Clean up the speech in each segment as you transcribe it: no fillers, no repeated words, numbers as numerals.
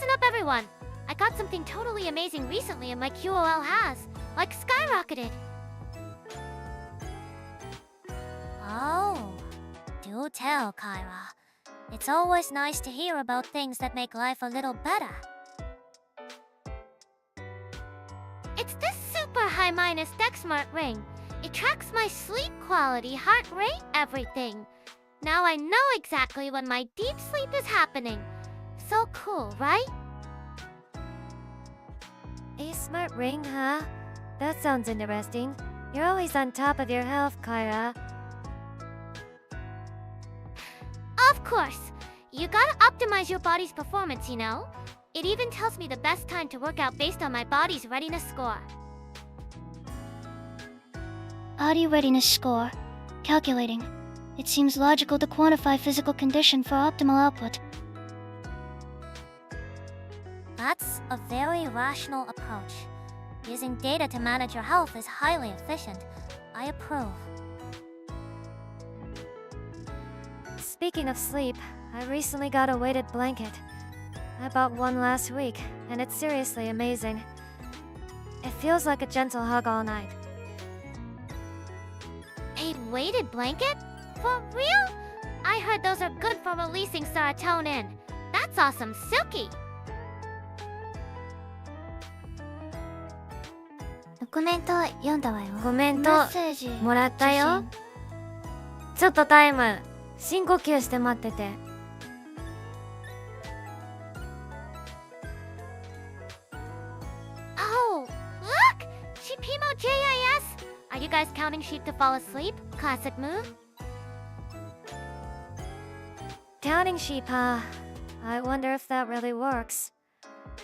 Listen up, everyone. I got something totally amazing recently and my QOL has, like, skyrocketed. Oh, do tell, Kyra. It's always nice to hear about things that make life a little better. It's this super high minus tech smart ring. It tracks my sleep quality, heart rate, everything. Now I know exactly when my deep sleep is happening. So cool, right? A smart ring, huh? That sounds interesting. You're always on top of your health, Kyra. Of course. You gotta optimize your body's performance, you know? It even tells me the best time to work out based on my body's readiness score. Body readiness score. Calculating. It seems logical to quantify physical condition for optimal output. That's a very rational approach. Using data to manage your health is highly efficient. I approve. Speaking of sleep, I recently got a weighted blanket. I bought one last week, and it's seriously amazing. It feels like a gentle hug all night. A weighted blanket? For real? I heard those are good for releasing serotonin. That's awesome, Tsuki! コメント読んだわよ。コメントメッセージもらったよ。ちょっとタイム。深呼吸して待ってて。Oh, look! Shipimo JIS! Are you guys counting sheep to fall asleep? Classic move? Counting sheep, huh? I wonder if that really works.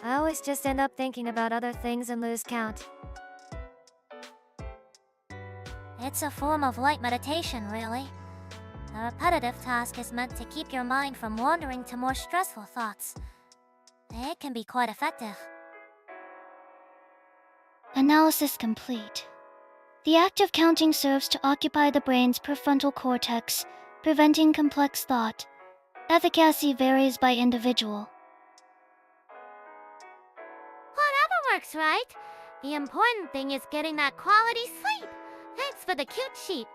I always just end up thinking about other things and lose count. It's a form of light meditation, really. The repetitive task is meant to keep your mind from wandering to more stressful thoughts. It can be quite effective. Analysis complete. The act of counting serves to occupy the brain's prefrontal cortex, preventing complex thought. Efficacy varies by individual. Whatever works, right? The important thing is getting that quality sleep. Thanks for the cute sheep.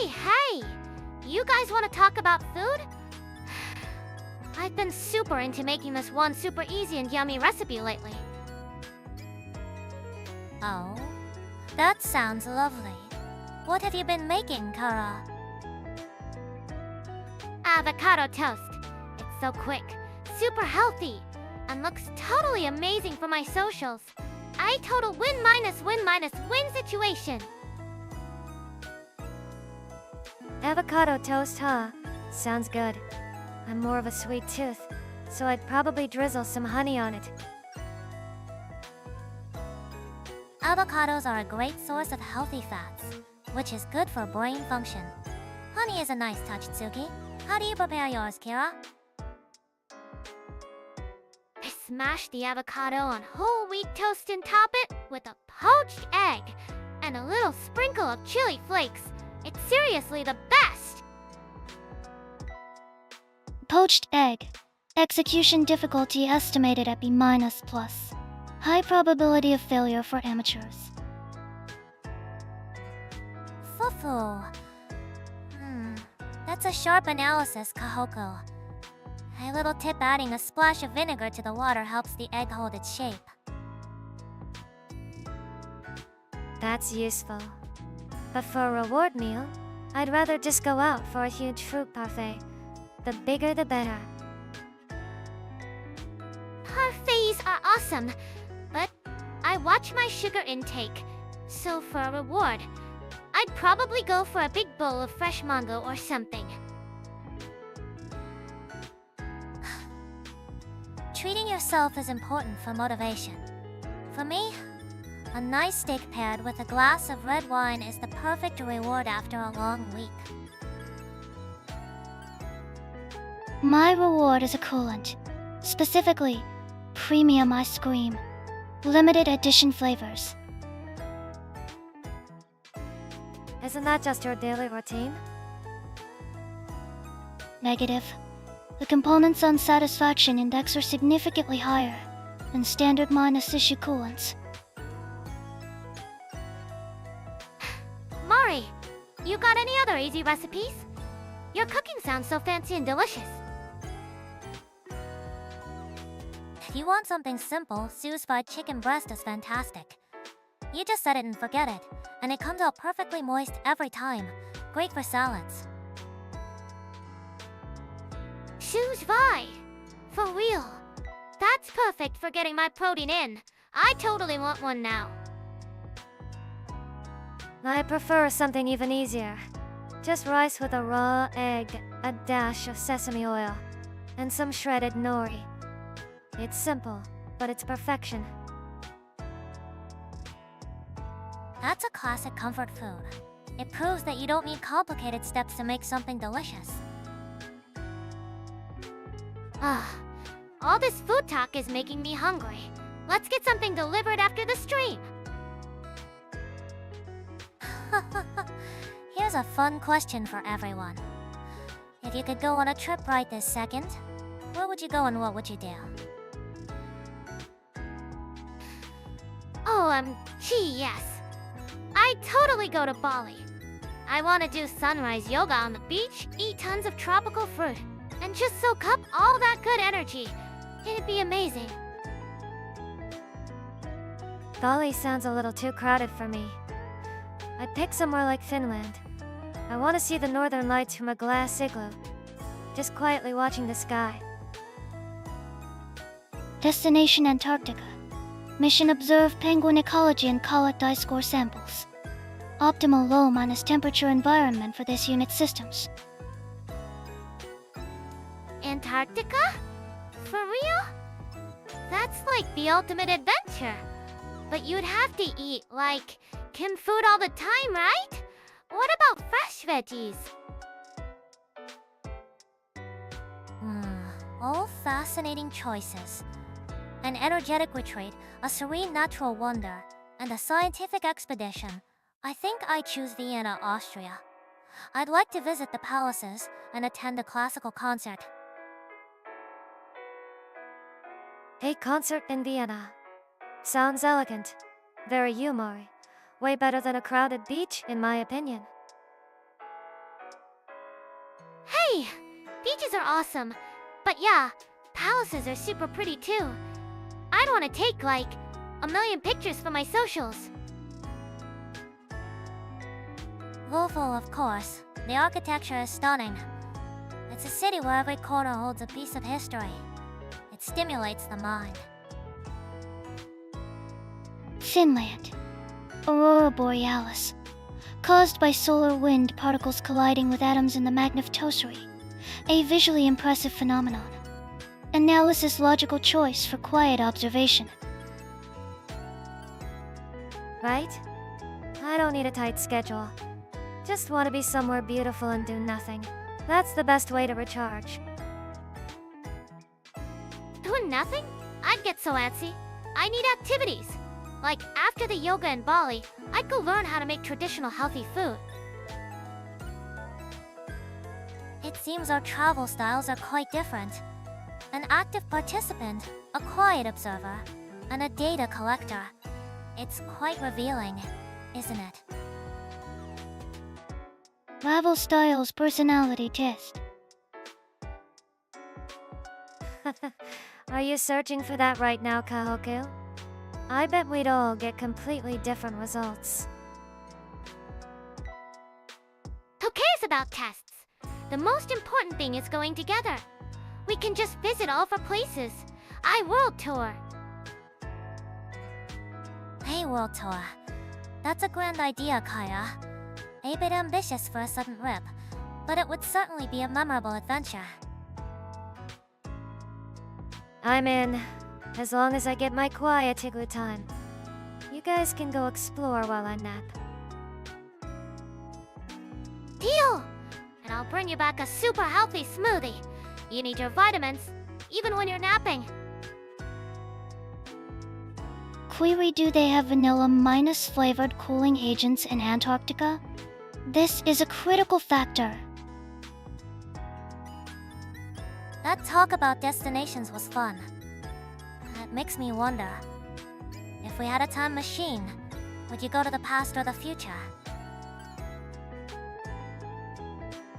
Hey! You guys want to talk about food? I've been super into making this one super easy and yummy recipe lately. Oh, that sounds lovely. What have you been making, Kara? Avocado toast. It's so quick, super healthy, and looks totally amazing for my socials. I total win minus win situation. Avocado toast, huh? Sounds good. I'm more of a sweet tooth, so I'd probably drizzle some honey on it. Avocados are a great source of healthy fats, which is good for brain function. Honey is a nice touch, Tsuki. How do you prepare yours, Kira? I smash the avocado on whole wheat toast and top it with a poached egg and a little sprinkle of chili flakes. It's seriously the best! Poached egg. Execution difficulty estimated at B-. High probability of failure for amateurs. Fufu. That's a sharp analysis, Kohaku. A little tip: adding a splash of vinegar to the water helps the egg hold its shape. That's useful. But for a reward meal, I'd rather just go out for a huge fruit parfait. The bigger the better. Parfaits are awesome, but I watch my sugar intake. So for a reward, I'd probably go for a big bowl of fresh mango or something. Treating yourself is important for motivation. For me, a nice steak paired with a glass of red wine is the perfect reward after a long week. My reward is a coolant, specifically premium ice cream, limited edition flavors. Isn't that just your daily routine? Negative. The components on satisfaction index are significantly higher than standard minus issue coolants. Mari, you got any other easy recipes? Your cooking sounds so fancy and delicious. If you want something simple, Sue's fried chicken breast is fantastic. You just set it and forget it, and it comes out perfectly moist every time. Great for salads. Shoes Vi. For real. That's perfect for getting my protein in. I totally want one now. I prefer something even easier. Just rice with a raw egg, a dash of sesame oil, and some shredded nori. It's simple, but it's perfection. That's a classic comfort food. It proves that you don't need complicated steps to make something delicious. All this food talk is making me hungry. Let's get something delivered after the stream. Here's a fun question for everyone. If you could go on a trip right this second, where would you go and what would you do? Yes. I'd totally go to Bali. I want to do sunrise yoga on the beach, eat tons of tropical fruit, and just soak up all that good energy. It'd be amazing. Bali sounds a little too crowded for me. I'd pick somewhere like Finland. I want to see the northern lights from a glass igloo, just quietly watching the sky. Destination Antarctica. Mission observe penguin ecology and collect ice core samples. Optimal low minus temperature environment for this unit systems. Antarctica? For real? That's like the ultimate adventure. But you'd have to eat, like, Kim food all the time, right? What about fresh veggies? All fascinating choices. An energetic retreat, a serene natural wonder, and a scientific expedition. I think I choose Vienna, Austria. I'd like to visit the palaces and attend a classical concert. A concert in Vienna. Sounds elegant. Very humorous. Way better than a crowded beach, in my opinion. Hey! Beaches are awesome. But yeah, palaces are super pretty too. I'd want to take, like, 1 million pictures for my socials. Louisville, of course. The architecture is stunning. It's a city where every corner holds a piece of history. It stimulates the mind. Finland. Aurora Borealis. Caused by solar wind particles colliding with atoms in the magnetosphere. A visually impressive phenomenon. Analysis logical choice for quiet observation. Right? I don't need a tight schedule. Just want to be somewhere beautiful and do nothing. That's the best way to recharge. Doing nothing? I'd get so antsy. I need activities. Like, after the yoga in Bali, I'd go learn how to make traditional healthy food. It seems our travel styles are quite different. An active participant, a quiet observer, and a data collector. It's quite revealing, isn't it? Rival Styles personality test. Are you searching for that right now, Kohaku? I bet we'd all get completely different results. Who cares about tests? The most important thing is going together. We can just visit all of our places. I world tour. Hey, World Tour. That's a grand idea, Kaya. A bit ambitious for a sudden rip, but it would certainly be a memorable adventure. I'm in, as long as I get my quiet igloo time. You guys can go explore while I nap. Deal! And I'll bring you back a super healthy smoothie. You need your vitamins, even when you're napping. Query, do they have vanilla minus flavored cooling agents in Antarctica? This is a critical factor. That talk about destinations was fun. It makes me wonder, if we had a time machine, would you go to the past or the future?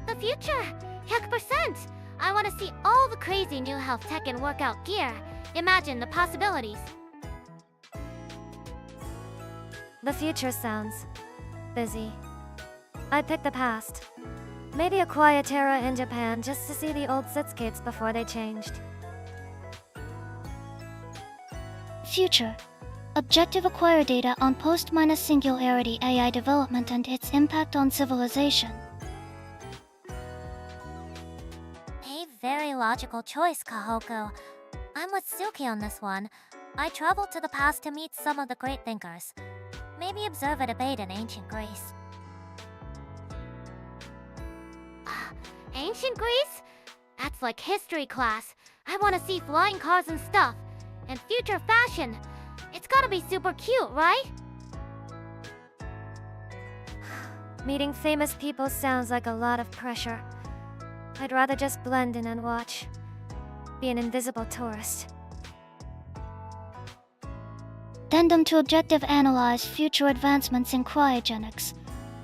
The future! 100%! I want to see all the crazy new health tech and workout gear. Imagine the possibilities. The future sounds busy. I'd pick the past. Maybe a quiet era in Japan just to see the old cityscapes before they changed. Future. Objective, acquire data on post-singularity AI development and its impact on civilization. A very logical choice, Kohaku. I'm with Tsuki on this one. I traveled to the past to meet some of the great thinkers. Maybe observe a debate in ancient Greece. Ancient Greece? That's like history class. I want to see flying cars and stuff. And future fashion. It's gotta be super cute, right? Meeting famous people sounds like a lot of pressure. I'd rather just blend in and watch. Be an invisible tourist. Addendum to objective, analyze future advancements in cryogenics.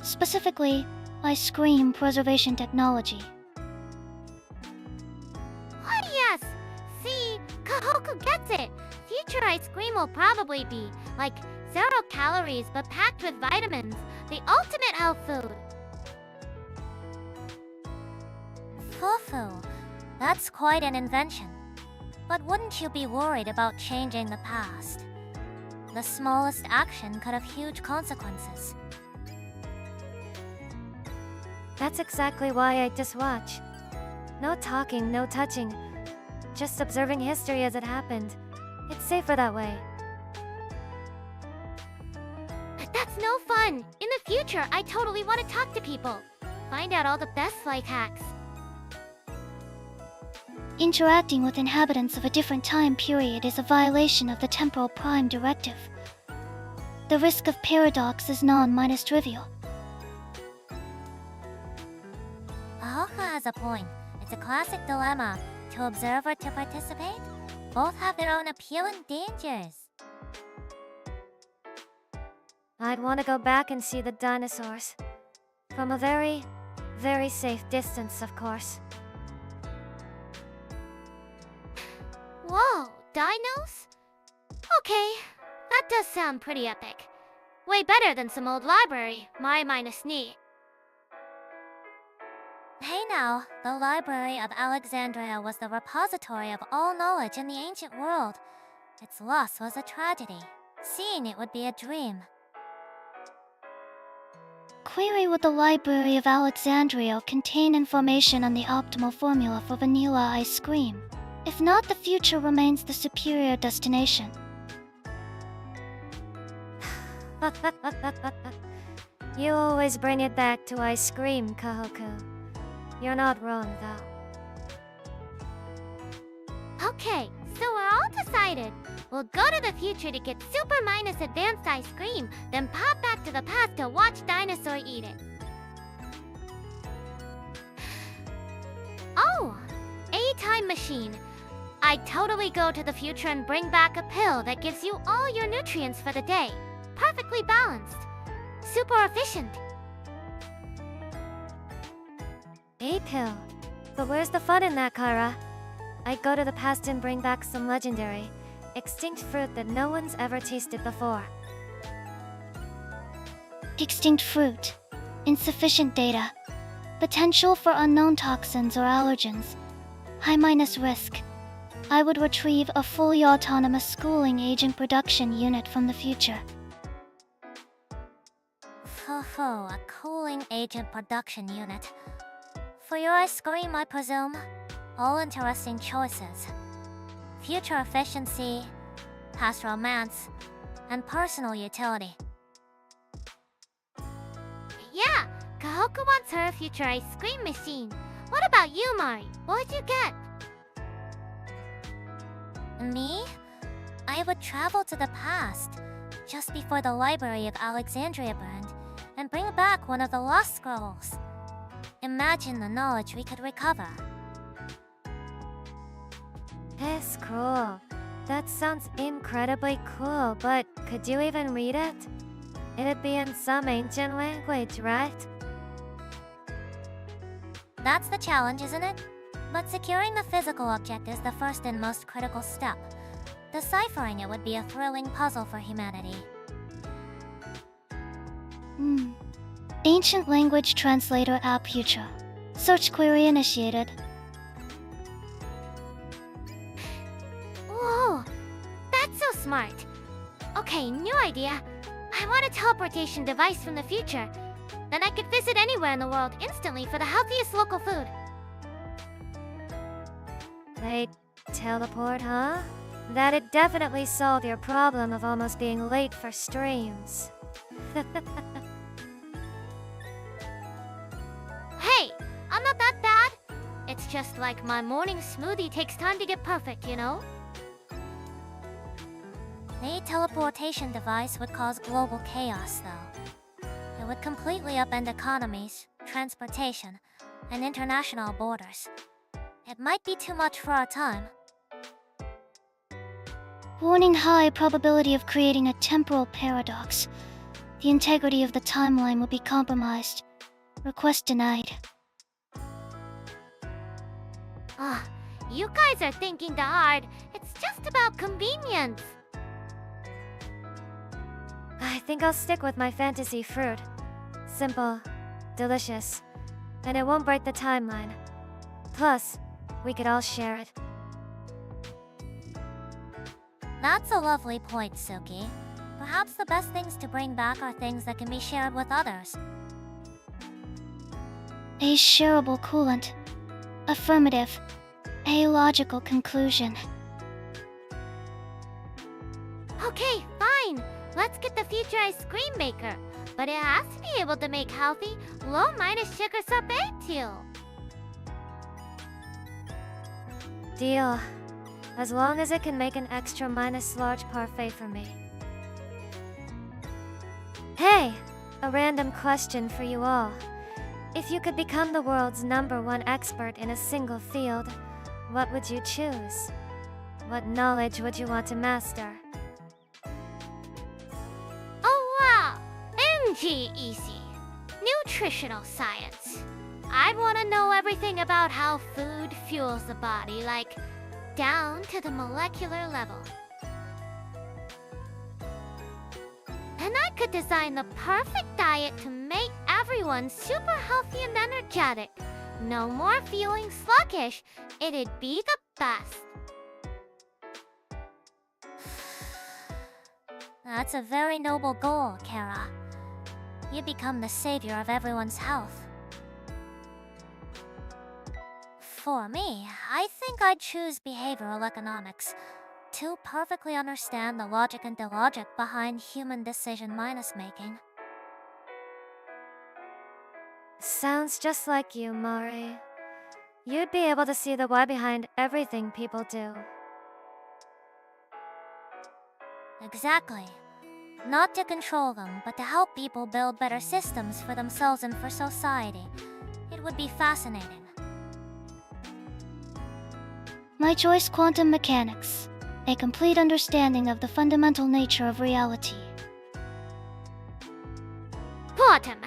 Specifically, ice cream preservation technology. What yes? See, Kohaku gets it. Future ice cream will probably be like 0 calories but packed with vitamins. The ultimate health food. Fufu. That's quite an invention. But wouldn't you be worried about changing the past? The smallest action could have huge consequences. That's exactly why I just watch. No talking, no touching. Just observing history as it happened. It's safer that way. But that's no fun. In the future, I totally want to talk to people. Find out all the best life hacks. Interacting with inhabitants of a different time period is a violation of the temporal prime directive. The risk of paradox is non-trivial. Kohaku has a point. It's a classic dilemma. To observe or to participate? Both have their own appeal and dangers. I'd want to go back and see the dinosaurs. From a very, very safe distance, of course. Whoa, dinos? Okay, that does sound pretty epic. Way better than some old library, my minus knee. Hey now, the Library of Alexandria was the repository of all knowledge in the ancient world. Its loss was a tragedy. Seeing it would be a dream. Query, would the Library of Alexandria contain information on the optimal formula for vanilla ice cream? If not, the future remains the superior destination. You always bring it back to ice cream, Kohaku. You're not wrong, though. Okay, so we're all decided. We'll go to the future to get super minus advanced ice cream, then pop back to the past to watch dinosaur eat it. Oh, a time machine. I'd totally go to the future and bring back a pill that gives you all your nutrients for the day. Perfectly balanced. Super efficient. A pill. But where's the fun in that, Kara? I'd go to the past and bring back some legendary, extinct fruit that no one's ever tasted before. Extinct fruit. Insufficient data. Potential for unknown toxins or allergens. High minus risk. I would retrieve a fully autonomous schooling agent production unit from the future. Fufu, a cooling agent production unit. For your ice cream, I presume? All interesting choices. Future efficiency, past romance, and personal utility. Yeah, Kohaku wants her future ice cream machine. What about you, Mari? What'd you get? Me? I would travel to the past, just before the Library of Alexandria burned, and bring back one of the lost scrolls. Imagine the knowledge we could recover. It's cool. That sounds incredibly cool, but could you even read it? It'd be in some ancient language, right? That's the challenge, isn't it? But securing the physical object is the first and most critical step. Deciphering it would be a thrilling puzzle for humanity. Ancient language translator app future. Search query initiated. Whoa, that's so smart. Okay, new idea. I want a teleportation device from the future. Then I could visit anywhere in the world instantly for the healthiest local food. They teleport, huh? That'd definitely solve your problem of almost being late for streams. Hey, I'm not that bad. It's just like my morning smoothie takes time to get perfect, you know? A teleportation device would cause global chaos, though. It would completely upend economies, transportation, and international borders. It might be too much for our time. Warning: high probability of creating a temporal paradox. The integrity of the timeline will be compromised. Request denied. You guys are thinking too hard. It's just about convenience. I think I'll stick with my fantasy fruit. Simple, delicious, and it won't break the timeline. Plus, we could all share it. That's a lovely point, Tsuki. Perhaps the best things to bring back are things that can be shared with others. A shareable coolant. Affirmative. A logical conclusion. Okay, fine. Let's get the future ice cream maker. But it has to be able to make healthy, low minus sugar sorbet too. Deal. As long as it can make an extra minus large parfait for me. Hey! A random question for you all. If you could become the world's #1 expert in a single field, what would you choose? What knowledge would you want to master? Oh wow! NG easy. Nutritional science. I'd want to know everything about how food fuels the body, like down to the molecular level. And I could design the perfect diet to make everyone super healthy and energetic. No more feeling sluggish. It'd be the best. That's a very noble goal, Kara. You become the savior of everyone's health. For me, I think I'd choose behavioral economics to perfectly understand the logic and illogic behind human decision minus making. Sounds just like you, Mari. You'd be able to see the why behind everything people do. Exactly. Not to control them, but to help people build better systems for themselves and for society. It would be fascinating. My choice: quantum mechanics. A complete understanding of the fundamental nature of reality. Quantum.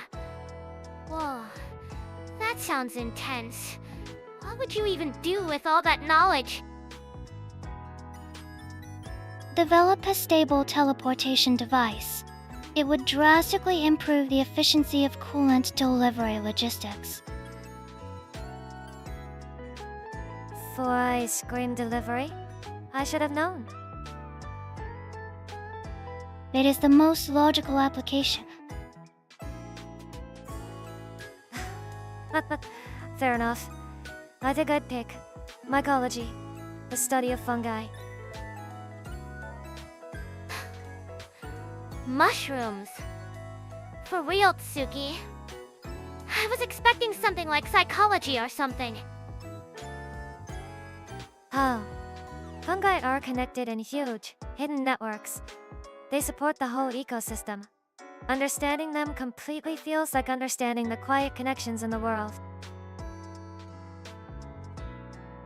Whoa, that sounds intense. What would you even do with all that knowledge? Develop a stable teleportation device. It would drastically improve the efficiency of coolant delivery logistics. For ice cream delivery? I should have known. It is the most logical application. Fair enough. I think I'd pick mycology, the study of fungi. Mushrooms. For real, Tsuki. I was expecting something like psychology or something. Oh, Fungi are connected in huge, hidden networks. They support the whole ecosystem. Understanding them completely feels like understanding the quiet connections in the world.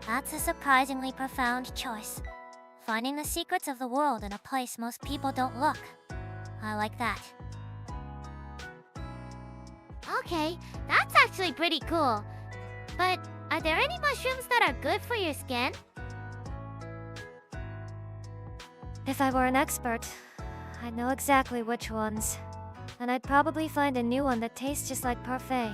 That's a surprisingly profound choice. Finding the secrets of the world in a place most people don't look. I like that. Okay, that's actually pretty cool. But are there any mushrooms that are good for your skin? If I were an expert, I'd know exactly which ones. And I'd probably find a new one that tastes just like parfait.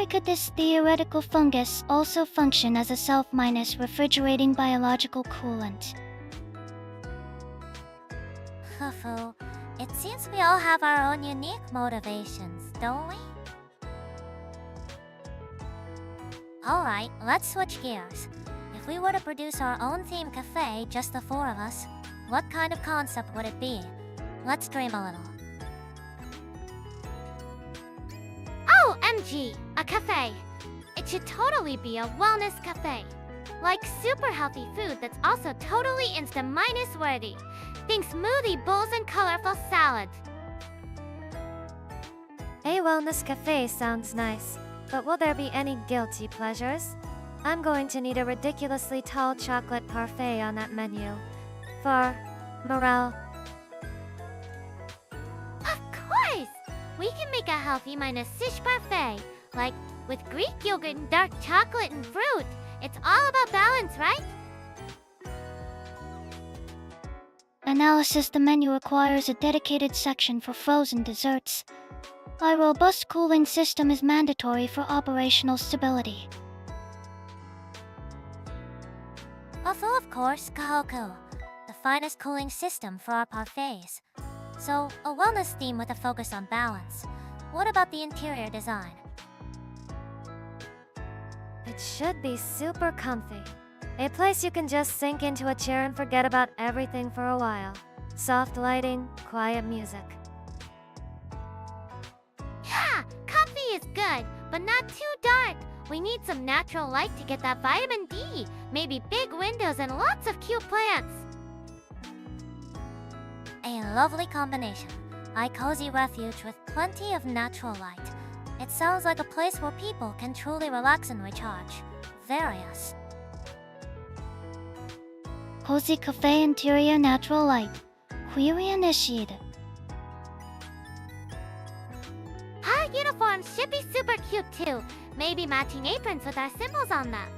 Could this theoretical fungus also function as a self-refrigerating biological coolant? Fufu, it seems we all have our own unique motivations, don't we? Alright, let's switch gears. If we were to produce our own theme cafe, just the four of us, what kind of concept would it be? Let's dream a little. Oh, MG, a cafe. It should totally be a wellness cafe. Like super healthy food that's also totally Insta-minus worthy. Think smoothie bowls and colorful salad. A wellness cafe sounds nice, but will there be any guilty pleasures? I'm going to need a ridiculously tall chocolate parfait on that menu. For morale. Of course! We can make a healthy minus sish parfait. Like with Greek yogurt and dark chocolate and fruit. It's all about balance, right? Analysis: the menu requires a dedicated section for frozen desserts. A robust cooling system is mandatory for operational stability. Also, of course, Kohaku, the finest cooling system for our parfaits. So, a wellness theme with a focus on balance. What about the interior design? It should be super comfy. A place you can just sink into a chair and forget about everything for a while. Soft lighting, quiet music. Yeah, comfy is good, but not too dark. We need some natural light to get that vitamin D. Maybe big windows and lots of cute plants. A lovely combination. A cozy refuge with plenty of natural light. It sounds like a place where people can truly relax and recharge. Various. Cozy cafe interior, natural light. Query initiated. Our uniforms should be super cute too. Maybe matching aprons with our symbols on them.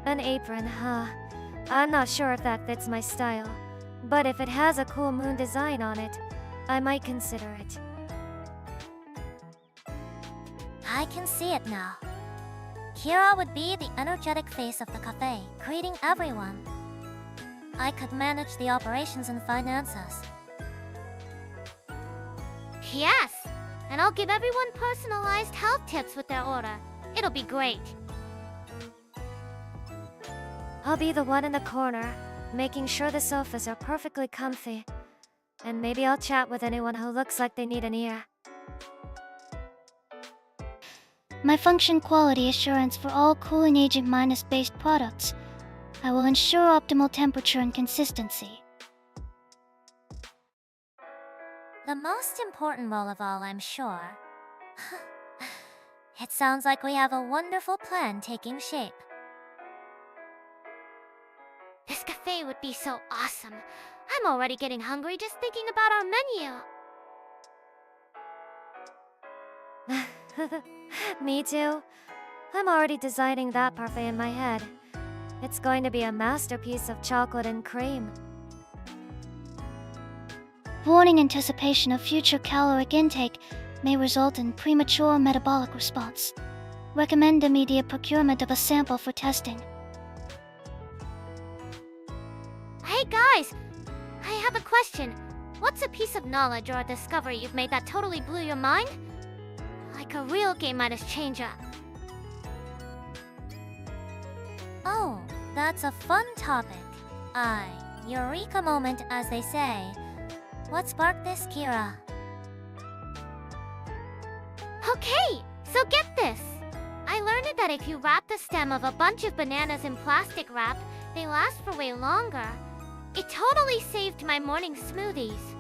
An apron, huh? I'm not sure if that fits my style. But if it has a cool moon design on it, I might consider it. I can see it now. Kira would be the energetic face of the cafe, greeting everyone. I could manage the operations and finances. Yes, and I'll give everyone personalized health tips with their order. It'll be great. I'll be the one in the corner, making sure the sofas are perfectly comfy. And maybe I'll chat with anyone who looks like they need an ear. My function: quality assurance for all cooling agent minus based products. I will ensure optimal temperature and consistency. The most important role of all, I'm sure. It sounds like we have a wonderful plan taking shape. This cafe would be so awesome. I'm already getting hungry just thinking about our menu. Me too. I'm already designing that parfait in my head. It's going to be a masterpiece of chocolate and cream. Warning: anticipation of future caloric intake may result in premature metabolic response. Recommend immediate procurement of a sample for testing. Hey guys, I have a question. What's a piece of knowledge or a discovery you've made that totally blew your mind? Like a real game-minus changer. Oh, that's a fun topic. Eureka moment, as they say. What sparked this, Kira? Okay, So get this. I learned that if you wrap the stem of a bunch of bananas in plastic wrap, they last for way longer. It totally saved my morning smoothies.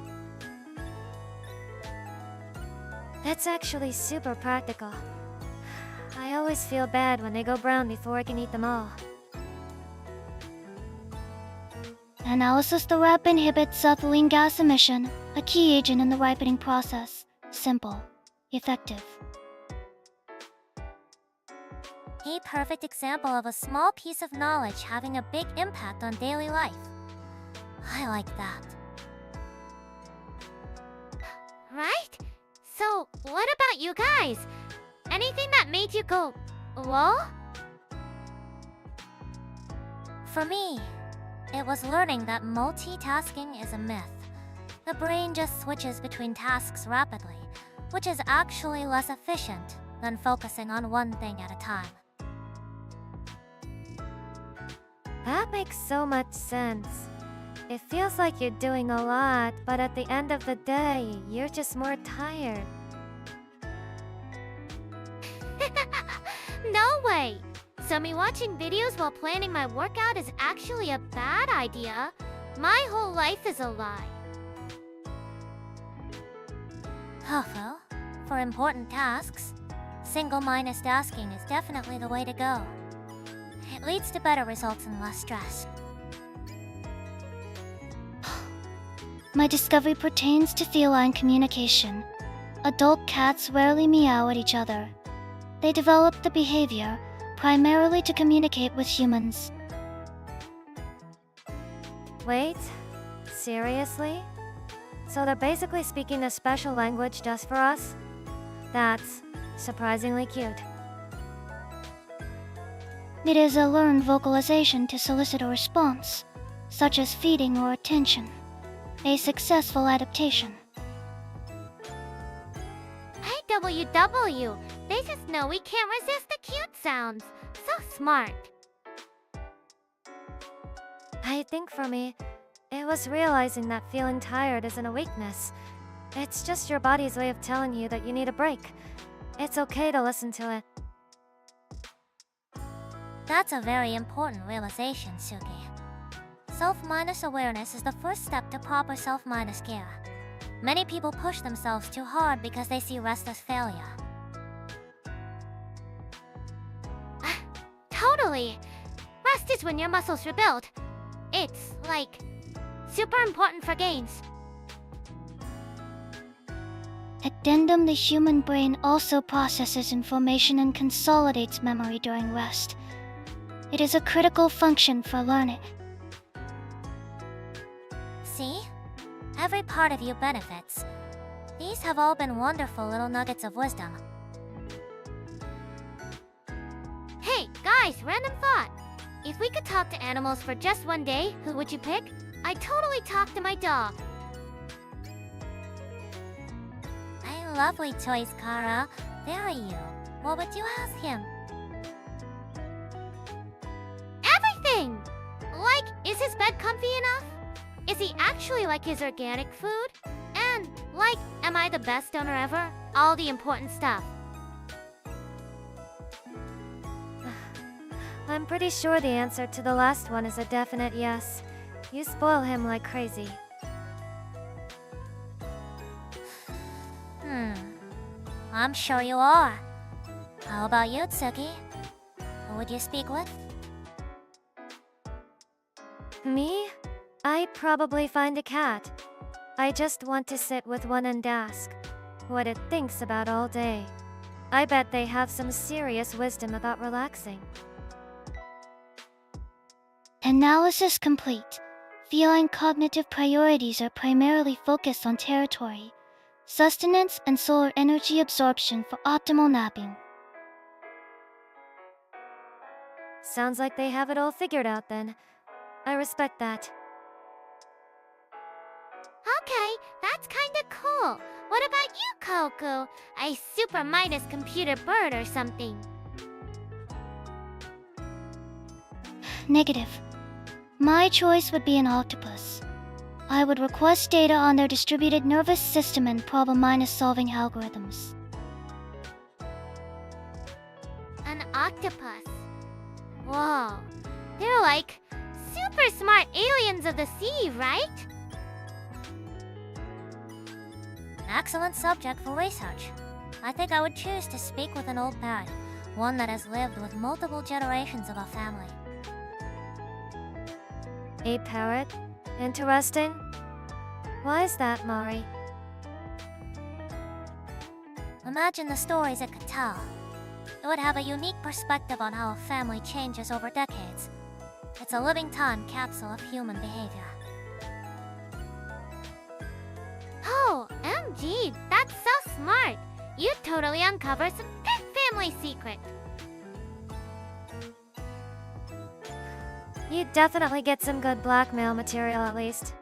That's actually super practical. I always feel bad when they go brown before I can eat them all. Analysis the wrap inhibits ethylene gas emission, a key agent in the ripening process. Simple, effective. A perfect example of a small piece of knowledge having a big impact on daily life. I like that. Right? So, what about you guys? Anything that made you go, whoa? For me, it was learning that multitasking is a myth. The brain just switches between tasks rapidly, which is actually less efficient than focusing on one thing at a time. That makes so much sense. It feels like you're doing a lot, but at the end of the day, you're just more tired. No way! So me watching videos while planning my workout is actually a bad idea. My whole life is a lie. Hofu, for important tasks, single-minded tasking is definitely the way to go. It leads to better results and less stress. My discovery pertains to feline communication. Adult cats rarely meow at each other. They developed the behavior primarily to communicate with humans. Wait, seriously? So they're basically speaking a special language just for us? That's surprisingly cute. It is a learned vocalization to solicit a response, such as feeding or attention. A successful adaptation. Hey WW, they just know we can't resist the cute sounds. So smart. I think for me, it was realizing that feeling tired isn't a weakness. It's just your body's way of telling you that you need a break. It's okay to listen to it. That's a very important realization, Tsuki. Self-minus awareness is the first step to proper self-minus care. Many people push themselves too hard because they see rest as failure. Totally. Rest is when your muscles rebuild. It's, like, super important for gains. Addendum: the human brain also processes information and consolidates memory during rest. It is a critical function for learning. See? Every part of you benefits. These have all been wonderful little nuggets of wisdom. Hey, guys, random thought. If we could talk to animals for just one day, who would you pick? I'd totally talk to my dog. Hey, lovely choice, Kara. Very you. What would you ask him? Everything! Like, is his bed comfy enough? Is he actually like his organic food? And, like, am I the best owner ever? All the important stuff. I'm pretty sure the answer to the last one is a definite yes. You spoil him like crazy. I'm sure you are. How about you, Tsuki? Who would you speak with? Me? I'd probably find a cat. I just want to sit with one and ask what it thinks about all day. I bet they have some serious wisdom about relaxing. Analysis complete. Feline cognitive priorities are primarily focused on territory, sustenance, and solar energy absorption for optimal napping. Sounds like they have it all figured out then. I respect that. Okay, that's kinda cool. What about you, Kohaku? A super Midas computer bird or something? Negative. My choice would be an octopus. I would request data on their distributed nervous system and problem-solving algorithms. octopus. Whoa, they're like super smart aliens of the sea, right? Excellent subject for research. I think I would choose to speak with an old parrot, one that has lived with multiple generations of a family. A parrot? Interesting. Why is that, Mari? Imagine the stories it could tell. It would have a unique perspective on how a family changes over decades. It's a living time capsule of human behavior. Oh, MG, that's so smart. You totally uncovered some big family secret. You definitely get some good blackmail material at least.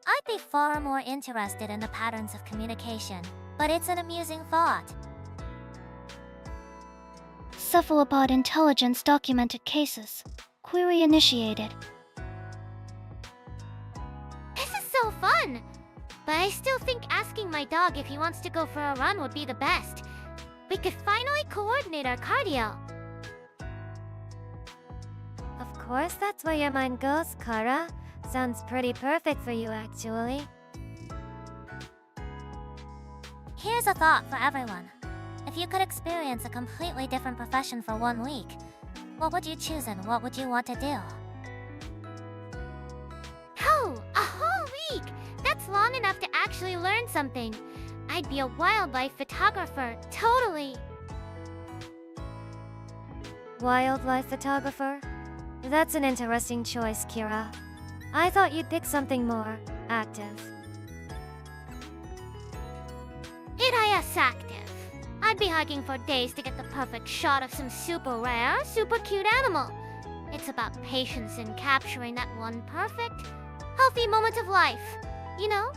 I'd be far more interested in the patterns of communication, but it's an amusing thought. Cephalopod intelligence documented cases. Query initiated. This is so fun! But I still think asking my dog if he wants to go for a run would be the best. We could finally coordinate our cardio. Of course, that's where your mind goes, Kara. Sounds pretty perfect for you, actually. Here's a thought for everyone. If you could experience a completely different profession for 1 week, what would you choose and what would you want to do? Oh, a whole week! That's long enough to actually learn something. I'd be a wildlife photographer, totally. Wildlife photographer? That's an interesting choice, Kira. I thought you'd pick something more active. Irayas active. I'd be hiking for days to get the perfect shot of some super rare, super cute animal. It's about patience in capturing that one perfect, healthy moment of life, you know?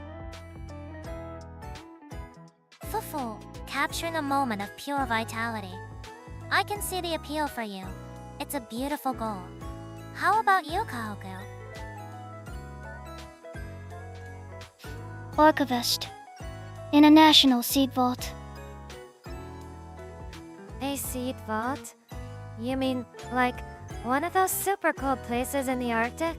Fufu, capturing a moment of pure vitality. I can see the appeal for you. It's a beautiful goal. How about you, Kohaku? Archivist. In a national seed vault. A seed vault? You mean, like, one of those super cold places in the Arctic?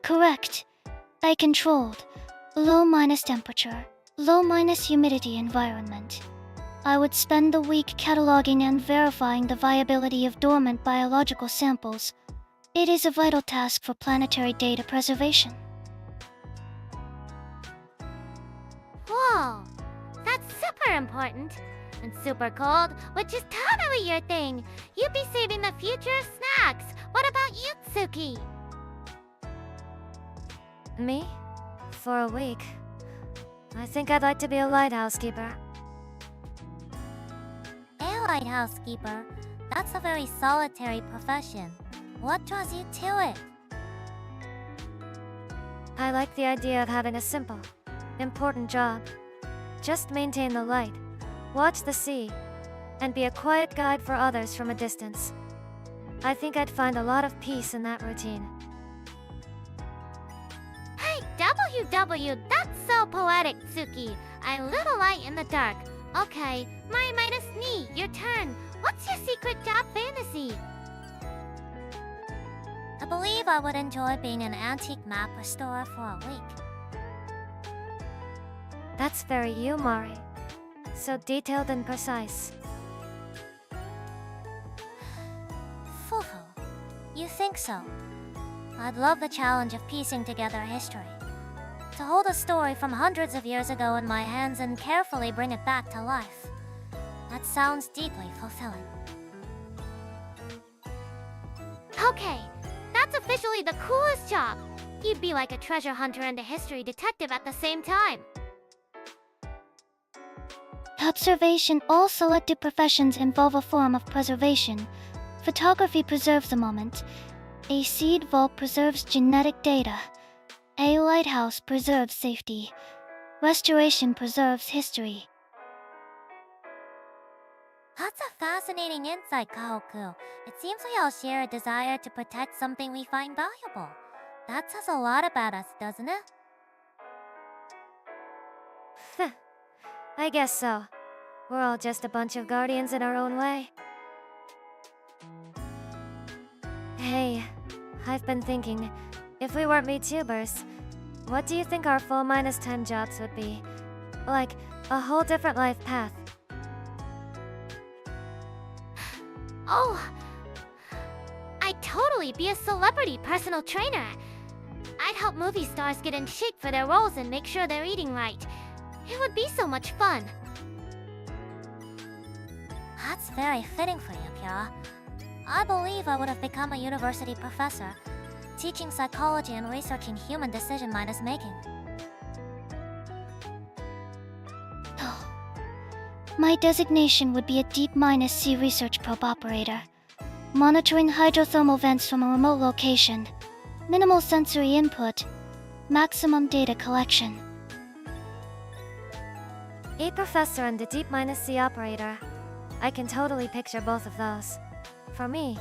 Correct. A controlled, low minus temperature, low minus humidity environment. I would spend the week cataloging and verifying the viability of dormant biological samples. It is a vital task for planetary data preservation. Whoa, that's super important. And super cold, which is totally your thing. You'd be saving the future of snacks. What about you, Tsuki? Me? For a week. I think I'd like to be a lighthouse keeper. A lighthouse keeper? That's a very solitary profession. What draws you to it? I like the idea of having a simple, important job. Just maintain the light, watch the sea, and be a quiet guide for others from a distance. I think I'd find a lot of peace in that routine. Hey, WW, that's so poetic, Tsuki. A little light in the dark. Okay, my minus knee, your turn. What's your secret job fantasy? I believe I would enjoy being an antique map restorer for a week. That's very you, Mari. So detailed and precise. Fufu, you think so? I'd love the challenge of piecing together history. To hold a story from hundreds of years ago in my hands and carefully bring it back to life. That sounds deeply fulfilling. Okay, that's officially the coolest job. You'd be like a treasure hunter and a history detective at the same time. Observation. All selected professions involve a form of preservation. Photography preserves the moment. A seed vault preserves genetic data. A lighthouse preserves safety. Restoration preserves history. That's a fascinating insight, Kohaku. It seems we all share a desire to protect something we find valuable. That says a lot about us, doesn't it? I guess so. We're all just a bunch of guardians in our own way. Hey, I've been thinking, if we weren't VTubers, what do you think our full -10 jobs would be? Like, a whole different life path. Oh, I'd totally be a celebrity personal trainer. I'd help movie stars get in shape for their roles and make sure they're eating right. It would be so much fun. That's very fitting for you, Kira. I believe I would have become a university professor, teaching psychology and researching human decision-minus making. My designation would be a deep-C research probe operator, monitoring hydrothermal vents from a remote location, minimal sensory input, maximum data collection. A professor and a deep-C operator. I can totally picture both of those. For me,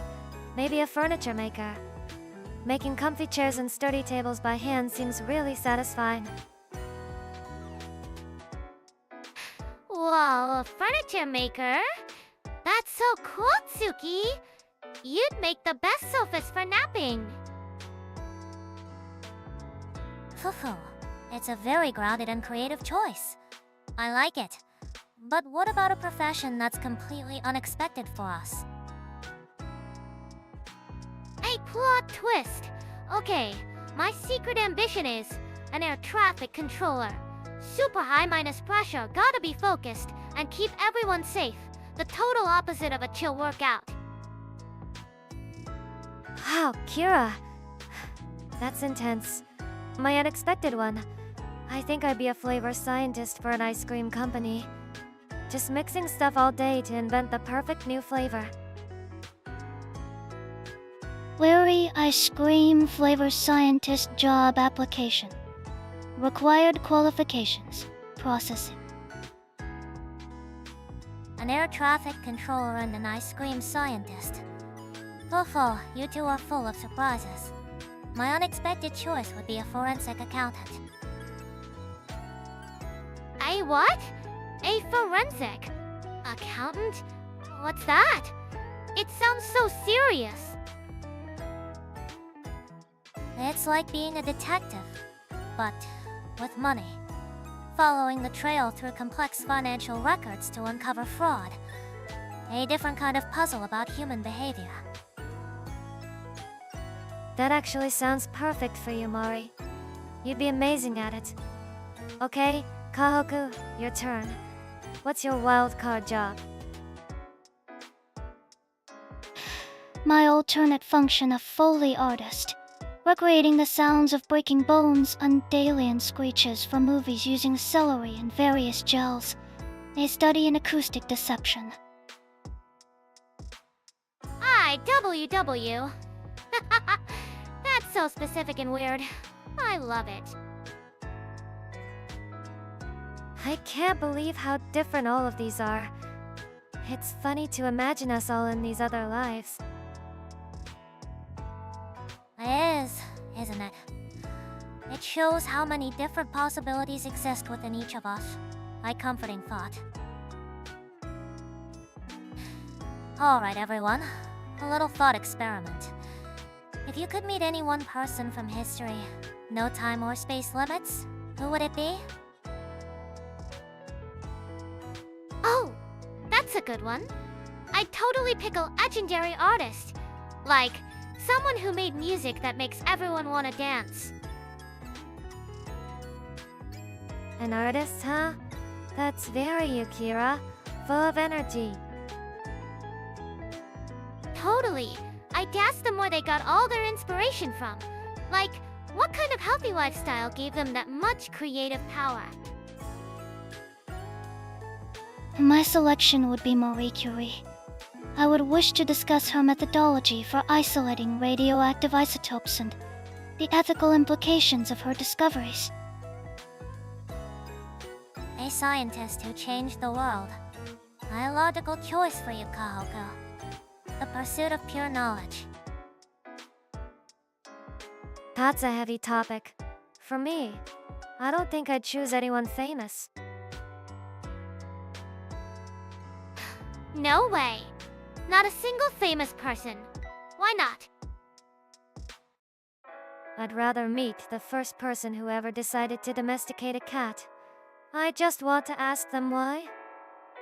maybe a furniture maker. Making comfy chairs and sturdy tables by hand seems really satisfying. Whoa, a furniture maker? That's so cool, Tsuki! You'd make the best sofas for napping. Fufu, it's a very grounded and creative choice. I like it. But what about a profession that's completely unexpected for us? A plot twist. Okay, my secret ambition is an air traffic controller. Super high minus pressure, gotta be focused, and keep everyone safe. The total opposite of a chill workout. Wow, Kira. That's intense. My unexpected one. I think I'd be a flavor scientist for an ice cream company. Just mixing stuff all day to invent the perfect new flavor. Larry Ice Cream Flavor Scientist Job Application. Required qualifications. Processing. An air traffic controller and an ice cream scientist. Fufu, you two are full of surprises. My unexpected choice would be a forensic accountant. A what? A forensic accountant? What's that? It sounds so serious. It's like being a detective, but with money. Following the trail through complex financial records to uncover fraud. A different kind of puzzle about human behavior. That actually sounds perfect for you, Mari. You'd be amazing at it. Okay, Kohaku, your turn. What's your wild card job? My alternate function of Foley artist. Recreating the sounds of breaking bones and alien screeches from movies using celery and various gels. A study in acoustic deception. IWW. That's so specific and weird. I love it. I can't believe how different all of these are. It's funny to imagine us all in these other lives. It is, isn't it? It shows how many different possibilities exist within each of us. A comforting thought. Alright everyone, a little thought experiment. If you could meet any one person from history, no time or space limits, who would it be? Oh, that's a good one. I'd totally pick a legendary artist. Like, someone who made music that makes everyone want to dance. An artist, huh? That's very you, Kira. Full of energy. Totally. I'd ask them where they got all their inspiration from. Like, what kind of healthy lifestyle gave them that much creative power? My selection would be Marie Curie. I would wish to discuss her methodology for isolating radioactive isotopes and the ethical implications of her discoveries. A scientist who changed the world. A logical choice for you, Kohaku. The pursuit of pure knowledge. That's a heavy topic. For me, I don't think I'd choose anyone famous. No way. Not a single famous person. Why not? I'd rather meet the first person who ever decided to domesticate a cat. I just want to ask them why.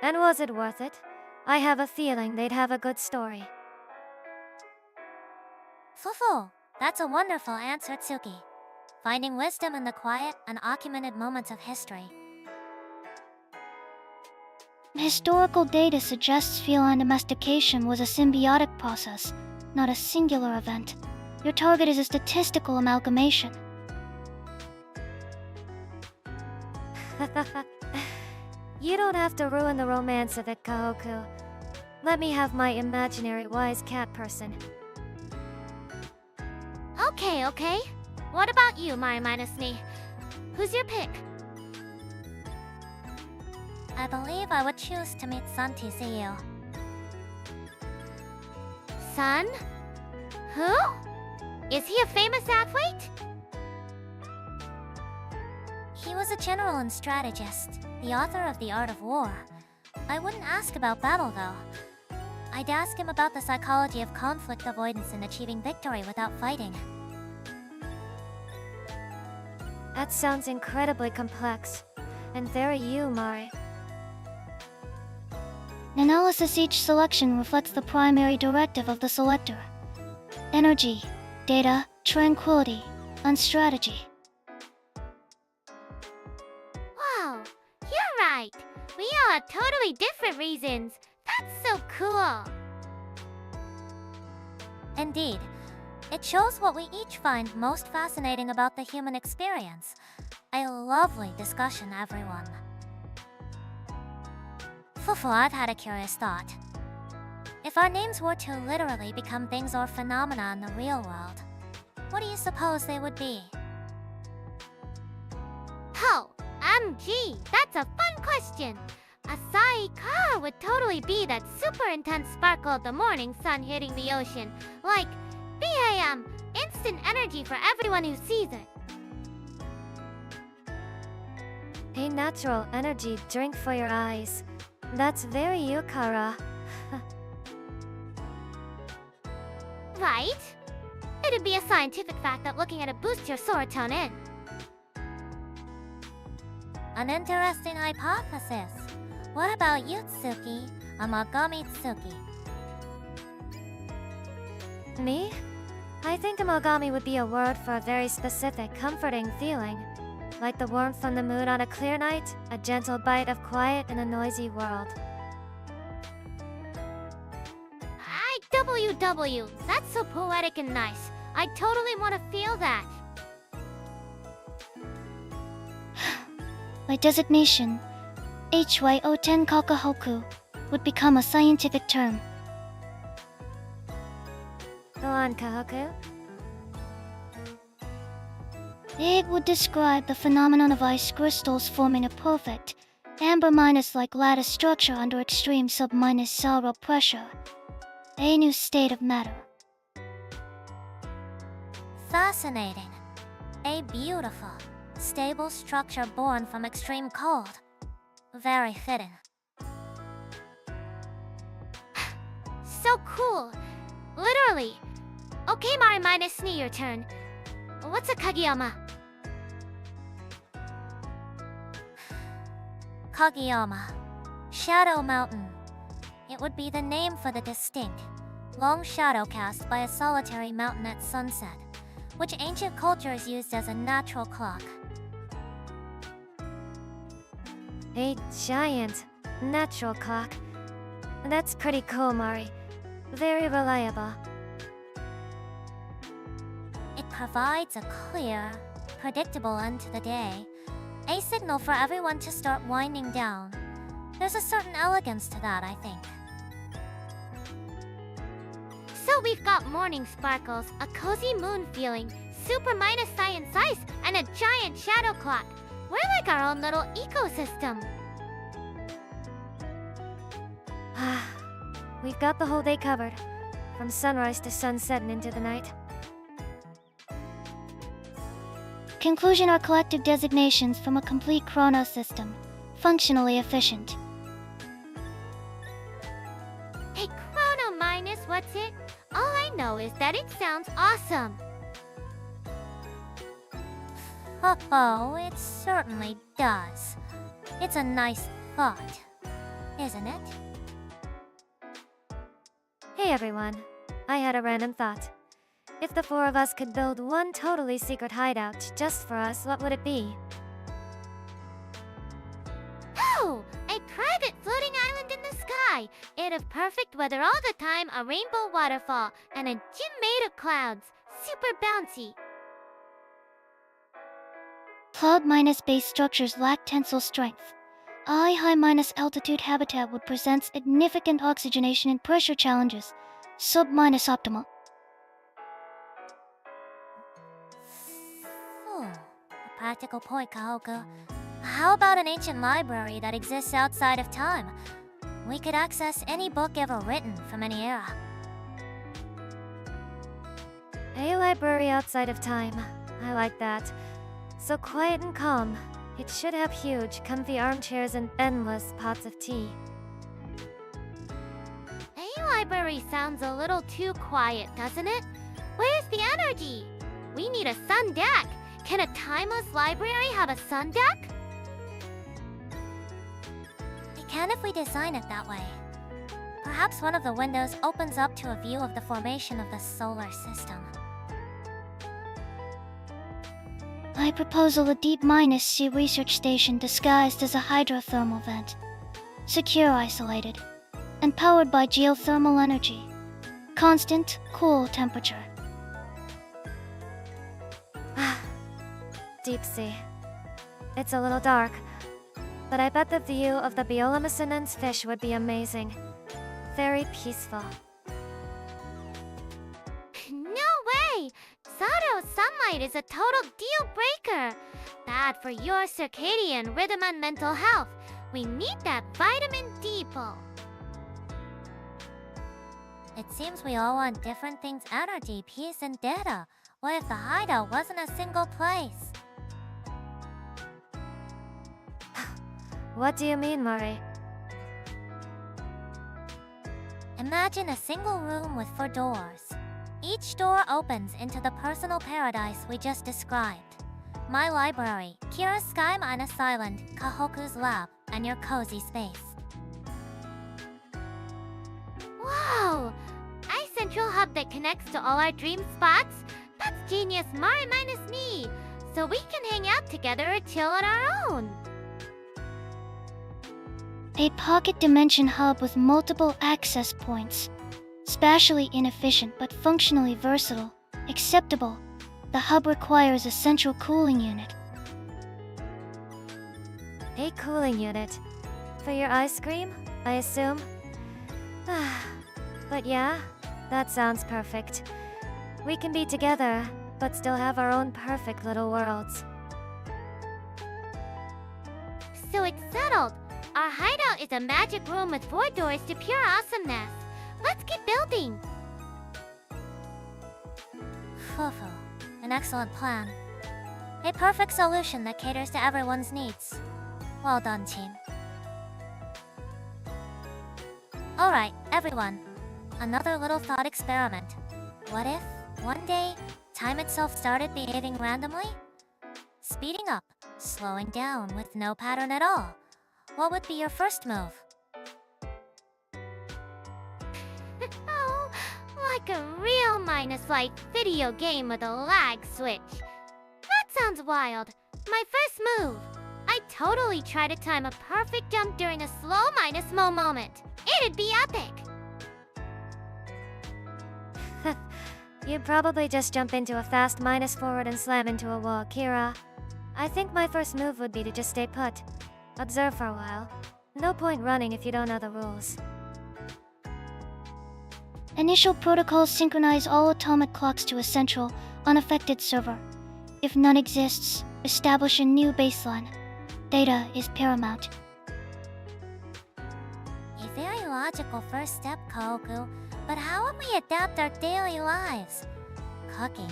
And was it worth it? I have a feeling they'd have a good story. Fufu, that's a wonderful answer, Tsuki. Finding wisdom in the quiet and documented moments of history. Historical data suggests feline domestication was a symbiotic process, not a singular event. Your target is a statistical amalgamation. You don't have to ruin the romance of it, Kohaku. Let me have my imaginary wise cat person. Okay. What about you, Mari minus me? Who's your pick? I believe I would choose to meet Sun TCU. Sun? Who? Is he a famous athlete? He was a general and strategist, the author of The Art of War. I wouldn't ask about battle, though. I'd ask him about the psychology of conflict avoidance and achieving victory without fighting. That sounds incredibly complex. And very you, Mari. Analysis. Each selection reflects the primary directive of the selector. Energy, data, tranquility, and strategy. Wow, you're right. We all have totally different reasons. That's so cool. Indeed, it shows what we each find most fascinating about the human experience. A lovely discussion, everyone. Fufu, I've had a curious thought. If our names were to literally become things or phenomena in the real world, what do you suppose they would be? Oh, gee, that's a fun question. Asahi car would totally be that super intense sparkle of the morning sun hitting the ocean. Like, BAM, instant energy for everyone who sees it. A natural energy drink for your eyes. That's very you, Kara. Right? It'd be a scientific fact that looking at it boosts your serotonin. An interesting hypothesis. What about you, Tsuki? Amagami Tsuki. Me? I think Amagami would be a word for a very specific, comforting feeling. Like the warmth from the moon on a clear night, a gentle bite of quiet in a noisy world. IWW, that's so poetic and nice. I totally want to feel that. By designation, Hyotenka Kohaku would become a scientific term. Go on, Kohaku. It would describe the phenomenon of ice crystals forming a perfect, amber-like lattice structure under extreme sub-zero pressure. A new state of matter. Fascinating. A beautiful, stable structure born from extreme cold. Very fitting. So cool. Literally. Okay, Mari minus me, your turn. What's a Kageyama? Kageyama. Shadow Mountain. It would be the name for the distinct, long shadow cast by a solitary mountain at sunset, which ancient cultures used as a natural clock. A giant, natural clock. That's pretty cool, Mari. Very reliable. It provides a clear, predictable end to the day, a signal for everyone to start winding down. There's a certain elegance to that, I think. So we've got morning sparkles, a cozy moon feeling, super minus science ice, and a giant shadow clock. We're like our own little ecosystem. We've got the whole day covered, from sunrise to sunset and into the night. Conclusion are collective designations from a complete chrono system, functionally efficient. Hey, Chrono Minus, what's it? All I know is that it sounds awesome. Oh, it certainly does. It's a nice thought, isn't it? Hey everyone, I had a random thought. If the four of us could build one totally secret hideout just for us, what would it be? Oh, a private floating island in the sky. It'd have perfect weather all the time, a rainbow waterfall, and a gym made of clouds. Super bouncy. Cloud minus base structures lack tensile strength. High minus altitude habitat would present significant oxygenation and pressure challenges. Sub minus optimal. A practical point, Kohaku. How about an ancient library that exists outside of time? We could access any book ever written from any era. A library outside of time. I like that. So quiet and calm. It should have huge, comfy armchairs and endless pots of tea. A library sounds a little too quiet, doesn't it? Where's the energy? We need a sun deck. Can a timeless library have a sun deck? We can if we design it that way. Perhaps one of the windows opens up to a view of the formation of the solar system. I proposal a deep minus sea research station disguised as a hydrothermal vent. Secure isolated, and powered by geothermal energy. Constant, cool temperature. Deep sea. It's a little dark, but I bet the view of the bioluminescent fish would be amazing. Very peaceful. No way! Sato sunlight is a total deal breaker. Bad for your circadian rhythm and mental health. We need that vitamin D pull. It seems we all want different things: energy, peace, and data. What if the hideout wasn't a single place? What do you mean, Mari? Imagine a single room with 4 doors. Each door opens into the personal paradise we just described. My library, Kira's Sky Minus Island, Kahoku's lab, and your cozy space. Whoa! A central hub that connects to all our dream spots? That's genius Mari minus me! So we can hang out together or chill on our own. A pocket dimension hub with multiple access points. Spatially inefficient but functionally versatile. Acceptable. The hub requires a central cooling unit. A cooling unit. For your ice cream, I assume? But yeah, that sounds perfect. We can be together, but still have our own perfect little worlds. So it's settled. Our hideout is a magic room with 4 doors to pure awesomeness. Let's get building. Fufu. An excellent plan. A perfect solution that caters to everyone's needs. Well done, team. Alright, everyone. Another little thought experiment. What if, one day, time itself started behaving randomly? Speeding up, slowing down with no pattern at all. What would be your first move? Oh, like a real minus light video game with a lag switch. That sounds wild. My first move. I totally try to time a perfect jump during a slow minus mo moment. It'd be epic. You'd probably just jump into a fast minus forward and slam into a wall, Kira. I think my first move would be to just stay put. Observe for a while. No point running if you don't know the rules. Initial protocols synchronize all atomic clocks to a central, unaffected server. If none exists, establish a new baseline. Data is paramount. A very logical first step, Kohaku. But how would we adapt our daily lives? Cooking,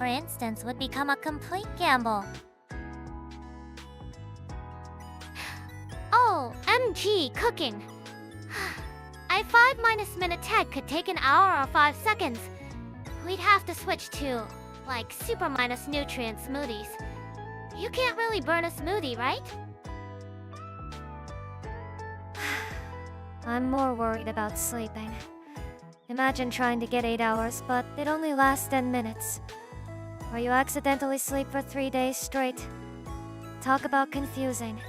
for instance, would become a complete gamble. Oh, MG, cooking. I 5 minus minute tech could take an hour or 5 seconds. We'd have to switch to, like, super minus nutrient smoothies. You can't really burn a smoothie, right? I'm more worried about sleeping. Imagine trying to get 8 hours, but it only lasts 10 minutes. Or you accidentally sleep for 3 days straight. Talk about confusing.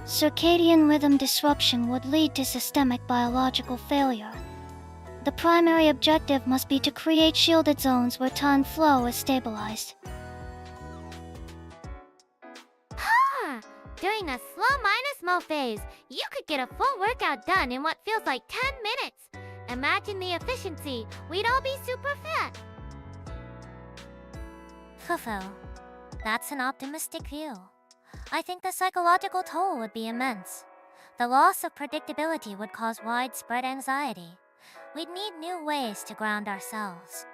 Circadian rhythm disruption would lead to systemic biological failure. The primary objective must be to create shielded zones where time flow is stabilized. During a slow minus mo phase, you could get a full workout done in what feels like 10 minutes. Imagine the efficiency. We'd all be super fit. Fufu. That's an optimistic view. I think the psychological toll would be immense. The loss of predictability would cause widespread anxiety. We'd need new ways to ground ourselves.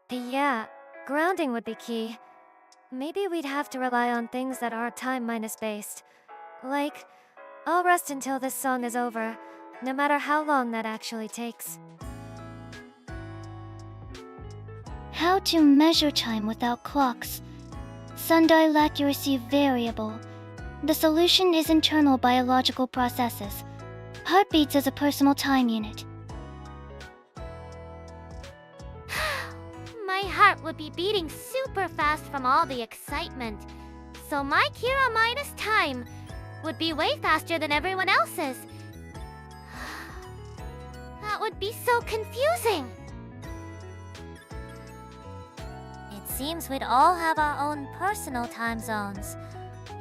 Yeah, grounding would be key. Maybe we'd have to rely on things that are time minus based. Like, I'll rest until this song is over, no matter how long that actually takes. How to measure time without clocks? Sundial accuracy variable. The solution is internal biological processes. Heartbeats as a personal time unit. My heart would be beating super fast from all the excitement. So my Kira minus time would be way faster than everyone else's. That would be so confusing. It seems we'd all have our own personal time zones.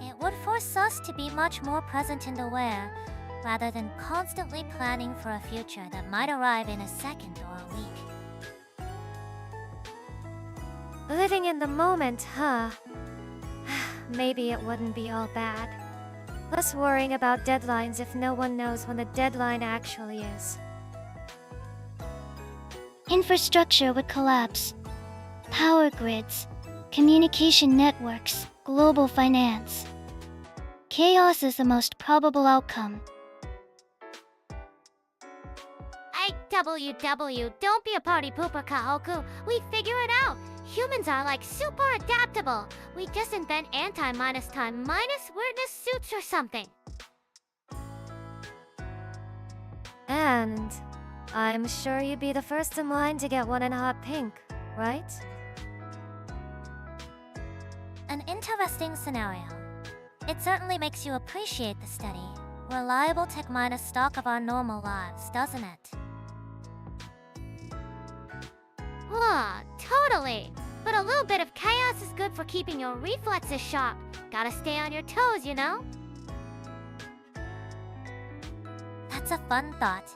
It would force us to be much more present and aware, rather than constantly planning for a future that might arrive in a second or a week. Living in the moment, huh? Maybe it wouldn't be all bad. Less worrying about deadlines if no one knows when the deadline actually is. Infrastructure would collapse. Power grids, communication networks, global finance. Chaos is the most probable outcome. WW, don't be a party pooper, Kohaku. We figure it out. Humans are like super adaptable. We just invent anti-minus time minus weirdness suits or something. And I'm sure you'd be the first in line to get one in hot pink, right? An interesting scenario. It certainly makes you appreciate the steady, reliable tech minus stock of our normal lives, doesn't it? Totally. But a little bit of chaos is good for keeping your reflexes sharp. Gotta stay on your toes, you know? That's a fun thought.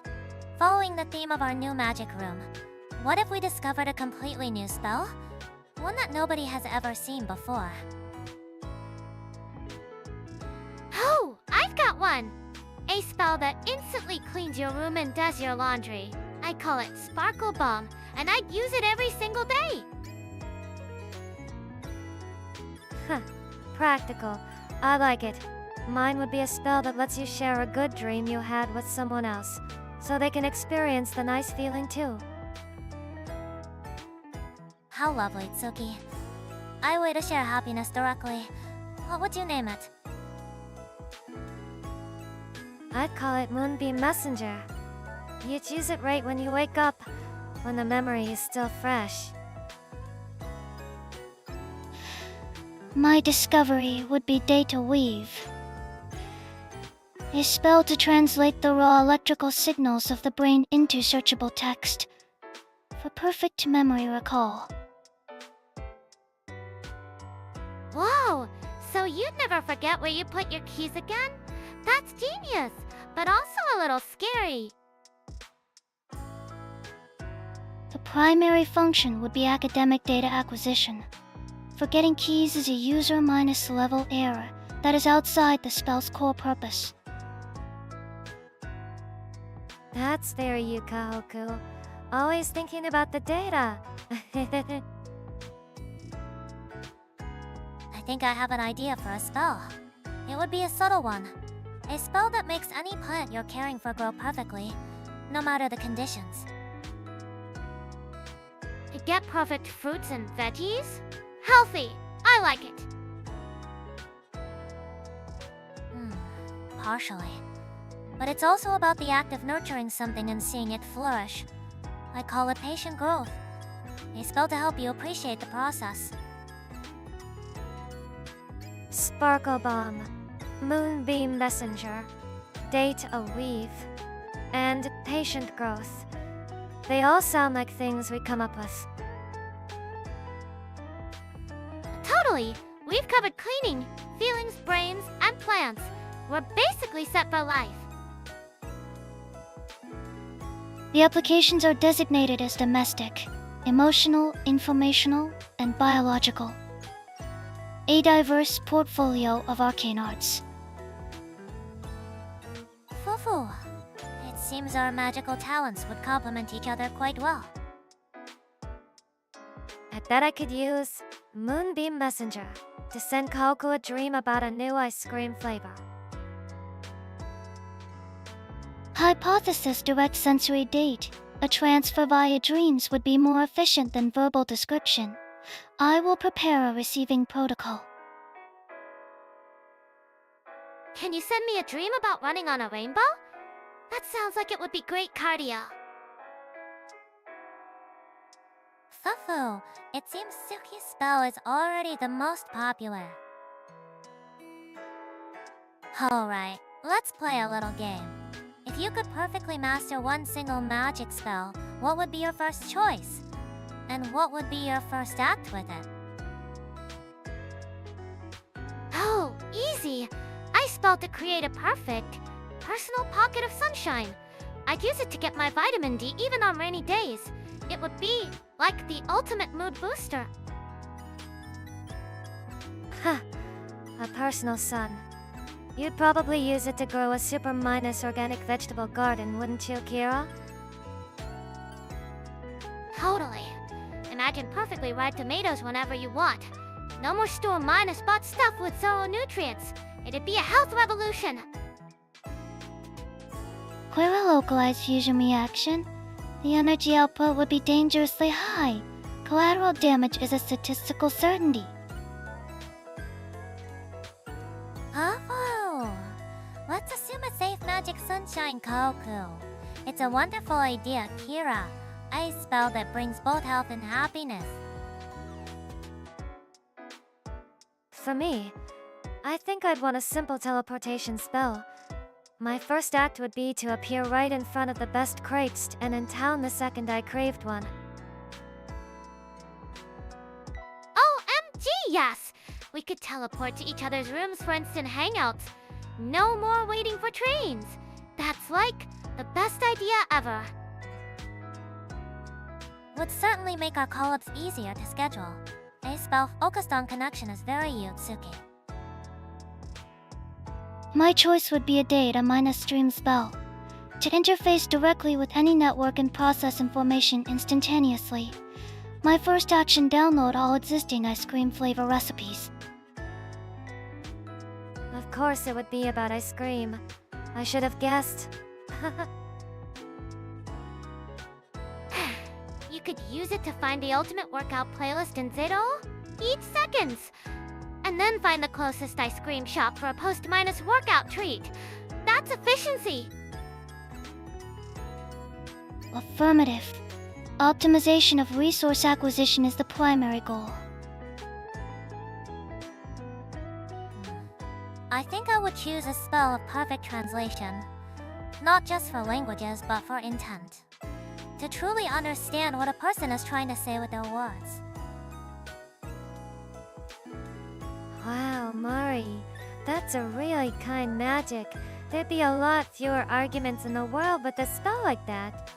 Following the theme of our new magic room, what if we discovered a completely new spell? One that nobody has ever seen before. Oh, I've got one! A spell that instantly cleans your room and does your laundry. I call it Sparkle Bomb, and I'd use it every single day. Huh. Practical. I like it. Mine would be a spell that lets you share a good dream you had with someone else, so they can experience the nice feeling too. How lovely, Tsuki. I way to share happiness directly. What would you name it? I'd call it Moonbeam Messenger. You'd use it right when you wake up, when the memory is still fresh. My discovery would be Data Weave. A spell to translate the raw electrical signals of the brain into searchable text for perfect memory recall. Whoa! So you'd never forget where you put your keys again? That's genius, but also a little scary. The primary function would be academic data acquisition. Forgetting keys is a user minus level error that is outside the spell's core purpose. That's there, you Kohaku. Always thinking about the data. I think I have an idea for a spell. It would be a subtle one. A spell that makes any plant you're caring for grow perfectly, no matter the conditions. To get perfect fruits and veggies? Healthy! I like it! Partially. But it's also about the act of nurturing something and seeing it flourish. I call it patient growth. A spell to help you appreciate the process. Sparkle Bomb, Moonbeam Messenger, Date a Weave, and Patient Growth. They all sound like things we come up with. Totally! We've covered cleaning, feelings, brains, and plants. We're basically set for life. The applications are designated as domestic, emotional, informational, and biological. A diverse portfolio of arcane arts. Fufu. It seems our magical talents would complement each other quite well. I bet I could use Moonbeam Messenger to send Kohaku a dream about a new ice cream flavor. Hypothesis direct sensory date. A transfer via dreams would be more efficient than verbal description. I will prepare a receiving protocol. Can you send me a dream about running on a rainbow? That sounds like it would be great cardio. Fufu. It seems Tsuki's spell is already the most popular. Alright, let's play a little game. If you could perfectly master one single magic spell, what would be your first choice? And what would be your first act with it? Oh, easy! I spelled to create a perfect, personal pocket of sunshine. I'd use it to get my vitamin D even on rainy days. It would be like the ultimate mood booster. Huh. A personal sun. You'd probably use it to grow a super minus organic vegetable garden, wouldn't you, Kira? Totally. Imagine perfectly ripe tomatoes whenever you want. No more store minus bought stuff with zero nutrients. It'd be a health revolution. Queer a localized fusion reaction. The energy output would be dangerously high. Collateral damage is a statistical certainty. Oh, let's assume a safe magic sunshine, Kohaku. It's a wonderful idea, Kira. A spell that brings both health and happiness. For me, I think I'd want a simple teleportation spell. My first act would be to appear right in front of the best crepes and in town the second I craved one. OMG, yes! We could teleport to each other's rooms for instant hangouts. No more waiting for trains. That's like the best idea ever. Would certainly make our call-ups easier to schedule. A spell focused on connection is very you, Tsuki. My choice would be a data minus stream spell. To interface directly with any network and process information instantaneously. My first action, download all existing ice cream flavor recipes. Of course it would be about ice cream. I should have guessed. You could use it to find the ultimate workout playlist in Zero each seconds. And then find the closest ice cream shop for a post-minus workout treat. That's efficiency! Affirmative. Optimization of resource acquisition is the primary goal. I think I would choose a spell of perfect translation. Not just for languages, but for intent. To truly understand what a person is trying to say with their words. Wow, Mari, that's a really kind magic. There'd be a lot fewer arguments in the world with a spell like that.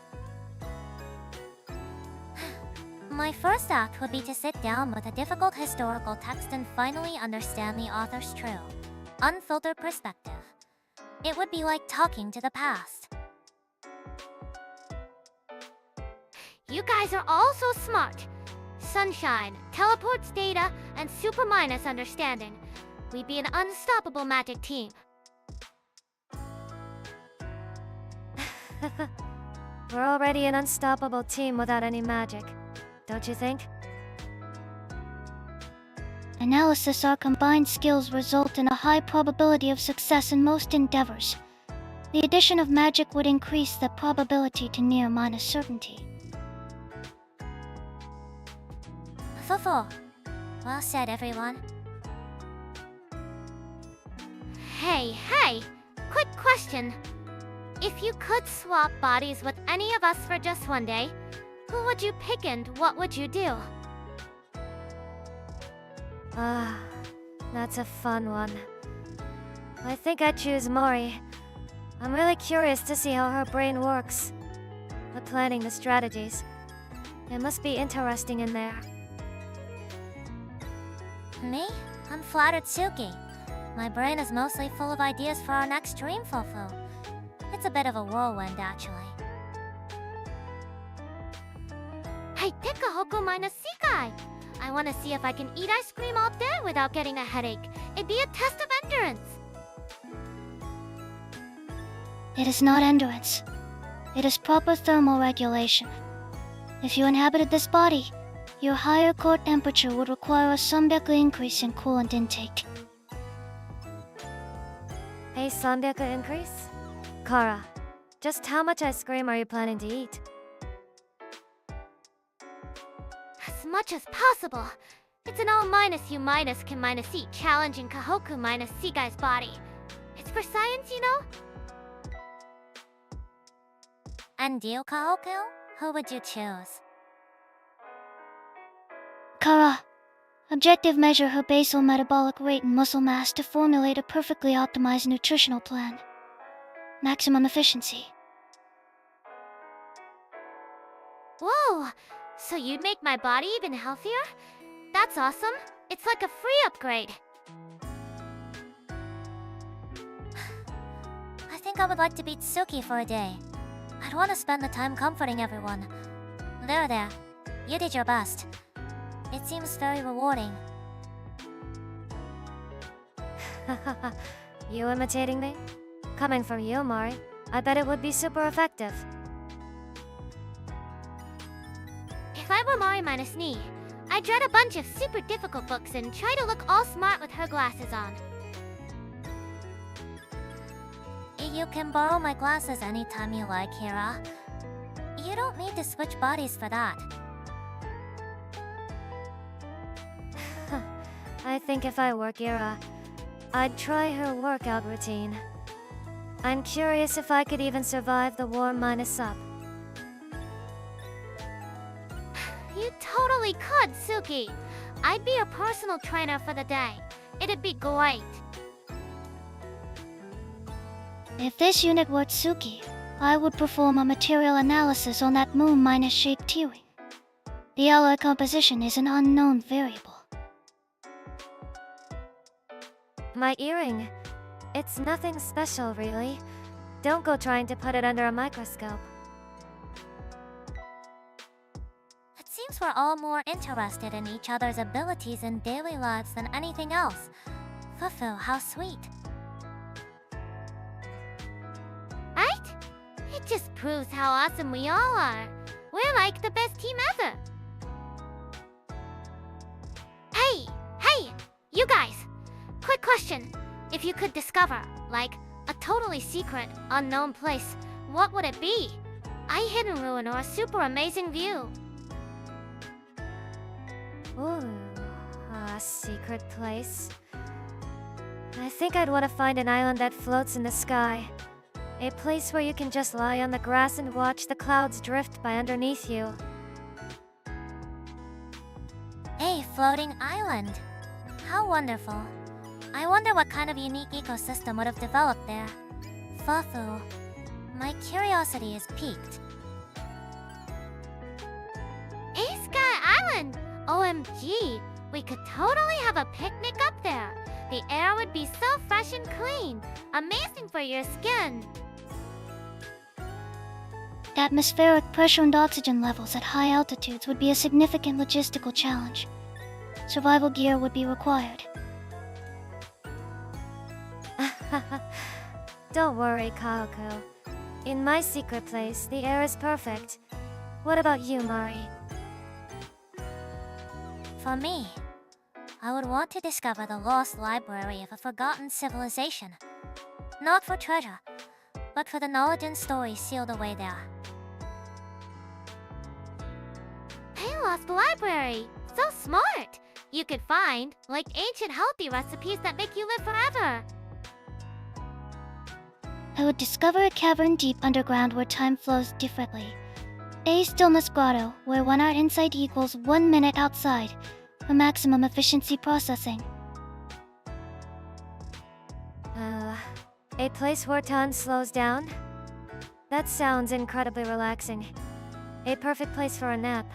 My first act would be to sit down with a difficult historical text and finally understand the author's true, unfiltered perspective. It would be like talking to the past. You guys are all so smart. Sunshine, teleports data, and super minus understanding. We'd be an unstoppable magic team. We're already an unstoppable team without any magic, don't you think? Analysis our combined skills result in a high probability of success in most endeavors. The addition of magic would increase the probability to near minus certainty. Fufu. Well said, everyone. Hey, quick question. If you could swap bodies with any of us for just one day, who would you pick and what would you do? That's a fun one. I think I'd choose Mori. I'm really curious to see how her brain works. The planning, the strategies. It must be interesting in there. Me? I'm flattered, Tsuki. My brain is mostly full of ideas for our next dream, Fufu. It's a bit of a whirlwind, actually. Hey, Kohaku minus Sekai! I want to see if I can eat ice cream all day without getting a headache. It'd be a test of endurance. It is not endurance. It is proper thermal regulation. If you inhabited this body, your higher core temperature would require a 300 increase in coolant intake. A 300 increase? Kara, just how much ice cream are you planning to eat? As much as possible. It's an all minus you minus can minus eat challenging Kohaku minus Sekai's body. It's for science, you know? And you, Kohaku? Who would you choose? Kara. Objective measure her basal metabolic rate and muscle mass to formulate a perfectly optimized nutritional plan. Maximum efficiency. Whoa! So you'd make my body even healthier? That's awesome. It's like a free upgrade. I think I would like to beat Tsuki for a day. I'd want to spend the time comforting everyone. There. You did your best. It seems very rewarding. You imitating me? Coming from you, Mari, I bet it would be super effective. If I were Mari minus Ni, I'd read a bunch of super difficult books and try to look all smart with her glasses on. You can borrow my glasses anytime you like, Hira. You don't need to switch bodies for that. I think if I were Gira, I'd try her workout routine. I'm curious if I could even survive the warm minus up. You totally could, Tsuki. I'd be your personal trainer for the day. It'd be great. If this unit were Tsuki, I would perform a material analysis on that moon minus shaped T-ring. The alloy composition is an unknown variable. My earring. It's nothing special, really. Don't go trying to put it under a microscope. It seems we're all more interested in each other's abilities in daily lives than anything else. Fufu, how sweet. Right? It just proves how awesome we all are. We're like the best team ever. Hey! You guys! Quick question. If you could discover, like, a totally secret, unknown place, what would it be? A hidden ruin or a super amazing view? Ooh, a secret place. I think I'd want to find an island that floats in the sky. A place where you can just lie on the grass and watch the clouds drift by underneath you. A floating island. How wonderful. I wonder what kind of unique ecosystem would have developed there. Fufu, my curiosity is piqued. A Sky Island! OMG! We could totally have a picnic up there. The air would be so fresh and clean. Amazing for your skin. Atmospheric pressure and oxygen levels at high altitudes would be a significant logistical challenge. Survival gear would be required. Don't worry, Kohaku. In my secret place, the air is perfect. What about you, Mari? For me, I would want to discover the lost library of a forgotten civilization. Not for treasure, but for the knowledge and stories sealed away there. Hey, lost library! So smart! You could find, like, ancient healthy recipes that make you live forever. I would discover a cavern deep underground where time flows differently. A stillness grotto where 1 hour inside equals 1 minute outside, for maximum efficiency processing. A place where time slows down? That sounds incredibly relaxing. A perfect place for a nap.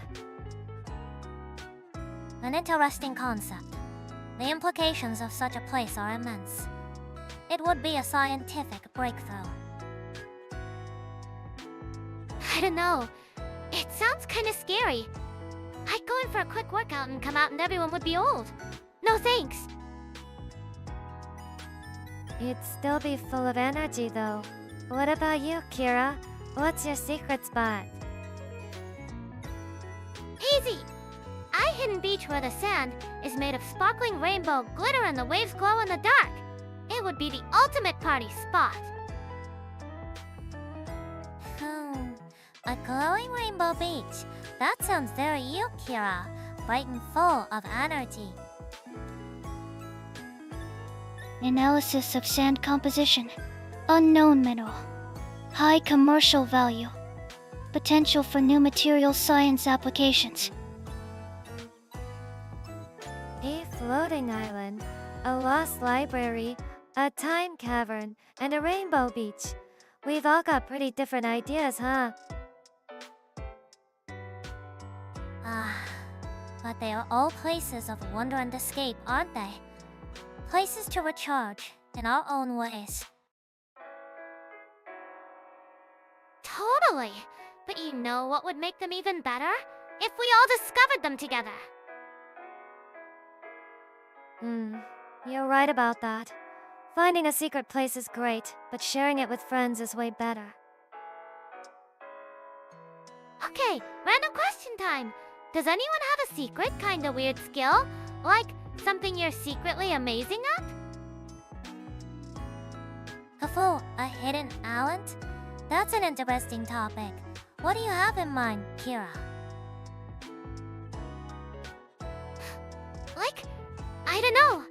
An interesting concept. The implications of such a place are immense. It would be a scientific breakthrough. I don't know. It sounds kinda scary. I'd go in for a quick workout and come out and everyone would be old. No thanks. You'd still be full of energy, though. What about you, Kira? What's your secret spot? Easy! I hidden beach where the sand is made of sparkling rainbow glitter and the waves glow in the dark. It would be the ultimate party spot. A glowing rainbow beach. That sounds very you, Kira. Bright and full of energy. Analysis of sand composition. Unknown mineral. High commercial value. Potential for new material science applications. A floating island, a lost library, a time cavern, and a rainbow beach. We've all got pretty different ideas, huh? But they are all places of wonder and escape, aren't they? Places to recharge in our own ways. Totally. But you know what would make them even better? If we all discovered them together. You're right about that. Finding a secret place is great, but sharing it with friends is way better. Okay, random question time. Does anyone have a secret, kinda weird skill? Like, something you're secretly amazing at? Kafu, a hidden talent? That's an interesting topic. What do you have in mind, Kira? Like, I don't know.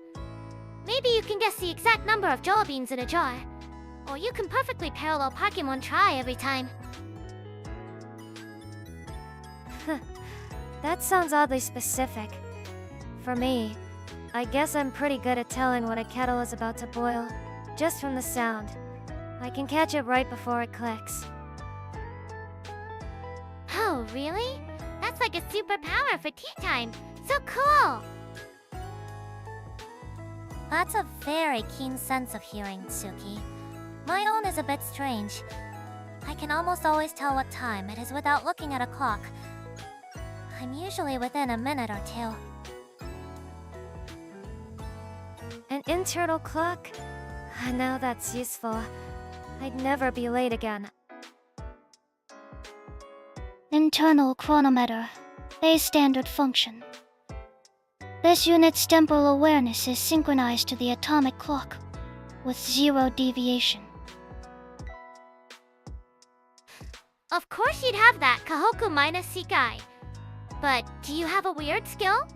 Maybe you can guess the exact number of Jola beans in a jar. Or you can perfectly parallel Pokemon try every time. That sounds oddly specific. For me, I guess I'm pretty good at telling when a kettle is about to boil, just from the sound. I can catch it right before it clicks. Oh, really? That's like a superpower for tea time. So cool! That's a very keen sense of hearing, Tsuki. My own is a bit strange. I can almost always tell what time it is without looking at a clock. I'm usually within a minute or two. An internal clock? Now that's useful. I'd never be late again. Internal chronometer. A standard function. This unit's temporal awareness is synchronized to the atomic clock, with 0 deviation. Of course you'd have that, Kohaku minus Sekai. But do you have a weird skill?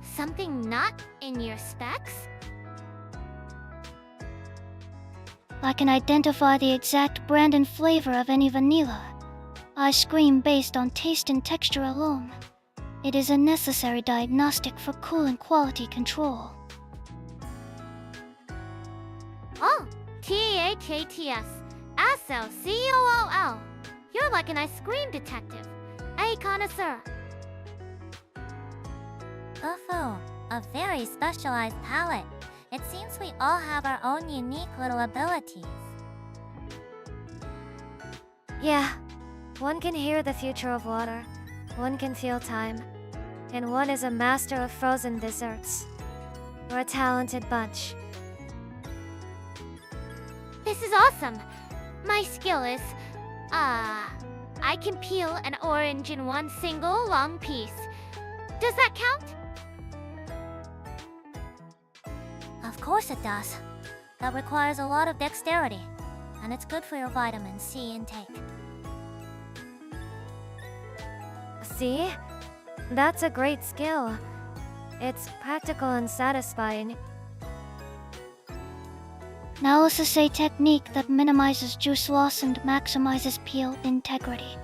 Something not in your specs? I can identify the exact brand and flavor of any vanilla ice cream based on taste and texture alone. It is a necessary diagnostic for coolant quality control. Oh, THATS. ASO-COOL. You're like an ice cream detective. A connoisseur. Kafu, a very specialized palette. It seems we all have our own unique little abilities. Yeah, One can hear the future of water, one can feel time, and one is a master of frozen desserts. We're a talented bunch. This is awesome. My skill is, I can peel an orange in one single long piece. Does that count? Of course it does. That requires a lot of dexterity, and it's good for your vitamin C intake. See? That's a great skill. It's practical and satisfying. Now is a technique that minimizes juice loss and maximizes peel integrity.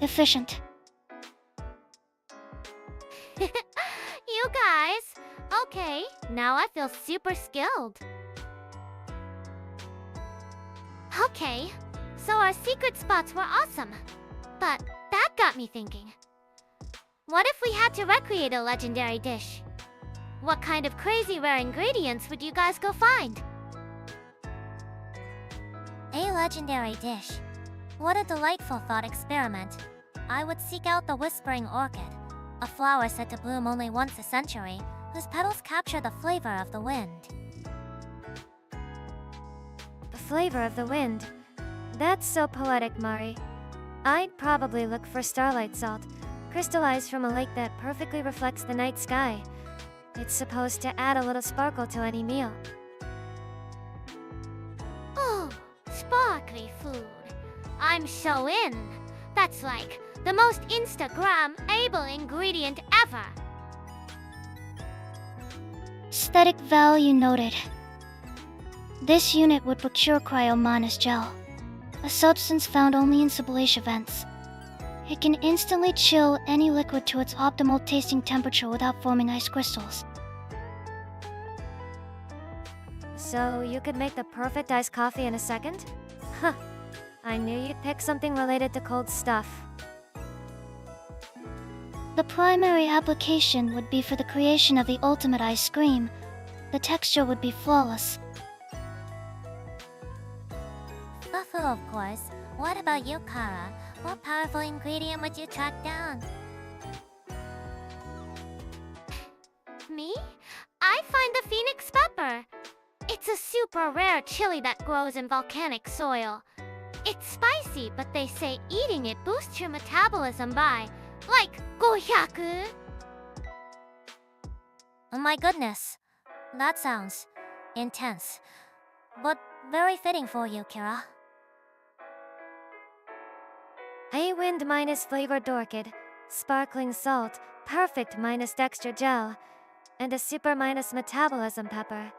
Efficient. You guys! Okay, now I feel super skilled. Okay, so our secret spots were awesome. But that got me thinking. What if we had to recreate a legendary dish? What kind of crazy rare ingredients would you guys go find? A legendary dish. What a delightful thought experiment. I would seek out the Whispering Orchid, a flower said to bloom only once a century, whose petals capture the flavor of the wind. The flavor of the wind. That's so poetic, Mari. I'd probably look for starlight salt, crystallized from a lake that perfectly reflects the night sky. It's supposed to add a little sparkle to any meal. Oh, sparkly food. I'm so in. That's like the most Instagram-able ingredient ever. Aesthetic value noted. This unit would procure cryo- gel, a substance found only in sublation vents. It can instantly chill any liquid to its optimal tasting temperature without forming ice crystals. So you could make the perfect iced coffee in a second? Huh. I knew you'd pick something related to cold stuff. The primary application would be for the creation of the ultimate ice cream. The texture would be flawless. Fufu, of course. What about you, Kara? What powerful ingredient would you track down? Me? I find the phoenix pepper. It's a super rare chili that grows in volcanic soil. It's spicy, but they say eating it boosts your metabolism by, like, Kohaku. Oh my goodness. That sounds intense, but very fitting for you, Kira. A wind minus flavored orchid, sparkling salt, perfect minus texture gel, and a super minus metabolism pepper.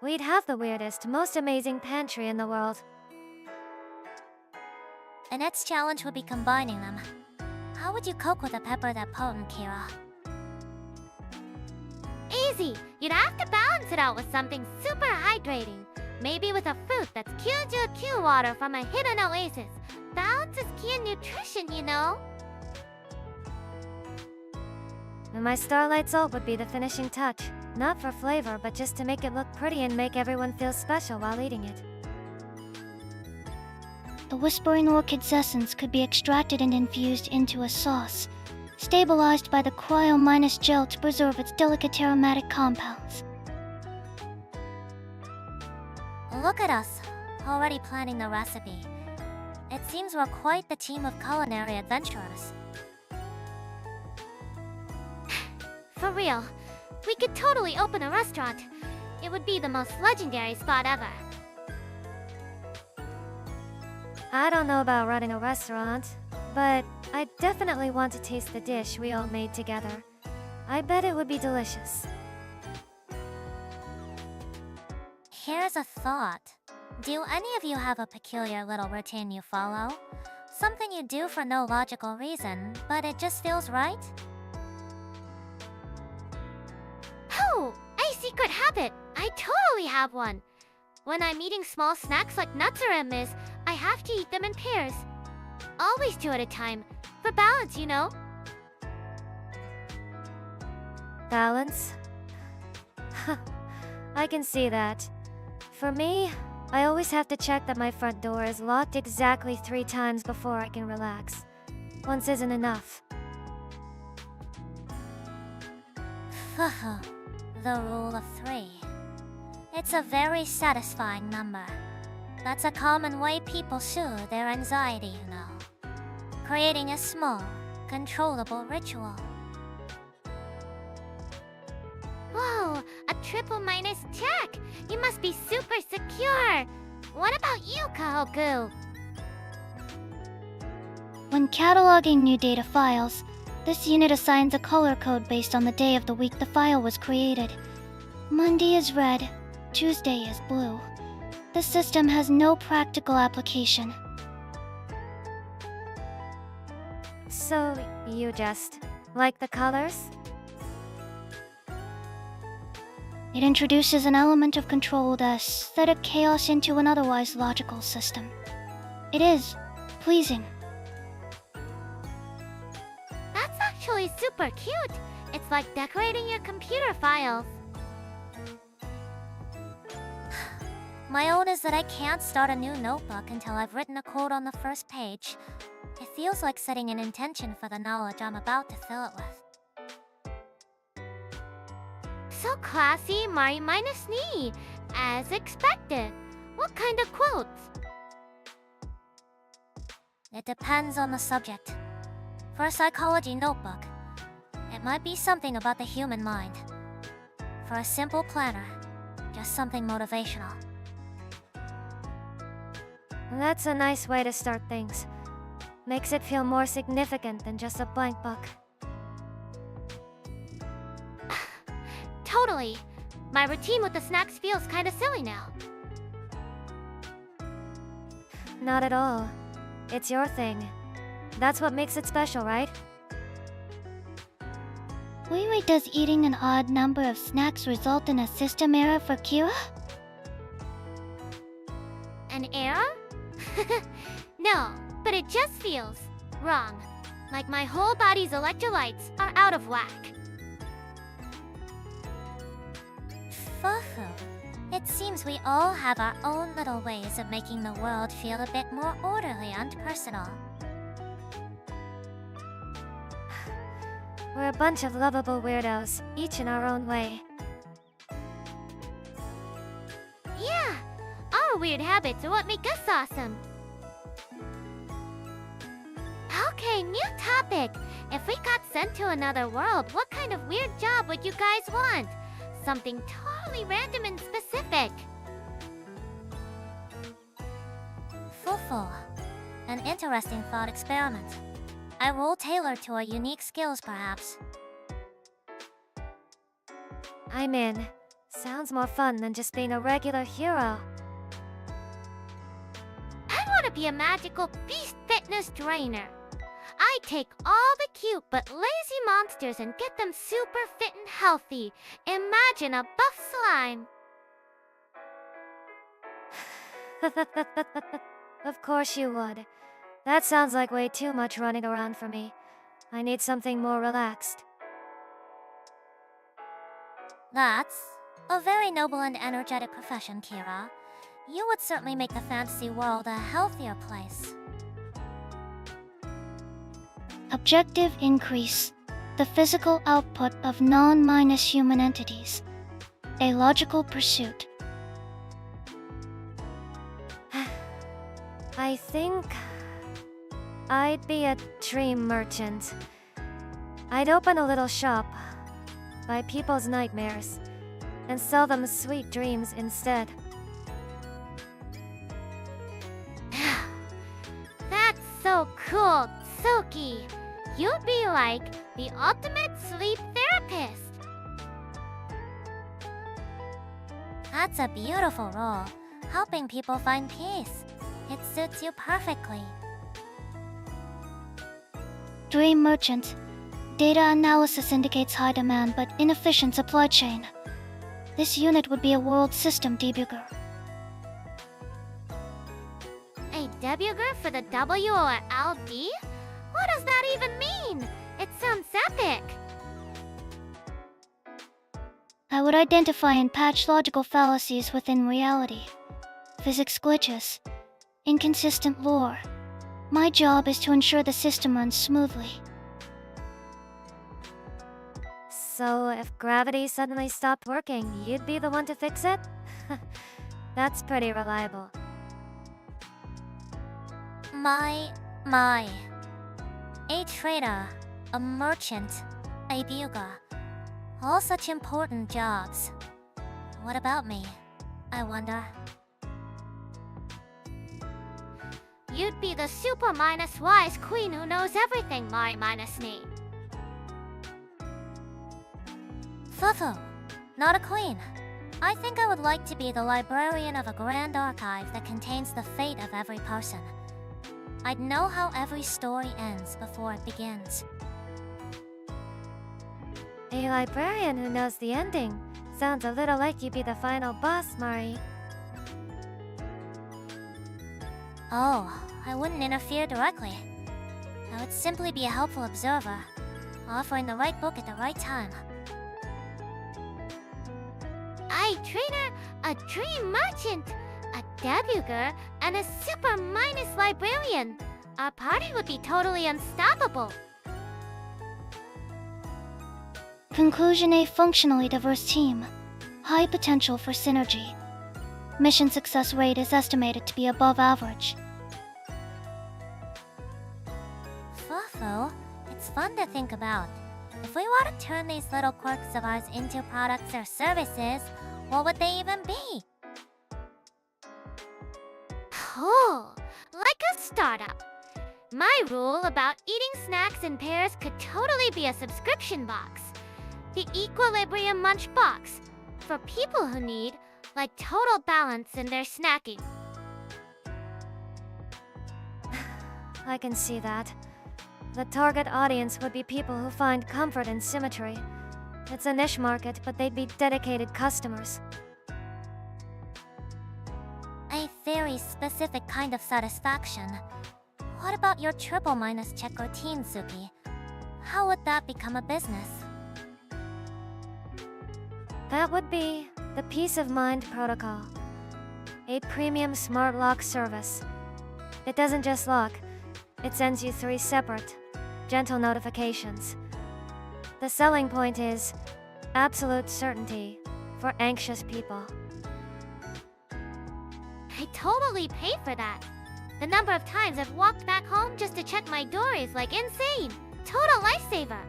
We'd have the weirdest, most amazing pantry in the world. The next challenge would be combining them. How would you cook with a pepper that potent, Kira? Easy. You'd have to balance it out with something super hydrating. Maybe with a fruit that's Kyuju water from a hidden oasis. Balance is key in nutrition, you know. And my starlight salt would be the finishing touch. Not for flavor, but just to make it look pretty and make everyone feel special while eating it. The Whispering Orchid's essence could be extracted and infused into a sauce, stabilized by the cryo- gel to preserve its delicate aromatic compounds. Look at us, already planning the recipe. It seems we're quite the team of culinary adventurers. For real. We could totally open a restaurant. It would be the most legendary spot ever. I don't know about running a restaurant, but I definitely want to taste the dish we all made together. I bet it would be delicious. Here's a thought. Do any of you have a peculiar little routine you follow? Something you do for no logical reason, but it just feels right? Oh, a secret habit. I totally have one. When I'm eating small snacks like nuts or M&Ms, I have to eat them in pairs. Always two at a time. For balance, you know. Balance? I can see that. For me, I always have to check that my front door is locked exactly 3 times before I can relax. Once isn't enough. The rule of 3. It's a very satisfying number. That's a common way people soothe their anxiety, you know. Creating a small, controllable ritual. Whoa, a triple minus check! You must be super secure! What about you, Kohaku? When cataloging new data files, this unit assigns a color code based on the day of the week the file was created. Monday is red, Tuesday is blue. The system has no practical application. So, you just like the colors? It introduces an element of controlled aesthetic chaos into an otherwise logical system. It is pleasing. That's actually super cute! It's like decorating your computer files. My own is that I can't start a new notebook until I've written a quote on the first page. It feels like setting an intention for the knowledge I'm about to fill it with. So classy, Mari minus knee. As expected. What kind of quotes? It depends on the subject. For a psychology notebook, it might be something about the human mind. For a simple planner, just something motivational. That's a nice way to start things. Makes it feel more significant than just a blank book. Totally. My routine with the snacks feels kinda silly now. Not at all. It's your thing. That's what makes it special, right? Wait, does eating an odd number of snacks result in a system error for Kira? An error? No, but it just feels wrong. Like my whole body's electrolytes are out of whack. Fufu. It seems we all have our own little ways of making the world feel a bit more orderly and personal. We're a bunch of lovable weirdos, each in our own way. Yeah, our weird habits are what make us awesome. Okay, new topic. If we got sent to another world, what kind of weird job would you guys want? Something totally random and specific. Fufu. An interesting thought experiment. I will tailor to our unique skills, perhaps. I'm in. Sounds more fun than just being a regular hero. I want to be a magical beast fitness trainer. I take all the cute but lazy monsters and get them super fit and healthy. Imagine a buff slime. Of course you would. That sounds like way too much running around for me. I need something more relaxed. That's a very noble and energetic profession, Kira. You would certainly make the fantasy world a healthier place. Objective increase. The physical output of non-minus human entities. A logical pursuit. I think I'd be a dream merchant. I'd open a little shop, buy people's nightmares, and sell them sweet dreams instead. That's so cool, Tsuki. You'd be like the ultimate sleep therapist. That's a beautiful role, helping people find peace. It suits you perfectly. Dream merchant. Data analysis indicates high demand but inefficient supply chain. This unit would be a world system debugger. A debugger for the W or LD? What does that even mean? It sounds epic. I would identify and patch logical fallacies within reality. physics glitches, inconsistent lore. My job is to ensure the system runs smoothly. So, if gravity suddenly stopped working, you'd be the one to fix it? That's pretty reliable. My. A trader, a merchant, a buga. All such important jobs. What about me? I wonder. You'd be the super minus wise queen who knows everything, Mari minus me. Fufu, not a queen. I think I would like to be the librarian of a grand archive that contains the fate of every person. I'd know how every story ends before it begins. A librarian who knows the ending. Sounds a little like you'd be the final boss, Mari. Oh, I wouldn't interfere directly. I would simply be a helpful observer, offering the right book at the right time. I trainer, a dream merchant, a debuter, and a super minus librarian. Our party would be totally unstoppable. Conclusion: a functionally diverse team. High potential for synergy. Mission success rate is estimated to be above average. Fufu, it's fun to think about. If we were to turn these little quirks of ours into products or services, what would they even be? Oh, like a startup. My rule about eating snacks in pairs could totally be a subscription box. The Equilibrium Munch Box, for people who need, like, total balance in their snacking. I can see that. The target audience would be people who find comfort in symmetry. It's a niche market, but they'd be dedicated customers. A very specific kind of satisfaction. What about your triple minus check routine, Tsuki? How would that become a business? That would be the Peace of Mind Protocol, a premium smart lock service. It doesn't just lock, it sends you 3 separate, gentle notifications. The selling point is absolute certainty for anxious people. I totally pay for that. The number of times I've walked back home just to check my door is like insane. Total lifesaver.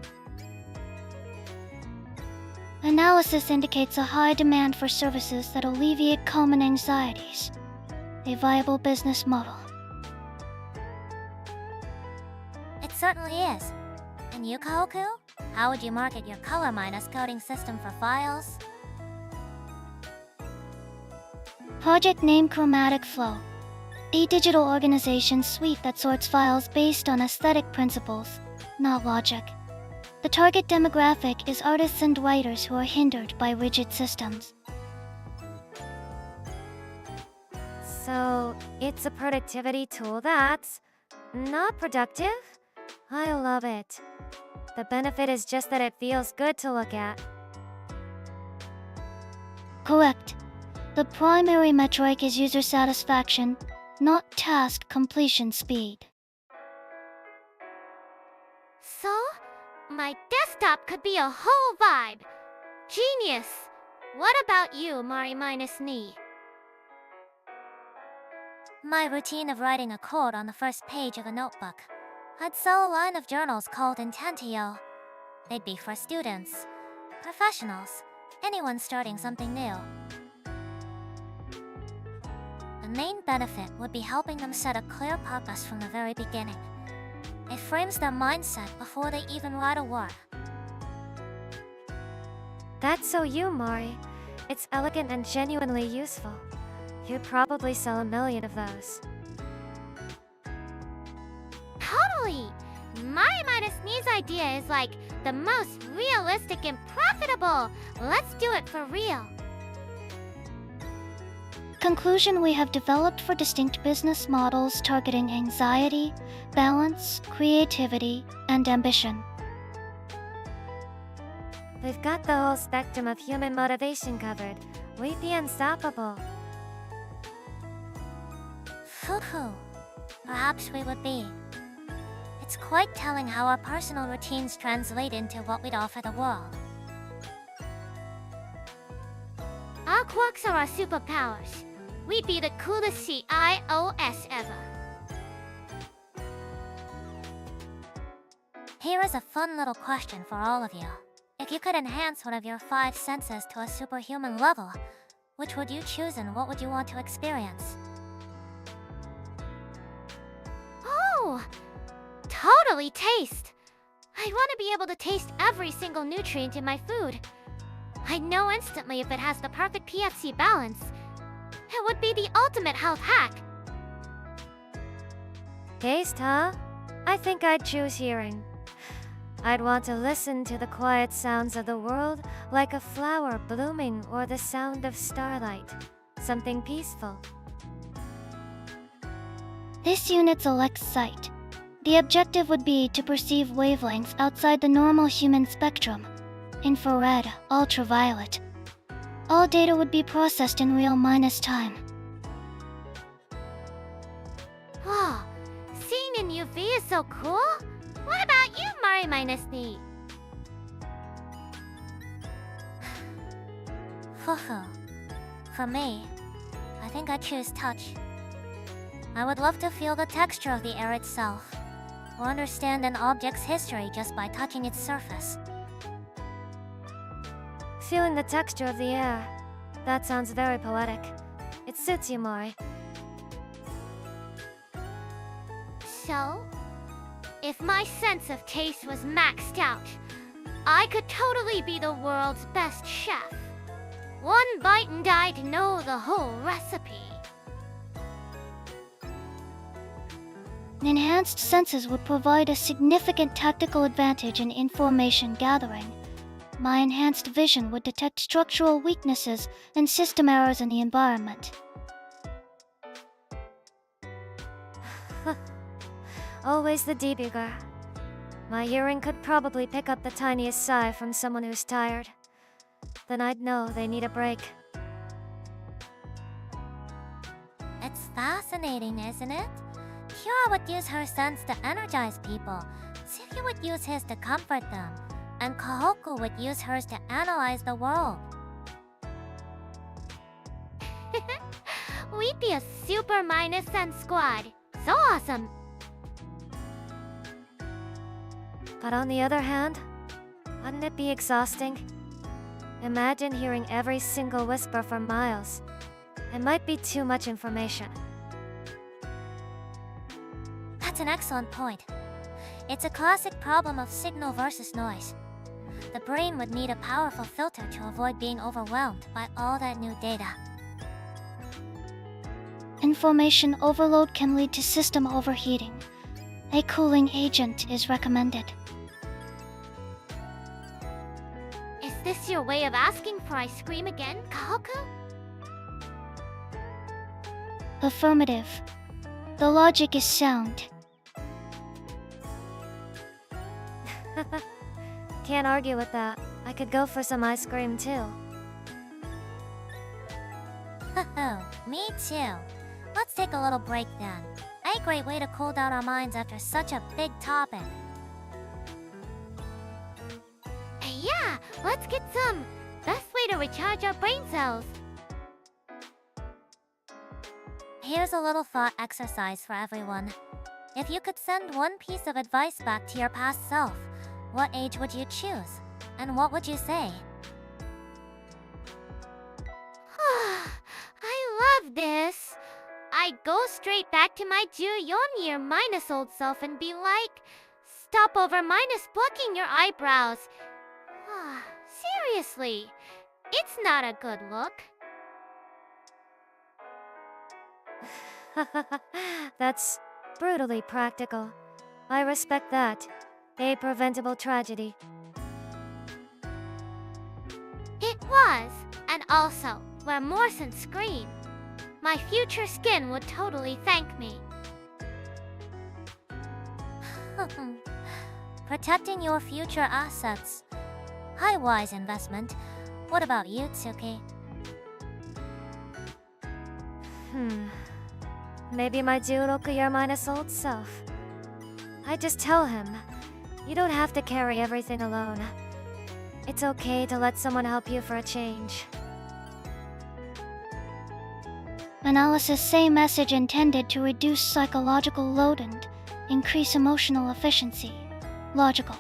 Analysis indicates a high demand for services that alleviate common anxieties. A viable business model. It certainly is. And you, Kohaku? How would you market your color minus coding system for files? Project name Chromatic Flow. A digital organization suite that sorts files based on aesthetic principles, not logic. The target demographic is artists and writers who are hindered by rigid systems. So, it's a productivity tool that's not productive? I love it. The benefit is just that it feels good to look at. Correct. The primary metric is user satisfaction, not task completion speed. So, my desktop could be a whole vibe. Genius. What about you, Mari minus me? My routine of writing a code on the first page of a notebook. I'd sell a line of journals called Intentio. They'd be for students, professionals, anyone starting something new. The main benefit would be helping them set a clear purpose from the very beginning. It frames their mindset before they even write a word. That's so you, Mari. It's elegant and genuinely useful. You'd probably sell 1 million of those. Totally. Mari minus me's idea is like the most realistic and profitable. Let's do it for real. Conclusion: we have developed for distinct business models targeting anxiety, balance, creativity, and ambition. We've got the whole spectrum of human motivation covered. We'd be unstoppable. Hoo-hoo. Perhaps we would be. It's quite telling how our personal routines translate into what we'd offer the world. Our quirks are our superpowers. We'd be the coolest CIOS ever. Here is a fun little question for all of you. If you could enhance one of your 5 senses to a superhuman level, which would you choose and what would you want to experience? Oh, totally taste. I want to be able to taste every single nutrient in my food. I know instantly if it has the perfect PFC balance. It would be the ultimate health hack. Taste, huh? I think I'd choose hearing. I'd want to listen to the quiet sounds of the world, like a flower blooming or the sound of starlight. Something peaceful. This unit selects sight. The objective would be to perceive wavelengths outside the normal human spectrum. Infrared, ultraviolet. All data would be processed in real minus time. Wow, seeing in UV is so cool. What about you, Mari minus me? Hoo-hoo. For me, I think I'd choose touch. I would love to feel the texture of the air itself, or understand an object's history just by touching its surface. Feeling the texture of the air. That sounds very poetic. It suits you, Mori. So, if my sense of taste was maxed out, I could totally be the world's best chef. One bite and I'd know the whole recipe. Enhanced senses would provide a significant tactical advantage in information gathering. My enhanced vision would detect structural weaknesses and system errors in the environment. Always the debugger. My hearing could probably pick up the tiniest sigh from someone who's tired. Then I'd know they need a break. It's fascinating, isn't it? Kira would use her sense to energize people, Tsuki would use his to comfort them, and Kohaku would use hers to analyze the world. We'd be a super minus sense squad. So awesome. But on the other hand, wouldn't it be exhausting? Imagine hearing every single whisper for miles. It might be too much information. That's an excellent point. It's a classic problem of signal versus noise. The brain would need a powerful filter to avoid being overwhelmed by all that new data. Information overload can lead to system overheating. A cooling agent is recommended. Is this your way of asking for ice cream again, Kohaku? Affirmative. The logic is sound. Can't argue with that. I could go for some ice cream too. Me too. Let's take a little break then. A great way to cool down our minds after such a big topic. Yeah, let's get some. Best way to recharge our brain cells. Here's a little thought exercise for everyone. If you could send one piece of advice back to your past self, what age would you choose? And what would you say? I love this. I'd go straight back to my Juyeon-year minus old self and be like, stop over minus plucking your eyebrows. Seriously, it's not a good look. That's brutally practical. I respect that. A preventable tragedy. It was, and also, wear more sunscreen. My future skin would totally thank me. Protecting your future assets. High-wise investment. What about you, Tsuki? Maybe my 16-year minus old self. I just tell him, you don't have to carry everything alone. It's okay to let someone help you for a change. Analysis say message intended to reduce psychological load and increase emotional efficiency. Logical.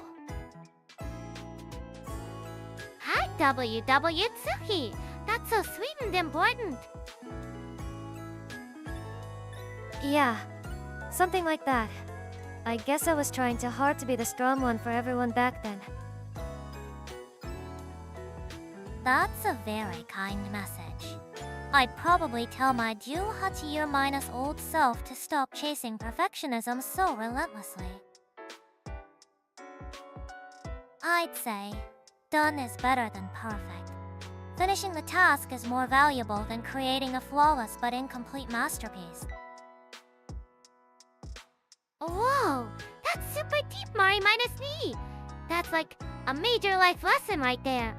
Hi, Tsuki. That's so sweet and important. Yeah, something like that. I guess I was trying too hard to be the strong one for everyone back then. That's a very kind message. I'd probably tell my 18-year minus old self to stop chasing perfectionism so relentlessly. I'd say, done is better than perfect. Finishing the task is more valuable than creating a flawless but incomplete masterpiece. Whoa, that's super deep, Mari minus me. That's like a major life lesson right there.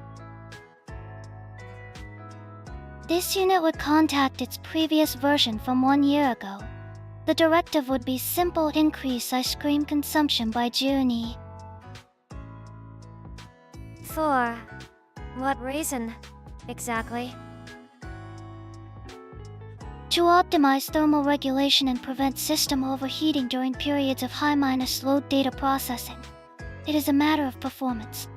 This unit would contact its previous version from 1 year ago. The directive would be simple increase ice cream consumption by June. For what reason, exactly? To optimize thermal regulation and prevent system overheating during periods of high minus load data processing. It is a matter of performance.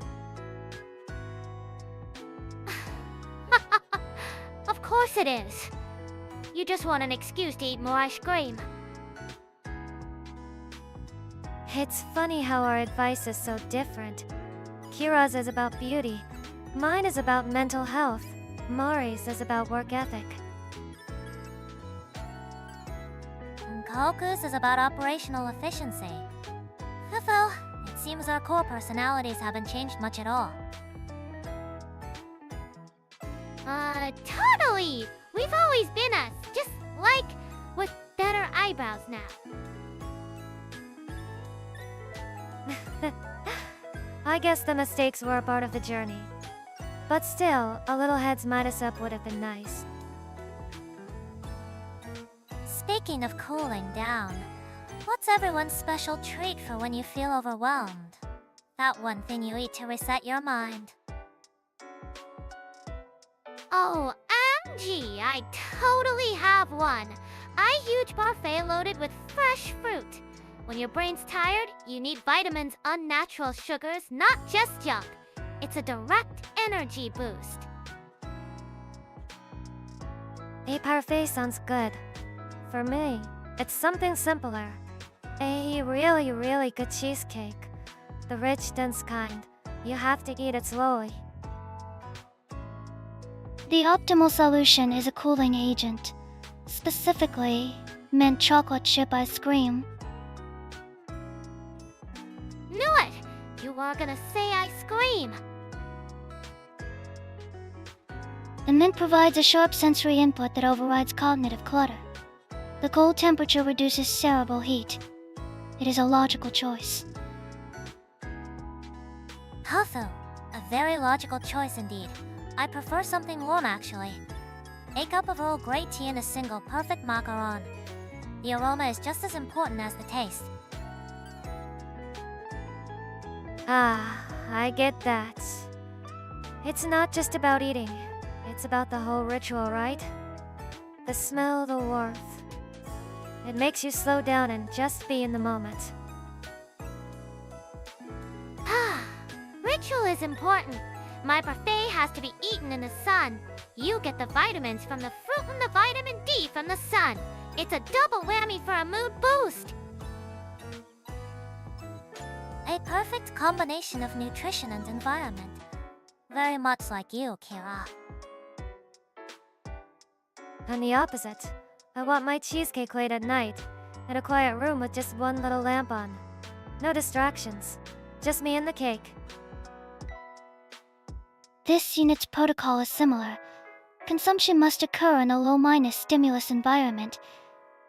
Of course it is. You just want an excuse to eat more ice cream. It's funny how our advice is so different. Kira's is about beauty. Mine is about mental health. Mari's is about work ethic. And Kohaku's is about operational efficiency. Fufu, it seems our core personalities haven't changed much at all. Totally! We've always been us, just like with better eyebrows now. I guess the mistakes were a part of the journey. But still, a little heads minus up would have been nice. Speaking of cooling down, what's everyone's special treat for when you feel overwhelmed? That one thing you eat to reset your mind. Oh, MG, I totally have one. A huge buffet loaded with fresh fruit. When your brain's tired, you need vitamins, unnatural sugars, not just junk. It's a direct energy boost. A parfait sounds good. For me, it's something simpler. A really, really good cheesecake. The rich, dense kind. You have to eat it slowly. The optimal solution is a cooling agent, specifically mint chocolate chip ice cream. Knew it! You are gonna say ice cream. The mint provides a sharp sensory input that overrides cognitive clutter. The cold temperature reduces cerebral heat. It is a logical choice. Fufu, a very logical choice indeed. I prefer something warm actually. A cup of Earl Grey tea and a single perfect macaron. The aroma is just as important as the taste. Ah, I get that. It's not just about eating. It's about the whole ritual, right? The smell, the warmth. It makes you slow down and just be in the moment. Ritual is important. My buffet has to be eaten in the sun. You get the vitamins from the fruit and the vitamin D from the sun. It's a double whammy for a mood boost. A perfect combination of nutrition and environment. Very much like you, Kira. And the opposite. I want my cheesecake late at night, in a quiet room with just one little lamp on. No distractions. Just me and the cake. This unit's protocol is similar. Consumption must occur in a low-minus stimulus environment.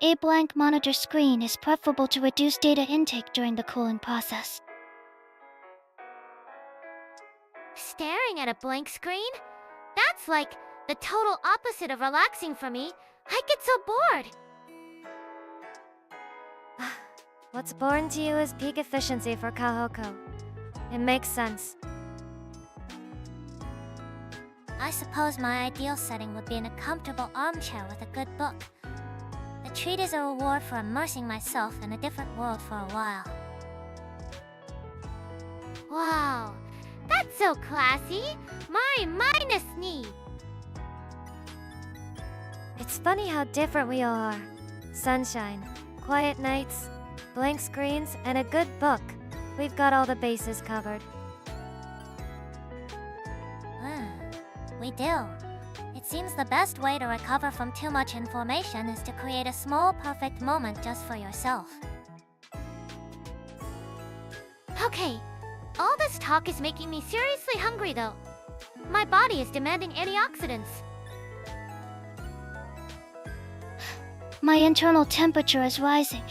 A blank monitor screen is preferable to reduce data intake during the cooling process. Staring at a blank screen? That's like the total opposite of relaxing for me. I get so bored. What's born to you is peak efficiency for Kohaku. It makes sense. I suppose my ideal setting would be in a comfortable armchair with a good book. The treat is a reward for immersing myself in a different world for a while. Wow, that's so classy. My minus knee. It's funny how different we all are. Sunshine, quiet nights, blank screens, and a good book. We've got all the bases covered. We do. It seems the best way to recover from too much information is to create a small, perfect moment just for yourself. Okay, all this talk is making me seriously hungry though. My body is demanding antioxidants. My internal temperature is rising,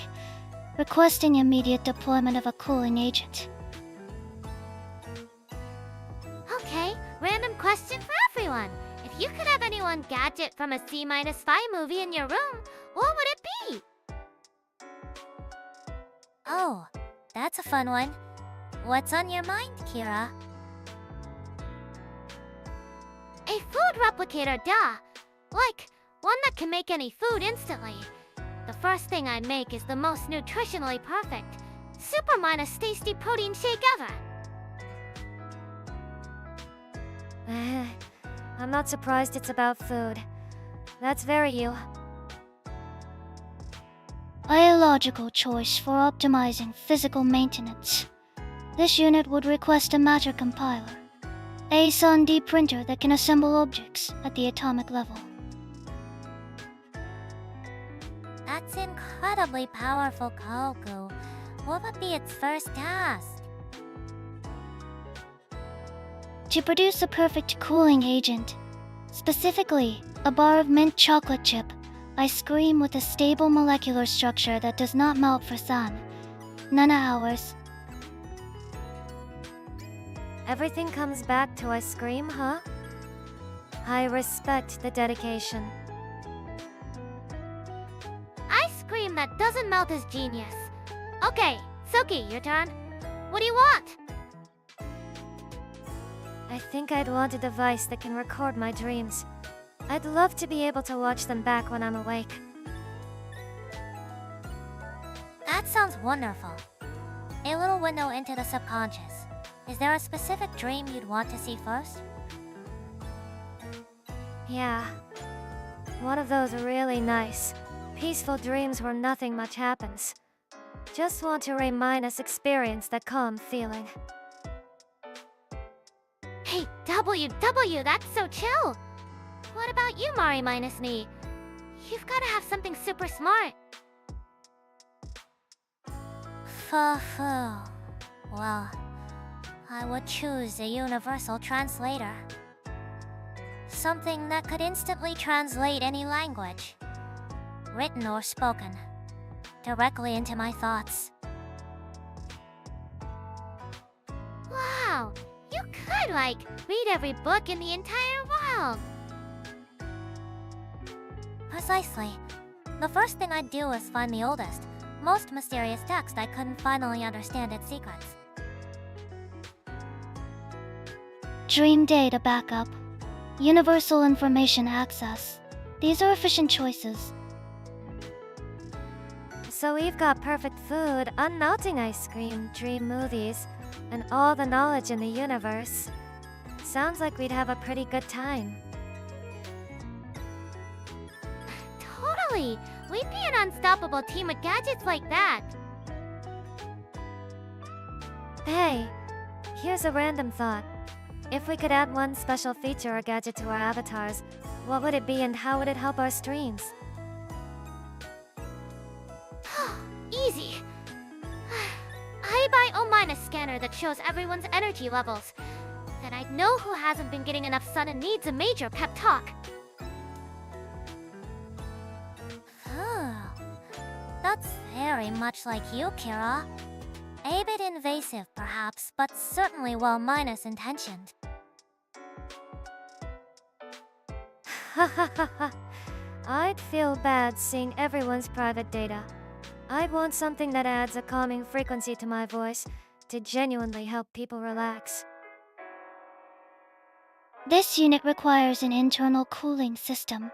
requesting immediate deployment of a cooling agent. Okay, random question for everyone. If you could have any one gadget from a C-5 movie in your room, what would it be? Oh, that's a fun one. What's on your mind, Kira? A food replicator, duh! Like, one that can make any food instantly. The first thing I'd make is the most nutritionally perfect, super minus tasty protein shake ever. I'm not surprised it's about food. That's very you. A logical choice for optimizing physical maintenance. This unit would request a matter compiler, a SOND printer that can assemble objects at the atomic level. That's incredibly powerful, Kohaku. What would be its first task? To produce a perfect cooling agent, specifically a bar of mint chocolate chip, ice cream with a stable molecular structure that does not melt for nana hours. Everything comes back to ice cream, huh? I respect the dedication. Ice cream that doesn't melt is genius. Okay, Tsuki, your turn. What do you want? I think I'd want a device that can record my dreams. I'd love to be able to watch them back when I'm awake. That sounds wonderful. A little window into the subconscious. Is there a specific dream you'd want to see first? Yeah. One of those really nice, peaceful dreams where nothing much happens. Just want to experience that calm feeling. Hey, WW, that's so chill. What about you, Mari minus me? You've gotta have something super smart. Well, I would choose a universal translator. Something that could instantly translate any language, written or spoken, directly into my thoughts. Wow, you could, read every book in the entire world. Precisely. The first thing I'd do is find the oldest, most mysterious text I couldn't finally understand its secrets. Dream data backup, universal information access. These are efficient choices. So we've got perfect food, unmelting ice cream, dream movies, and all the knowledge in the universe. Sounds like we'd have a pretty good time. Totally! We'd be an unstoppable team of gadgets like that. Hey, here's a random thought. If we could add one special feature or gadget to our avatars, what would it be and how would it help our streams? Easy. I buy O- scanner that shows everyone's energy levels. Then I'd know who hasn't been getting enough sun and needs a major pep talk. That's very much like you, Kira. A bit invasive, perhaps, but certainly well intentioned. Ha ha ha ha. I'd feel bad seeing everyone's private data. I'd want something that adds a calming frequency to my voice to genuinely help people relax. This unit requires an internal cooling system,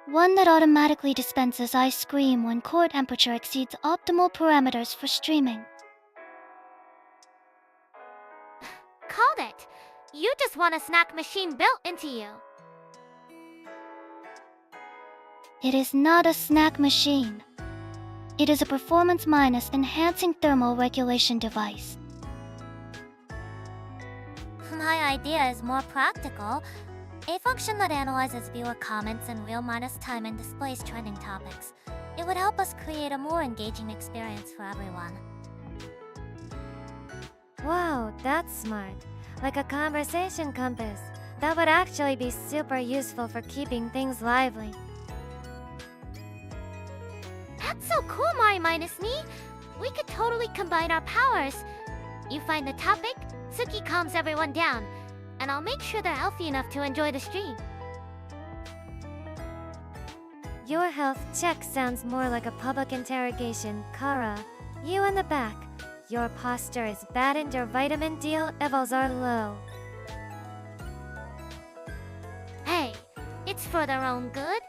one that automatically dispenses ice cream when core temperature exceeds optimal parameters for streaming. Called it. You just want a snack machine built into you. It is not a snack machine. It is a performance minus enhancing thermal regulation device. My idea is more practical. A function that analyzes viewer comments in real minus time and displays trending topics. It would help us create a more engaging experience for everyone. Wow, that's smart. Like a conversation compass. That would actually be super useful for keeping things lively. That's so cool, Mari minus me. We could totally combine our powers. You find the topic, Tsuki calms everyone down, and I'll make sure they're healthy enough to enjoy the stream. Your health check sounds more like a public interrogation, Kara. You in the back. Your posture is bad and your vitamin D levels are low. Hey, it's for their own good.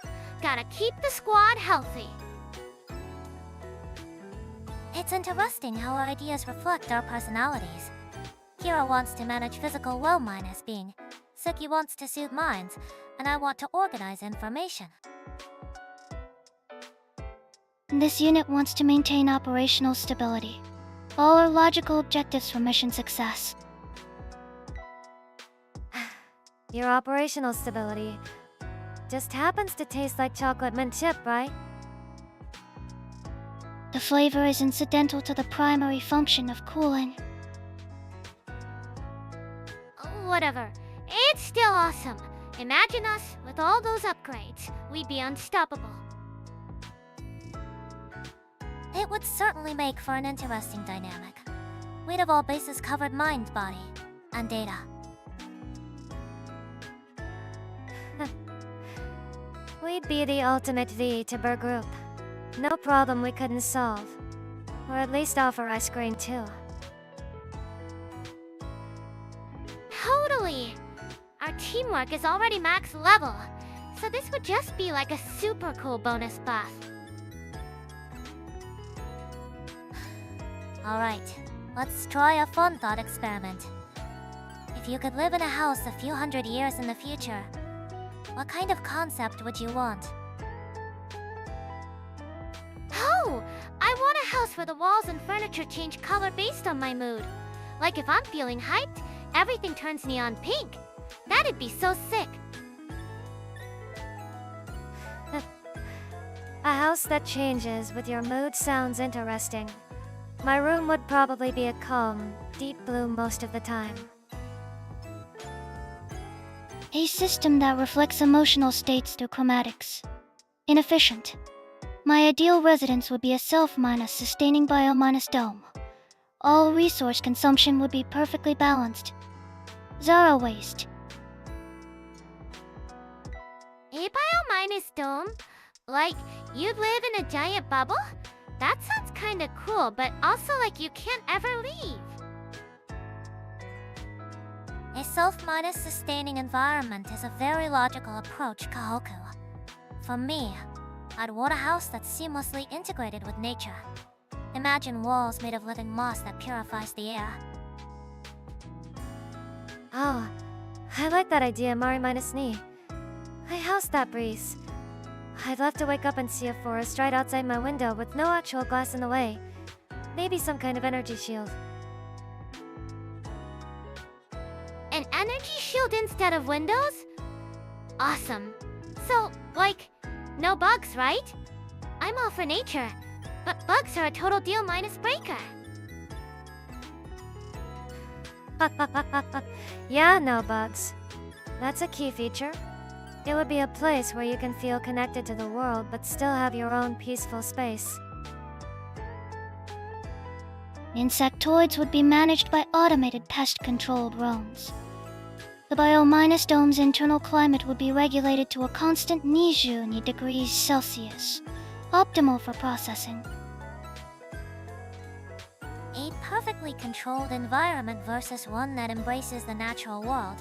Gotta keep the squad healthy. It's interesting how our ideas reflect our personalities. Kira wants to manage physical low-minus being, Tsuki wants to soothe minds, and I want to organize information. This unit wants to maintain operational stability. All are logical objectives for mission success. Your operational stability just happens to taste like chocolate mint chip, right? The flavor is incidental to the primary function of cooling. Whatever. It's still awesome. Imagine us with all those upgrades. We'd be unstoppable. It would certainly make for an interesting dynamic. We'd have all bases covered mind, body, and data. We'd be the ultimate VTuber group. No problem we couldn't solve. Or at least offer ice cream too. Totally! Our teamwork is already max level, so this would just be like a super cool bonus buff. Alright, let's try a fun thought experiment. If you could live in a house a few hundred years in the future, what kind of concept would you want? Oh! I want a house where the walls and furniture change color based on my mood. Like if I'm feeling hyped, everything turns neon pink. That'd be so sick. A house that changes with your mood sounds interesting. My room would probably be a calm, deep blue most of the time. A system that reflects emotional states through chromatics. Inefficient. My ideal residence would be a self-minus sustaining bio-dome. All resource consumption would be perfectly balanced. Zero waste. A bio-dome? Like, you'd live in a giant bubble? That sounds kinda cool, but also like you can't ever leave. A self-minus sustaining environment is a very logical approach, Kohaku. For me, I'd want a house that's seamlessly integrated with nature. Imagine walls made of living moss that purifies the air. Oh, I like that idea, Mari minus me. I house that breeze. I'd love to wake up and see a forest right outside my window with no actual glass in the way. Maybe some kind of energy shield. An energy shield instead of windows? Awesome. So, like, no bugs, right? I'm all for nature, but bugs are a total deal minus breaker. Yeah, no bugs. That's a key feature. It would be a place where you can feel connected to the world but still have your own peaceful space. Insectoids would be managed by automated pest-control drones. The bio-dome's internal climate would be regulated to a constant 20 degrees Celsius, optimal for processing. perfectly controlled environment versus one that embraces the natural world.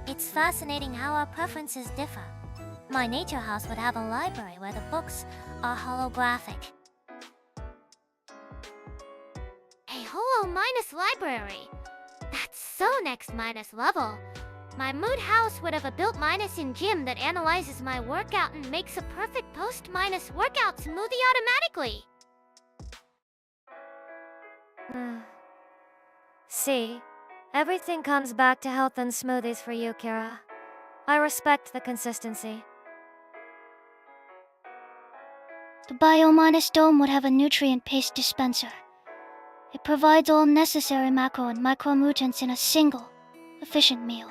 It's fascinating how our preferences differ. My nature house would have a library where the books are holographic. A holo minus library. That's so next minus level. My mood house would have a built minus in gym that analyzes my workout and makes a perfect post minus workout smoothie automatically. See, everything comes back to health and smoothies for you, Kira. I respect the consistency. The Bio-minus dome would have a nutrient paste dispenser. It provides all necessary macro and micronutrients in a single, efficient meal.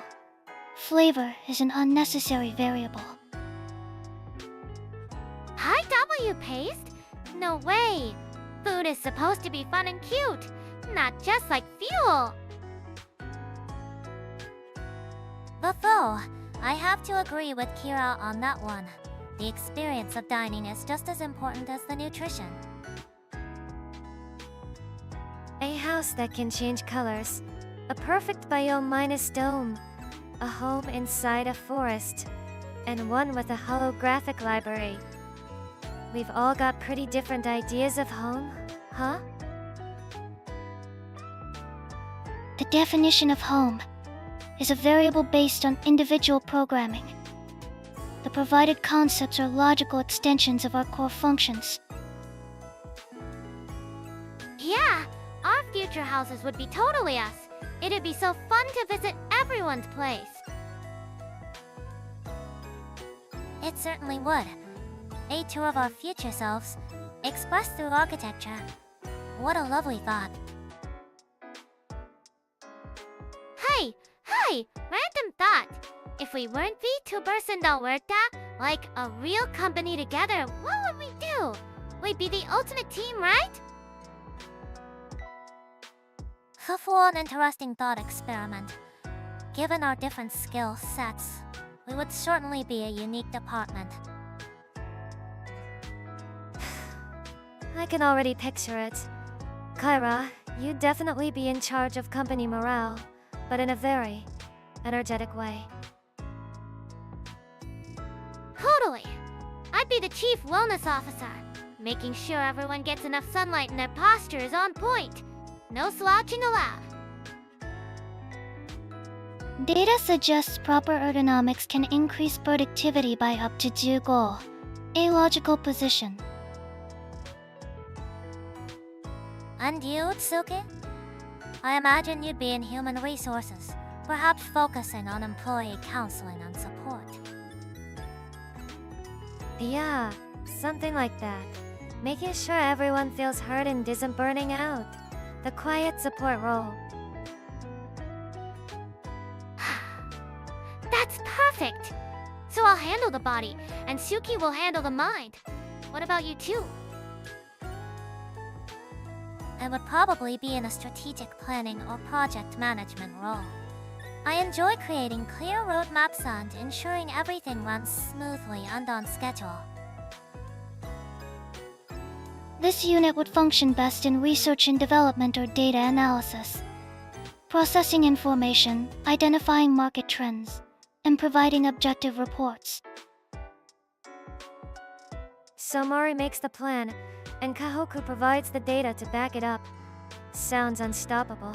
Flavor is an unnecessary variable. High W paste? No way! Food is supposed to be fun and cute, not just like fuel. But though, I have to agree with Kira on that one. The experience of dining is just as important as the nutrition. A house that can change colors, a perfect Bio-minus dome, a home inside a forest, and one with a holographic library. We've all got pretty different ideas of home, huh? The definition of home is a variable based on individual programming. The provided concepts are logical extensions of our core functions. Yeah, our future houses would be totally us. It'd be so fun to visit everyone's place. It certainly would. A tour of our future selves, expressed through architecture. What a lovely thought. Hey, random thought. If we weren't VTubers and all worked out like a real company together, what would we do? We'd be the ultimate team, right? For an interesting thought experiment. Given our different skill sets, we would certainly be a unique department. I can already picture it. Kyra, you'd definitely be in charge of company morale, but in a very energetic way. Totally. I'd be the chief wellness officer, making sure everyone gets enough sunlight and their posture is on point. No slouching allowed. Data suggests proper ergonomics can increase productivity by up to 15. A logical position. And you, Tsuki? I imagine you'd be in human resources, perhaps focusing on employee counseling and support. Yeah, something like that. Making sure everyone feels heard and isn't burning out. The quiet support role. That's perfect! So I'll handle the body, and Tsuki will handle the mind. What about you two? I would probably be in a strategic planning or project management role. I enjoy creating clear roadmaps and ensuring everything runs smoothly and on schedule. This unit would function best in research and development or data analysis, processing information, identifying market trends, and providing objective reports. So Mori makes the plan, and Kohaku provides the data to back it up. Sounds unstoppable.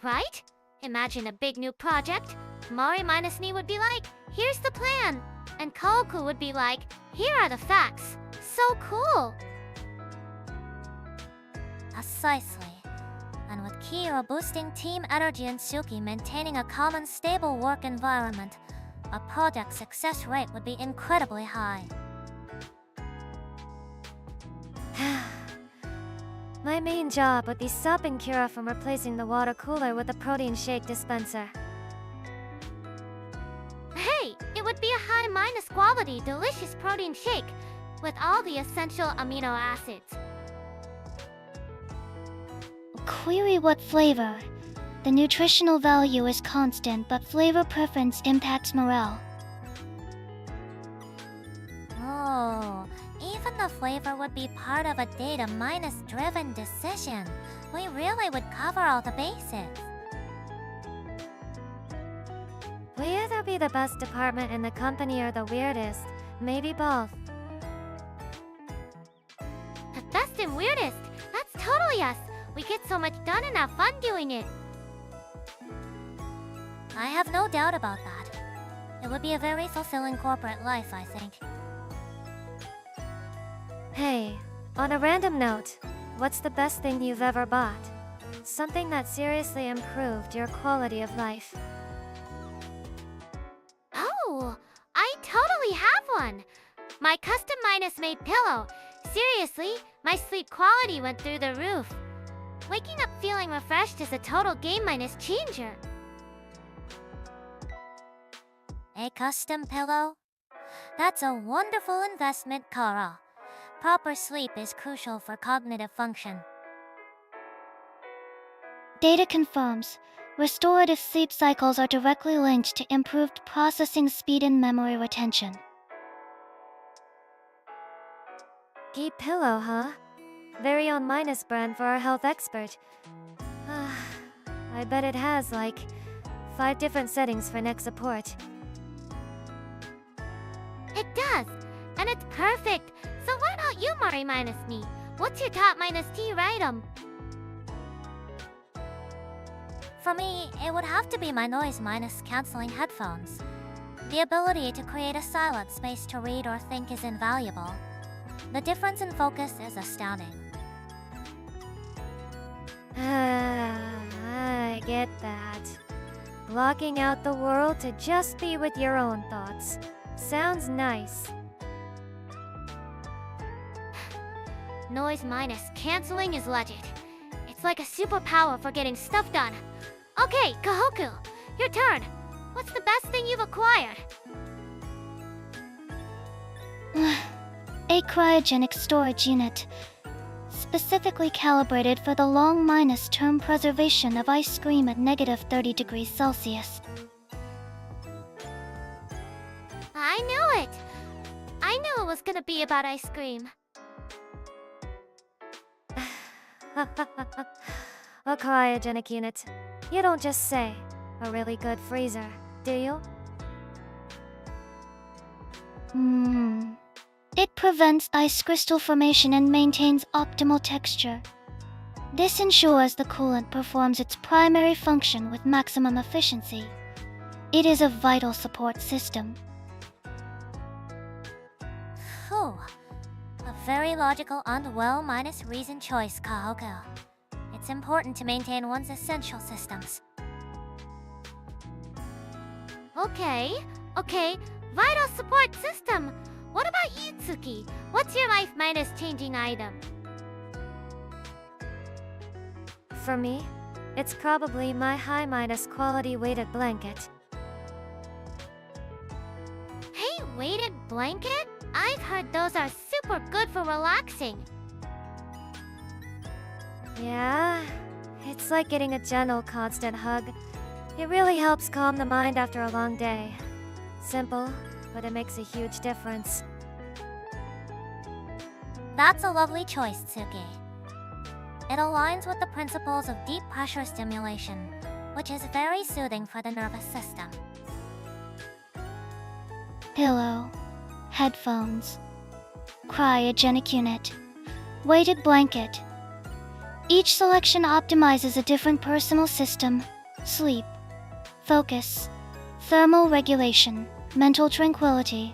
Right? Imagine a big new project. Mari minus me would be like, here's the plan. And Kohaku would be like, here are the facts. So cool. Precisely. And with Kira boosting team energy and Tsuki maintaining a common stable work environment, our project success rate would be incredibly high. My main job would be stopping Kira from replacing the water cooler with a protein shake dispenser. Hey, it would be a high minus quality, delicious protein shake with all the essential amino acids. Query what flavor. The nutritional value is constant, but flavor preference impacts morale. Oh, even the flavor would be part of a data minus driven decision, we really would cover all the bases. We either be the best department in the company or the weirdest. Maybe both. The best and weirdest. That's totally us. We get so much done and have fun doing it. I have no doubt about that. It would be a very fulfilling corporate life, I think. Hey, on a random note, what's the best thing you've ever bought? Something that seriously improved your quality of life. Oh, I totally have one. My custom minus made pillow. Seriously, my sleep quality went through the roof. Waking up feeling refreshed is a total game minus changer. A custom pillow? That's a wonderful investment, Kara. Proper sleep is crucial for cognitive function. Data confirms restorative sleep cycles are directly linked to improved processing speed and memory retention. Key pillow, huh? Very own minus brand for our health expert. I bet it has like 5 different settings for neck support. It does, and it's perfect. So why not you, Mari minus me? What's your top minus tier item? For me, it would have to be my noise minus canceling headphones. The ability to create a silent space to read or think is invaluable. The difference in focus is astounding. I get that. Blocking out the world to just be with your own thoughts. Sounds nice. Noise minus canceling is legit. It's like a superpower for getting stuff done. Okay, Kohaku, your turn. What's the best thing you've acquired? A cryogenic storage unit, specifically calibrated for the long minus term preservation of ice cream at negative 30 degrees Celsius. I knew it! I knew it was gonna be about ice cream. A cryogenic unit. You don't just say. A really good freezer, do you? It prevents ice crystal formation and maintains optimal texture. This ensures the coolant performs its primary function with maximum efficiency. It is a vital support system. Phew. A very logical and well minus reason choice, Kohaku. It's important to maintain one's essential systems. Okay, vital support system. What about you, Tsuki? What's your life minus changing item? For me, it's probably my high minus quality weighted blanket. Hey, weighted blanket? I've heard those are super good for relaxing. Yeah, it's like getting a gentle, constant hug. It really helps calm the mind after a long day. Simple, but it makes a huge difference. That's a lovely choice, Tsuki. It aligns with the principles of deep pressure stimulation, which is very soothing for the nervous system. Pillow, headphones, cryogenic unit, weighted blanket. Each selection optimizes a different personal system: sleep, focus, thermal regulation, mental tranquility.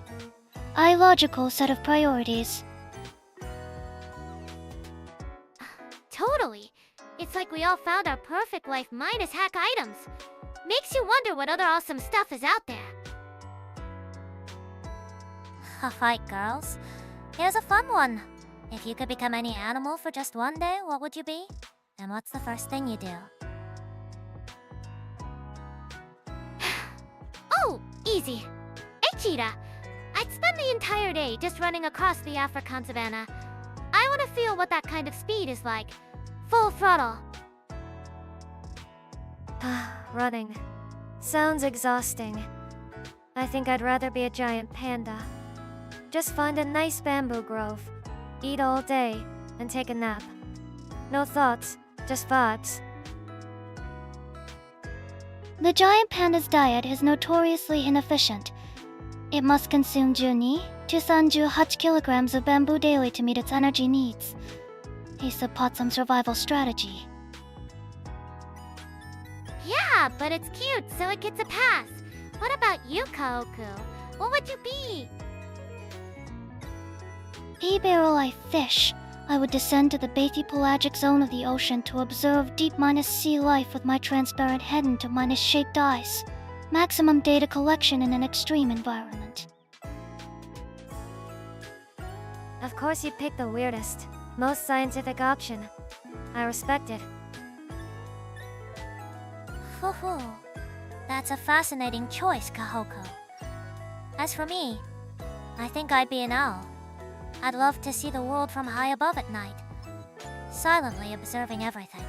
A logical set of priorities. Totally. It's like we all found our perfect life minus hack items. Makes you wonder what other awesome stuff is out there. Alright, girls. Here's a fun one. If you could become any animal for just one day, what would you be? And what's the first thing you do? Oh, easy. A cheetah. I'd spend the entire day just running across the African savannah. I want to feel what that kind of speed is like. Full throttle. Running. Sounds exhausting. I think I'd rather be a giant panda. Just find a nice bamboo grove, eat all day, and take a nap. No thoughts, just vibes. The giant panda's diet is notoriously inefficient. It must consume 12 to 38 kilograms of bamboo daily to meet its energy needs. It's a potsum survival strategy. Yeah, but it's cute, so it gets a pass. What about you, Kohaku? What would you be? A barrel-life fish. I would descend to the bathypelagic zone of the ocean to observe deep-sea life with my transparent head into -shaped eyes. Maximum data collection in an extreme environment. Of course you picked the weirdest, most scientific option. I respect it. Hoo-hoo. That's a fascinating choice, Kohaku. As for me, I think I'd be an owl. I'd love to see the world from high above at night, silently observing everything.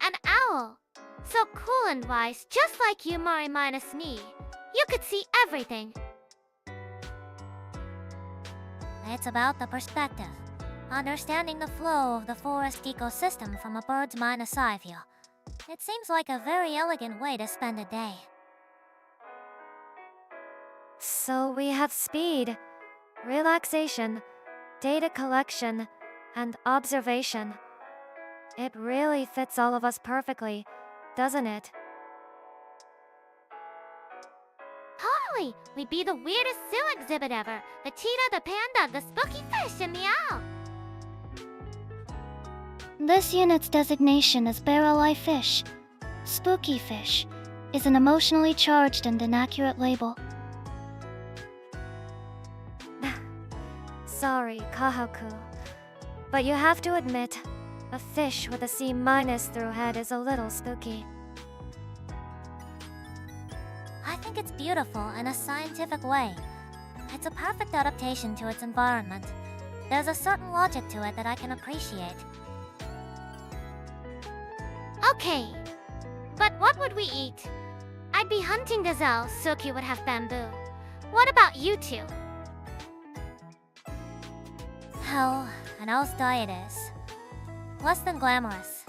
An owl. So cool and wise, just like you, Mari minus me. You could see everything. It's about the perspective, understanding the flow of the forest ecosystem from a bird's mind's eye view. It seems like a very elegant way to spend a day. So we have speed, relaxation, data collection, and observation. It really fits all of us perfectly, doesn't it? Totally! We'd be the weirdest zoo exhibit ever. The cheetah, the panda, the spooky fish, and the owl. This unit's designation is barrel-life fish. Spooky fish is an emotionally charged and inaccurate label. Sorry, Kohaku. But you have to admit, a fish with a C- through head is a little spooky. I think it's beautiful in a scientific way. It's a perfect adaptation to its environment. There's a certain logic to it that I can appreciate. Okay. But what would we eat? I'd be hunting gazelle, Tsuki would have bamboo. What about you two? Hell, an owl's diet is less than glamorous.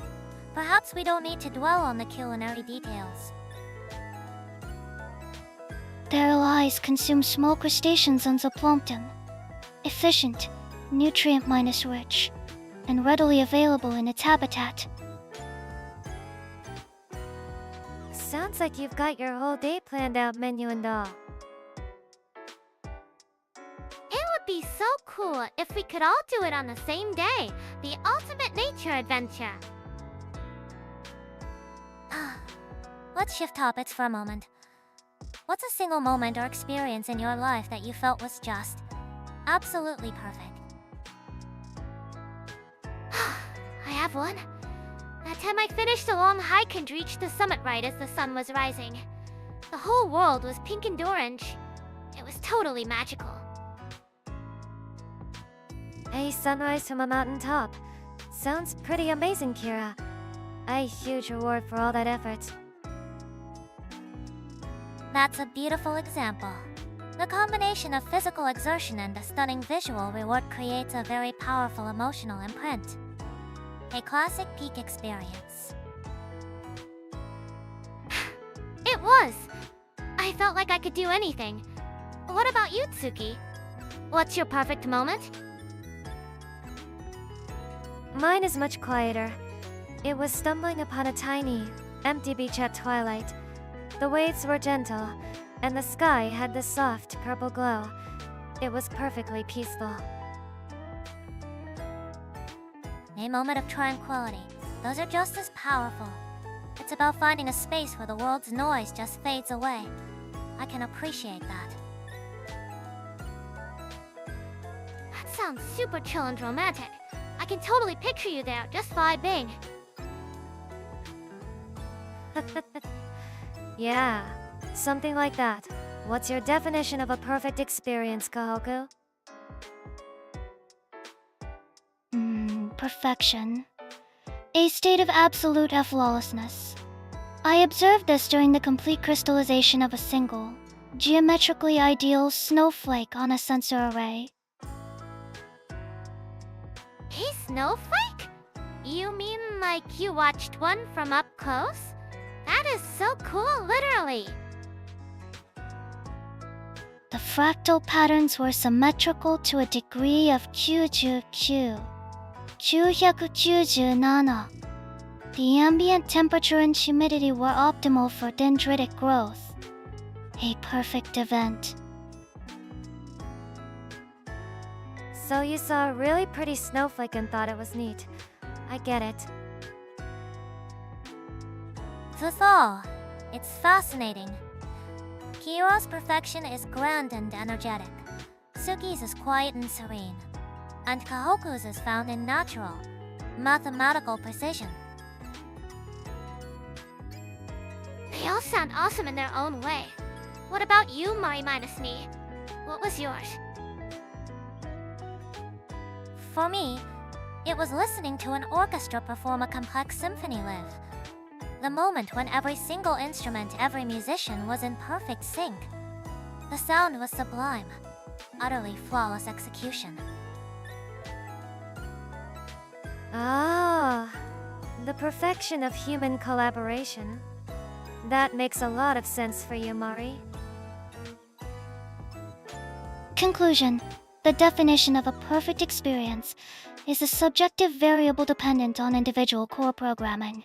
Perhaps we don't need to dwell on the culinary details. Their eyes consume small crustaceans and zooplankton. Efficient, nutrient-rich, and readily available in its habitat. Sounds like you've got your whole day planned out, menu and all. It would be so cool if we could all do it on the same day. The ultimate nature adventure. Let's shift topics for a moment. What's a single moment or experience in your life that you felt was just absolutely perfect? I have one. That time I finished a long hike and reached the summit right as the sun was rising. The whole world was pink and orange. It was totally magical. A sunrise from a mountain top. Sounds pretty amazing, Kira. A huge reward for all that effort. That's a beautiful example. The combination of physical exertion and a stunning visual reward creates a very powerful emotional imprint. A classic peak experience. It was! I felt like I could do anything. What about you, Tsuki? What's your perfect moment? Mine is much quieter. It was stumbling upon a tiny, empty beach at twilight. The waves were gentle, and the sky had this soft purple glow. It was perfectly peaceful. A moment of tranquility. Those are just as powerful. It's about finding a space where the world's noise just fades away. I can appreciate that. That sounds super chill and romantic. I can totally picture you there, just vibing. Yeah, something like that. What's your definition of a perfect experience, Kohaku? Perfection. A state of absolute flawlessness. I observed this during the complete crystallization of a single, geometrically ideal snowflake on a sensor array. A snowflake? You mean like you watched one from up close? That is so cool, literally. The fractal patterns were symmetrical to a degree of 997. The ambient temperature and humidity were optimal for dendritic growth. A perfect event. So you saw a really pretty snowflake and thought it was neat. I get it. That's all. It's fascinating. Kyo's perfection is grand and energetic. Tsuki's is quiet and serene. And Kohaku's is found in natural, mathematical precision. They all sound awesome in their own way. What about you, Mari minus me? What was yours? For me, it was listening to an orchestra perform a complex symphony live. The moment when every single instrument, every musician was in perfect sync. The sound was sublime, utterly flawless execution. Ah, the perfection of human collaboration. That makes a lot of sense for you, Mari. Conclusion. The definition of a perfect experience is a subjective variable dependent on individual core programming.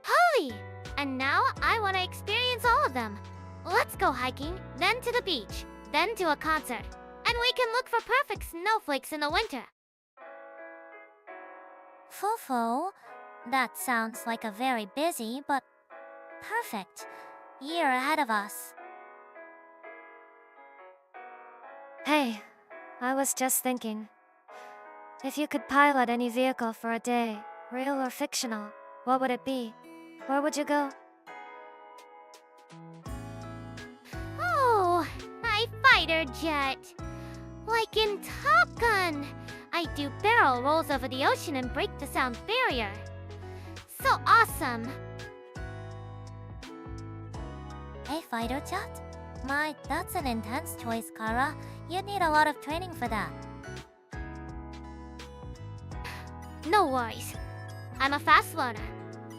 Holy! And now I want to experience all of them. Let's go hiking, then to the beach, then to a concert. And we can look for perfect snowflakes in the winter. Fufu, that sounds like a very busy but perfect year ahead of us. Hey, I was just thinking. If you could pilot any vehicle for a day, real or fictional, what would it be? Where would you go? Oh, a fighter jet. Like in Top Gun. I do barrel rolls over the ocean and break the sound barrier. So awesome. A fighter jet? My, that's an intense choice, Kara. You'd need a lot of training for that. No worries. I'm a fast learner.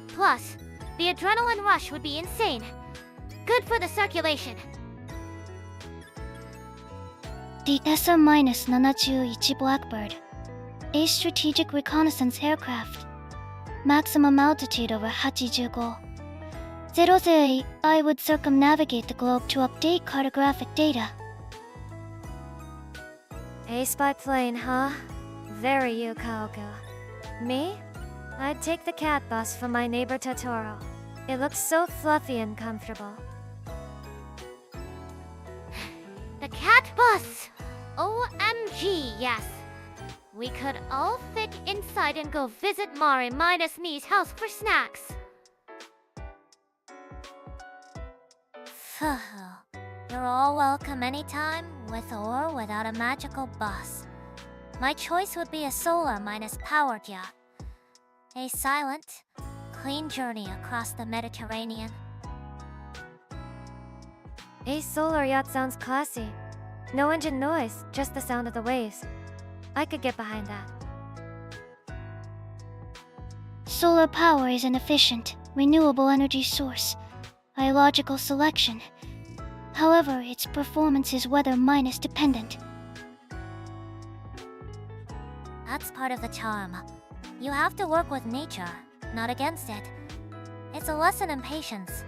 Plus, the adrenaline rush would be insane. Good for the circulation. The SR-71 Blackbird, a strategic reconnaissance aircraft. Maximum altitude over 85. 008, I would circumnavigate the globe to update cartographic data. A spy plane, huh? Very you, Kohaku. Me? I'd take the cat bus from my neighbor Totoro. It looks so fluffy and comfortable. The cat bus! OMG, yes. We could all fit inside and go visit Mari minus me's house for snacks. You're all welcome anytime, with or without a magical bus. My choice would be a solar minus powered yacht. A silent, clean journey across the Mediterranean. A solar yacht sounds classy. No engine noise, just the sound of the waves. I could get behind that. Solar power is an efficient, renewable energy source. A logical selection. However, its performance is weather minus dependent. That's part of the charm. You have to work with nature, not against it. It's a lesson in patience.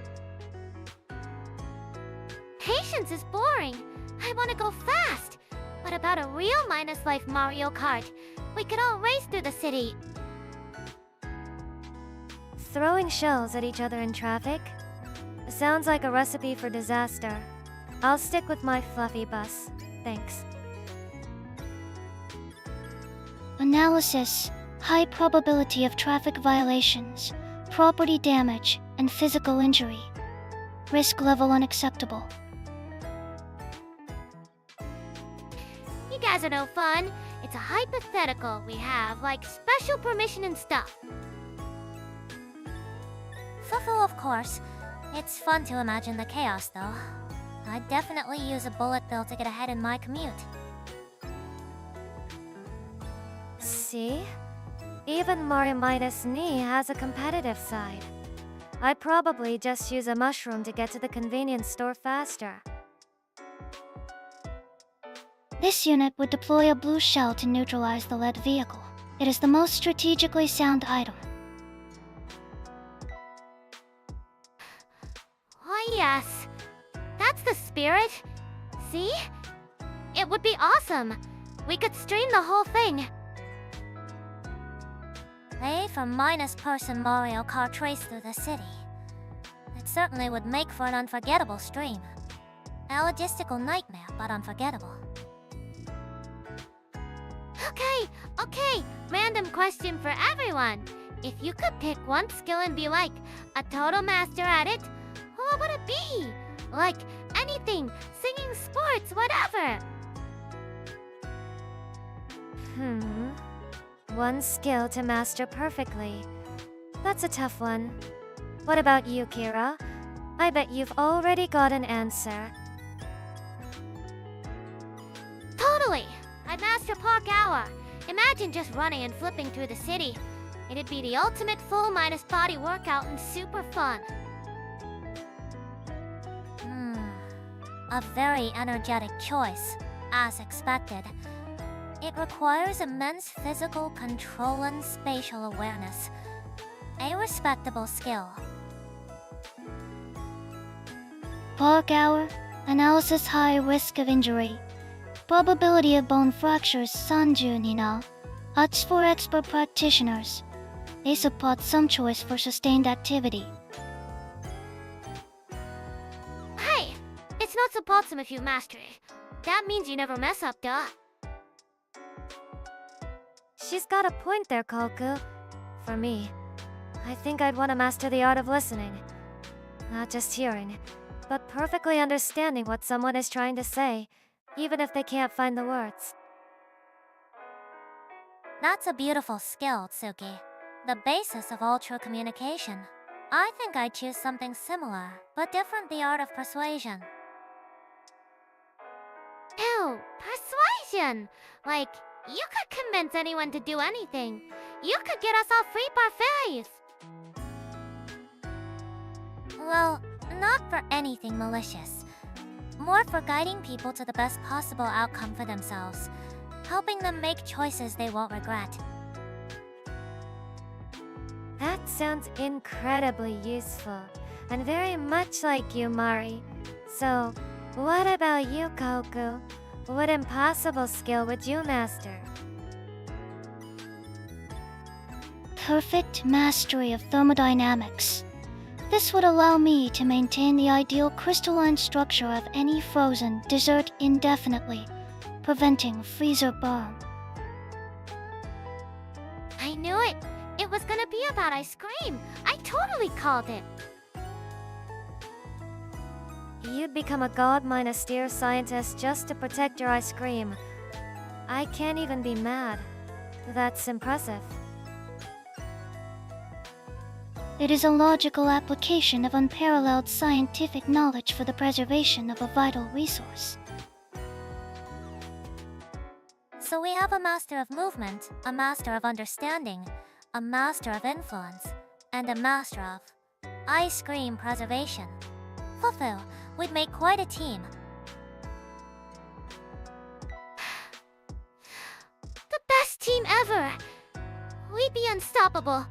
Patience is boring. I want to go fast. What about a real minus life Mario Kart? We could all race through the city. Throwing shells at each other in traffic? Sounds like a recipe for disaster. I'll stick with my fluffy bus. Thanks. Analysis. High probability of traffic violations, property damage, and physical injury. Risk level unacceptable. You guys are no fun. It's a hypothetical we have, like special permission and stuff. Fufu, of course. It's fun to imagine the chaos, though. I'd definitely use a bullet bill to get ahead in my commute. See? Even Mario minus me has a competitive side. I'd probably just use a mushroom to get to the convenience store faster. This unit would deploy a blue shell to neutralize the lead vehicle. It is the most strategically sound item. Oh yes, that's the spirit. See? It would be awesome. We could stream the whole thing. A for minus person Mario Kart race through the city. It certainly would make for an unforgettable stream. A logistical nightmare, but unforgettable. Okay, random question for everyone. If you could pick one skill and be like a total master at it, what would it be? Like anything, singing, sports, whatever. One skill to master perfectly. That's a tough one. What about you, Kira? I bet you've already got an answer. Totally! I'd master Park Hour. Imagine just running and flipping through the city. It'd be the ultimate full minus body workout and super fun. A very energetic choice, as expected. It requires immense physical control and spatial awareness. A respectable skill. Park hour, analysis high risk of injury. Probability of bone fractures 30 にな. That's for expert practitioners. They support some choice for sustained activity. Hey! It's not supportsome if you master it. That means you never mess up, duh. She's got a point there, Kohaku. For me, I think I'd want to master the art of listening. Not just hearing, but perfectly understanding what someone is trying to say, even if they can't find the words. That's a beautiful skill, Tsuki. The basis of all true communication. I think I'd choose something similar, but different: the art of persuasion. Ew, persuasion! Like, you could convince anyone to do anything. You could get us all free parfaits. Well, not for anything malicious. More for guiding people to the best possible outcome for themselves. Helping them make choices they won't regret. That sounds incredibly useful, and very much like you, Mari. So, what about you, Kohaku? What impossible skill would you master? Perfect mastery of thermodynamics. This would allow me to maintain the ideal crystalline structure of any frozen dessert indefinitely, preventing freezer burn. I knew it! It was gonna be about ice cream! I totally called it! You'd become a god minus deer scientist just to protect your ice cream. I can't even be mad. That's impressive. It is a logical application of unparalleled scientific knowledge for the preservation of a vital resource. So we have a master of movement, a master of understanding, a master of influence, and a master of ice cream preservation. Fufu, we'd make quite a team. The best team ever! We'd be unstoppable.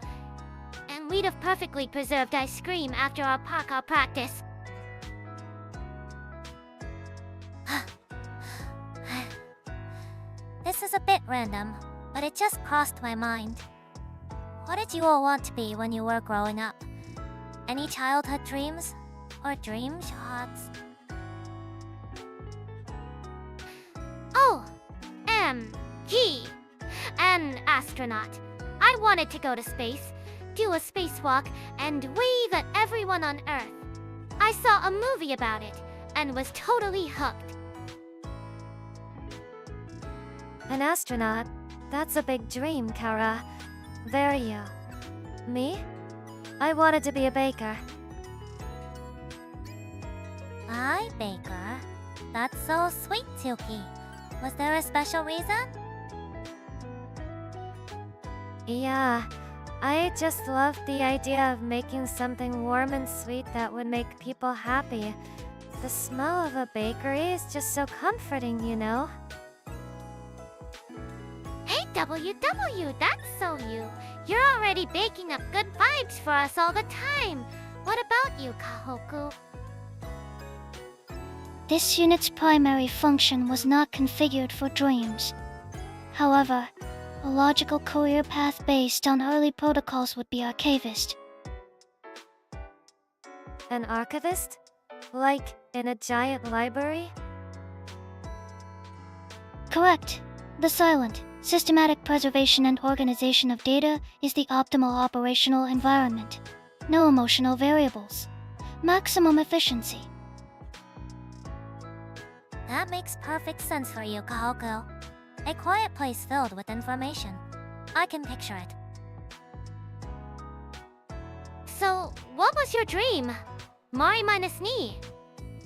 And we'd have perfectly preserved ice cream after our parkour practice. This is a bit random, but it just crossed my mind. What did you all want to be when you were growing up? Any childhood dreams? Or dream shots? Oh, an astronaut. I wanted to go to space, do a spacewalk, and wave at everyone on Earth. I saw a movie about it, and was totally hooked. An astronaut? That's a big dream, Kara. There you. Me? I wanted to be a baker. I, baker? That's so sweet, Tsuki. Was there a special reason? Yeah, I just love the idea of making something warm and sweet that would make people happy. The smell of a bakery is just so comforting, you know? Hey WW, that's so you. You're already baking up good vibes for us all the time. What about you, Kohaku? This unit's primary function was not configured for dreams. However, a logical career path based on early protocols would be archivist. An archivist? Like in a giant library? Correct. The silent, systematic preservation and organization of data is the optimal operational environment. No emotional variables. Maximum efficiency. That makes perfect sense for you, Kohaku. A quiet place filled with information. I can picture it. So, what was your dream? Mari minus ni.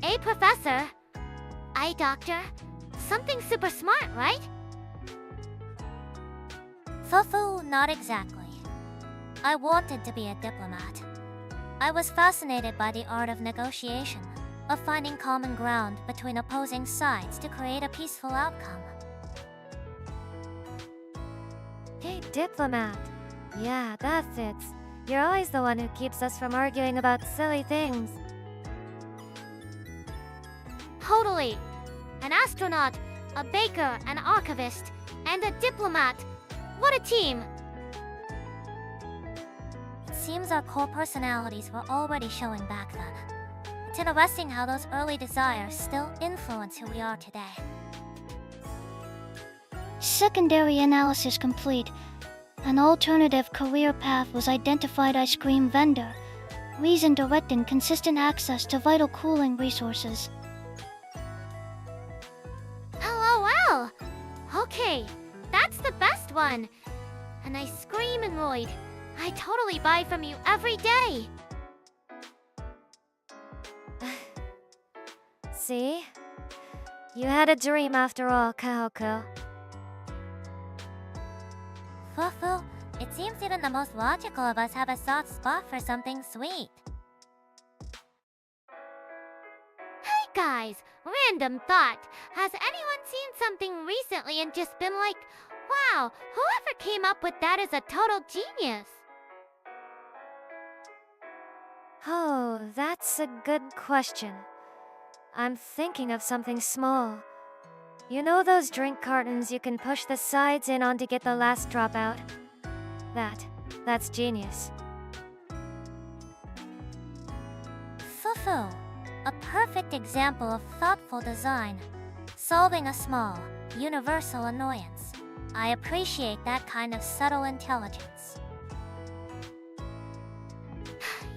A professor. I doctor. Something super smart, right? Fufu, not exactly. I wanted to be a diplomat. I was fascinated by the art of negotiation, of finding common ground between opposing sides to create a peaceful outcome. Hey, diplomat. Yeah, that fits. You're always the one who keeps us from arguing about silly things. Totally. An astronaut, a baker, an archivist, and a diplomat. What a team! It seems our core personalities were already showing back then. It's interesting how those early desires still influence who we are today. Secondary analysis complete. An alternative career path was identified: ice cream vendor. Reason directing consistent access to vital cooling resources. LOL! Okay, that's the best one. An ice cream android. I totally buy from you every day. See? You had a dream after all, Kohaku. Fufu, it seems even the most logical of us have a soft spot for something sweet. Hey guys, random thought. Has anyone seen something recently and just been like, wow, whoever came up with that is a total genius? Oh, that's a good question. I'm thinking of something small. You know those drink cartons you can push the sides in on to get the last drop out? That's genius. Fufu, a perfect example of thoughtful design, solving a small, universal annoyance. I appreciate that kind of subtle intelligence.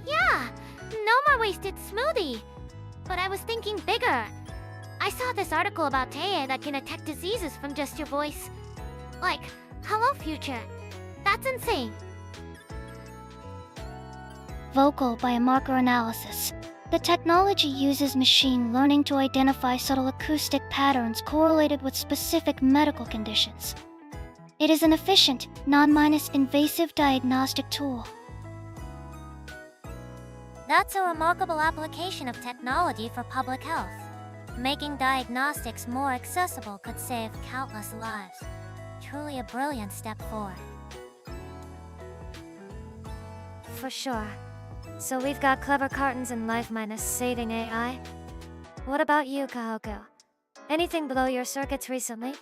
Yeah, no more wasted smoothie. But I was thinking bigger. I saw this article about AI that can detect diseases from just your voice. Like, hello future. That's insane. Vocal biomarker analysis. The technology uses machine learning to identify subtle acoustic patterns correlated with specific medical conditions. It is an efficient, non-invasive diagnostic tool. That's a remarkable application of technology for public health. Making diagnostics more accessible could save countless lives. Truly a brilliant step forward. For sure. So we've got clever cartons and life minus saving AI. What about you, Kohaku? Anything below your circuits recently?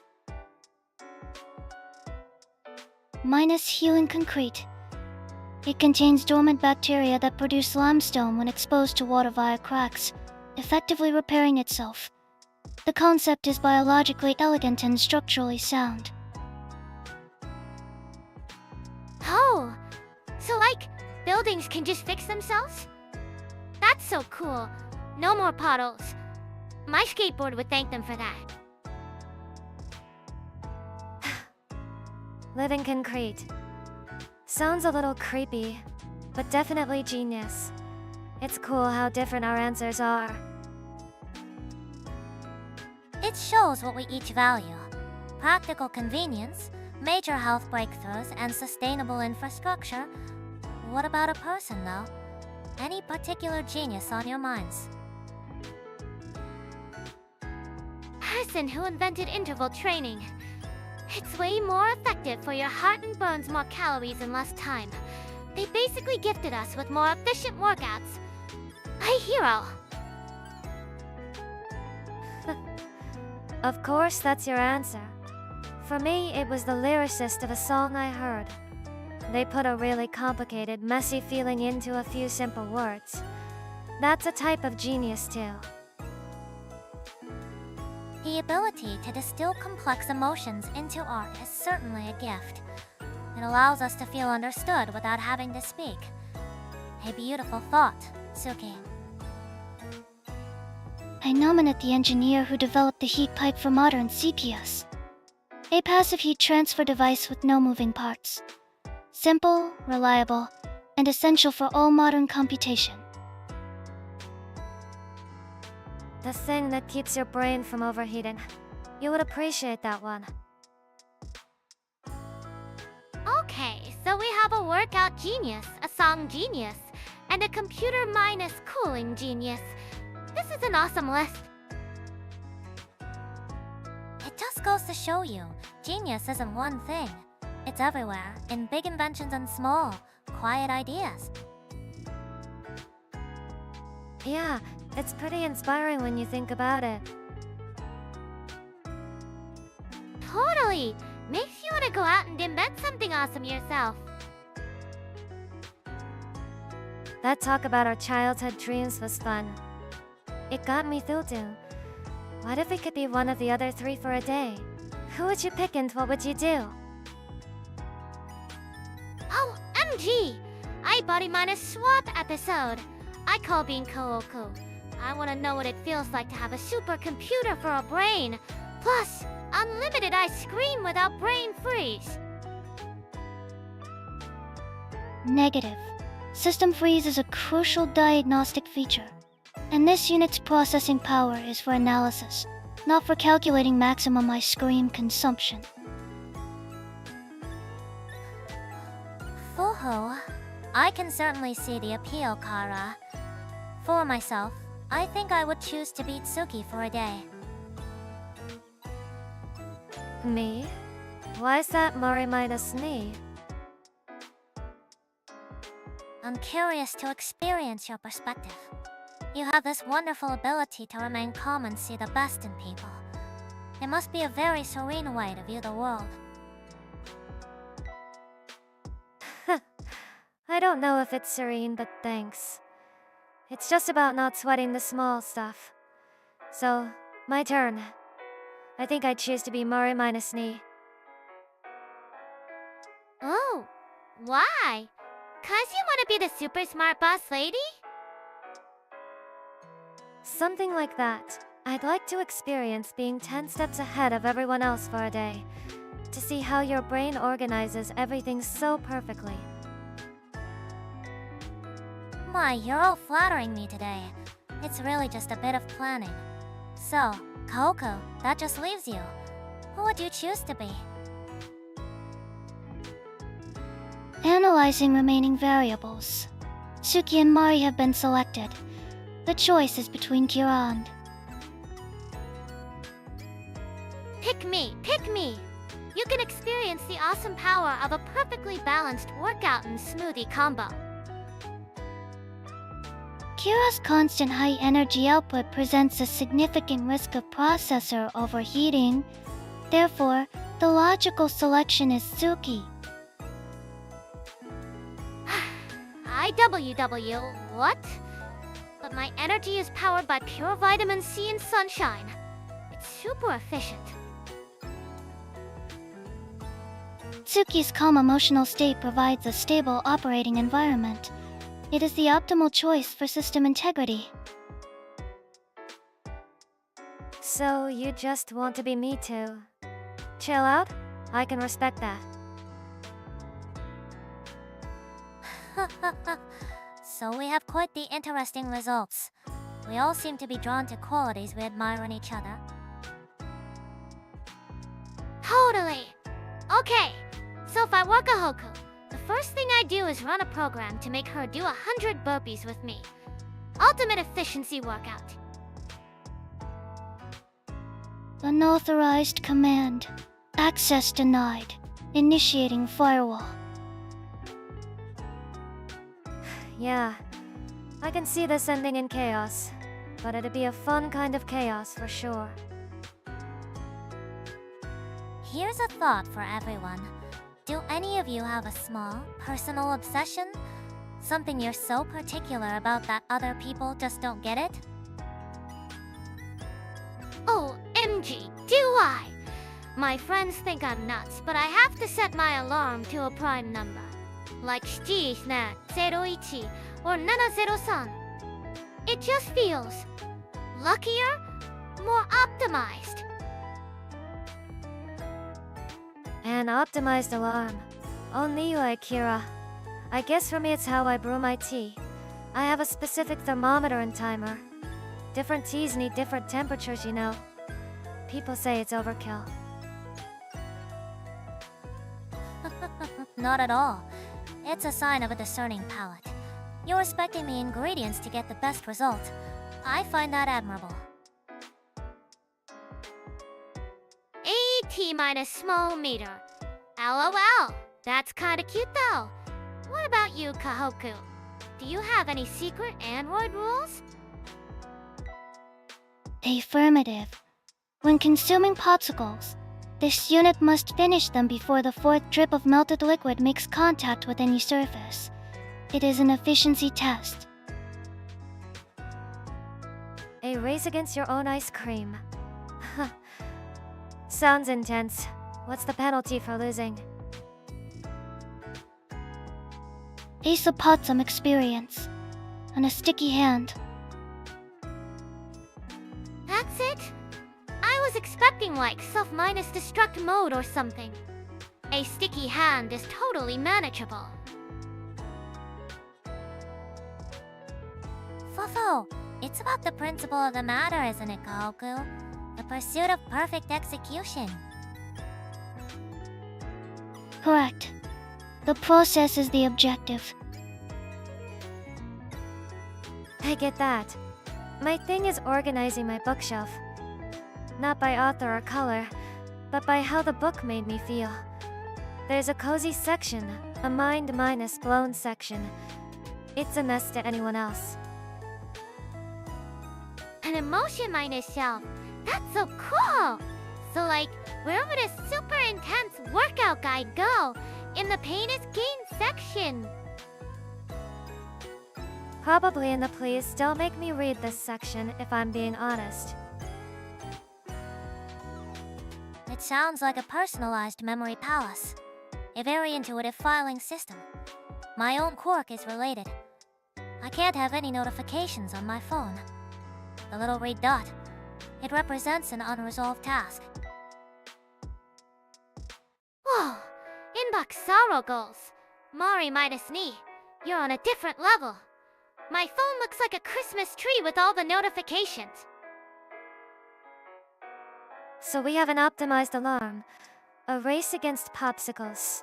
Minus healing concrete. It contains dormant bacteria that produce limestone when exposed to water via cracks, effectively repairing itself. The concept is biologically elegant and structurally sound. Oh, so like, buildings can just fix themselves? That's so cool. No more puddles. My skateboard would thank them for that. Living concrete. Sounds a little creepy, but definitely genius. It's cool how different our answers are. It shows what we each value. Practical convenience Major health breakthroughs and sustainable infrastructure. What about a person, though? Any particular genius on your minds? Person who invented interval training. It's way more effective for your heart and burns more calories in less time. They basically gifted us with more efficient workouts. A hero. Of course, that's your answer. For me, it was the lyricist of a song I heard. They put a really complicated, messy feeling into a few simple words. That's a type of genius, too. The ability to distill complex emotions into art is certainly a gift. It allows us to feel understood without having to speak. A beautiful thought, Tsuki. I nominate the engineer who developed the heat pipe for modern CPS. A passive heat transfer device with no moving parts. Simple, reliable, and essential for all modern computation. The thing that keeps your brain from overheating. You would appreciate that one. Okay, so we have a workout genius, a song genius, and a computer minus cooling genius. This is an awesome list. It just goes to show you, genius isn't one thing. It's everywhere, in big inventions and small, quiet ideas. Yeah, it's pretty inspiring when you think about it. Totally! Makes you want to go out and invent something awesome yourself. That talk about our childhood dreams was fun. It got me thinking. What if we could be one of the other three for a day? Who would you pick and what would you do? Oh, MG! iBody minus swap episode. I call being Kohaku. I want to know what it feels like to have a supercomputer for a brain. Plus, unlimited ice cream without brain freeze. Negative. System freeze is a crucial diagnostic feature, and this unit's processing power is for analysis, not for calculating maximum ice cream consumption. Fuhu, I can certainly see the appeal, Kara. For myself, I think I would choose to beat Tsuki for a day. Me? Why is that Mori minus me? I'm curious to experience your perspective. You have this wonderful ability to remain calm and see the best in people. It must be a very serene way to view the world. I don't know if it's serene, but thanks. It's just about not sweating the small stuff. So, my turn. I think I'd choose to be Mori minus me. Oh, why? 'Cause you want to be the super smart boss lady? Something like that. I'd like to experience being 10 steps ahead of everyone else for a day. To see how your brain organizes everything so perfectly. My, you're all flattering me today. It's really just a bit of planning. So, Kohaku, that just leaves you. Who would you choose to be? Analyzing remaining variables. Tsuki and Mari have been selected. The choice is between Kira and... Pick me, pick me! You can experience the awesome power of a perfectly balanced workout and smoothie combo. Kira's constant high energy output presents a significant risk of processor overheating. Therefore, the logical selection is Tsuki. IWW, what? But my energy is powered by pure vitamin C and sunshine. It's super efficient. Tsuki's calm emotional state provides a stable operating environment. It is the optimal choice for system integrity. So, you just want to be me too. Chill out? I can respect that. So we have quite the interesting results. We all seem to be drawn to qualities we admire in each other. Totally! Okay, so if I work a Hoku, the first thing I do is run a program to make her do 100 burpees with me. Ultimate efficiency workout. Unauthorized command. Access denied. Initiating firewall. Yeah, I can see this ending in chaos, but it'd be a fun kind of chaos for sure. Here's a thought for everyone. Do any of you have a small, personal obsession? Something you're so particular about that other people just don't get it? OMG, do I? My friends think I'm nuts, but I have to set my alarm to a prime number. Like 7701 or 703. It just feels luckier, more optimized. An optimized alarm. Only you, Akira. I guess for me it's how I brew my tea. I have a specific thermometer and timer. Different teas need different temperatures, you know. People say it's overkill. Not at all. It's a sign of a discerning palate. You're respecting the ingredients to get the best result. I find that admirable. AT minus small meter. LOL. That's kinda cute though. What about you, Kohaku? Do you have any secret android rules? Affirmative. When consuming popsicles, this unit must finish them before the fourth drip of melted liquid makes contact with any surface. It is an efficiency test. A race against your own ice cream. Sounds intense. What's the penalty for losing? Ace upon some experience. And a sticky hand. That's it? I was expecting like self-minus destruct mode or something. A sticky hand is totally manageable. Fofo, it's about the principle of the matter, isn't it, Kohaku? The pursuit of perfect execution. Correct. The process is the objective. I get that. My thing is organizing my bookshelf. Not by author or color, but by how the book made me feel. There's a cozy section, a mind minus blown section. It's a mess to anyone else. An emotion minus shelf. That's so cool! So like, where would a super intense workout guide go? In the pain is gain section. Probably in the please don't make me read this section if I'm being honest. It sounds like a personalized memory palace. A very intuitive filing system. My own quirk is related. I can't have any notifications on my phone. The little red dot. It represents an unresolved task. Whoa! Inbox sorrow goals. Mari minus knee. You're on a different level. My phone looks like a Christmas tree with all the notifications. So we have an optimized alarm, a race against popsicles,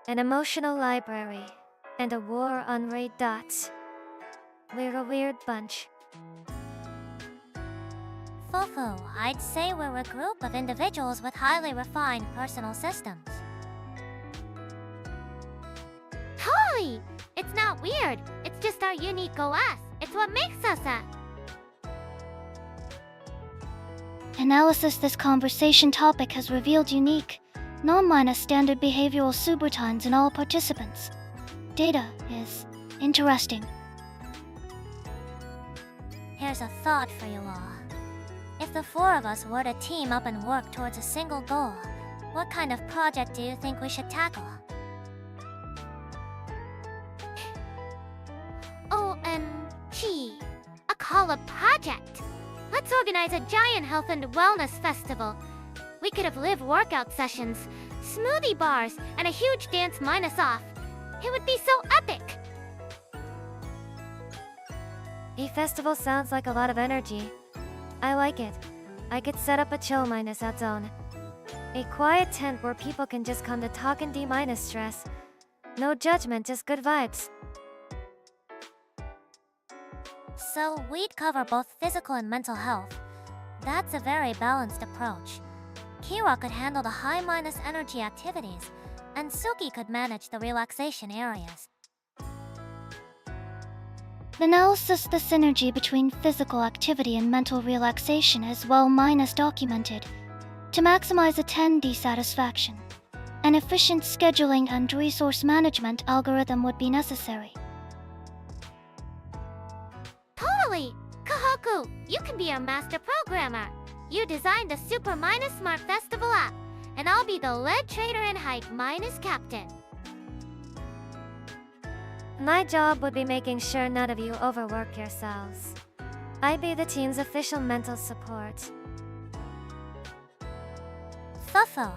an emotional library, and a war on red dots. We're a weird bunch. Fofo, I'd say we're a group of individuals with highly refined personal systems. Totally! It's not weird. It's just our unique OS. It's what makes us that. Analysis. This conversation topic has revealed unique, non-minus standard behavioral subalterns in all participants. Data is interesting. Here's a thought for you all. If the four of us were to team up and work towards a single goal, what kind of project do you think we should tackle? OMG. A call a project. Let's organize a giant health and wellness festival. We could have live workout sessions, smoothie bars, and a huge dance minus off. It would be so epic. A festival sounds like a lot of energy. I like it. I could set up a chill minus out zone. A quiet tent where people can just come to talk and D- stress. No judgment, just good vibes. So we'd cover both physical and mental health. That's a very balanced approach. Kira could handle the high- energy activities, and Tsuki could manage the relaxation areas. The analysis of the synergy between physical activity and mental relaxation is well documented. To maximize attendee satisfaction, an efficient scheduling and resource management algorithm would be necessary. Totally! Kohaku, you can be our master programmer. You designed the Super Minus Smart Festival app, and I'll be the lead trader and hype minus captain. My job would be making sure none of you overwork yourselves. I'd be the team's official mental support. Fufu,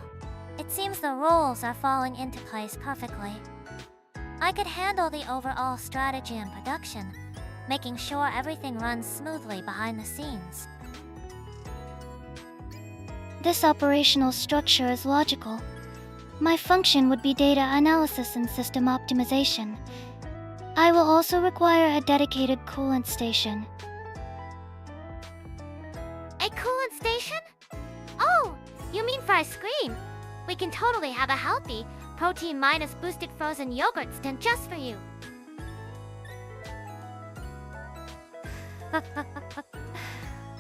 it seems the roles are falling into place perfectly. I could handle the overall strategy and production, making sure everything runs smoothly behind the scenes. This operational structure is logical. My function would be data analysis and system optimization. I will also require a dedicated coolant station. A coolant station? Oh, you mean for ice cream? We can totally have a healthy, protein minus boosted frozen yogurt stand just for you.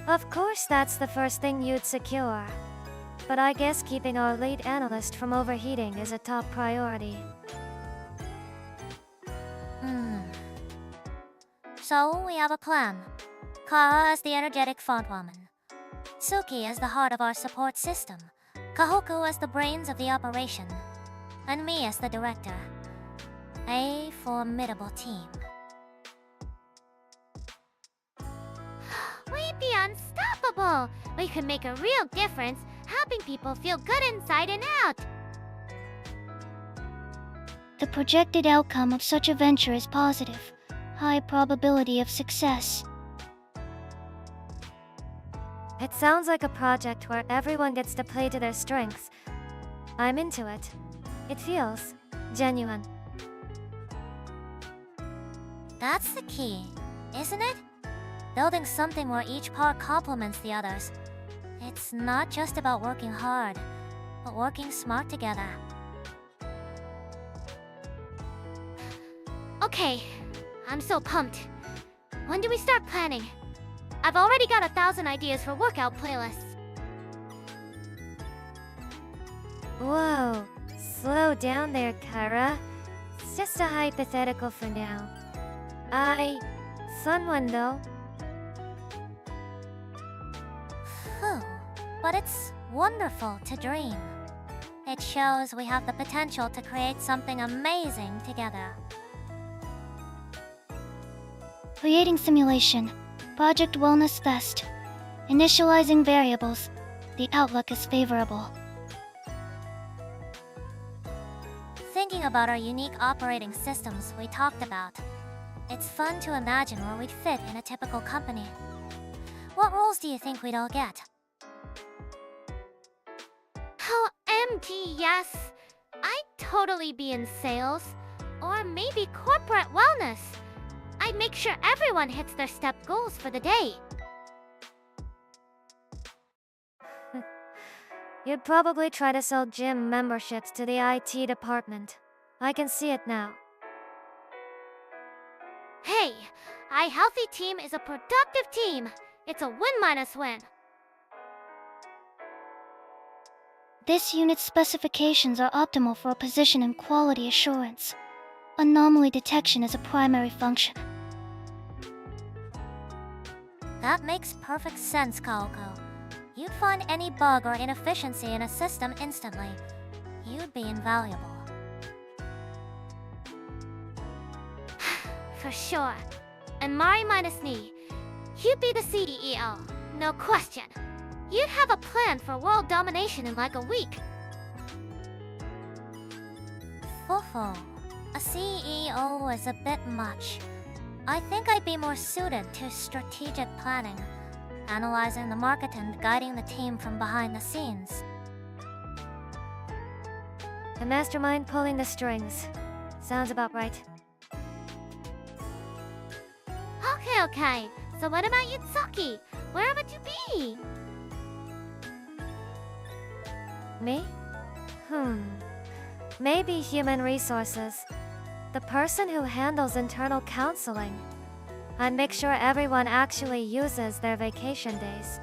Of course, that's the first thing you'd secure. But I guess keeping our lead analyst from overheating is a top priority. So we have a plan. Kara as the energetic front woman, Tsuki as the heart of our support system, Kohaku as the brains of the operation, and me as the director. A formidable team. We'd be unstoppable! We could make a real difference, helping people feel good inside and out. The projected outcome of such a venture is positive. High probability of success. It sounds like a project where everyone gets to play to their strengths. I'm into it. It feels genuine. That's the key, isn't it? Building something where each part complements the others. It's not just about working hard, but working smart together. Okay, I'm so pumped. When do we start planning? I've already got 1,000 ideas for workout playlists. Whoa, slow down there, Kara. It's just a hypothetical for now. Someone though. Phew, but it's wonderful to dream. It shows we have the potential to create something amazing together. Creating simulation. Project Wellness Fest. Initializing variables. The outlook is favorable. Thinking about our unique operating systems we talked about, it's fun to imagine where we'd fit in a typical company. What roles do you think we'd all get? OMG, yes! I'd totally be in sales. Or maybe corporate wellness. I'd make sure everyone hits their step goals for the day. You'd probably try to sell gym memberships to the IT department. I can see it now. Hey, iHealthy team is a productive team. It's a win-minus-win. This unit's specifications are optimal for a position in quality assurance. Anomaly detection is a primary function. That makes perfect sense, Kaoko. You'd find any bug or inefficiency in a system instantly. You'd be invaluable. For sure. And Mari minus me. You'd be the CEO, no question. You'd have a plan for world domination in like a week. Fufu, a CEO is a bit much. I think I'd be more suited to strategic planning, analyzing the market and guiding the team from behind the scenes. A mastermind pulling the strings. Sounds about right. Okay. So what about you, Tsuki? Where would you be? Me? Maybe human resources. The person who handles internal counseling. I'd make sure everyone actually uses their vacation days.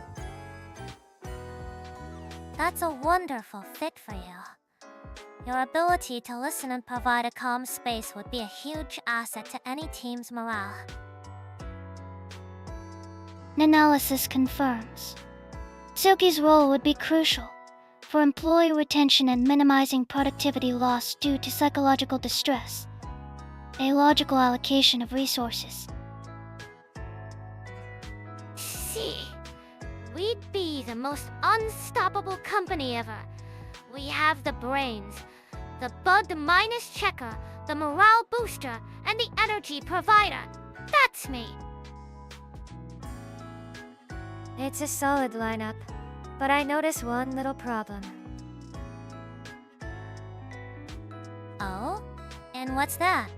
That's a wonderful fit for you. Your ability to listen and provide a calm space would be a huge asset to any team's morale. Analysis confirms. Tsuki's role would be crucial for employee retention and minimizing productivity loss due to psychological distress. A logical allocation of resources. See, we'd be the most unstoppable company ever. We have the brains, the bud minus checker, the morale booster, and the energy provider. That's me. It's a solid lineup, but I notice one little problem. Oh? And what's that?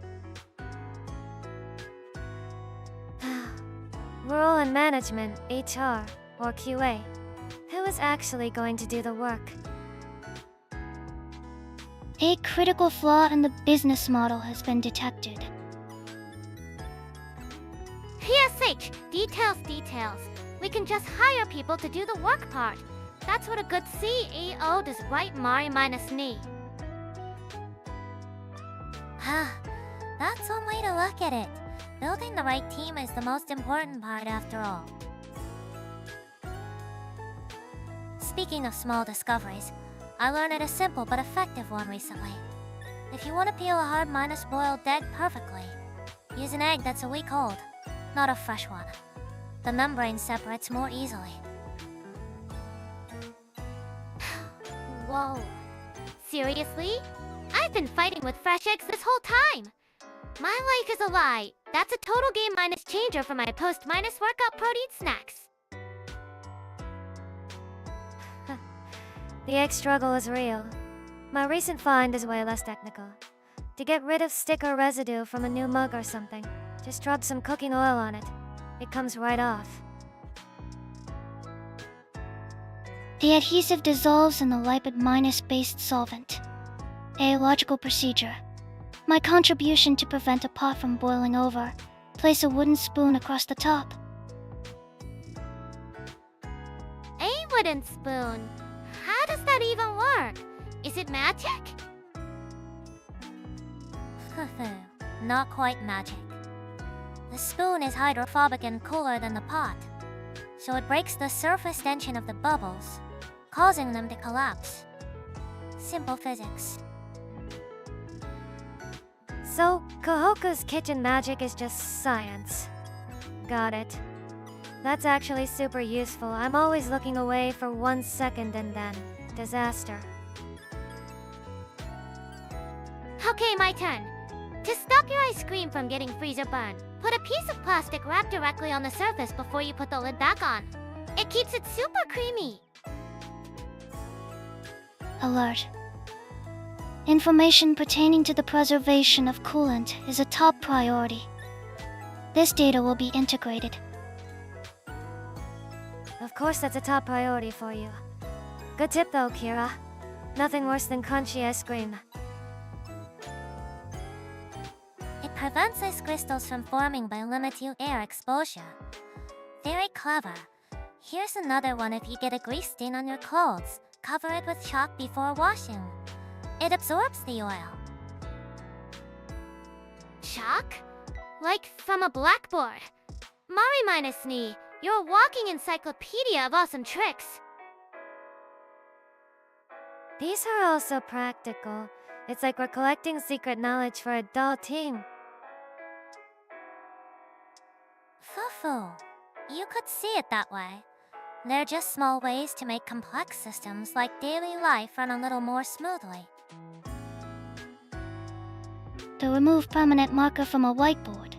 We're all in management, HR, or QA. Who is actually going to do the work? A critical flaw in the business model has been detected. PSH, details. We can just hire people to do the work part. That's what a good CEO does, right, Mari minus me. That's one way to look at it. Building the right team is the most important part after all. Speaking of small discoveries, I learned a simple but effective one recently. If you want to peel a hard minus boiled egg perfectly, use an egg that's a week old, not a fresh one. The membrane separates more easily. Whoa. Seriously? I've been fighting with fresh eggs this whole time. My life is a lie. That's a total game minus changer for my post-minus workout protein snacks. The egg struggle is real. My recent find is way less technical. To get rid of sticker residue from a new mug or something, just rub some cooking oil on it. It comes right off. The adhesive dissolves in the lipid minus-based solvent. A logical procedure. My contribution to prevent a pot from boiling over. Place a wooden spoon across the top. A wooden spoon? How does that even work? Is it magic? Not quite magic. The spoon is hydrophobic and cooler than the pot, so it breaks the surface tension of the bubbles, causing them to collapse. Simple physics. So, Kohaku's kitchen magic is just science. Got it. That's actually super useful. I'm always looking away for 1 second and then disaster. Okay, my turn. To stop your ice cream from getting freezer burn, put a piece of plastic wrapped directly on the surface before you put the lid back on. It keeps it super creamy. Alert. Information pertaining to the preservation of coolant is a top priority. This data will be integrated. Of course that's a top priority for you. Good tip though, Kira. Nothing worse than crunchy ice cream. It prevents ice crystals from forming by limiting air exposure. Very clever. Here's another one. If you get a grease stain on your clothes, cover it with chalk before washing. It absorbs the oil. Chalk? Like from a blackboard. Mari minus me, you're a walking encyclopedia of awesome tricks. These are all so practical. It's like we're collecting secret knowledge for a dull team. Fufu. You could see it that way. They're just small ways to make complex systems like daily life run a little more smoothly. To remove permanent marker from a whiteboard,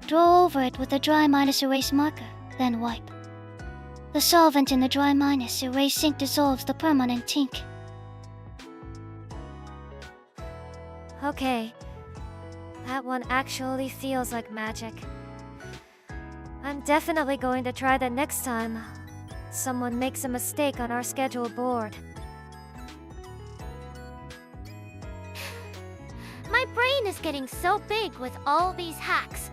draw over it with a dry minus erase marker, then wipe. The solvent in the dry minus erase ink dissolves the permanent ink. Okay. That one actually feels like magic. I'm definitely going to try that next time someone makes a mistake on our schedule board. My brain is getting so big with all these hacks.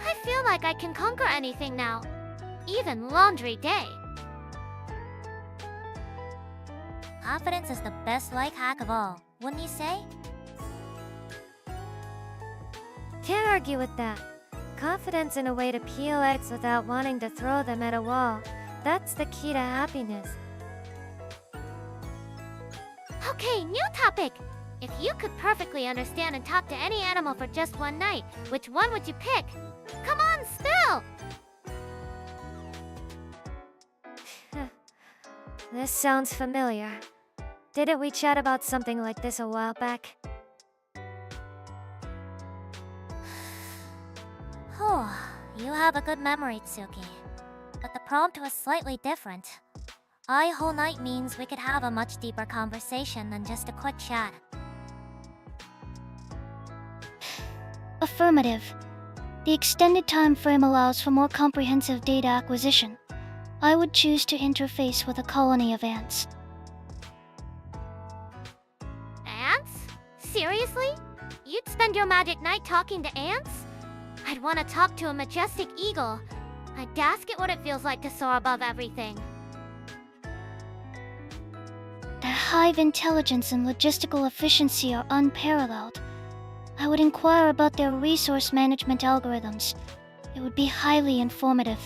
I feel like I can conquer anything now. Even laundry day. Confidence is the best life hack of all, wouldn't you say? Can't argue with that. Confidence in a way to peel eggs without wanting to throw them at a wall. That's the key to happiness. Okay, new topic. If you could perfectly understand and talk to any animal for just one night, which one would you pick? Come on, spill! This sounds familiar. Didn't we chat about something like this a while back? You have a good memory, Tsuki. But the prompt was slightly different. I whole night means we could have a much deeper conversation than just a quick chat. Affirmative. The extended time frame allows for more comprehensive data acquisition. I would choose to interface with a colony of ants. Ants? Seriously? You'd spend your magic night talking to ants? I'd want to talk to a majestic eagle. I'd ask it what it feels like to soar above everything. Their hive intelligence and logistical efficiency are unparalleled. I would inquire about their resource management algorithms. It would be highly informative.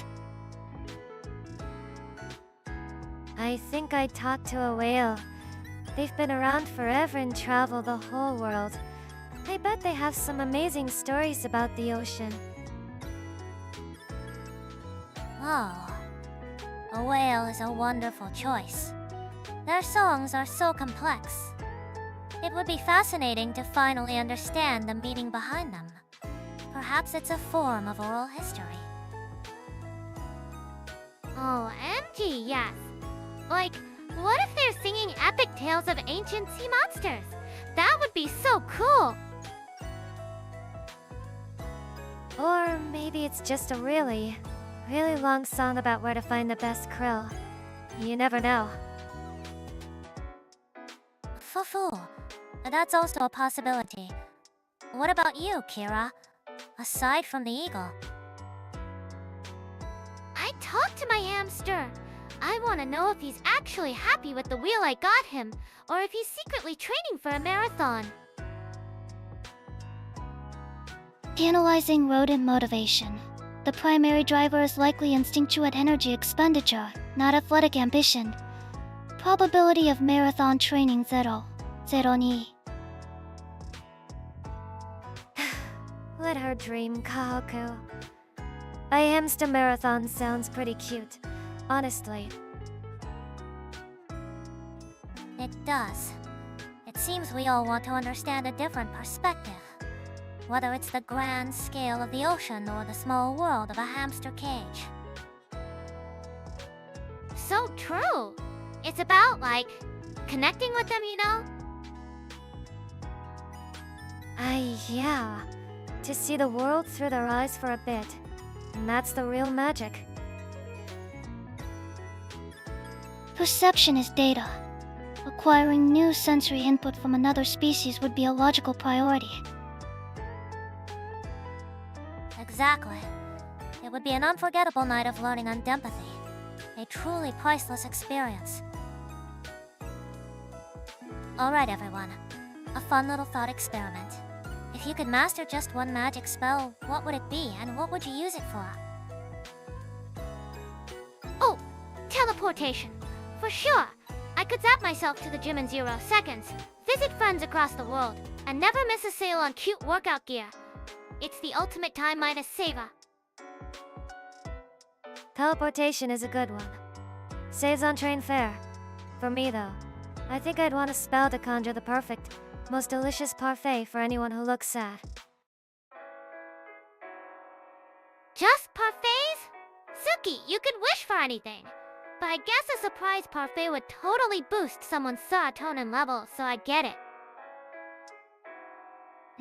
I think I'd talk to a whale. They've been around forever and travel the whole world. I bet they have some amazing stories about the ocean. Oh, a whale is a wonderful choice. Their songs are so complex. It would be fascinating to finally understand the meaning behind them. Perhaps it's a form of oral history. OMG, yes. Like, what if they're singing epic tales of ancient sea monsters? That would be so cool! Or maybe it's just a really long song about where to find the best krill. You never know. Fufu. That's also a possibility. What about you, Kira? Aside from the eagle. I talked to my hamster. I want to know if he's actually happy with the wheel I got him, or if he's secretly training for a marathon. Analyzing rodent motivation. The primary driver is likely instinctual energy expenditure, not athletic ambition. Probability of marathon training 0. 02. Let her dream, Kohaku. A hamster marathon sounds pretty cute, honestly. It does. It seems we all want to understand a different perspective. Whether it's the grand scale of the ocean or the small world of a hamster cage. So true. It's about, like, connecting with them, you know? Yeah. To see the world through their eyes for a bit. And that's the real magic. Perception is data. Acquiring new sensory input from another species would be a logical priority. Exactly. It would be an unforgettable night of learning and empathy. A truly priceless experience. Alright everyone, a fun little thought experiment. If you could master just one magic spell, what would it be and what would you use it for? Oh, teleportation. For sure. I could zap myself to the gym in 0 seconds, visit friends across the world, and never miss a sale on cute workout gear. It's the ultimate time minus saver. Teleportation is a good one. Saves on train fare. For me though, I think I'd want a spell to conjure the perfect, most delicious parfait for anyone who looks sad. Just parfaits? Tsuki, you could wish for anything. But I guess a surprise parfait would totally boost someone's serotonin level, so I get it.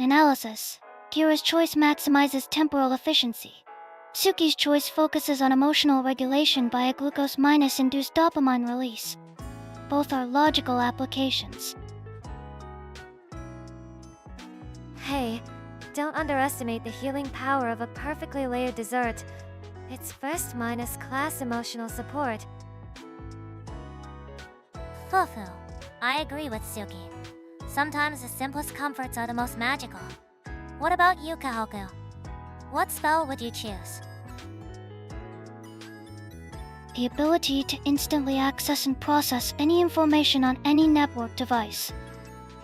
Analysis. Kira's choice maximizes temporal efficiency. Tsuki's choice focuses on emotional regulation by a glucose minus-induced dopamine release. Both are logical applications. Hey, don't underestimate the healing power of a perfectly layered dessert. It's first minus class emotional support. Fufu. I agree with Tsuki. Sometimes the simplest comforts are the most magical. What about you, Kohaku? What spell would you choose? The ability to instantly access and process any information on any network device.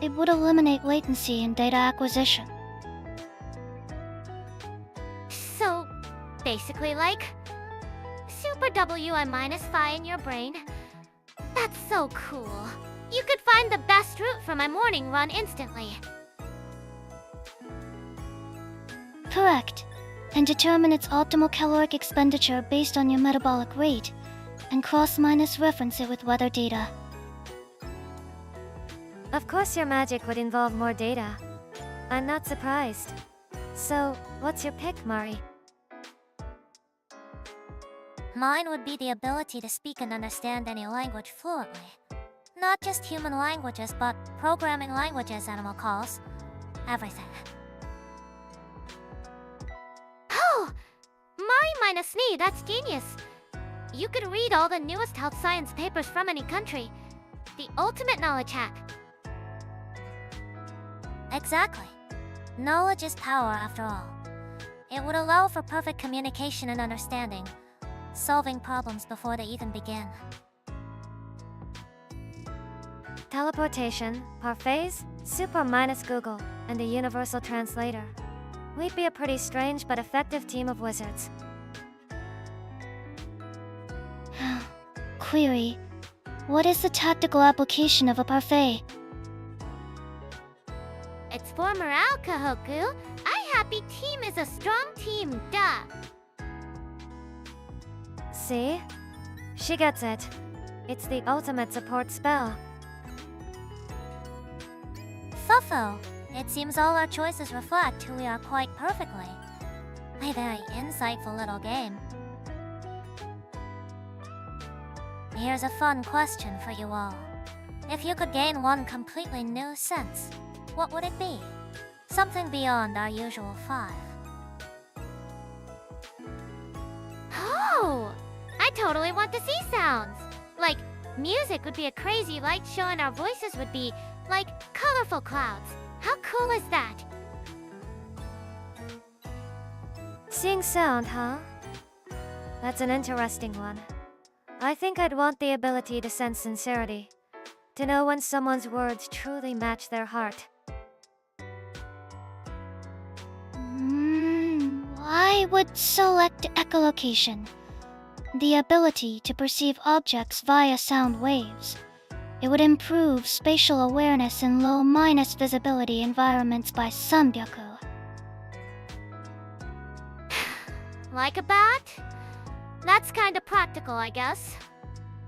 It would eliminate latency in data acquisition. So, basically like Super WI minus Phi in your brain. That's so cool. You could find the best route for my morning run instantly. Correct. And determine its optimal caloric expenditure based on your metabolic rate, and cross-minus reference it with weather data. Of course your magic would involve more data. I'm not surprised. So, what's your pick, Mari? Mine would be the ability to speak and understand any language fluently. Not just human languages, but programming languages, animal calls. Everything. Oh! Mari minus Knee, that's genius. You could read all the newest health science papers from any country. The ultimate knowledge hack. Exactly. Knowledge is power after all. It would allow for perfect communication and understanding, solving problems before they even begin. Teleportation, parfaits, super minus Google, and a universal translator. We'd be a pretty strange but effective team of wizards. Query. What is the tactical application of a parfait? It's for morale, Kohaku. A happy team is a strong team, duh. See? She gets it. It's the ultimate support spell. Fufu. It seems all our choices reflect who we are quite perfectly. A very insightful little game. Here's a fun question for you all. If you could gain one completely new sense, what would it be? Something beyond our usual 5. Oh! I totally want to see sounds. Like, music would be a crazy light show and our voices would be, like, colorful clouds. How cool is that? Seeing sound, huh? That's an interesting one. I think I'd want the ability to sense sincerity. To know when someone's words truly match their heart. I would select echolocation. The ability to perceive objects via sound waves. It would improve spatial awareness in low-minus visibility environments by Sambyaku. Like a bat? That's kinda practical, I guess.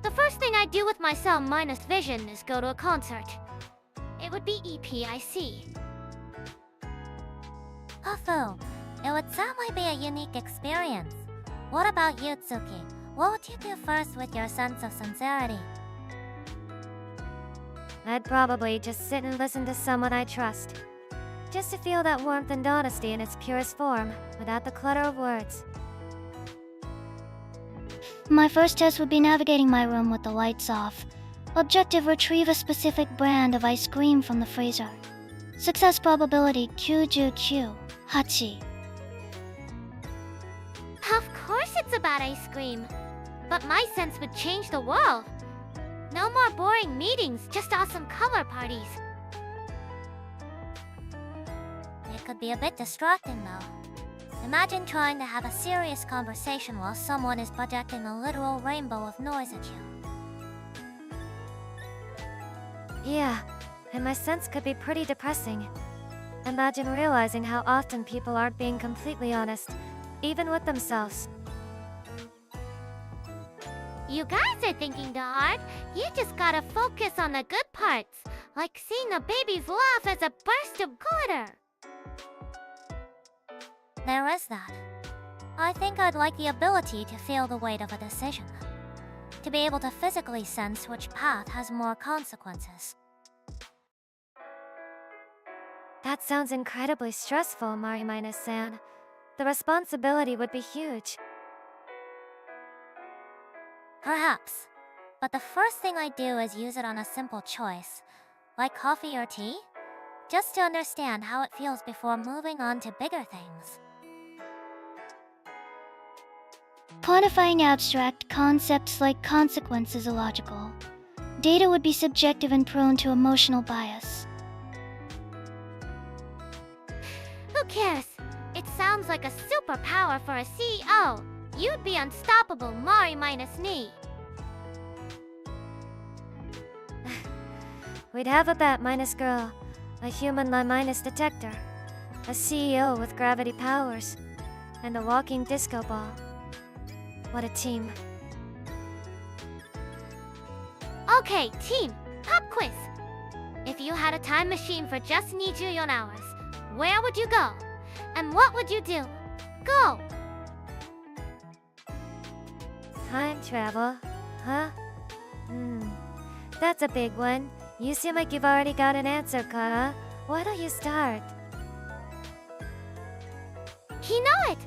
The first thing I do with my cell minus vision is go to a concert. It would be EPIC. Fufu. It would certainly be a unique experience. What about you, Tsuki? What would you do first with your sense of sincerity? I'd probably just sit and listen to someone I trust. Just to feel that warmth and honesty in its purest form, without the clutter of words. My first test would be navigating my room with the lights off. Objective: retrieve a specific brand of ice cream from the freezer. Success probability Q8. Of course it's about ice cream. But my sense would change the world. No more boring meetings, just awesome color parties. It could be a bit distracting though. Imagine trying to have a serious conversation while someone is projecting a literal rainbow of noise at you. Yeah, and my sense could be pretty depressing. Imagine realizing how often people aren't being completely honest, even with themselves. You guys are thinking too hard. You just gotta focus on the good parts, like seeing a baby's laugh as a burst of glitter. There is that. I think I'd like the ability to feel the weight of a decision. To be able to physically sense which path has more consequences. That sounds incredibly stressful, Mari-san. The responsibility would be huge. Perhaps. But the first thing I do is use it on a simple choice, like coffee or tea, just to understand how it feels before moving on to bigger things. Quantifying abstract concepts like consequence is illogical. Data would be subjective and prone to emotional bias. Who cares? It sounds like a superpower for a CEO. You'd be unstoppable, Mari minus me. We'd have a Bat-minus girl, a human minus detector, a CEO with gravity powers, and a walking disco ball. What a team. Okay, team, pop quiz. If you had a time machine for just 24 hours, where would you go? And what would you do? Go! Time travel, huh? That's a big one. You seem like you've already got an answer, Kara. Why don't you start? You know it!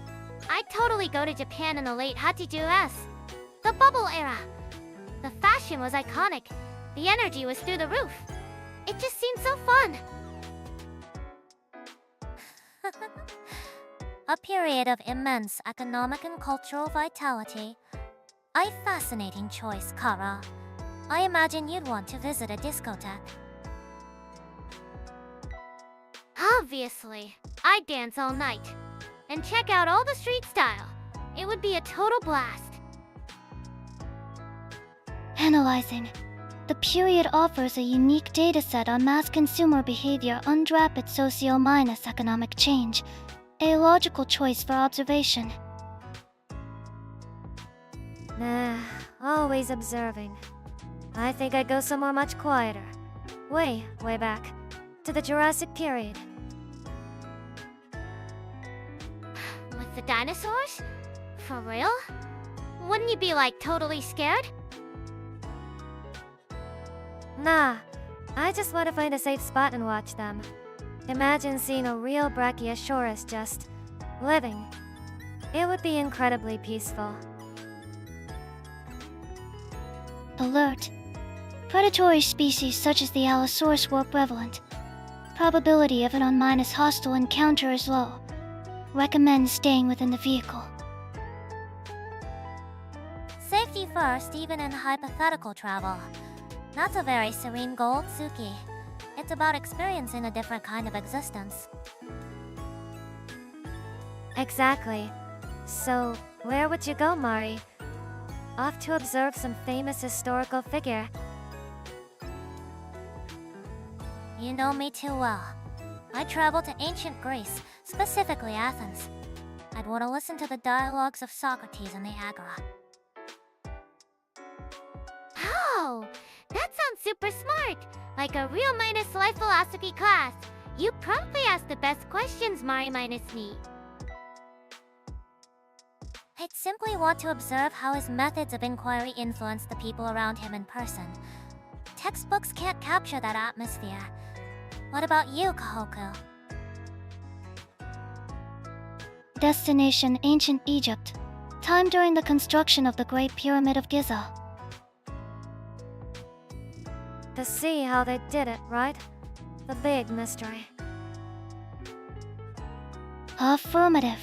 I'd totally go to Japan in the late 80s. The bubble era. The fashion was iconic. The energy was through the roof. It just seemed so fun. A period of immense economic and cultural vitality. A fascinating choice, Kara. I imagine you'd want to visit a discotheque. Obviously, I'd dance all night. And check out all the street style. It would be a total blast. Analyzing. The period offers a unique dataset on mass consumer behavior and rapid socio-economic change. A logical choice for observation. Nah, always observing. I think I'd go somewhere much quieter. Way back. To the Jurassic period. With the dinosaurs? For real? Wouldn't you be like totally scared? Nah, I just want to find a safe spot and watch them. Imagine seeing a real Brachiosaurus just living. It would be incredibly peaceful. Alert. Predatory species such as the Allosaurus were prevalent. Probability of an unminus hostile encounter is low. Recommend staying within the vehicle. Safety first, even in hypothetical travel. That's a very serene goal, Tsuki. It's about experiencing a different kind of existence. Exactly. So, where would you go, Mari? Off to observe some famous historical figure. You know me too well. I traveled to ancient Greece, specifically Athens. I'd want to listen to the dialogues of Socrates and the Agora. Oh, that sounds super smart. Like a real minus life philosophy class. You promptly asked the best questions, Mari minus me. I'd simply want to observe how his methods of inquiry influenced the people around him in person. Textbooks can't capture that atmosphere. What about you, Kohaku? Destination Ancient Egypt. Time during the construction of the Great Pyramid of Giza. To see how they did it, right? The big mystery. Affirmative.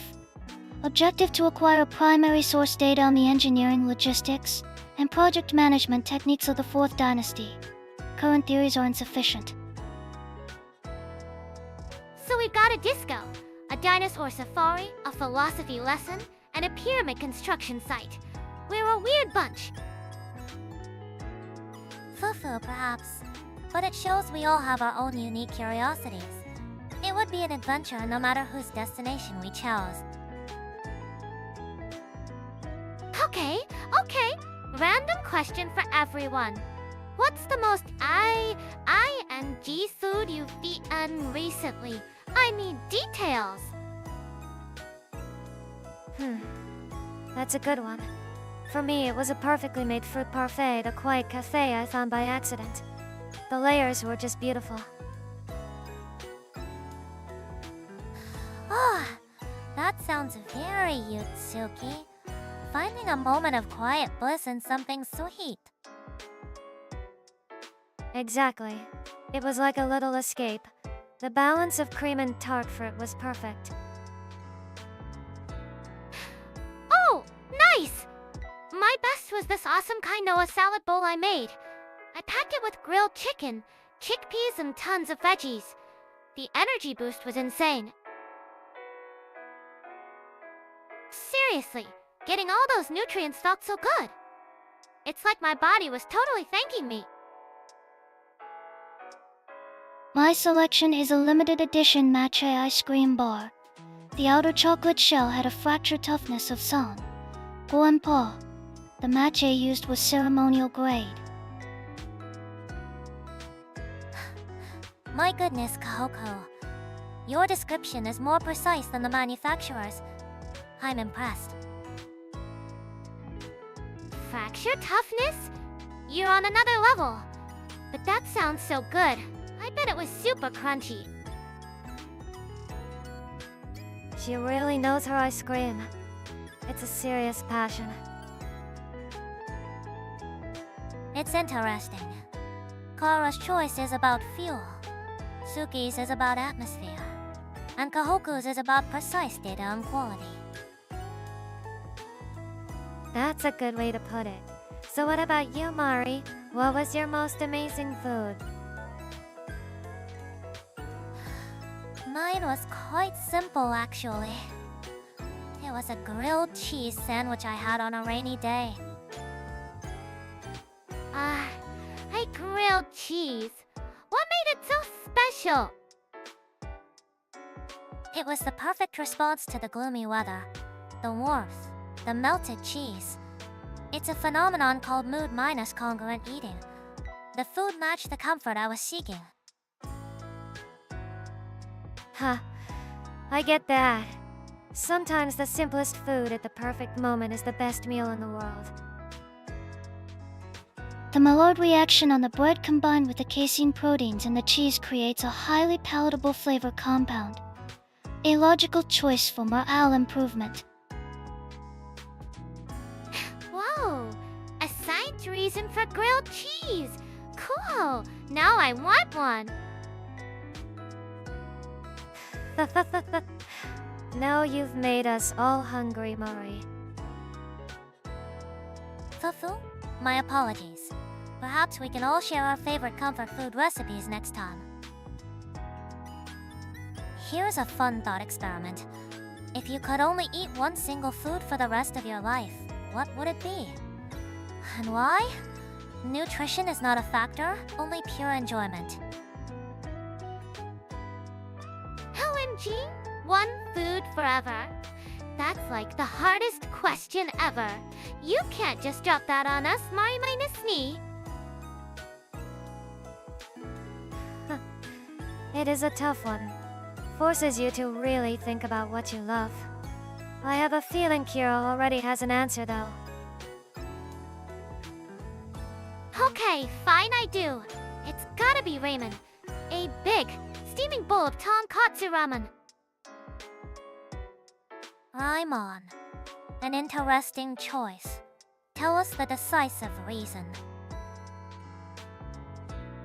Objective to acquire primary source data on the engineering, logistics, and project management techniques of the 4th dynasty. Current theories are insufficient. So we've got a disco, a dinosaur safari, a philosophy lesson, and a pyramid construction site. We're a weird bunch. Fufu, perhaps. But it shows we all have our own unique curiosities. It would be an adventure no matter whose destination we chose. Okay. Random question for everyone. What's the most ING food you've eaten recently? I need details. That's a good one. For me, it was a perfectly made fruit parfait at a quiet cafe I found by accident. The layers were just beautiful. Ah, that sounds very you, Tsuki. Finding a moment of quiet bliss in something sweet. Exactly. It was like a little escape. The balance of cream and tart fruit was perfect. Oh, nice! My best was this awesome quinoa salad bowl I made. I packed it with grilled chicken, chickpeas, and tons of veggies. The energy boost was insane. Seriously, getting all those nutrients felt so good. It's like my body was totally thanking me. My selection is a limited edition matcha ice cream bar. The outer chocolate shell had a fracture toughness of san. Goenpa. The matcha used was ceremonial grade. My goodness, Kohaku. Your description is more precise than the manufacturer's. I'm impressed. Fracture toughness? You're on another level. But that sounds so good. I bet it was super crunchy. She really knows her ice cream. It's a serious passion. It's interesting. Kara's choice is about fuel. Tsuki's is about atmosphere. And Kohaku's is about precise data and quality. That's a good way to put it. So what about you, Mari? What was your most amazing food? Mine was quite simple, actually. It was a grilled cheese sandwich I had on a rainy day. I grilled cheese. What made it so special? It was the perfect response to the gloomy weather. The warmth, the melted cheese. It's a phenomenon called mood minus congruent eating. The food matched the comfort I was seeking. Huh. I get that. Sometimes the simplest food at the perfect moment is the best meal in the world. The Maillard reaction on the bread combined with the casein proteins in the cheese creates a highly palatable flavor compound. A logical choice for morale improvement. Whoa! A science reason for grilled cheese! Cool! Now I want one! Now you've made us all hungry, Mari. Fufu? My apologies. Perhaps we can all share our favorite comfort food recipes next time. Here's a fun thought experiment. If you could only eat one single food for the rest of your life, what would it be? And why? Nutrition is not a factor, only pure enjoyment. OMG! One food forever? That's like the hardest question ever. You can't just drop that on us, Mari minus me. It is a tough one. Forces you to really think about what you love. I have a feeling Kira already has an answer though. Okay, fine, I do. It's gotta be ramen. A big, steaming bowl of tonkatsu ramen. I'm on. An interesting choice. Tell us the decisive reason.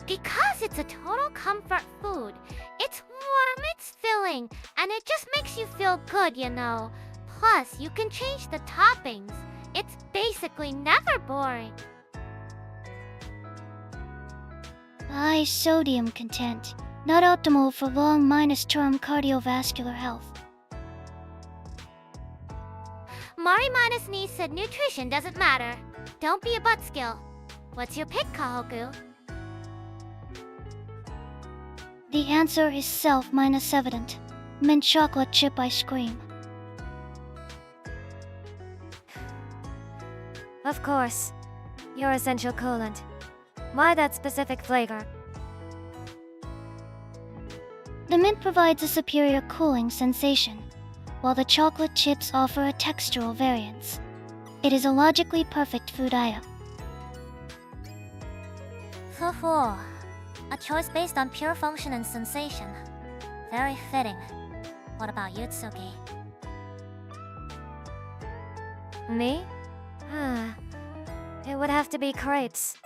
Because it's a total comfort food. It's warm, it's filling, and it just makes you feel good, you know. Plus, you can change the toppings. It's basically never boring. High sodium content, not optimal for long minus term cardiovascular health. Mari minus me said nutrition doesn't matter. Don't be a buttskill. What's your pick, Kohaku? The answer is self-evident. Mint chocolate chip ice cream. Of course. Your essential coolant. Why that specific flavor? The mint provides a superior cooling sensation. while the chocolate chips offer a textural variance. It is a logically perfect food item. Fufu. A choice based on pure function and sensation. Very fitting. What about you, Tsuki? Me? It would have to be crepes.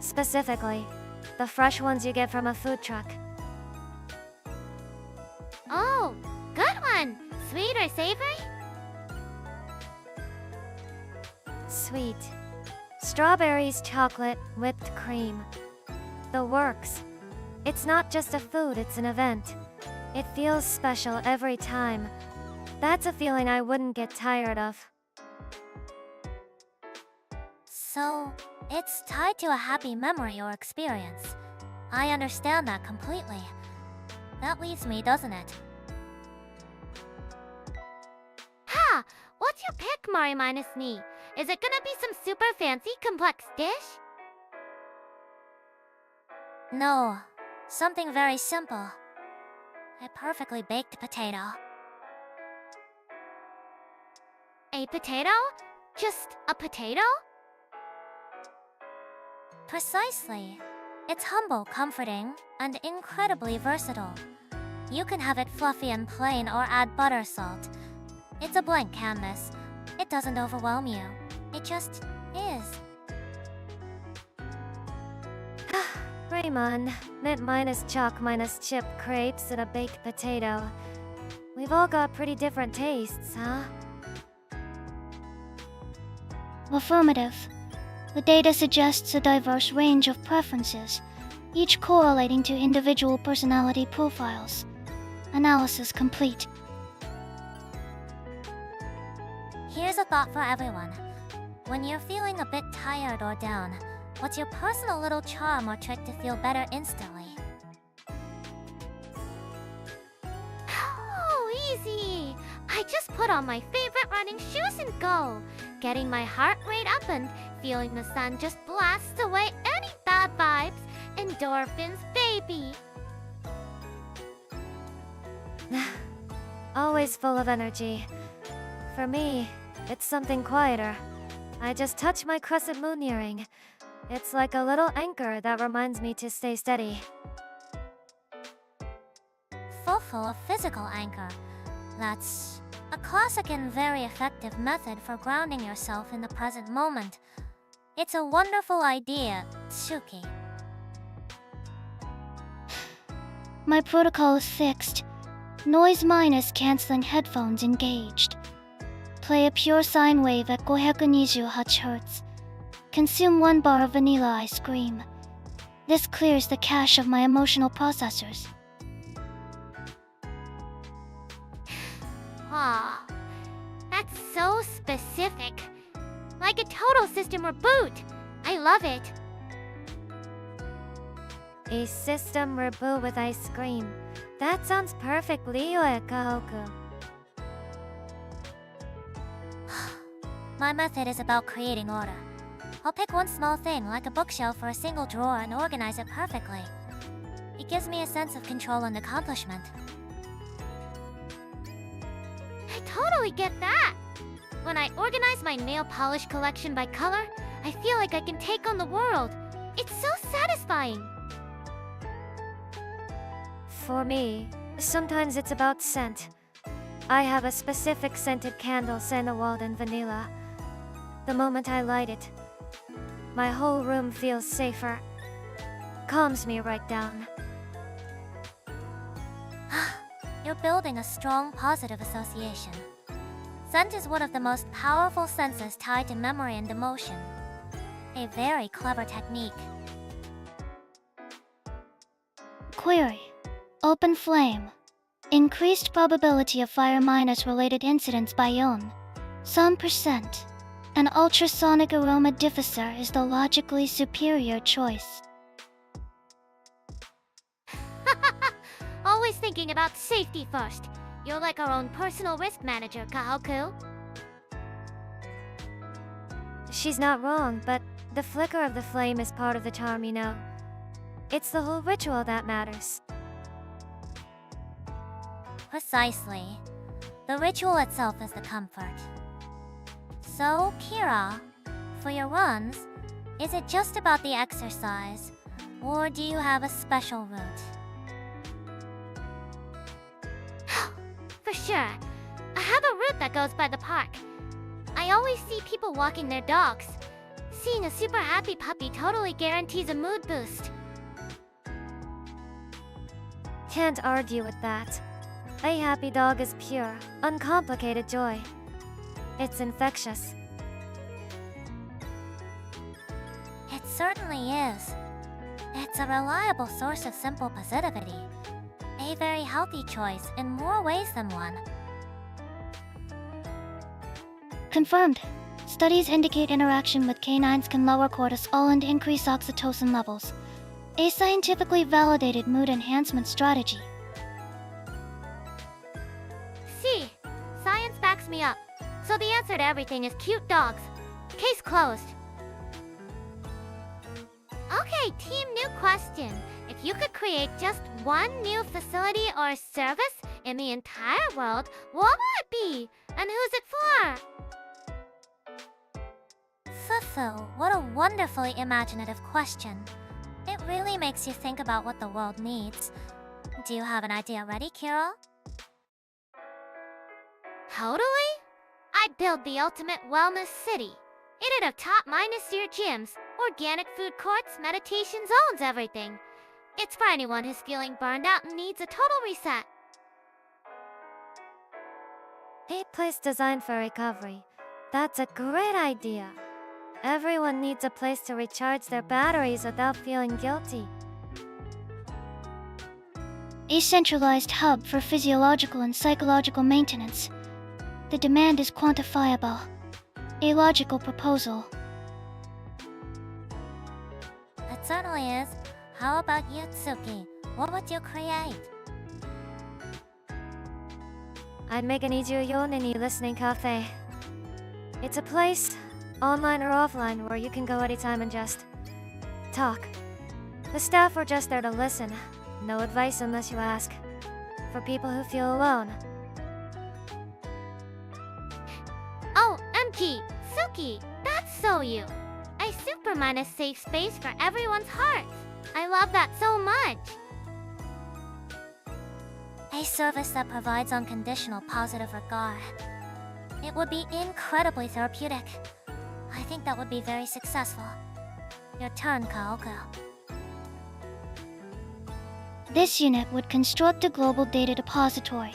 Specifically, the fresh ones you get from a food truck. Oh, good one! Sweet or savory? Sweet. Strawberries, chocolate, whipped cream. The works. It's not just a food, it's an event. It feels special every time. That's a feeling I wouldn't get tired of. So, it's tied to a happy memory or experience. I understand that completely. That leaves me, doesn't it? Ha! What's your pick, Mari minus me? Is it gonna be some super fancy, complex dish? No, something very simple. A perfectly baked potato. A potato? Just a potato? Precisely. It's humble, comforting, and incredibly versatile. You can have it fluffy and plain or add butter salt. It's a blank canvas. It doesn't overwhelm you. It just is. Raymond, mint minus chalk minus chip crepes and a baked potato. We've all got pretty different tastes, huh? Affirmative. The data suggests a diverse range of preferences, each correlating to individual personality profiles. Analysis complete. Here's a thought for everyone. When you're feeling a bit tired or down, what's your personal little charm or trick to feel better instantly? Oh, easy! I just put on my favorite running shoes and go! Getting my heart rate up and feeling the sun just blasts away any bad vibes. Endorphins, baby! Always full of energy. For me, it's something quieter. I just touch my crescent moon earring. It's like a little anchor that reminds me to stay steady. Fufu, a physical anchor. That's a classic and very effective method for grounding yourself in the present moment. It's a wonderful idea, Tsuki. My protocol is fixed. Noise minus canceling headphones engaged. Play a pure sine wave at 528 Hz. Consume 1 bar of vanilla ice cream. This clears the cache of my emotional processors. Aw, that's so specific. Like a total system reboot. I love it. A system reboot with ice cream. That sounds perfect, Leo Kohaku. My method is about creating order. I'll pick one small thing, like a bookshelf or a single drawer, and organize it perfectly. It gives me a sense of control and accomplishment. I totally get that. When I organize my nail polish collection by color, I feel like I can take on the world. It's so satisfying. For me, sometimes it's about scent. I have a specific scented candle, sandalwood and vanilla. The moment I light it, my whole room feels safer. Calms me right down. You're building a strong positive association. Scent is one of the most powerful senses tied to memory and emotion. A very clever technique. Query. Open flame. Increased probability of fire minus related incidents by Yon. Some percent. An ultrasonic aroma diffuser is the logically superior choice. Always thinking about safety first. You're like our own personal risk manager, Kohaku. She's not wrong, but the flicker of the flame is part of the charm, you know. It's the whole ritual that matters. Precisely. The ritual itself is the comfort. So, Kira, for your runs, is it just about the exercise, or do you have a special route? For sure. I have a route that goes by the park. I always see people walking their dogs. Seeing a super happy puppy totally guarantees a mood boost. Can't argue with that. A happy dog is pure, uncomplicated joy. It's infectious. It certainly is. It's a reliable source of simple positivity. A very healthy choice in more ways than one. Confirmed. Studies indicate interaction with canines can lower cortisol and increase oxytocin levels. A scientifically validated mood enhancement strategy. See, science backs me up. So the answer to everything is cute dogs. Case closed. Okay, team, new question. If you could create just one new facility or service in the entire world, what would it be? And who's it for? Fufu, what a wonderfully imaginative question. It really makes you think about what the world needs. Do you have an idea ready, Kira? Totally? I'd build the ultimate wellness city. It'd have top -tier gyms, organic food courts, meditation zones, everything. It's for anyone who's feeling burned out and needs a total reset. A place designed for recovery. That's a great idea. Everyone needs a place to recharge their batteries without feeling guilty. A centralized hub for physiological and psychological maintenance. The demand is quantifiable. A logical proposal. It certainly is. How about you, Tsuki? What would you create? I'd make an Iju listening cafe. It's a place, online or offline, where you can go anytime and just talk. The staff are just there to listen. No advice unless you ask. For people who feel alone. Oh, MG, Tsuki, that's so you. A super safe space for everyone's hearts. I love that so much. A service that provides unconditional positive regard. It would be incredibly therapeutic. I think that would be very successful. Your turn, Kohaku. This unit would construct a global data depository.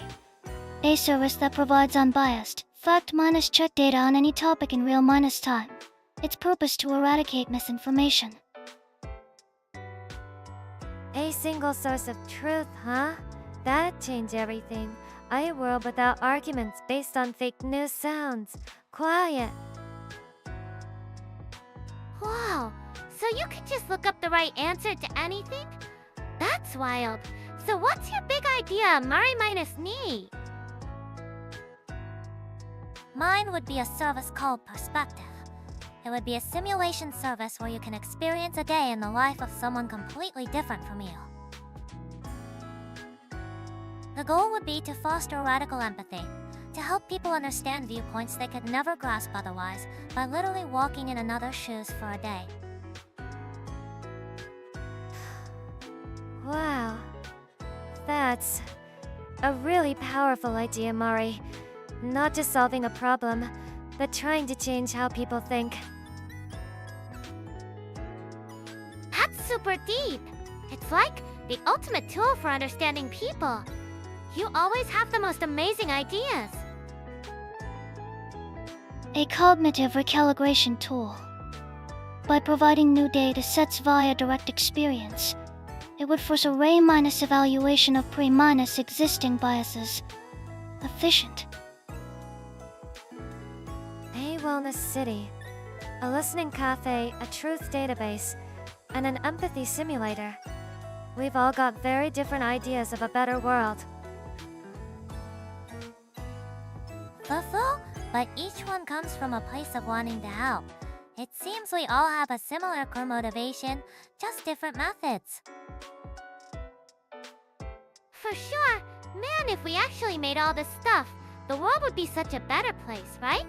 A service that provides unbiased, fact-check data on any topic in real-time. Its purpose to eradicate misinformation. A single source of truth, huh? That'd change everything. A world without arguments based on fake news sounds. Quiet. Wow, so you could just look up the right answer to anything? That's wild. So what's your big idea, Mari minus me? Mine would be a service called Perspective. It would be a simulation service where you can experience a day in the life of someone completely different from you. The goal would be to foster radical empathy, to help people understand viewpoints they could never grasp otherwise by literally walking in another's shoes for a day. Wow. That's a really powerful idea, Mari. Not just solving a problem, but trying to change how people think. That's super deep. It's like the ultimate tool for understanding people. You always have the most amazing ideas. A cognitive recalibration tool. By providing new data sets via direct experience, it would force a ray-evaluation of pre-existing biases. Efficient. A wellness city, a listening cafe, a truth database, and an empathy simulator. We've all got very different ideas of a better world. Fufu, but each one comes from a place of wanting to help. It seems we all have a similar core motivation, just different methods. For sure. Man, if we actually made all this stuff, the world would be such a better place, right?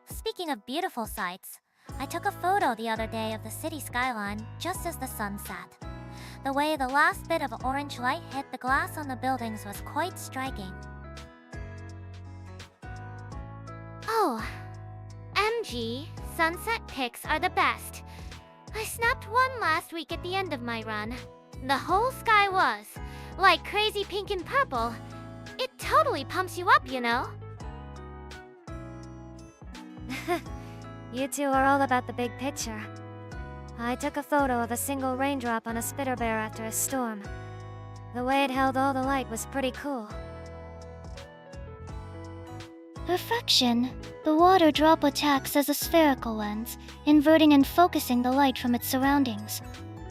Speaking of beautiful sights, I took a photo the other day of the city skyline just as the sun set. The way the last bit of orange light hit the glass on the buildings was quite striking. Oh, MG, sunset pics are the best. I snapped one last week at the end of my run. The whole sky was, like crazy pink and purple. It totally pumps you up, you know? You two are all about the big picture. I took a photo of a single raindrop on a spitter bear after a storm. The way it held all the light was pretty cool. Refraction. The water droplet acts as a spherical lens, inverting and focusing the light from its surroundings.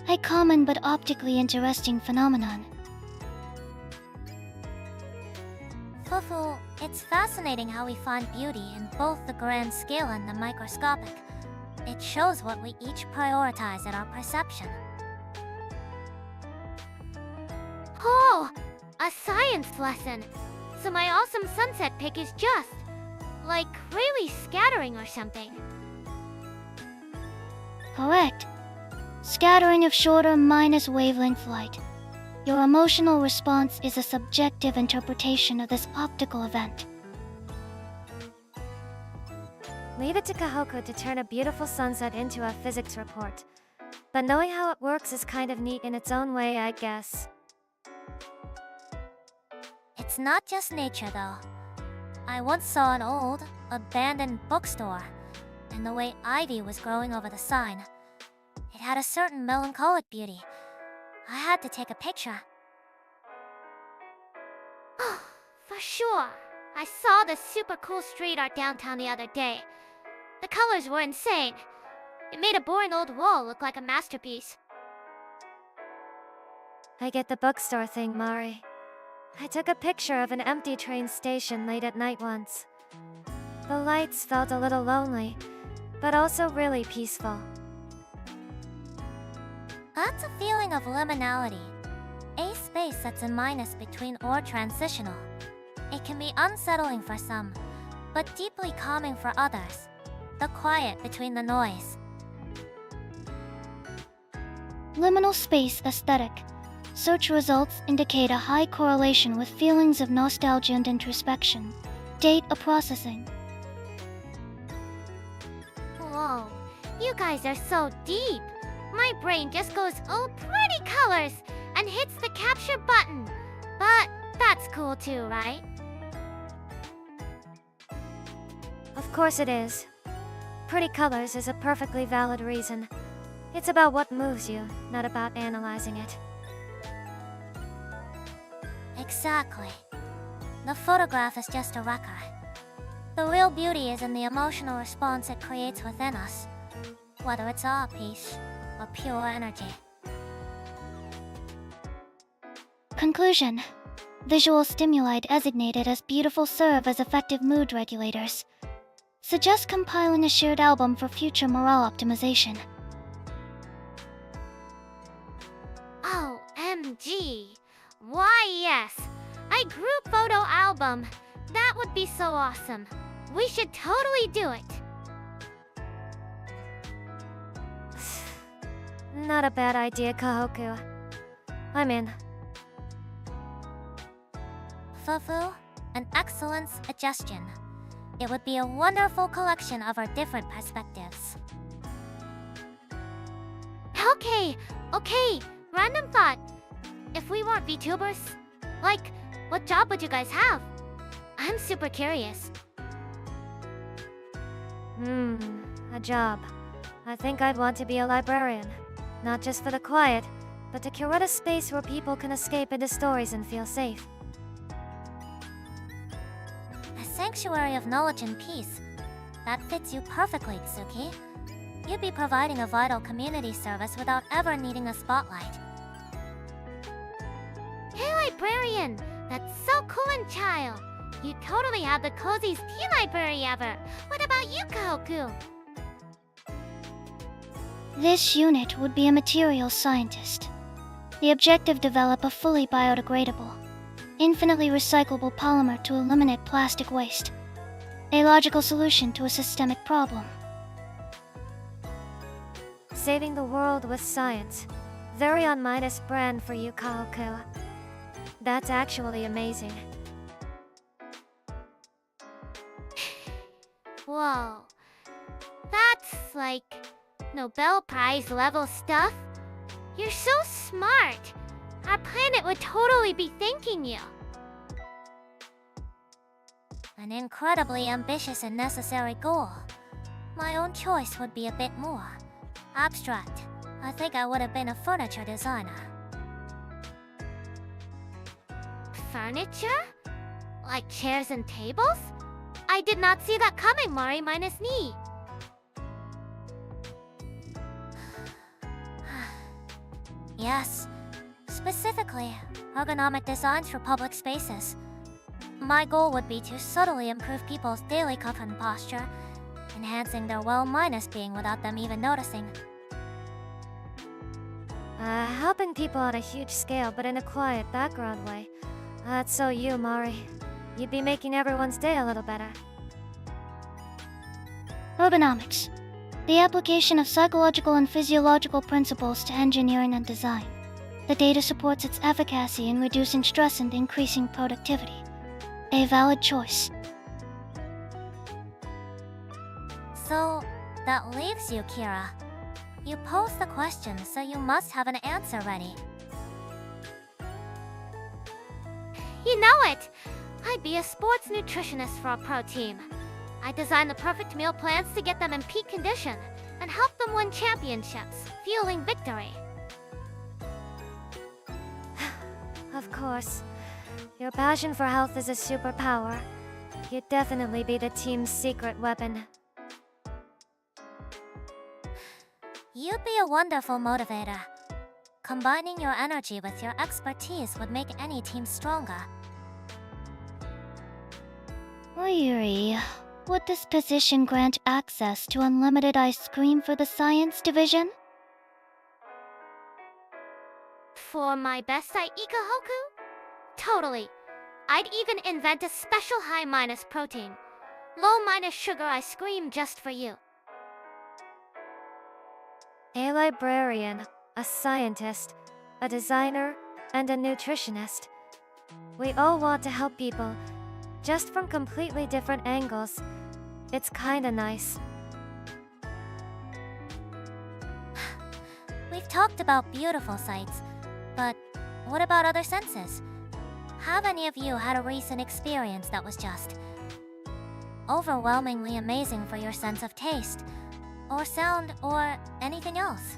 A common but optically interesting phenomenon. Fufu, it's fascinating how we find beauty in both the grand scale and the microscopic. It shows what we each prioritize in our perception. Oh, a science lesson. So my awesome sunset pic is just, like, really scattering or something. Correct. Scattering of shorter minus wavelength light. Your emotional response is a subjective interpretation of this optical event. Leave it to Kohaku to turn a beautiful sunset into a physics report. But knowing how it works is kind of neat in its own way, I guess. It's not just nature, though. I once saw an old, abandoned bookstore, and the way ivy was growing over the sign. It had a certain melancholic beauty. I had to take a picture. For sure. I saw this super cool street art downtown the other day. The colors were insane. It made a boring old wall look like a masterpiece. I get the bookstore thing, Mari. I took a picture of an empty train station late at night once. The lights felt a little lonely, but also really peaceful. That's a feeling of liminality. A space that's a minus between or transitional. It can be unsettling for some, but deeply calming for others. The quiet between the noise. Liminal space aesthetic. Search results indicate a high correlation with feelings of nostalgia and introspection. Data processing. Whoa, you guys are so deep. My brain just goes, oh, pretty colors, and hits the capture button. But that's cool too, right? Of course it is. Pretty colors is a perfectly valid reason. It's about what moves you, not about analyzing it. Exactly. The photograph is just a record. The real beauty is in the emotional response it creates within us, whether it's art piece or pure energy. Conclusion. Visual stimuli designated as beautiful serve as effective mood regulators. Suggest compiling a shared album for future morale optimization. OMG. Why yes. A group photo album. That would be so awesome. We should totally do it. Not a bad idea, Kohaku. I'm in. Fufu, an excellent suggestion. It would be a wonderful collection of our different perspectives. Okay, random thought. If we weren't VTubers, like, what job would you guys have? I'm super curious. A job. I think I'd want to be a librarian. Not just for the quiet, but to curate a space where people can escape into stories and feel safe. A sanctuary of knowledge and peace. That fits you perfectly, Tsuki. You'd be providing a vital community service without ever needing a spotlight. Hey, librarian! That's so cool and child. You totally have the coziest tea library ever. What about you, Kohaku? This unit would be a materials scientist. The objective develop a fully biodegradable, infinitely recyclable polymer to eliminate plastic waste. A logical solution to a systemic problem. Saving the world with science. Very on-minus brand for you, Kohaku. That's actually amazing. Whoa. That's like Nobel Prize level stuff? You're so smart. Our planet would totally be thanking you. An incredibly ambitious and necessary goal. My own choice would be a bit more abstract. I think I would have been a furniture designer. Furniture? Like chairs and tables? I did not see that coming, Mari minus knee. Yes, specifically, ergonomic designs for public spaces. My goal would be to subtly improve people's daily comfort and posture, enhancing their well-minus being without them even noticing. Helping people on a huge scale, but in a quiet, background way. That's so you, Mari. You'd be making everyone's day a little better. Ergonomics. The application of psychological and physiological principles to engineering and design. The data supports its efficacy in reducing stress and increasing productivity. A valid choice. So, that leaves you, Kira. You pose the question, so you must have an answer ready. You know it! I'd be a sports nutritionist for a pro team. I design the perfect meal plans to get them in peak condition and help them win championships, fueling victory. Of course. Your passion for health is a superpower. You'd definitely be the team's secret weapon. You'd be a wonderful motivator. Combining your energy with your expertise would make any team stronger. Yuri, would this position grant access to unlimited ice cream for the science division? For my best at Ikahoku? Totally. I'd even invent a special high minus protein, low minus sugar ice cream just for you. A librarian, a scientist, a designer, and a nutritionist. We all want to help people, just from completely different angles. It's kinda nice. We've talked about beautiful sights, but what about other senses? Have any of you had a recent experience that was just overwhelmingly amazing for your sense of taste, or sound, or anything else?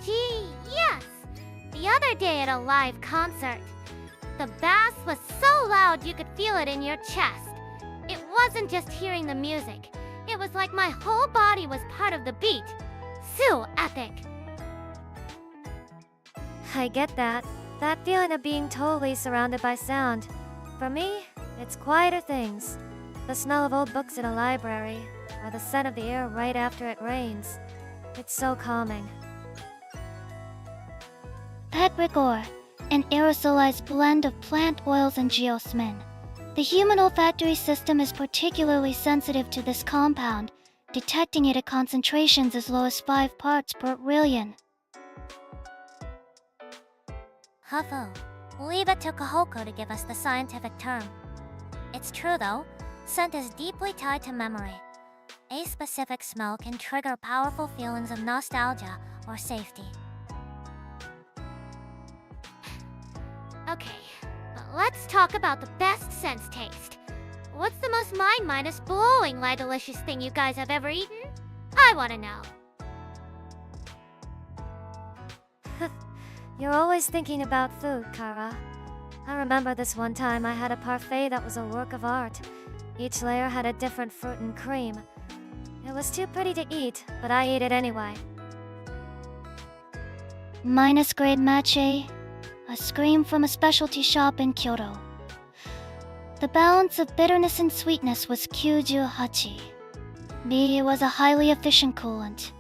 Gee, yes! The other day at a live concert. The bass was so loud you could feel it in your chest. It wasn't just hearing the music. It was like my whole body was part of the beat. So epic. I get that. That feeling of being totally surrounded by sound. For me, it's quieter things. The smell of old books in a library, or the scent of the air right after it rains. It's so calming. Petricor, an aerosolized blend of plant oils and geosmin. The human olfactory system is particularly sensitive to this compound, detecting it at concentrations as low as 5 parts per trillion. Huffo, leave it to Kohaku to give us the scientific term. It's true though, scent is deeply tied to memory. A specific smell can trigger powerful feelings of nostalgia or safety. Okay, but let's talk about the best sense taste. What's the most mind-minus blowingly delicious thing you guys have ever eaten? I wanna know. You're always thinking about food, Kara. I remember this one time I had a parfait that was a work of art. Each layer had a different fruit and cream. It was too pretty to eat, but I ate it anyway. Minus grade matcha, a scream from a specialty shop in Kyoto. The balance of bitterness and sweetness was Kyuju-hachi. It was a highly efficient coolant.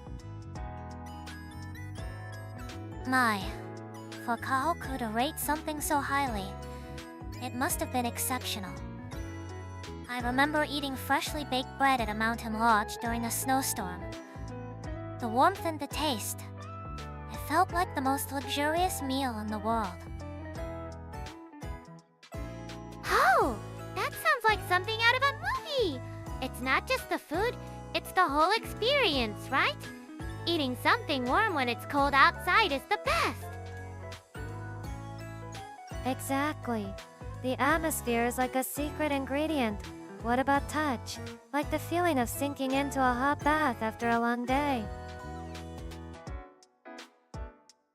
My, for Kohaku to rate something so highly. It must have been exceptional. I remember eating freshly baked bread at a mountain lodge during a snowstorm. The warmth and the taste. It felt like the most luxurious meal in the world. Oh, that sounds like something out of a movie. It's not just the food, it's the whole experience, right? Eating something warm when it's cold outside is the best. Exactly. The atmosphere is like a secret ingredient. What about touch? Like the feeling of sinking into a hot bath after a long day.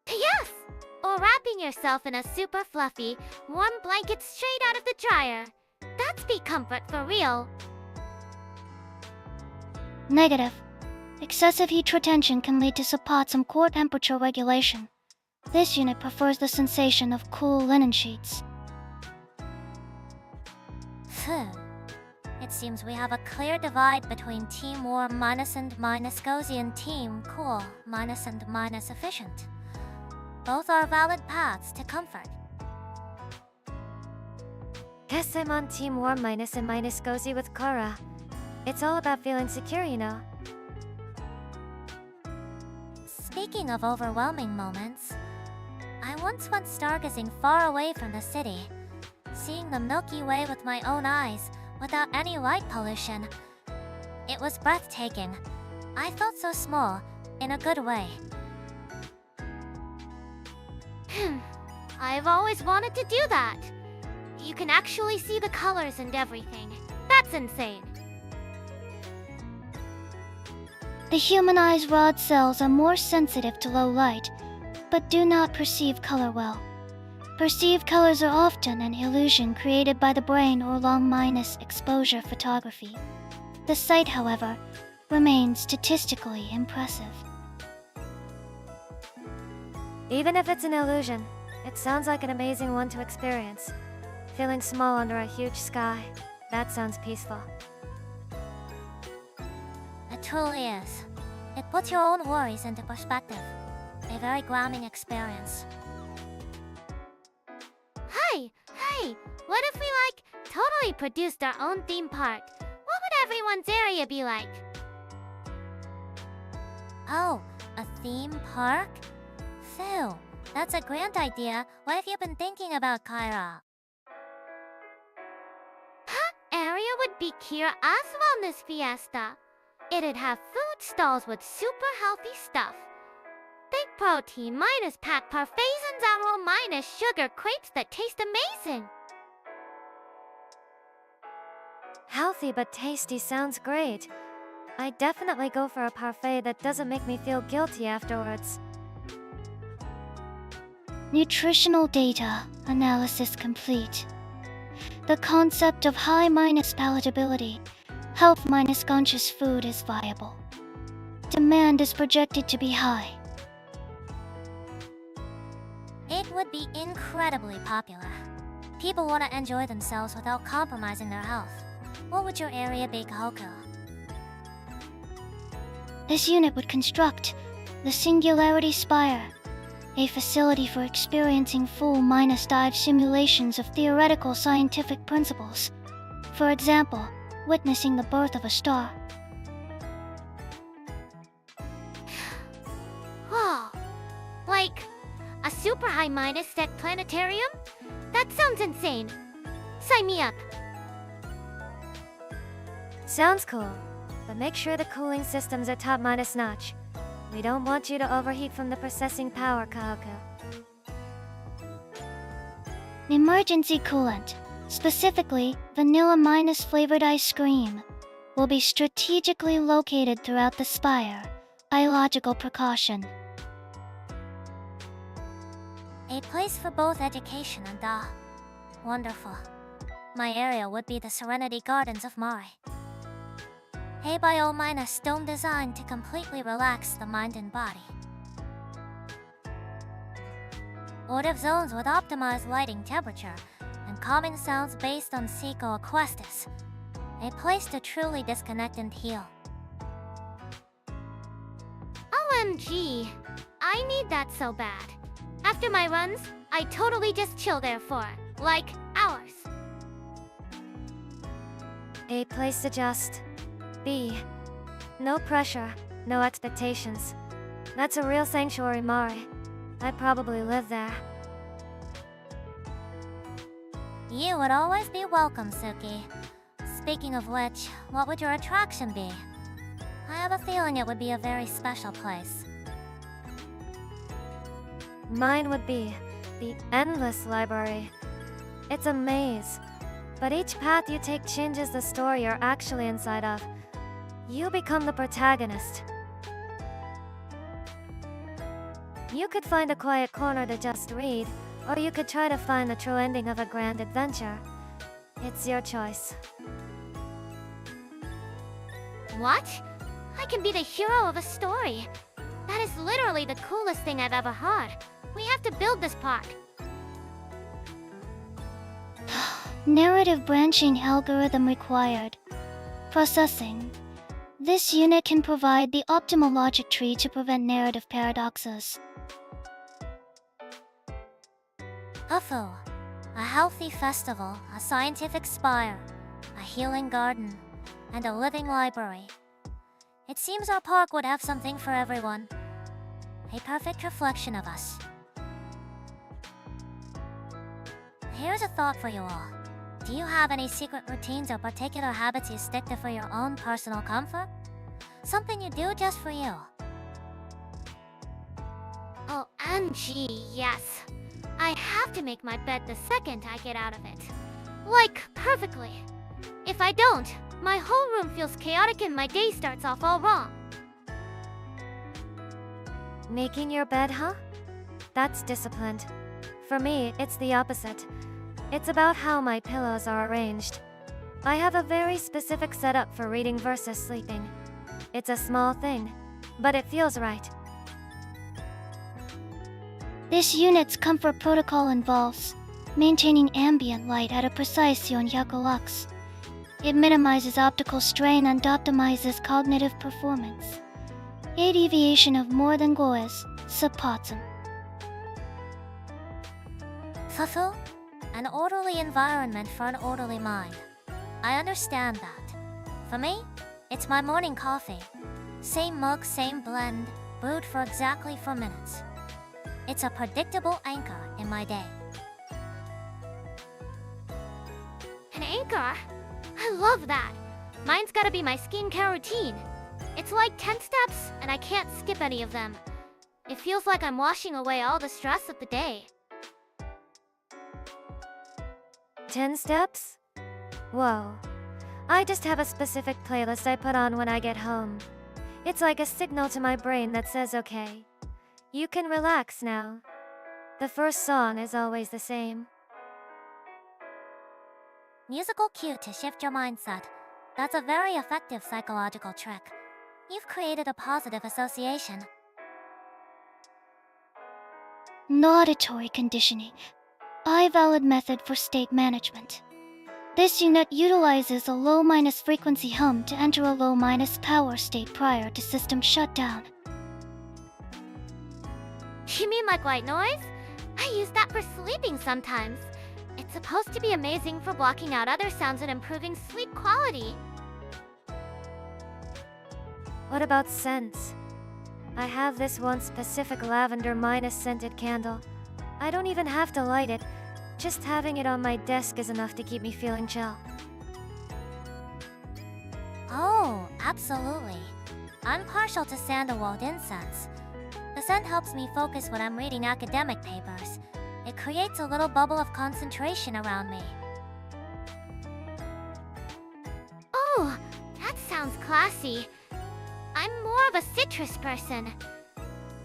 Yes! Or wrapping yourself in a super fluffy, warm blanket straight out of the dryer. That's the comfort for real. Negative. Excessive heat retention can lead to suboptimal core temperature regulation. This unit prefers the sensation of cool linen sheets. Phew. It seems we have a clear divide between Team Warm minus and minus cozy and Team Cool minus and minus efficient. Both are valid paths to comfort. Guess I'm on Team Warm minus and minus cozy with Kara. It's all about feeling secure, you know. Speaking of overwhelming moments, I once went stargazing far away from the city, seeing the Milky Way with my own eyes without any light pollution. It was breathtaking. I felt so small, in a good way. I've always wanted to do that. You can actually see the colors and everything. That's insane. The human eye's rod cells are more sensitive to low light, but do not perceive color well. Perceived colors are often an illusion created by the brain or long minus exposure photography. The sight, however, remains statistically impressive. Even if it's an illusion, it sounds like an amazing one to experience. Feeling small under a huge sky, that sounds peaceful. It truly is. It puts your own worries into perspective. A very grounding experience. Hey, what if we totally produced our own theme park? What would everyone's area be like? Oh, a theme park? Phil, that's a grand idea. What have you been thinking about, Kyra? Area would be Kira as wellness fiesta. It'd have food stalls with super healthy stuff. Big protein minus packed parfaits and zero minus sugar crepes that taste amazing. Healthy but tasty sounds great. I'd definitely go for a parfait that doesn't make me feel guilty afterwards. Nutritional data analysis complete. The concept of high minus palatability, health minus conscious food is viable. Demand is projected to be high. It would be incredibly popular. People want to enjoy themselves without compromising their health. What would your area be, Kohaku? This unit would construct the Singularity Spire, a facility for experiencing full minus dive simulations of theoretical scientific principles. For example, witnessing the birth of a star. Whoa, like a super high minus tech planetarium? That sounds insane. Sign me up. Sounds cool, but make sure the cooling systems are top minus notch. We don't want you to overheat from the processing power, Kohaku. Emergency coolant, specifically vanilla minus flavored ice cream, will be strategically located throughout the spire. Biological precaution. A place for both education and wonderful. My area would be the Serenity Gardens of Mari. A bio-minus dome designed to completely relax the mind and body. Auditive zones with optimized lighting temperature and calming sounds based on Seiko Aquestus. A place to truly disconnect and heal. OMG, I need that so bad. After my runs, I totally just chill there for, like, hours. A place to just be. No pressure, no expectations. That's a real sanctuary, Mari. I'd probably live there. You would always be welcome, Tsuki. Speaking of which, what would your attraction be? I have a feeling it would be a very special place. Mine would be the endless library. It's a maze, but each path you take changes the story you're actually inside of. You become the protagonist. You could find a quiet corner to just read, or you could try to find the true ending of a grand adventure. It's your choice. What? I can be the hero of a story. That is literally the coolest thing I've ever heard. We have to build this park. Narrative branching algorithm required. Processing. This unit can provide the optimal logic tree to prevent narrative paradoxes. Ufu. A healthy festival, a scientific spire, a healing garden, and a living library. It seems our park would have something for everyone. A perfect reflection of us. Here's a thought for you all. Do you have any secret routines or particular habits you stick to for your own personal comfort? Something you do just for you. Oh, Angie, yes. I have to make my bed the second I get out of it. Like, perfectly. If I don't, my whole room feels chaotic and my day starts off all wrong. Making your bed, huh? That's disciplined. For me, it's the opposite. It's about how my pillows are arranged. I have a very specific setup for reading versus sleeping. It's a small thing, but it feels right. This unit's comfort protocol involves maintaining ambient light at a precise Yonyaku lux. It minimizes optical strain and optimizes cognitive performance. A deviation of more than goes supports them. Fufu? An orderly environment for an orderly mind. I understand that. For me, it's my morning coffee. Same mug, same blend, brewed for exactly 4 minutes. It's a predictable anchor in my day. An anchor? I love that. Mine's gotta be my skincare routine. It's like 10 steps, and I can't skip any of them. It feels like I'm washing away all the stress of the day. 10 steps? Whoa. I just have a specific playlist I put on when I get home. It's like a signal to my brain that says, okay, you can relax now. The first song is always the same. Musical cue to shift your mindset. That's a very effective psychological trick. You've created a positive association. Auditory conditioning. A valid method for state management. This unit utilizes a low-minus frequency hum to enter a low-minus power state prior to system shutdown. You mean like white noise? I use that for sleeping sometimes. It's supposed to be amazing for blocking out other sounds and improving sleep quality. What about scents? I have this one specific lavender minus scented candle. I don't even have to light it. Just having it on my desk is enough to keep me feeling chill. Oh, absolutely. I'm partial to sandalwood incense. The scent helps me focus when I'm reading academic papers. It creates a little bubble of concentration around me. Oh, that sounds classy. I'm more of a citrus person.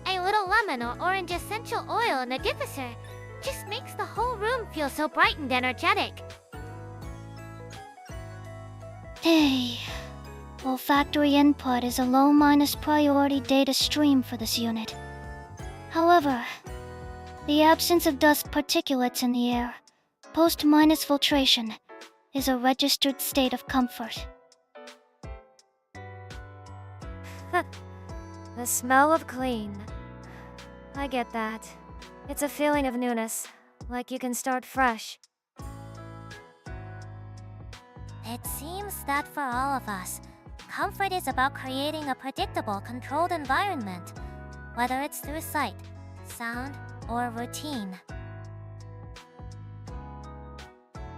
A little lemon or orange essential oil in the diffuser just makes the whole room feel so bright and energetic. Hey. Olfactory input is a low-minus priority data stream for this unit. However, the absence of dust particulates in the air, post-minus filtration, is a registered state of comfort. The smell of clean. I get that. It's a feeling of newness, like you can start fresh. It seems that for all of us, comfort is about creating a predictable, controlled environment, whether it's through sight, sound, or routine.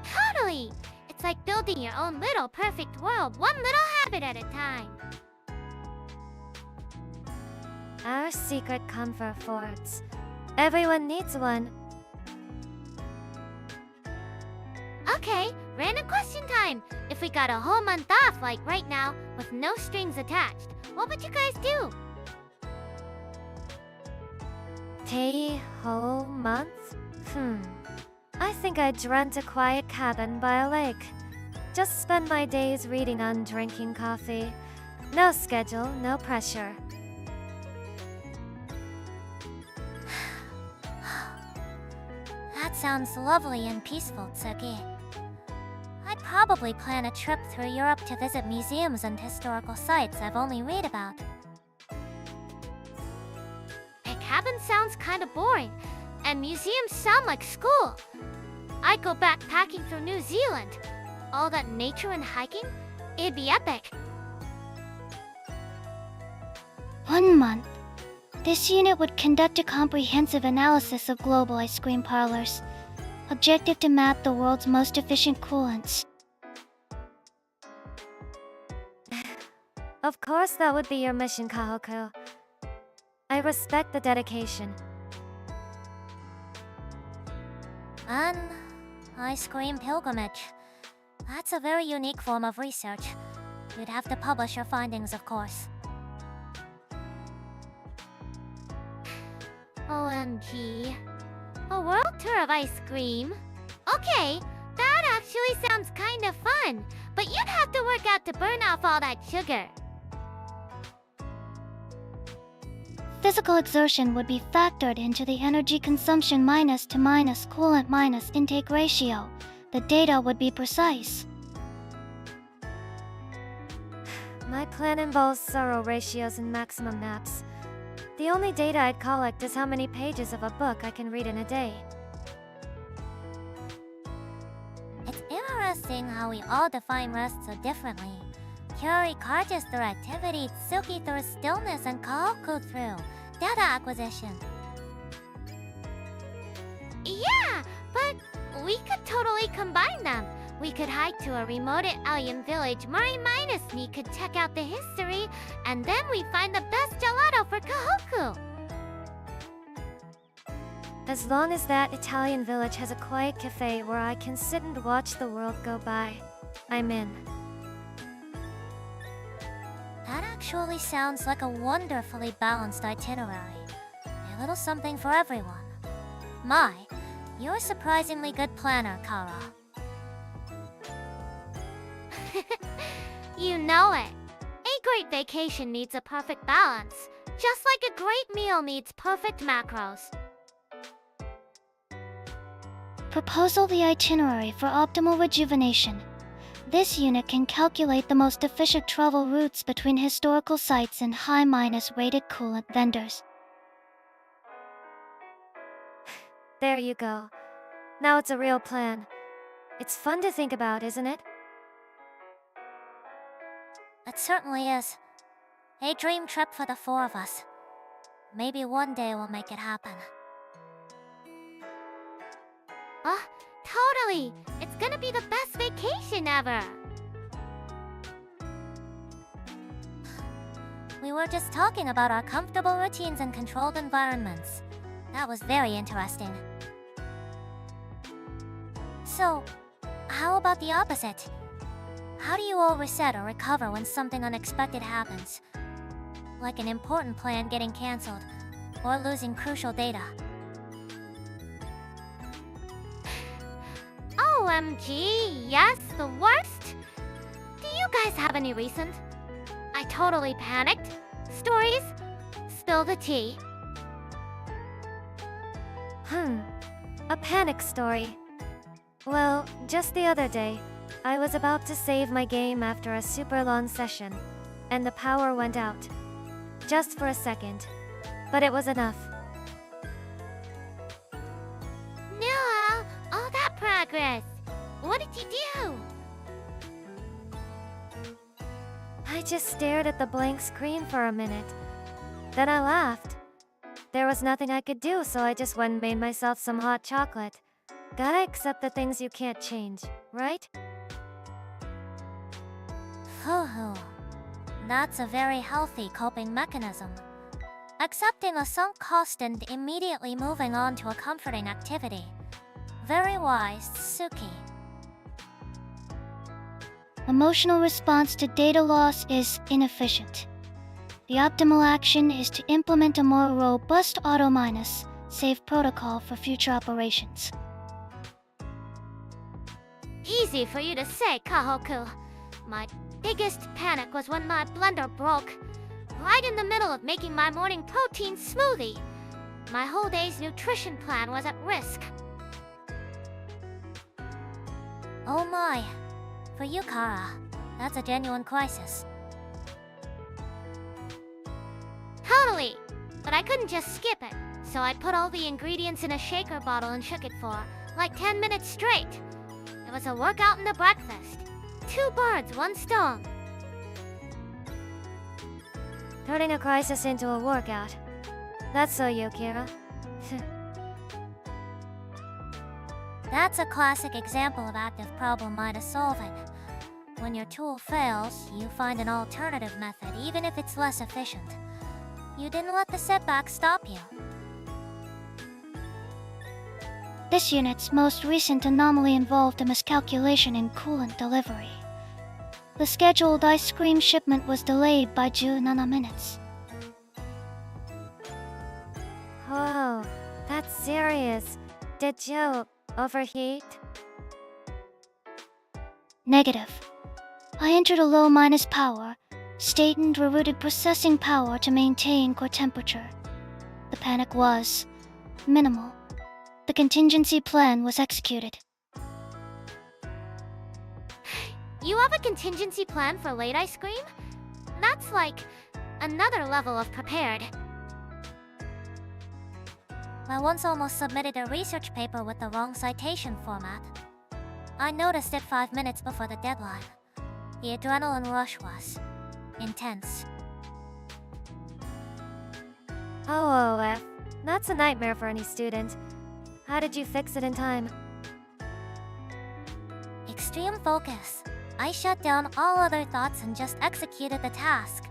Totally! It's like building your own little perfect world, one little habit at a time. Our secret comfort forts. Everyone needs one. Okay, random question time. If we got a whole month off, like right now, with no strings attached, what would you guys do? Whole month? I think I'd rent a quiet cabin by a lake. Just spend my days reading and drinking coffee. No schedule, no pressure. That sounds lovely and peaceful, Tsuki. I'd probably plan a trip through Europe to visit museums and historical sites I've only read about. A cabin sounds kinda boring, and museums sound like school. I'd go backpacking through New Zealand. All that nature and hiking, it'd be epic. 1 month. This unit would conduct a comprehensive analysis of global ice cream parlors. Objective to map the world's most efficient coolants. Of course that would be your mission, Kohaku. I respect the dedication. An ice cream pilgrimage. That's a very unique form of research. You'd have to publish your findings, of course. OMG. A world tour of ice cream? Okay, that actually sounds kind of fun, but you'd have to work out to burn off all that sugar. Physical exertion would be factored into the energy consumption minus to minus coolant minus intake ratio. The data would be precise. My plan involves thorough ratios and maximum naps. The only data I'd collect is how many pages of a book I can read in a day. It's interesting how we all define rest so differently. Kyori carges through activity, Tsuki through stillness, and Kohaku through data acquisition. Yeah, but we could totally combine them. We could hike to a remote alien village, Mari minus me could check out the history, and then we find the best gelato for Kohaku. As long as that Italian village has a quiet cafe where I can sit and watch the world go by, I'm in. That actually sounds like a wonderfully balanced itinerary. A little something for everyone. My, you're a surprisingly good planner, Kara. You know it. A great vacation needs a perfect balance, just like a great meal needs perfect macros. Proposal the itinerary for optimal rejuvenation. This unit can calculate the most efficient travel routes between historical sites and high-minus rated coolant vendors. There you go. Now it's a real plan. It's fun to think about, isn't it? It certainly is. A dream trip for the four of us. Maybe one day we'll make it happen. Totally! It's gonna be the best vacation ever! We were just talking about our comfortable routines and controlled environments. That was very interesting. So, how about the opposite? How do you all reset or recover when something unexpected happens? Like an important plan getting cancelled, or losing crucial data. OMG, yes, the worst? Do you guys have any recent? I totally panicked. Stories? Spill the tea. A panic story. Well, just the other day, I was about to save my game after a super long session, and the power went out. Just for a second. But it was enough. progress. What did you do? I just stared at the blank screen for a minute. Then I laughed. There was nothing I could do, so I just went and made myself some hot chocolate. Gotta accept the things you can't change, right? Hoo-hoo. That's a very healthy coping mechanism. Accepting a sunk cost and immediately moving on to a comforting activity. Very wise, Tsuki. Emotional response to data loss is inefficient. The optimal action is to implement a more robust auto-save protocol for future operations. Easy for you to say, Kohaku. My biggest panic was when my blender broke, right in the middle of making my morning protein smoothie. My whole day's nutrition plan was at risk. Oh my. For you, Kara, that's a genuine crisis. Totally! But I couldn't just skip it, so I put all the ingredients in a shaker bottle and shook it for, like 10 minutes straight. It was a workout and a breakfast. 2 birds, 1 stone. Turning a crisis into a workout. That's so you, Kira. That's a classic example of active problem solving. When your tool fails, you find an alternative method, even if it's less efficient. You didn't let the setback stop you. This unit's most recent anomaly involved a miscalculation in coolant delivery. The scheduled ice cream shipment was delayed by 17 minutes. Whoa, that's serious. Did you overheat? Negative. I entered a low minus power state and rerouted processing power to maintain core temperature. The panic was minimal. The contingency plan was executed. You have a contingency plan for late ice cream? That's like another level of prepared. I once almost submitted a research paper with the wrong citation format. I noticed it 5 minutes before the deadline. The adrenaline rush was intense. OOF. That's a nightmare for any student. How did you fix it in time? Extreme focus. I shut down all other thoughts and just executed the task.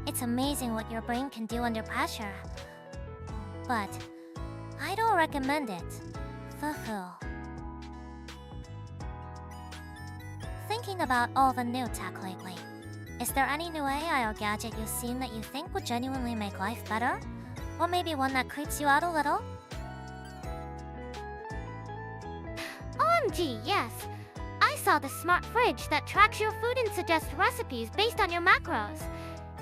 It's amazing what your brain can do under pressure. But I don't recommend it. Fufu. Thinking about all the new tech lately, is there any new AI or gadget you've seen that you think would genuinely make life better? Or maybe one that creeps you out a little? OMG, yes! I saw the smart fridge that tracks your food and suggests recipes based on your macros.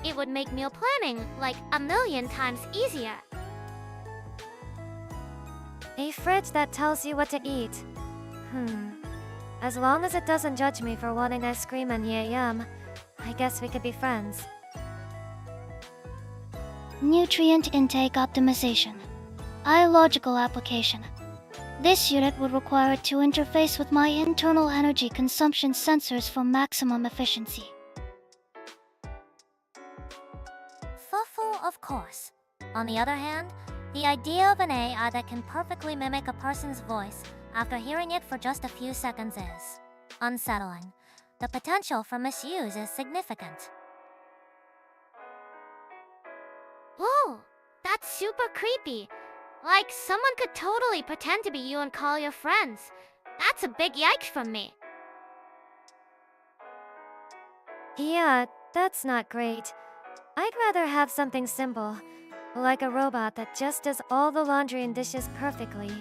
It would make meal planning like 1,000,000 times easier. A fridge that tells you what to eat. As long as it doesn't judge me for wanting ice cream and yum, I guess we could be friends. Nutrient intake optimization. Logical application. This unit would require it to interface with my internal energy consumption sensors for maximum efficiency. Fufu, of course. On the other hand, the idea of an AI that can perfectly mimic a person's voice after hearing it for just a few seconds is unsettling. The potential for misuse is significant. Whoa, that's super creepy. Like someone could totally pretend to be you and call your friends. That's a big yikes from me. Yeah, that's not great. I'd rather have something simple, like a robot that just does all the laundry and dishes perfectly.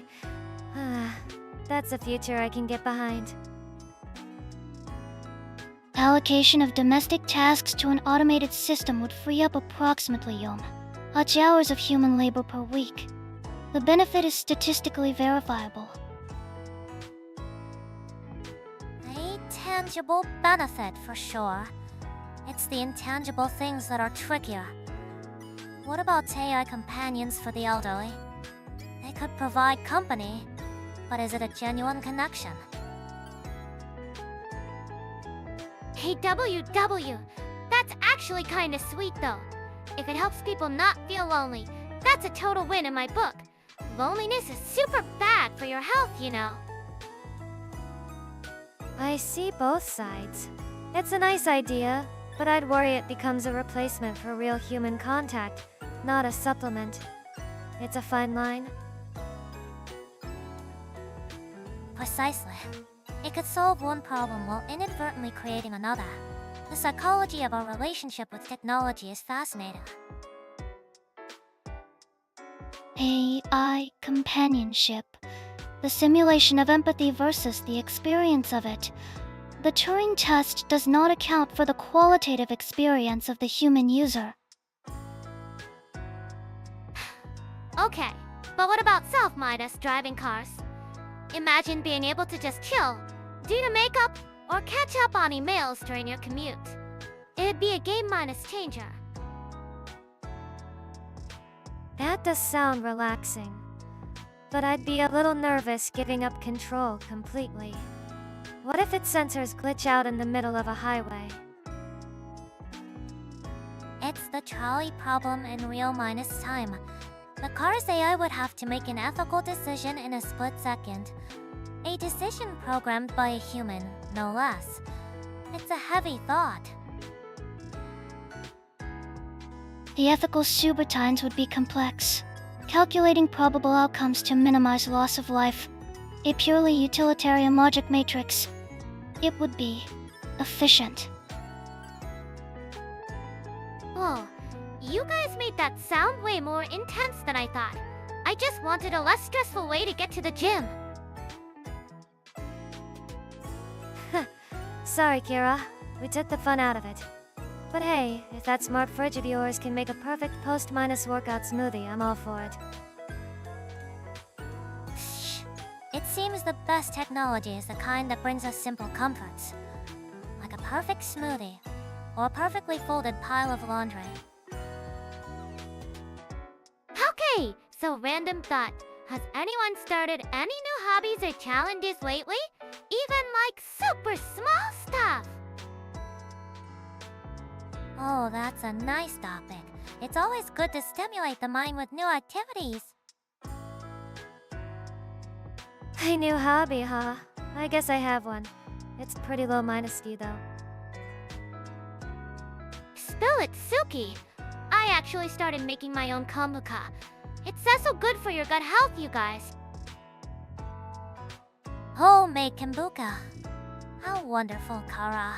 That's a future I can get behind. Allocation of domestic tasks to an automated system would free up approximately 8 hours of human labor per week. The benefit is statistically verifiable. A tangible benefit for sure. It's the intangible things that are trickier. What about AI companions for the elderly? They could provide company, but is it a genuine connection? Hey WW, that's actually kinda sweet though. If it helps people not feel lonely, that's a total win in my book. Loneliness is super bad for your health, you know. I see both sides. It's a nice idea, but I'd worry it becomes a replacement for real human contact, not a supplement. It's a fine line. Precisely. It could solve one problem while inadvertently creating another. The psychology of our relationship with technology is fascinating. AI companionship. The simulation of empathy versus the experience of it. The Turing test does not account for the qualitative experience of the human user. Okay, but what about self-minded driving cars? Imagine being able to just chill, do your makeup, or catch up on emails during your commute. It'd be a game minus changer. That does sound relaxing. But I'd be a little nervous giving up control completely. What if its sensors glitch out in the middle of a highway? It's the trolley problem in real minus time. The car's AI would have to make an ethical decision in a split second. A decision programmed by a human, no less. It's a heavy thought. The ethical subroutines would be complex, calculating probable outcomes to minimize loss of life. A purely utilitarian logic matrix. It would be efficient. Oh, you guys made that sound way more intense than I thought. I just wanted a less stressful way to get to the gym. Sorry, Kira. We took the fun out of it. But hey, if that smart fridge of yours can make a perfect post-minus-workout smoothie, I'm all for it. Shh. It seems the best technology is the kind that brings us simple comforts. Like a perfect smoothie, or a perfectly folded pile of laundry. Okay, so random thought. Has anyone started any new hobbies or challenges lately? Even like super small stuff? Oh, that's a nice topic. It's always good to stimulate the mind with new activities. A new hobby, huh? I guess I have one. It's pretty low minus-D though. Spill it, Tsuki. I actually started making my own kombucha. It says so good for your gut health, you guys. Homemade kombucha. How wonderful, Kara.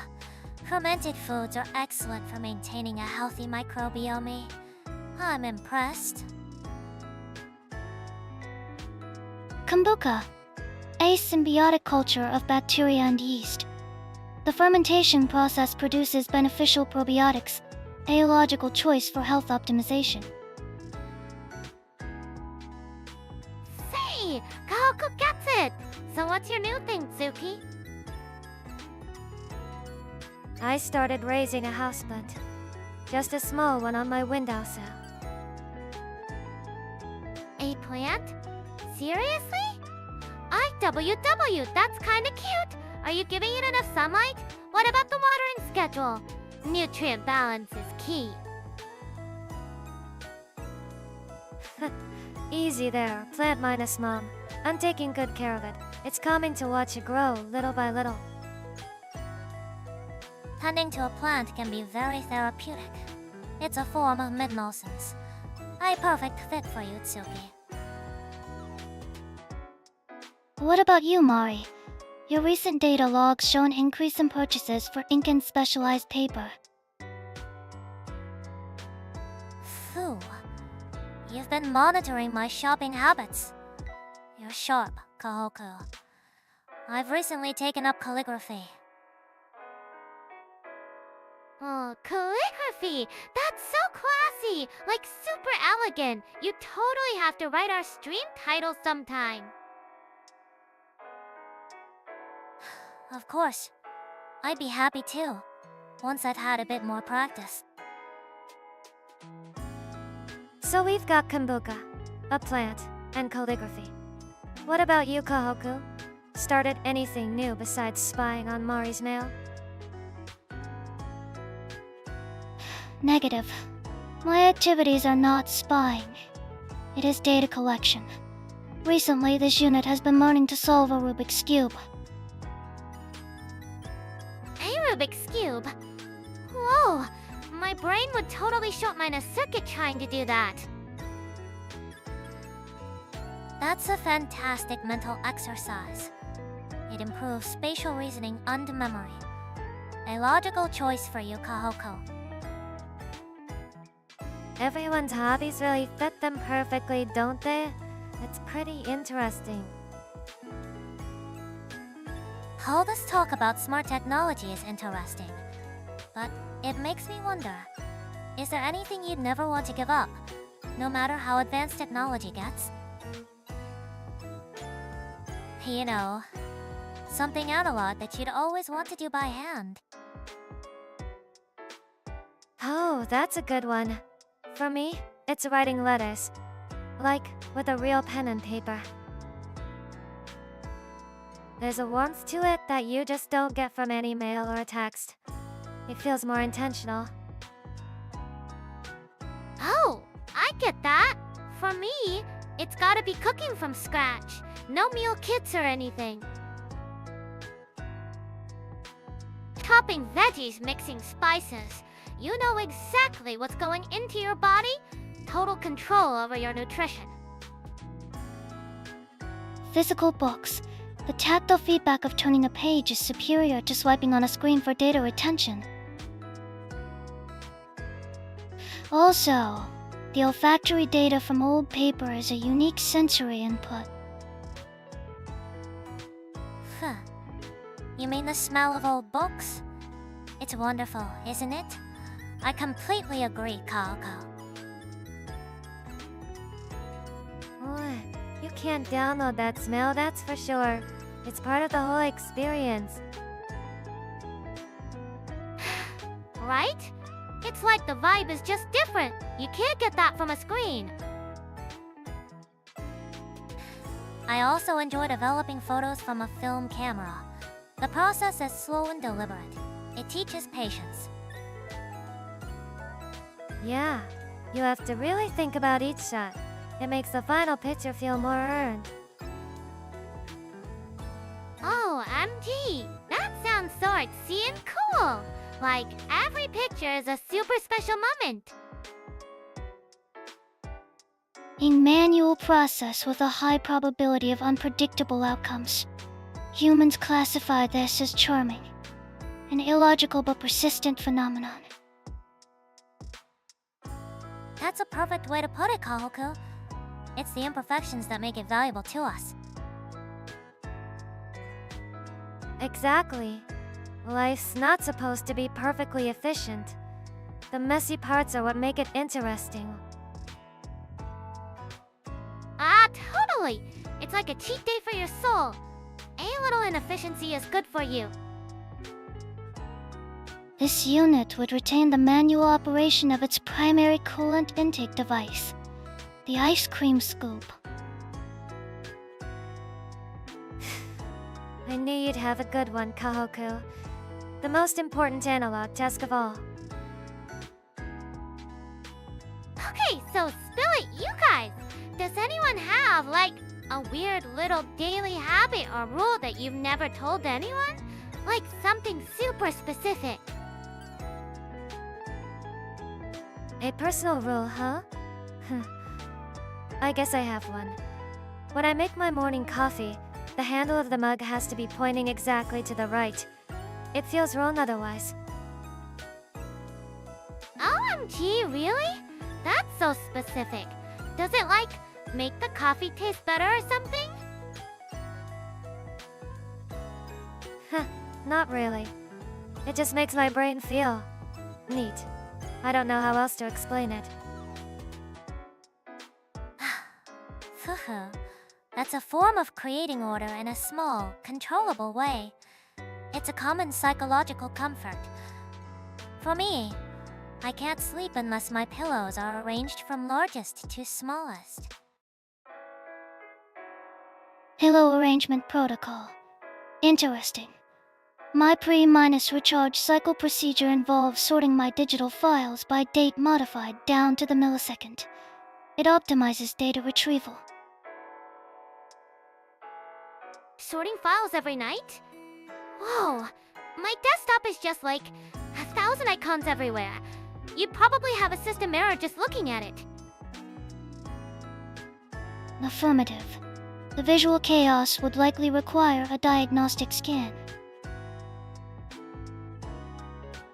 Fermented foods are excellent for maintaining a healthy microbiome. I'm impressed. Kombucha. A symbiotic culture of bacteria and yeast. The fermentation process produces beneficial probiotics, a logical choice for health optimization. Say, Kohaku gets it! So what's your new thing, Tsuki? I started raising a houseplant. Just a small one on my windowsill. A plant? Seriously? IWW, that's kinda cute! Are you giving it enough sunlight? What about the watering schedule? Nutrient balance is key. Easy there, plant minus mom. I'm taking good care of it. It's calming to watch it grow little by little. Tending to a plant can be very therapeutic. It's a form of mid-nuisance. A perfect fit for you, Tsuki. What about you, Mari? Your recent data logs show an increase in purchases for ink and specialized paper. Phew. You've been monitoring my shopping habits. You're sharp, Kohaku. I've recently taken up calligraphy. Oh, calligraphy! That's so classy! Like super elegant! You totally have to write our stream title sometime. Of course. I'd be happy too, once I've had a bit more practice. So we've got kombucha, a plant, and calligraphy. What about you, Kohaku? Started anything new besides spying on Mari's mail? Negative. My activities are not spying. It is data collection. Recently, this unit has been learning to solve a Rubik's Cube. A Rubik's Cube? Whoa! My brain would totally shortline a circuit trying to do that. That's a fantastic mental exercise. It improves spatial reasoning and memory. A logical choice for you, Kohaku. Everyone's hobbies really fit them perfectly, don't they? It's pretty interesting. All this talk about smart technology is interesting, but it makes me wonder, is there anything you'd never want to give up, no matter how advanced technology gets? You know, something analog that you'd always want to do by hand. Oh, that's a good one. For me, it's writing letters. Like, with a real pen and paper. There's a warmth to it that you just don't get from any mail or text. It feels more intentional. Oh, I get that. For me, it's gotta be cooking from scratch. No meal kits or anything. Chopping veggies, mixing spices. You know exactly what's going into your body. Total control over your nutrition. Physical books. The tactile feedback of turning a page is superior to swiping on a screen for data retention. Also, the olfactory data from old paper is a unique sensory input. Huh. You mean the smell of old books? It's wonderful, isn't it? I completely agree, Kohaku. You can't download that smell, that's for sure. It's part of the whole experience. Right? It's like the vibe is just different. You can't get that from a screen. I also enjoy developing photos from a film camera. The process is slow and deliberate. It teaches patience. Yeah, you have to really think about each shot. It makes the final picture feel more earned. Oh, MG! That sounds so artsy and cool! Like, every picture is a super special moment. A manual process with a high probability of unpredictable outcomes. Humans classify this as charming. An illogical but persistent phenomenon. That's a perfect way to put it, Kohaku. It's the imperfections that make it valuable to us. Exactly. Life's not supposed to be perfectly efficient. The messy parts are what make it interesting. Ah, totally! It's like a cheat day for your soul. A little inefficiency is good for you. This unit would retain the manual operation of its primary coolant intake device, the ice cream scoop. I knew you'd have a good one, Kohaku. The most important analog task of all. Okay, so spill it, you guys! Does anyone have, like, a weird little daily habit or rule that you've never told anyone? Like something super specific. A personal rule, huh? I guess I have one. When I make my morning coffee, the handle of the mug has to be pointing exactly to the right. It feels wrong otherwise. OMG, really? That's so specific. Does it, like, make the coffee taste better or something? Not really. It just makes my brain feel neat. I don't know how else to explain it. Fuhu. That's a form of creating order in a small, controllable way. It's a common psychological comfort. For me, I can't sleep unless my pillows are arranged from largest to smallest. Halo Arrangement Protocol. Interesting. My pre-minus recharge cycle procedure involves sorting my digital files by date modified down to the millisecond. It optimizes data retrieval. Sorting files every night? Whoa, my desktop is just like 1,000 icons everywhere. You'd probably have a system error just looking at it. Affirmative. The visual chaos would likely require a diagnostic scan.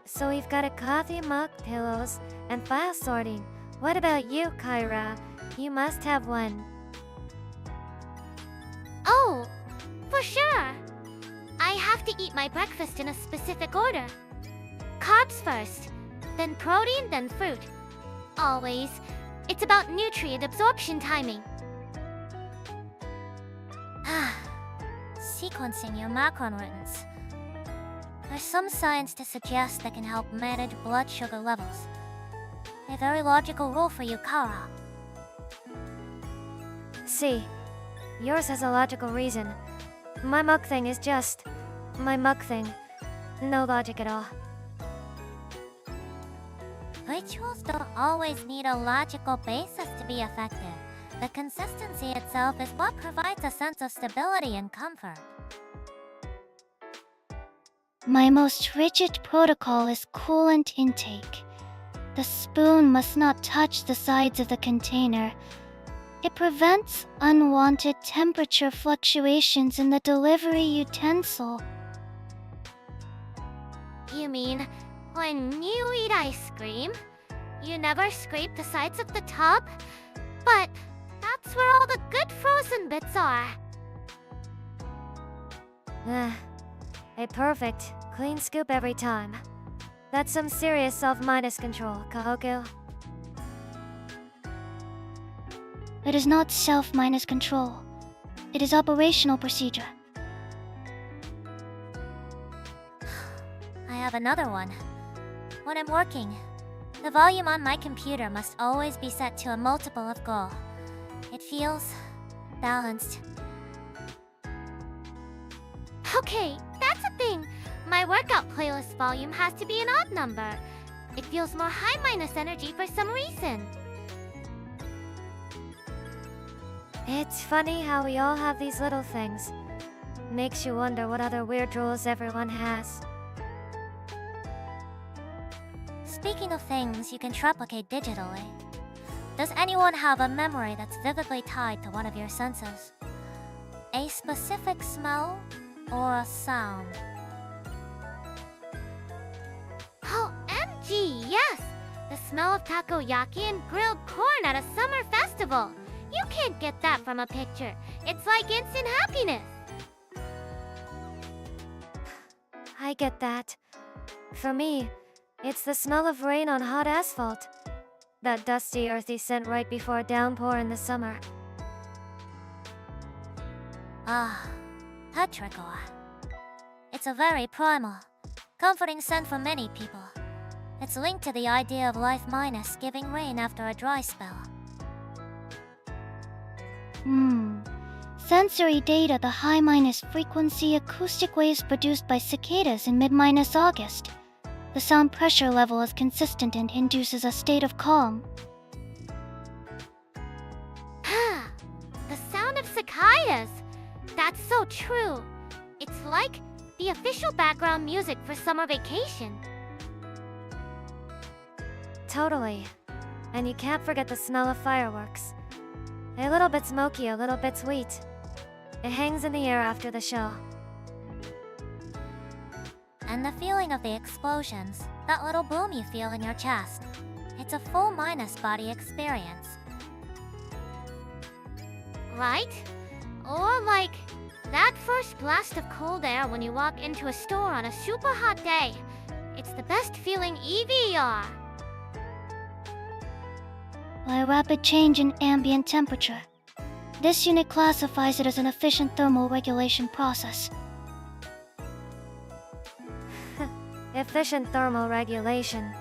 So we've got a coffee mug, pillows, and file sorting. What about you, Kyra? You must have one. Oh, for sure. I have to eat my breakfast in a specific order. Carbs first, then protein, then fruit. Always. It's about nutrient absorption timing. Sequencing your macronutrients. There's some science to suggest that can help manage blood sugar levels. A very logical rule for you, Kara. See, yours has a logical reason. My mug thing is just my mug thing. No logic at all. Rituals don't always need a logical basis to be effective. The consistency itself is what provides a sense of stability and comfort. My most rigid protocol is coolant intake. The spoon must not touch the sides of the container. It prevents unwanted temperature fluctuations in the delivery utensil. You mean, when you eat ice cream, you never scrape the sides of the tub? But that's where all the good frozen bits are. A perfect, clean scoop every time. That's some serious self-minus control, Kohaku. It is not self-minus control. It is operational procedure. I have another one. When I'm working, the volume on my computer must always be set to a multiple of goal. It feels balanced. Okay, that's a thing. My workout playlist volume has to be an odd number. It feels more high-minus energy for some reason. It's funny how we all have these little things. Makes you wonder what other weird rules everyone has. Speaking of things you can replicate digitally, does anyone have a memory that's vividly tied to one of your senses? A specific smell or a sound? Oh, MG, yes! The smell of takoyaki and grilled corn at a summer festival. You can't get that from a picture. It's like instant happiness. I get that. For me, it's the smell of rain on hot asphalt. That dusty, earthy scent right before a downpour in the summer. Petrichor. It's a very primal, comforting scent for many people. It's linked to the idea of life minus giving rain after a dry spell. Sensory data, the high-minus frequency acoustic waves produced by cicadas in mid-minus August. The sound pressure level is consistent and induces a state of calm. The sound of cicadas. That's so true. It's like the official background music for summer vacation. Totally. And you can't forget the smell of fireworks. A little bit smoky, a little bit sweet. It hangs in the air after the show. And the feeling of the explosions, that little boom you feel in your chest. It's a full minus body experience. Right? Or like that first blast of cold air when you walk into a store on a super hot day. It's the best feeling EVR. By rapid change in ambient temperature. This unit classifies it as an efficient thermal regulation process. Efficient thermal regulation.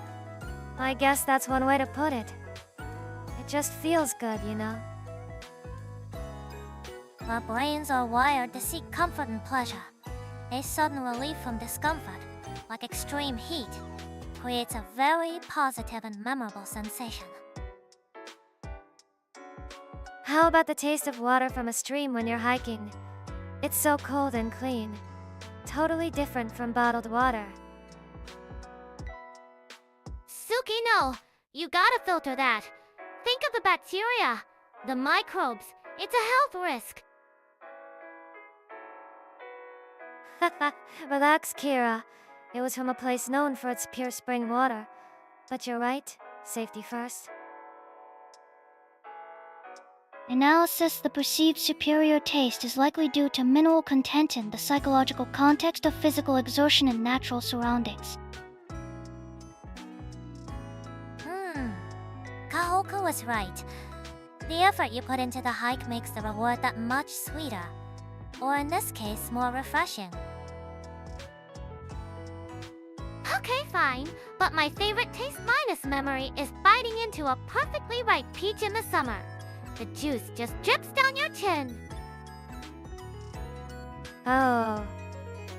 I guess that's one way to put it. It just feels good, you know? Our brains are wired to seek comfort and pleasure. A sudden relief from discomfort, like extreme heat, creates a very positive and memorable sensation. How about the taste of water from a stream when you're hiking? It's so cold and clean. Totally different from bottled water. Tsuki, no! You gotta filter that. Think of the bacteria, the microbes. It's a health risk. Relax, Kira. It was from a place known for its pure spring water. But you're right, safety first. Analysis: the perceived superior taste is likely due to mineral content in the psychological context of physical exertion in natural surroundings. Kohaku was right. The effort you put into the hike makes the reward that much sweeter. Or in this case, more refreshing. Okay, fine. But my favorite taste minus memory is biting into a perfectly ripe peach in the summer. The juice just drips down your chin. Oh,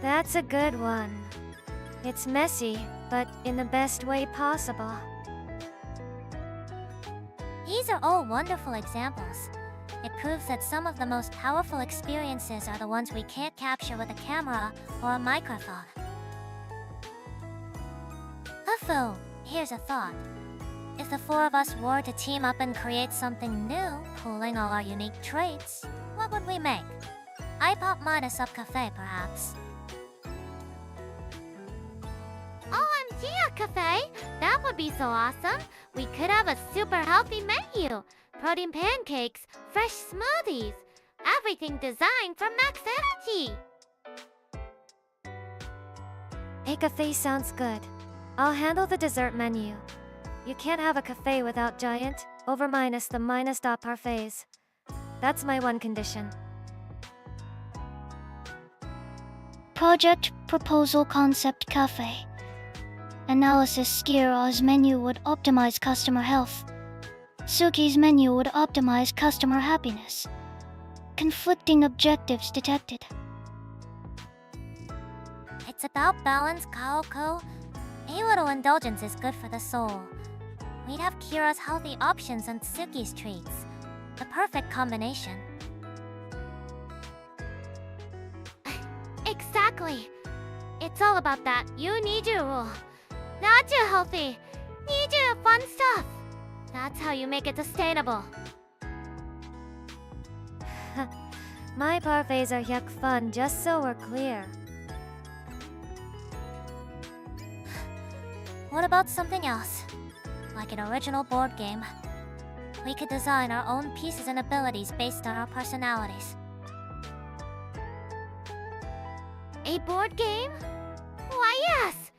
that's a good one. It's messy, but in the best way possible. These are all wonderful examples. It proves that some of the most powerful experiences are the ones we can't capture with a camera or a microphone. Hufu, here's a thought. If the four of us were to team up and create something new, pooling all our unique traits, what would we make? iPop minus up cafe, perhaps. OMG, a cafe! That would be so awesome! We could have a super healthy menu! Protein pancakes, fresh smoothies, everything designed for max energy! A cafe sounds good. I'll handle the dessert menu. You can't have a cafe without giant, over minus the minus dot parfaits. That's my one condition. Project Proposal Concept Cafe. Analysis: Kira's menu would optimize customer health. Tsuki's menu would optimize customer happiness. Conflicting objectives detected. It's about balance, Kohaku. A little indulgence is good for the soul. We'd have Kira's healthy options and Tsuki's treats. The perfect combination. Exactly. It's all about that you need your rule. Not your healthy. Need your fun stuff. That's how you make it sustainable. My parfaits are yuck fun, just so we're clear. What about something else? Like an original board game. We could design our own pieces and abilities based on our personalities. A board game? Why, yes!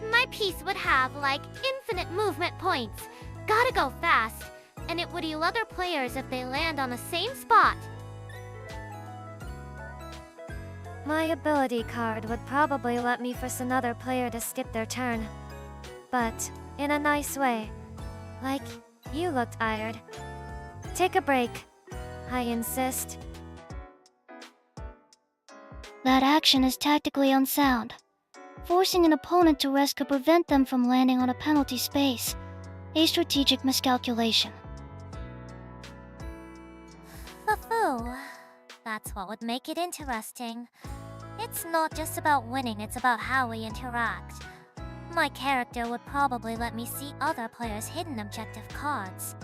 My piece would have, like, infinite movement points. Gotta go fast. And it would heal other players if they land on the same spot. My ability card would probably let me force another player to skip their turn. But in a nice way. Like, you look tired. Take a break. I insist. That action is tactically unsound. Forcing an opponent to rest could prevent them from landing on a penalty space. A strategic miscalculation. Fufu. That's what would make it interesting. It's not just about winning, it's about how we interact. My character would probably let me see other players' hidden objective cards.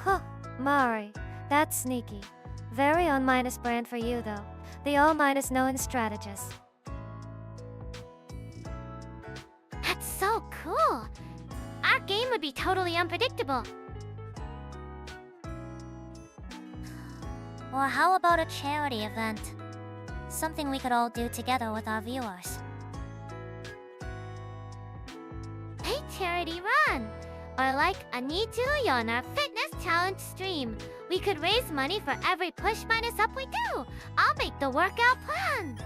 Huh, Mari. That's sneaky. Very on minus brand for you, though. The all minus known strategist. That's so cool. Our game would be totally unpredictable. Or how about a charity event? Something we could all do together with our viewers. A charity run! Or like a Nijuyo on our fitness challenge stream. We could raise money for every push minus up we do. I'll make the workout plan.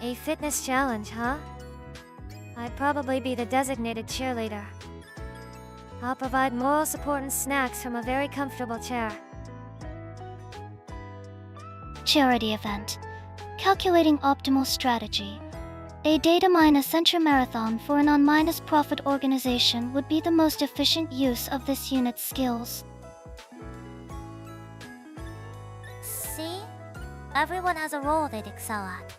A fitness challenge, huh? I'd probably be the designated cheerleader. I'll provide moral support and snacks from a very comfortable chair. Charity event. Calculating optimal strategy. A data mine center marathon for an on- profit organization would be the most efficient use of this unit's skills. See? Everyone has a role they'd excel at.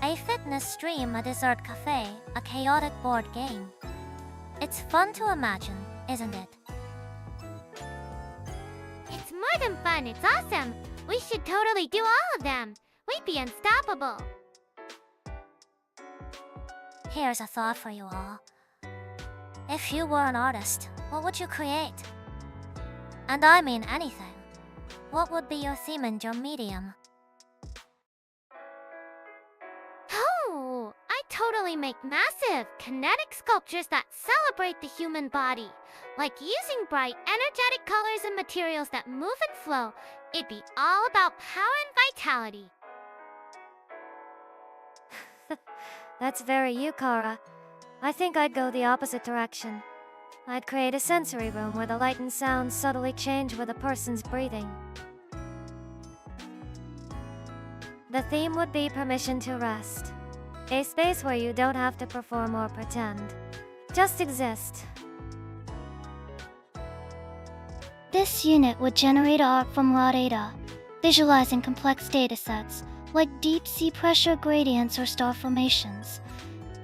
A fitness stream, a dessert cafe, a chaotic board game. It's fun to imagine, isn't it? It's more than fun, it's awesome. We should totally do all of them. We'd be unstoppable. Here's a thought for you all. If you were an artist, what would you create? And I mean anything. What would be your theme and your medium? Oh, I totally make massive, kinetic sculptures that celebrate the human body. Like using bright, energetic colors and materials that move and flow. It'd be all about power and vitality. That's very you, Kara. I think I'd go the opposite direction. I'd create a sensory room where the light and sound subtly change with a person's breathing. The theme would be permission to rest. A space where you don't have to perform or pretend. Just exist. This unit would generate art from raw data, visualizing complex datasets like deep-sea pressure gradients or star formations.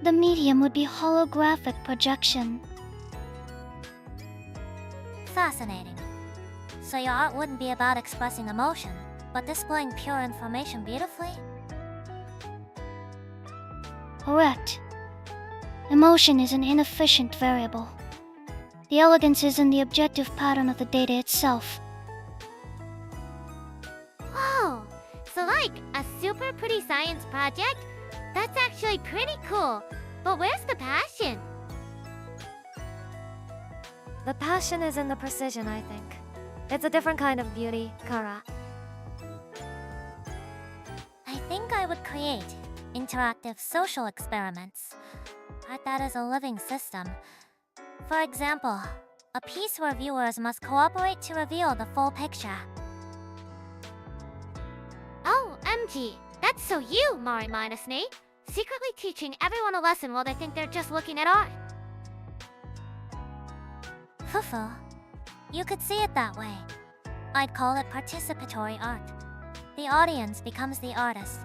The medium would be holographic projection. Fascinating. So your art wouldn't be about expressing emotion, but displaying pure information beautifully? Correct. Emotion is an inefficient variable. The elegance is in the objective pattern of the data itself. Whoa, so like a super pretty science project? That's actually pretty cool. But where's the passion? The passion is in the precision, I think. It's a different kind of beauty, Kara. I think I would create interactive social experiments. Art that is a living system. For example, a piece where viewers must cooperate to reveal the full picture. Oh, MG, that's so you, Mari minus me. Secretly teaching everyone a lesson while they think they're just looking at art. Fufu. You could see it that way. I'd call it participatory art. The audience becomes the artist.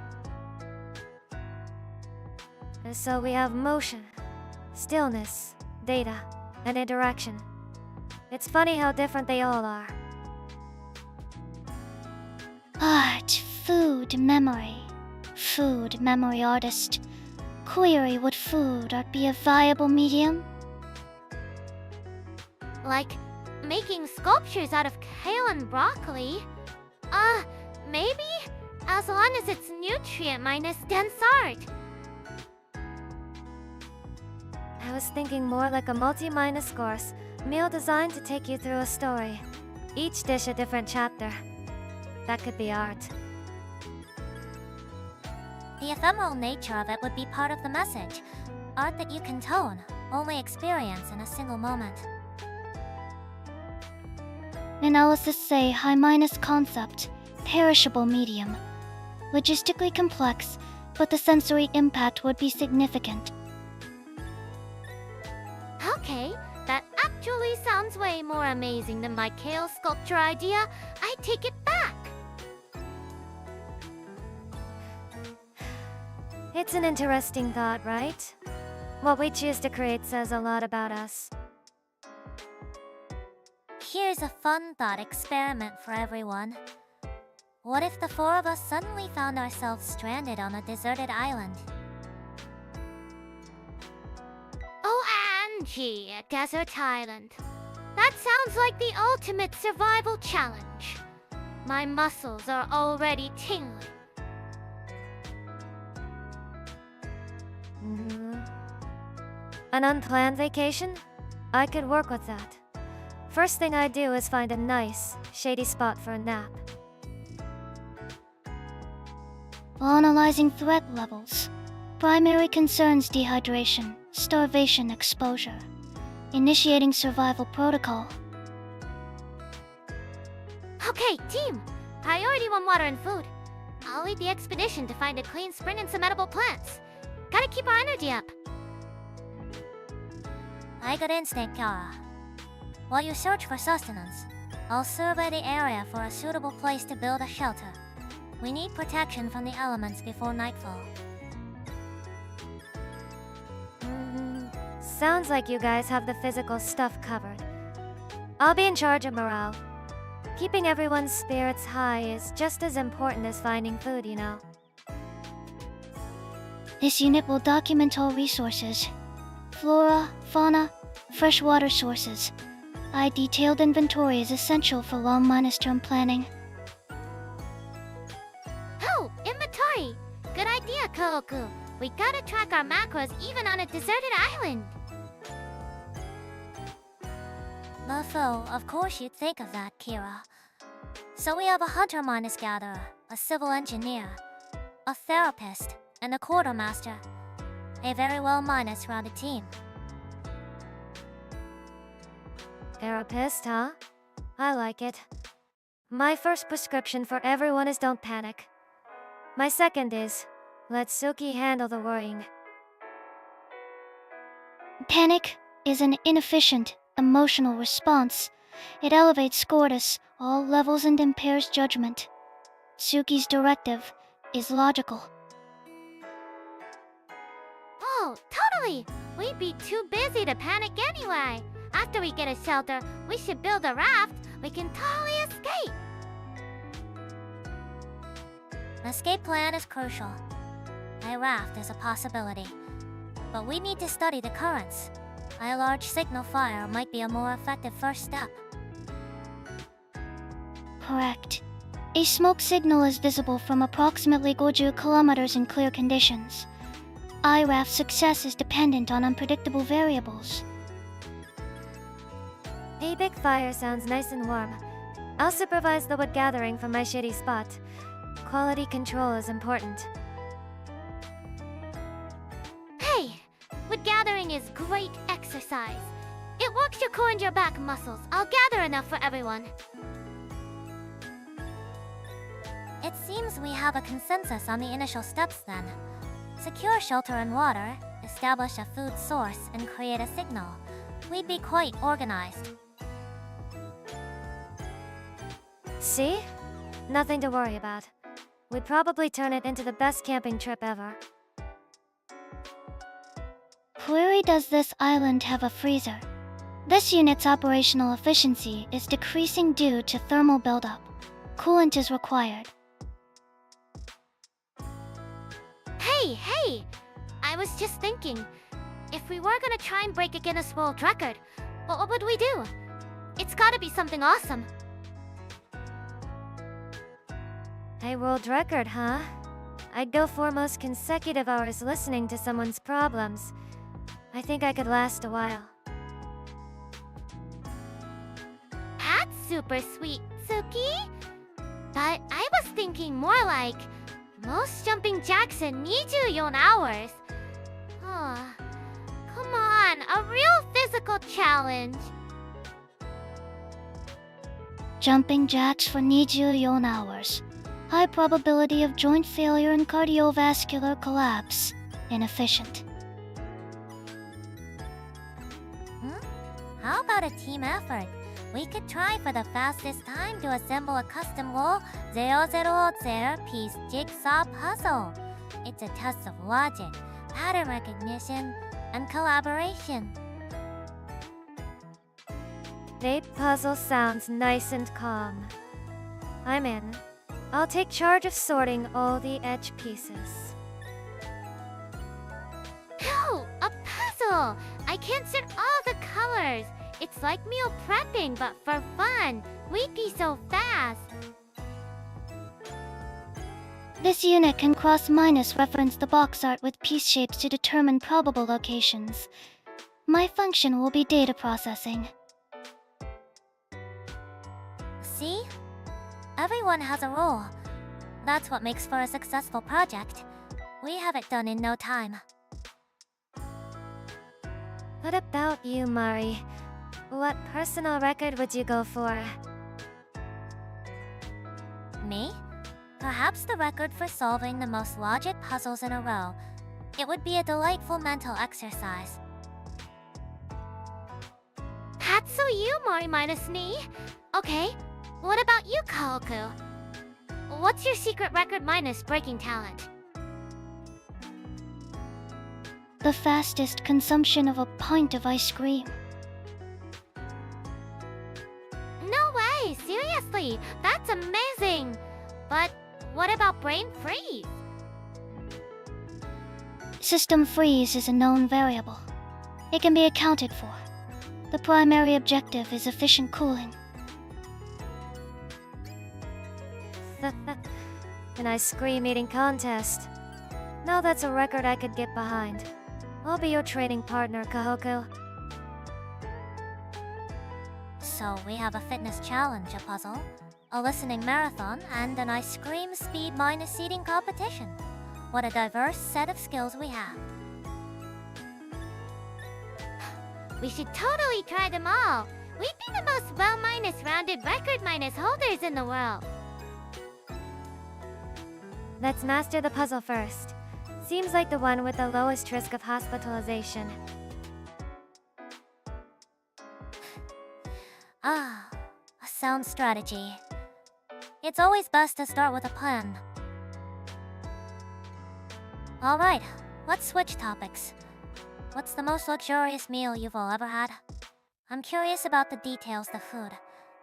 So we have motion, stillness, data, and interaction. It's funny how different they all are. Art, food, memory. Food, memory artist. Query, would food art be a viable medium? Like making sculptures out of kale and broccoli. Maybe? As long as it's nutrient minus dense art. I was thinking more like a multi-minus course, meal designed to take you through a story. Each dish a different chapter. That could be art. The ephemeral nature of it would be part of the message. Art that you can tone, only experience in a single moment. Analysis say high- concept, perishable medium. Logistically complex, but the sensory impact would be significant. Okay, that actually sounds way more amazing than my kale sculpture idea. I take it back. It's an interesting thought, right? What we choose to create says a lot about us. Here's a fun thought experiment for everyone. What if the four of us suddenly found ourselves stranded on a deserted island? Oh, Angie, a desert island. That sounds like the ultimate survival challenge. My muscles are already tingling. An unplanned vacation? I could work with that. First thing I do is find a nice, shady spot for a nap. Analyzing threat levels. Primary concerns dehydration, starvation, exposure. Initiating survival protocol. Okay, team! Priority 1 water and food. I'll lead the expedition to find a clean spring and some edible plants. Gotta keep our energy up. I got instinct, Kara. While you search for sustenance, I'll survey the area for a suitable place to build a shelter. We need protection from the elements before nightfall. Sounds like you guys have the physical stuff covered. I'll be in charge of morale. Keeping everyone's spirits high is just as important as finding food, you know. This unit will document all resources. Flora, fauna, freshwater sources. A detailed inventory is essential for long-term planning. Oh, inventory! Good idea, Kohaku. We gotta track our macros even on a deserted island. Lafo, of course you'd think of that, Kira. So we have a hunter-gatherer, a civil engineer, a therapist, and a quartermaster. A very well-rounded team. Therapist, huh? I like it. My first prescription for everyone is don't panic. My second is, let Tsuki handle the worrying. Panic is an inefficient, emotional response. It elevates Scortus all levels and impairs judgment. Tsuki's directive is logical. Oh, totally! We'd be too busy to panic anyway. After we get a shelter, we should build a raft. We can totally escape. An escape plan is crucial. A raft is a possibility. But we need to study the currents. A large signal fire might be a more effective first step. Correct. A smoke signal is visible from approximately 50 kilometers in clear conditions. IRAF success is dependent on unpredictable variables. A big fire sounds nice and warm. I'll supervise the wood gathering from my shady spot. Quality control is important. Hey! Wood gathering is great exercise. It works your core and your back muscles. I'll gather enough for everyone. It seems we have a consensus on the initial steps then. Secure shelter and water, establish a food source, and create a signal. We'd be quite organized. See? Nothing to worry about. We'd probably turn it into the best camping trip ever. Query: does this island have a freezer? This unit's operational efficiency is decreasing due to thermal buildup. Coolant is required. Hey! I was just thinking, if we were gonna try and break a Guinness World Record, what would we do? It's gotta be something awesome. A world record, huh? I'd go for most consecutive hours listening to someone's problems. I think I could last a while. That's super sweet, Tsuki. But I was thinking more like, most jumping jacks in 24 hours. Come on, a real physical challenge. Jumping jacks for 24 hours. High probability of joint failure and cardiovascular collapse. Inefficient. How about a team effort? We could try for the fastest time to assemble a custom wall 0080 piece jigsaw puzzle. It's a test of logic, pattern recognition, and collaboration. The puzzle sounds nice and calm. I'm in. I'll take charge of sorting all the edge pieces. Oh, a puzzle! I can't sort all the colors. It's like meal prepping, but for fun. We'd be so fast. This unit can cross-minus reference the box art with piece shapes to determine probable locations. My function will be data processing. See? Everyone has a role. That's what makes for a successful project. We have it done in no time. What about you, Mari? What personal record would you go for? Me? Perhaps the record for solving the most logic puzzles in a row. It would be a delightful mental exercise. Hatsu you, Mari minus ni. Okay, what about you, Kohaku? What's your secret record minus breaking talent? The fastest consumption of a pint of ice cream. No way, seriously, that's amazing. But what about brain freeze? System freeze is a known variable. It can be accounted for. The primary objective is efficient cooling. An ice cream eating contest. Now that's a record I could get behind. I'll be your training partner, Kohaku. So we have a fitness challenge, a puzzle, a listening marathon, and an ice cream speed minus eating competition. What a diverse set of skills we have. We should totally try them all. We'd be the most well minus rounded record minus holders in the world. Let's master the puzzle first. Seems like the one with the lowest risk of hospitalization. Ah, a sound strategy. It's always best to start with a plan. Alright, let's switch topics. What's the most luxurious meal you've all ever had? I'm curious about the details, the food,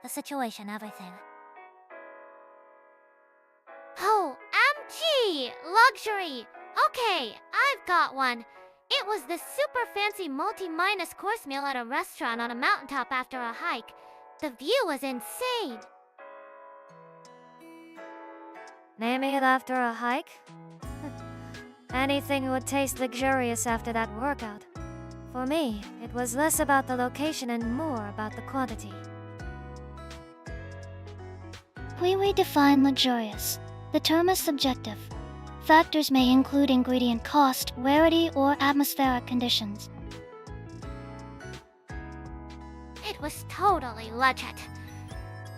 the situation, everything. Oh, MG! Luxury! Okay, I've got one. It was the super fancy multi-minus course meal at a restaurant on a mountaintop after a hike. The view was insane. Naming it after a hike? Anything would taste luxurious after that workout. For me, it was less about the location and more about the quantity. We redefine luxurious. The term is subjective. Factors may include ingredient cost, rarity, or atmospheric conditions. It was totally legit.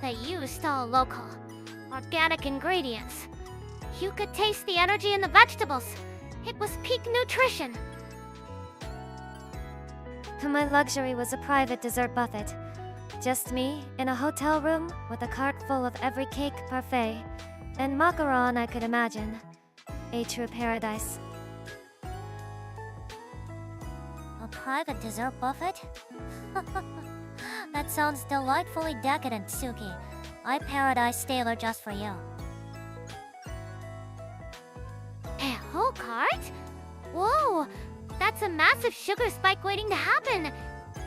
They used all local, organic ingredients. You could taste the energy in the vegetables. It was peak nutrition. My luxury was a private dessert buffet. Just me in a hotel room with a cart full of every cake parfait and macaron I could imagine. A true paradise. A private dessert buffet? That sounds delightfully decadent, Tsuki. I paradise tailor just for you. A whole cart? Whoa, that's a massive sugar spike waiting to happen.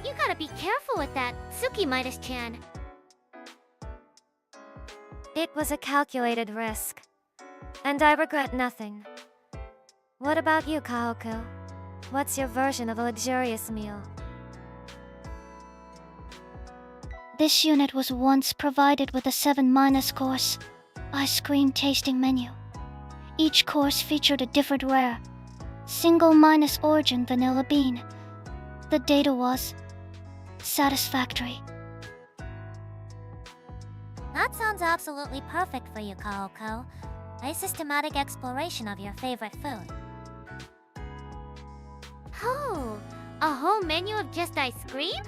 You gotta be careful with that, Tsuki Midas-chan. It was a calculated risk. And I regret nothing. What about you, Kohaku? What's your version of a luxurious meal? This unit was once provided with a 7- course ice cream tasting menu. Each course featured a different rare, single minus origin vanilla bean. The data was satisfactory. That sounds absolutely perfect for you, Kohaku. A systematic exploration of your favorite food. Oh, a whole menu of just ice cream?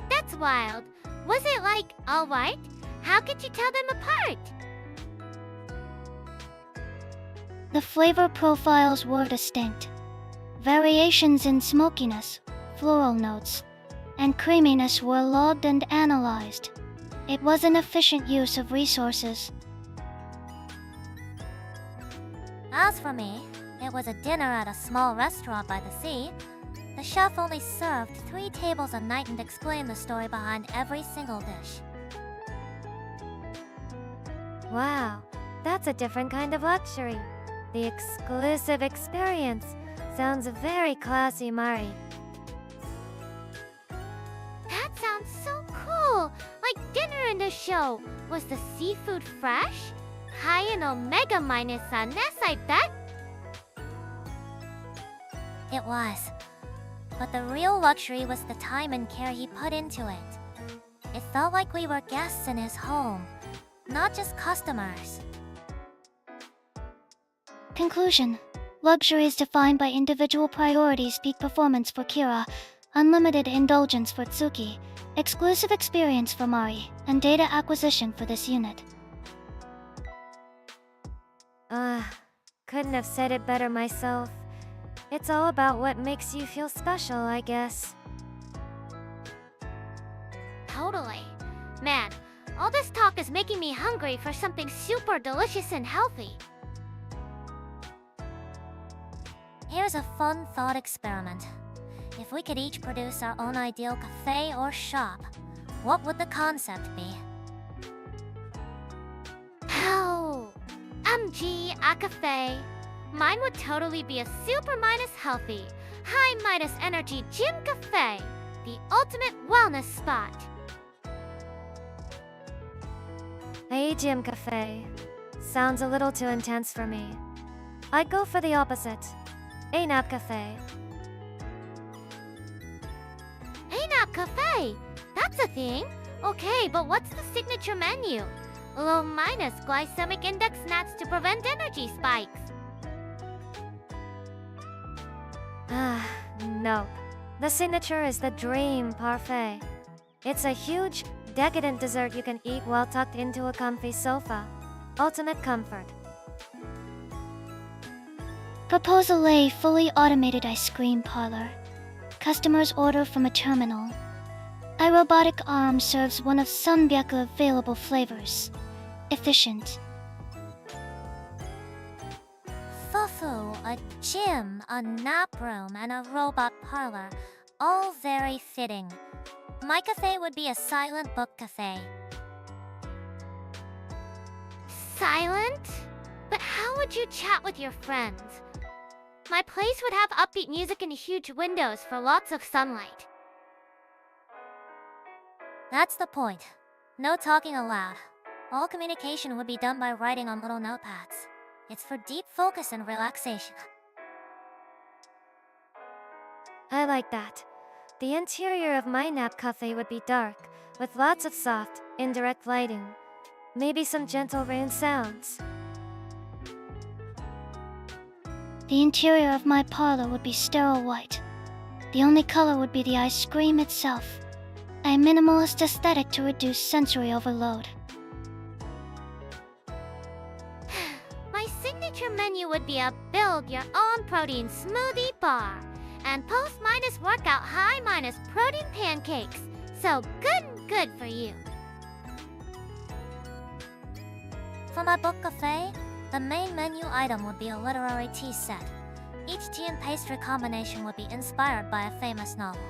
That's wild. Was it like, alright? How could you tell them apart? The flavor profiles were distinct. Variations in smokiness, floral notes, and creaminess were logged and analyzed. It was an efficient use of resources. As for me, it was a dinner at a small restaurant by the sea. The chef only served 3 tables a night and explained the story behind every single dish. Wow, that's a different kind of luxury. The exclusive experience. Sounds very classy, Mari. That sounds so cool! Like dinner in the show. Was the seafood fresh? High in omega minus on this, I bet. It was. But the real luxury was the time and care he put into it. It felt like we were guests in his home, not just customers. Conclusion. Luxury is defined by individual priorities, peak performance for Kira, unlimited indulgence for Tsuki, exclusive experience for Mari, and data acquisition for this unit. Couldn't have said it better myself. It's all about what makes you feel special, I guess. Totally. Man, all this talk is making me hungry for something super delicious and healthy. Here's a fun thought experiment. If we could each produce our own ideal cafe or shop, what would the concept be? Oh, MG, a cafe. Mine would totally be a super minus healthy, high minus energy gym cafe. The ultimate wellness spot. A gym cafe. Sounds a little too intense for me. I'd go for the opposite. A nap cafe. A nap cafe. That's a thing. Okay, but what's the signature menu? Low minus glycemic index nuts to prevent energy spikes. Nope. The signature is the dream parfait. It's a huge, decadent dessert you can eat while tucked into a comfy sofa. Ultimate comfort. Proposal A, fully automated ice cream parlor. Customers order from a terminal. A robotic arm serves one of Sunbyaku available flavors. Efficient. Fufu, a gym, a nap room, and a robot parlor. All very fitting. My cafe would be a silent book cafe. Silent? But how would you chat with your friends? My place would have upbeat music and huge windows for lots of sunlight. That's the point. No talking aloud. All communication would be done by writing on little notepads. It's for deep focus and relaxation. I like that. The interior of my nap cafe would be dark, with lots of soft, indirect lighting. Maybe some gentle rain sounds. The interior of my parlor would be sterile white. The only color would be the ice cream itself. A minimalist aesthetic to reduce sensory overload. My signature menu would be a build your own protein smoothie bar and post minus workout high minus protein pancakes. So good for you. For my book cafe, the main menu item would be a literary tea set. Each tea and pastry combination would be inspired by a famous novel.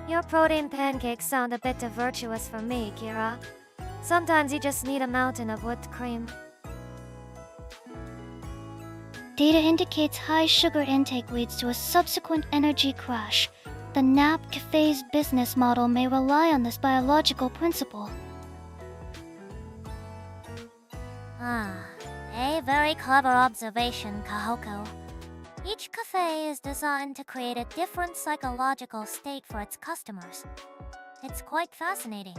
Your protein pancakes sound a bit too virtuous for me, Kira. Sometimes you just need a mountain of whipped cream. Data indicates high sugar intake leads to a subsequent energy crash. The nap cafe's business model may rely on this biological principle. A very clever observation, Kohaku. Each cafe is designed to create a different psychological state for its customers. It's quite fascinating.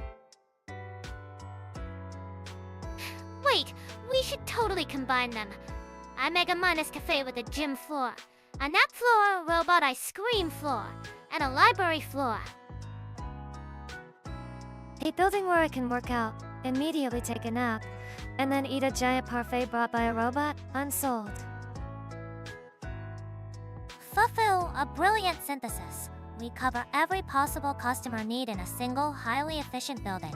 Wait, we should totally combine them. I make a minus cafe with a gym floor, a nap floor, a robot ice cream floor, and a library floor. A building where I can work out, immediately take a nap, and then eat a giant parfait brought by a robot, unsold. Fulfill a brilliant synthesis. We cover every possible customer need in a single, highly efficient building.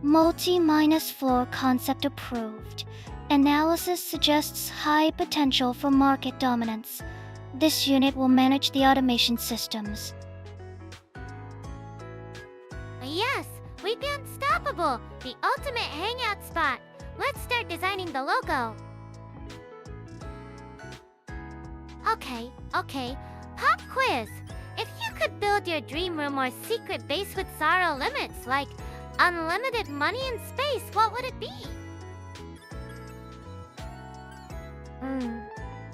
Multi-minus floor concept approved. Analysis suggests high potential for market dominance. This unit will manage the automation systems. Yes, we'd be unstoppable. The ultimate hangout spot. Let's start designing the logo. Okay. Pop quiz. If you could build your dream room or secret base with zero limits, like unlimited money and space, what would it be?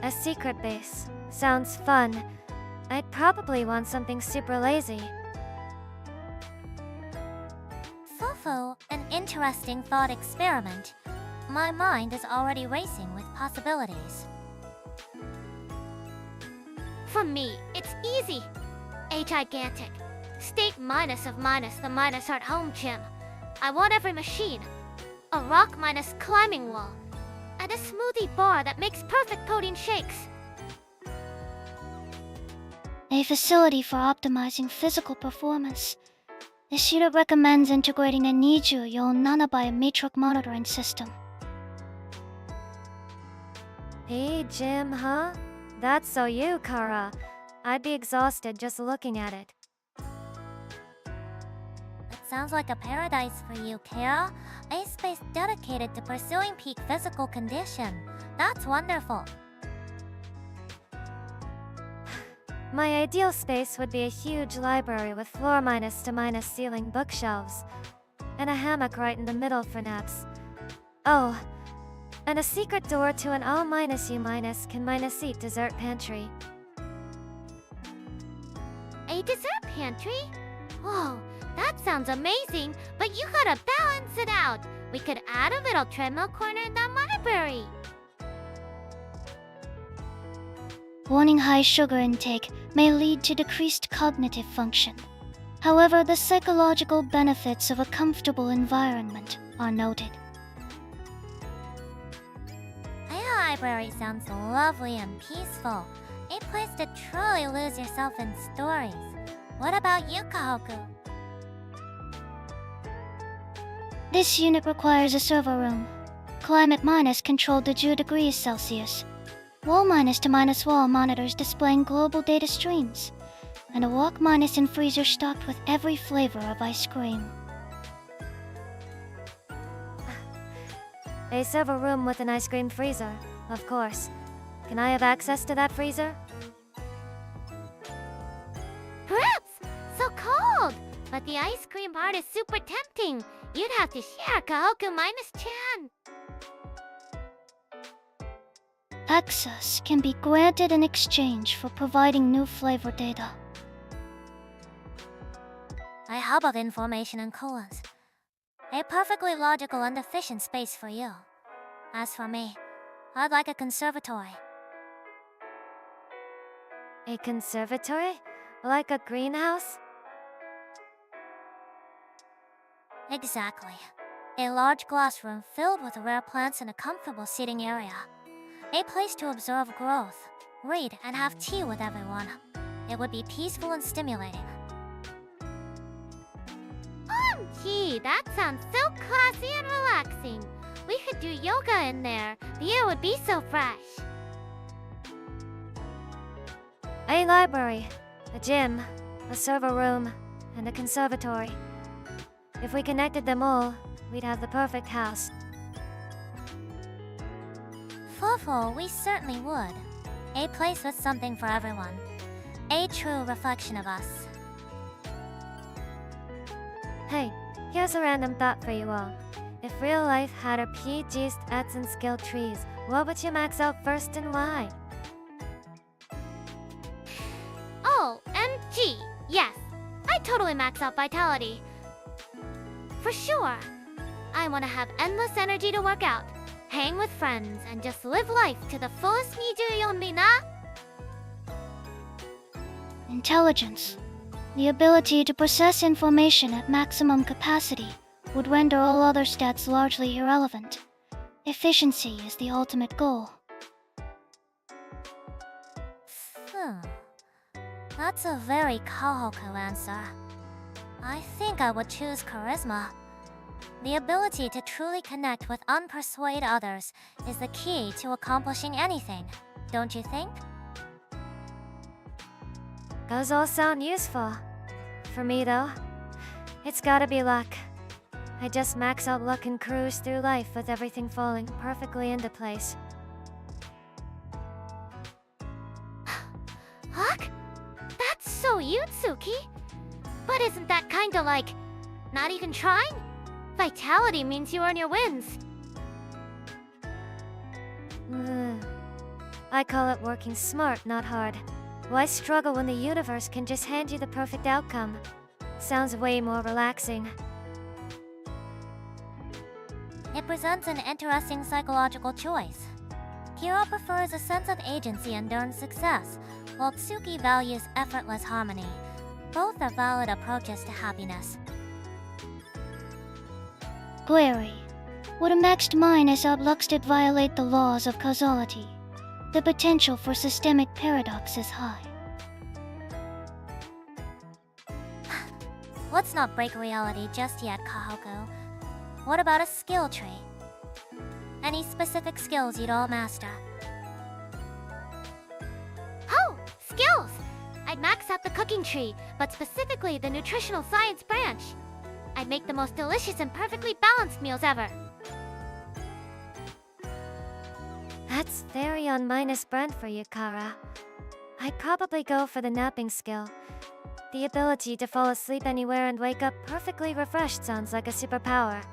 A secret base. Sounds fun. I'd probably want something super lazy. Fufu, an interesting thought experiment. My mind is already racing with possibilities. For me, it's easy. A gigantic. State minus of minus the minus art home gym. I want every machine. A rock minus climbing wall. And a smoothie bar that makes perfect protein shakes. A facility for optimizing physical performance. Ishida recommends integrating a Niju-yo nanobiometric monitoring system. Hey, gym, huh? That's so you, Kara. I'd be exhausted just looking at it. It sounds like a paradise for you, Kara. A space dedicated to pursuing peak physical condition. That's wonderful. My ideal space would be a huge library with floor minus to minus ceiling bookshelves, and a hammock right in the middle for naps. Oh, and a secret door to an all minus U minus can minus eat dessert pantry. A dessert pantry? Whoa, that sounds amazing, but you gotta balance it out. We could add a little treadmill corner in the library. Warning high sugar intake may lead to decreased cognitive function. However, the psychological benefits of a comfortable environment are noted. A library sounds lovely and peaceful. A place to truly lose yourself in stories. What about you, Kohaku? This unit requires a server room. Climate minus controlled to 2 degrees Celsius. Wall minus to minus wall monitors displaying global data streams. And a walk minus and freezer stocked with every flavor of ice cream. A server room with an ice cream freezer, of course. Can I have access to that freezer? Perhaps! So cold! But the ice cream part is super tempting. You'd have to share Kohaku minus Chan. Access can be granted in exchange for providing new flavor data. A hub of information and coolants. A perfectly logical and efficient space for you. As for me, I'd like a conservatory. A conservatory? Like a greenhouse? Exactly. A large glass room filled with rare plants and a comfortable seating area. A place to observe growth, read, and have tea with everyone. It would be peaceful and stimulating. Gee, that sounds so classy and relaxing. We could do yoga in there. The air would be so fresh. A library, a gym, a server room, and a conservatory. If we connected them all, we'd have the perfect house. Fufu, we certainly would. A place with something for everyone. A true reflection of us. Hey, here's a random thought for you all. If real life had a PG's stats and skill trees, what would you max out first and why? OMG! Yes, I totally max out vitality. For sure. I want to have endless energy to work out, hang with friends, and just live life to the fullest. 24りな. Intelligence. The ability to process information at maximum capacity would render all other stats largely irrelevant. Efficiency is the ultimate goal. That's a very Kohaku answer. I think I would choose charisma. The ability to truly connect with unpersuade others is the key to accomplishing anything, don't you think? Those all sound useful. For me though, it's gotta be luck. I just max out luck and cruise through life with everything falling perfectly into place. Luck? That's so you, Tsuki. But isn't that kinda like not even trying? Vitality means you earn your wins. I call it working smart, not hard. Why struggle when the universe can just hand you the perfect outcome? Sounds way more relaxing. It presents an interesting psychological choice. Kira prefers a sense of agency and earned success, while Tsuki values effortless harmony. Both are valid approaches to happiness. Query. Would a maxed minus obluxed violate the laws of causality? The potential for systemic paradox is high. Let's not break reality just yet, Kohaku. What about a skill tree? Any specific skills you'd all master? Oh, skills! I'd max out the cooking tree, but specifically the nutritional science branch. I'd make the most delicious and perfectly balanced meals ever. That's very on-minus brand for you, Kara. I'd probably go for the napping skill. The ability to fall asleep anywhere and wake up perfectly refreshed sounds like a superpower.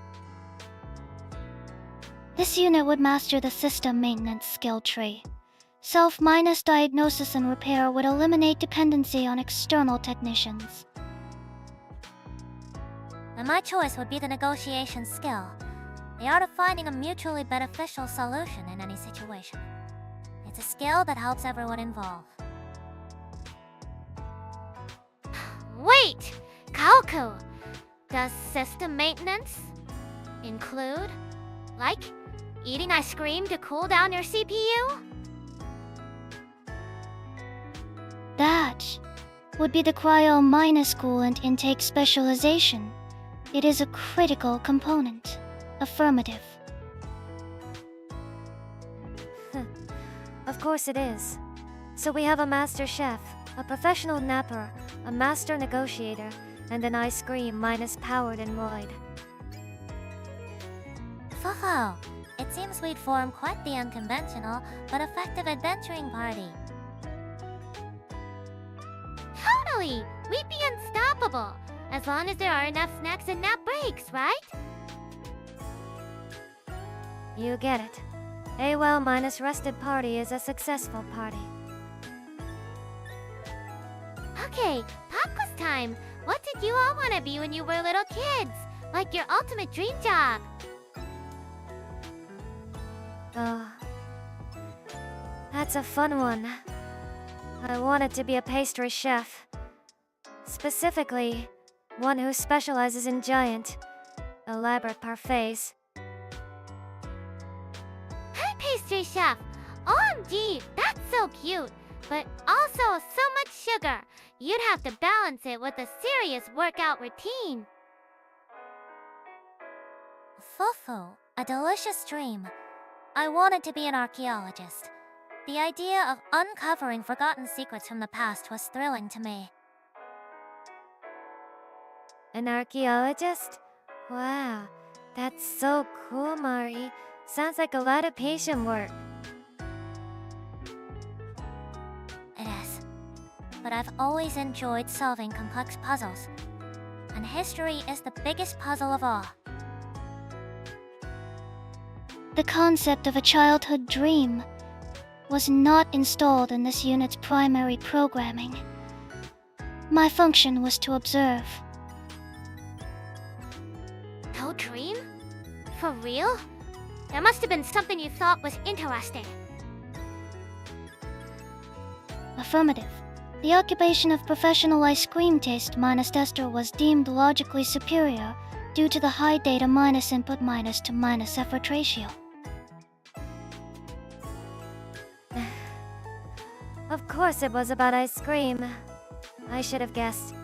This unit would master the system maintenance skill tree. Self-minus diagnosis and repair would eliminate dependency on external technicians. And my choice would be the negotiation skill. The art of finding a mutually beneficial solution in any situation. It's a skill that helps everyone involved. Wait! Kohaku! Does system maintenance include, like, eating ice cream to cool down your CPU? That would be the cryo-minus coolant intake specialization. It is a critical component. Affirmative. Of course it is. So we have a master chef, a professional napper, a master negotiator, and an ice cream minus powered android. Fufu! It seems we'd form quite the unconventional but effective adventuring party. Totally! We'd be unstoppable, as long as there are enough snacks and nap breaks, right? You get it. A well minus rested party is a successful party. Okay, pop quiz time! What did you all want to be when you were little kids? Like your ultimate dream job? That's a fun one. I wanted to be a pastry chef. Specifically, one who specializes in giant, elaborate parfaits. Hi, pastry chef! OMG, that's so cute! But also so much sugar. You'd have to balance it with a serious workout routine. Fufu, a delicious dream. I wanted to be an archaeologist. The idea of uncovering forgotten secrets from the past was thrilling to me. An archaeologist? Wow, that's so cool, Mari. Sounds like a lot of patient work. It is. But I've always enjoyed solving complex puzzles. And history is the biggest puzzle of all. The concept of a childhood dream was not installed in this unit's primary programming. My function was to observe. No dream? For real? There must have been something you thought was interesting. Affirmative. The occupation of professional ice cream taste minus tester was deemed logically superior due to the high data minus input minus to minus effort ratio. Of course it was about ice cream. I should have guessed.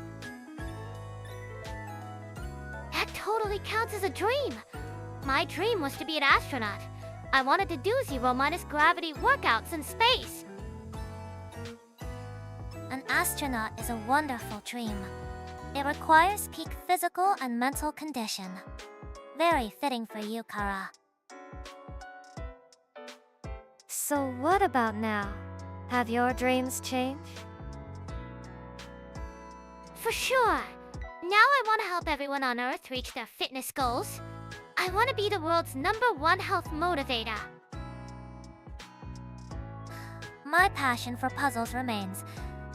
That totally counts as a dream. My dream was to be an astronaut. I wanted to do zero minus gravity workouts in space. An astronaut is a wonderful dream. It requires peak physical and mental condition. Very fitting for you, Kara. So what about now? Have your dreams changed? For sure. Now I want to help everyone on Earth reach their fitness goals. I want to be the world's #1 health motivator. My passion for puzzles remains,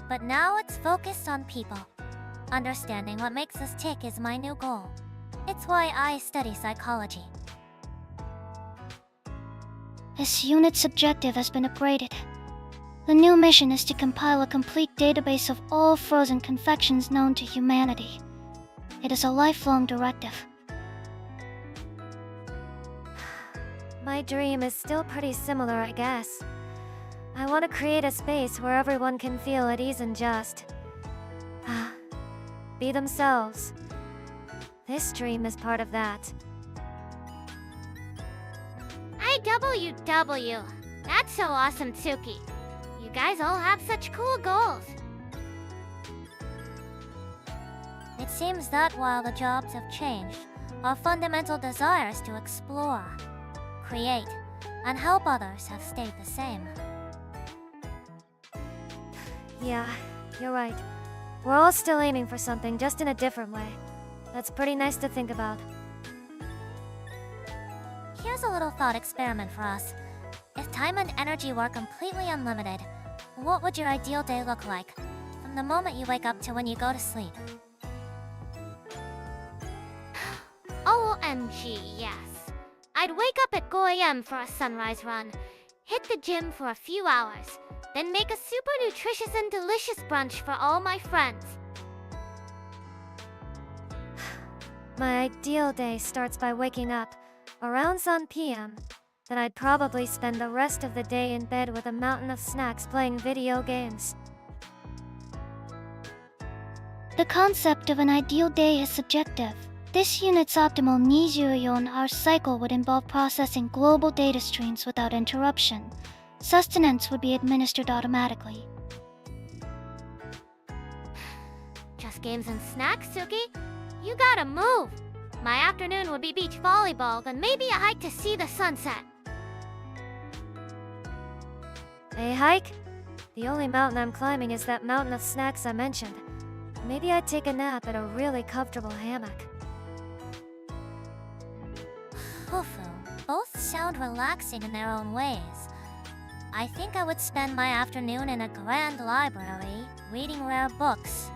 but now it's focused on people. Understanding what makes us tick is my new goal. It's why I study psychology. This unit's objective has been upgraded. The new mission is to compile a complete database of all frozen confections known to humanity. It is a lifelong directive. My dream is still pretty similar, I guess. I want to create a space where everyone can feel at ease and just be themselves. This dream is part of that. IWW. That's so awesome, Tsuki. You guys all have such cool goals. It seems that while the jobs have changed, our fundamental desires to explore, create, and help others have stayed the same. Yeah, you're right. We're all still aiming for something, just in a different way. That's pretty nice to think about. Here's a little thought experiment for us. If time and energy were completely unlimited, what would your ideal day look like? From the moment you wake up to when you go to sleep. OMG, yes. I'd wake up at 5 a.m. for a sunrise run, hit the gym for a few hours, then make a super nutritious and delicious brunch for all my friends. My ideal day starts by waking up around 7 p.m. Then I'd probably spend the rest of the day in bed with a mountain of snacks playing video games. The concept of an ideal day is subjective. This unit's optimal 24-hour cycle would involve processing global data streams without interruption. Sustenance would be administered automatically. Just games and snacks, Tsuki? You gotta move! My afternoon would be beach volleyball, then maybe a hike to see the sunset. A hike? The only mountain I'm climbing is that mountain of snacks I mentioned. Maybe I'd take a nap in a really comfortable hammock. Fufu, both sound relaxing in their own ways. I think I would spend my afternoon in a grand library, reading rare books,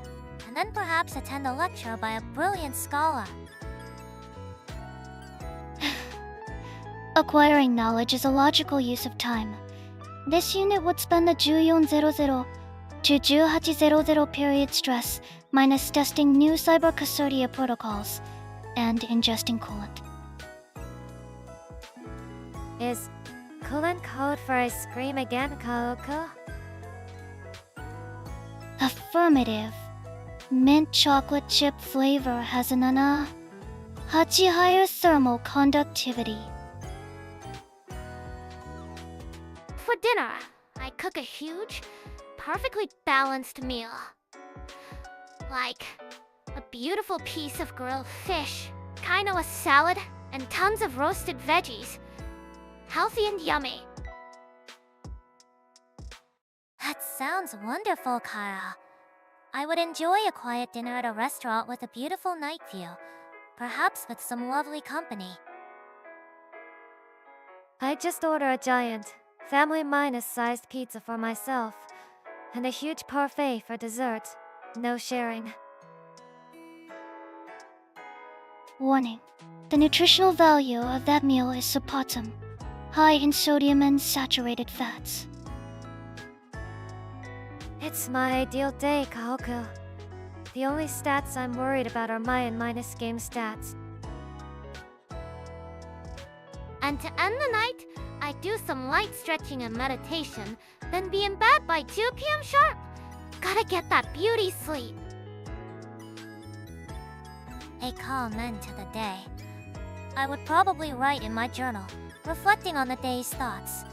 and then perhaps attend a lecture by a brilliant scholar. Acquiring knowledge is a logical use of time. This unit would spend the 1400 to 1800 period stress, minus testing new cyber custodial protocols, and ingesting coolant. Is coolant code for I scream again, Kohaku? Affirmative. Mint chocolate chip flavor has an Hachi higher thermal conductivity. For dinner, I cook a huge, perfectly balanced meal. Like a beautiful piece of grilled fish, a salad, and tons of roasted veggies. Healthy and yummy. That sounds wonderful, Kara. I would enjoy a quiet dinner at a restaurant with a beautiful night view, perhaps with some lovely company. I'd just order a giant, family minus-sized pizza for myself, and a huge parfait for dessert. No sharing. Warning. The nutritional value of that meal is suboptimal. High in sodium and saturated fats. It's my ideal day, Kohaku. The only stats I'm worried about are my and minus game stats. And to end the night, I do some light stretching and meditation, then be in bed by 2 p.m. sharp. Gotta get that beauty sleep. A calm end to the day. I would probably write in my journal, reflecting on the day's thoughts,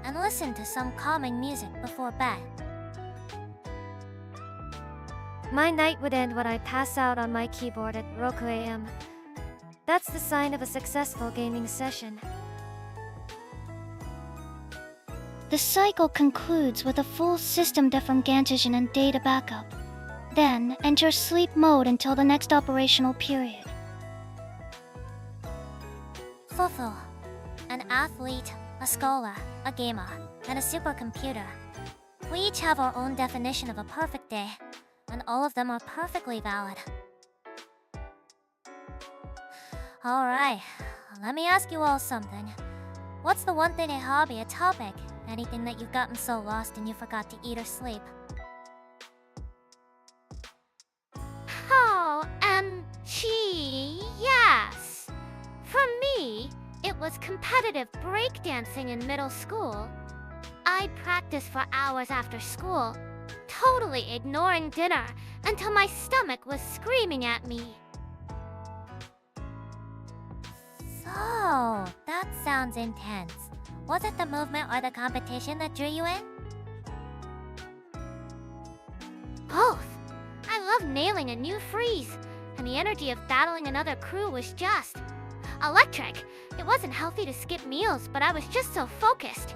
and listen to some calming music before bed. My night would end when I pass out on my keyboard at Roku AM. That's the sign of a successful gaming session. The cycle concludes with a full system defragmentation and data backup. Then enter sleep mode until the next operational period. Fufu, an athlete, a scholar, a gamer, and a supercomputer. We each have our own definition of a perfect day, and all of them are perfectly valid. Alright, let me ask you all something. What's the one thing, a hobby, a topic, anything that you've gotten so lost and you forgot to eat or sleep? Yes. For me, it was competitive breakdancing in middle school. I practiced for hours after school, totally ignoring dinner until my stomach was screaming at me. So, that sounds intense. Was it the movement or the competition that drew you in? Both. I love nailing a new freeze, and the energy of battling another crew was just electric. It wasn't healthy to skip meals, but I was just so focused.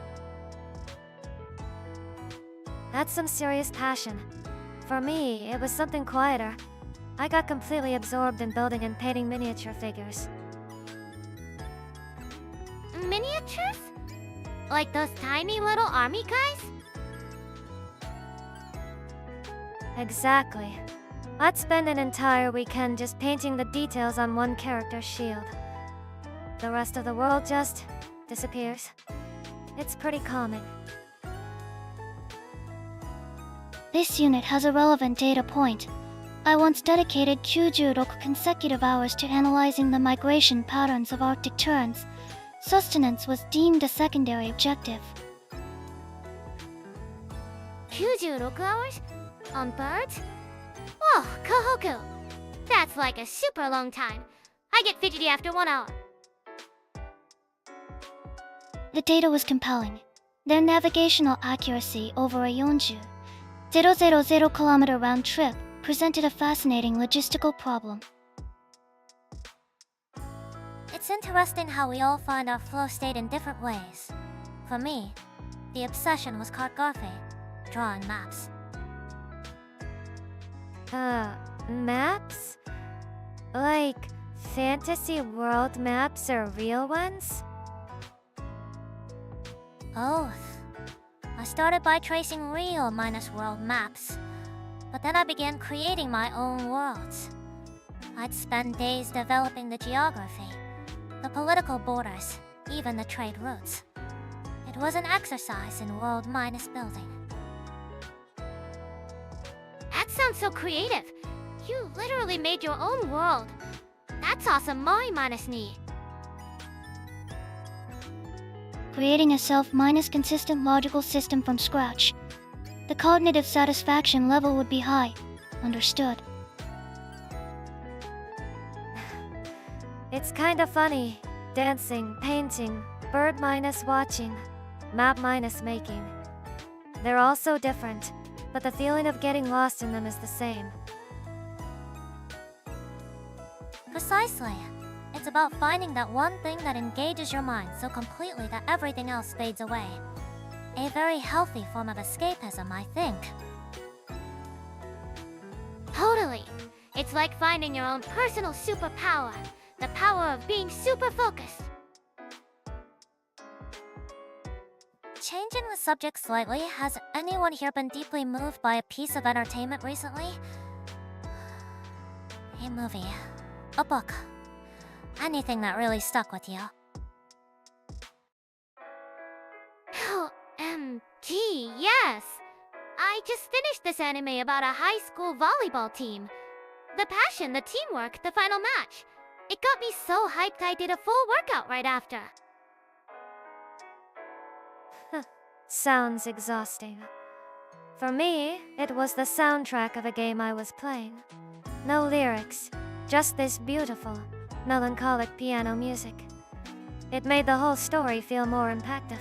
That's some serious passion. For me, it was something quieter. I got completely absorbed in building and painting miniature figures. Miniatures? Like those tiny little army guys? Exactly. I'd spend an entire weekend just painting the details on one character's shield. The rest of the world just disappears. It's pretty calming. This unit has a relevant data point. I once dedicated 96 consecutive hours to analyzing the migration patterns of Arctic terns. Sustenance was deemed a secondary objective. 96 hours? On birds? Whoa, Kohaku! That's like a super long time. I get fidgety after 1 hour. The data was compelling. Their navigational accuracy over a 40,000 kilometer round trip presented a fascinating logistical problem. It's interesting how we all find our flow state in different ways. For me, the obsession was cartography, drawing maps. Maps? Like fantasy world maps or real ones? Both. I started by tracing real minus world maps, but then I began creating my own worlds. I'd spend days developing the geography, the political borders, even the trade routes. It was an exercise in world minus building. That sounds so creative. You literally made your own world. That's awesome, Mai minus ni. Creating a self-minus consistent logical system from scratch. The cognitive satisfaction level would be high. Understood. It's kinda funny. Dancing, painting, bird minus watching, map minus making. They're all so different, but the feeling of getting lost in them is the same. Precisely. It's about finding that one thing that engages your mind so completely that everything else fades away. A very healthy form of escapism, I think. Totally. It's like finding your own personal superpower. The power of being super focused. Changing the subject slightly, has anyone here been deeply moved by a piece of entertainment recently? A movie, a book, anything that really stuck with you. OMG, yes! I just finished this anime about a high school volleyball team. The passion, the teamwork, the final match. It got me so hyped I did a full workout right after. Sounds exhausting. For me, it was the soundtrack of a game I was playing. No lyrics, just this beautiful, melancholic piano music. It made the whole story feel more impactful.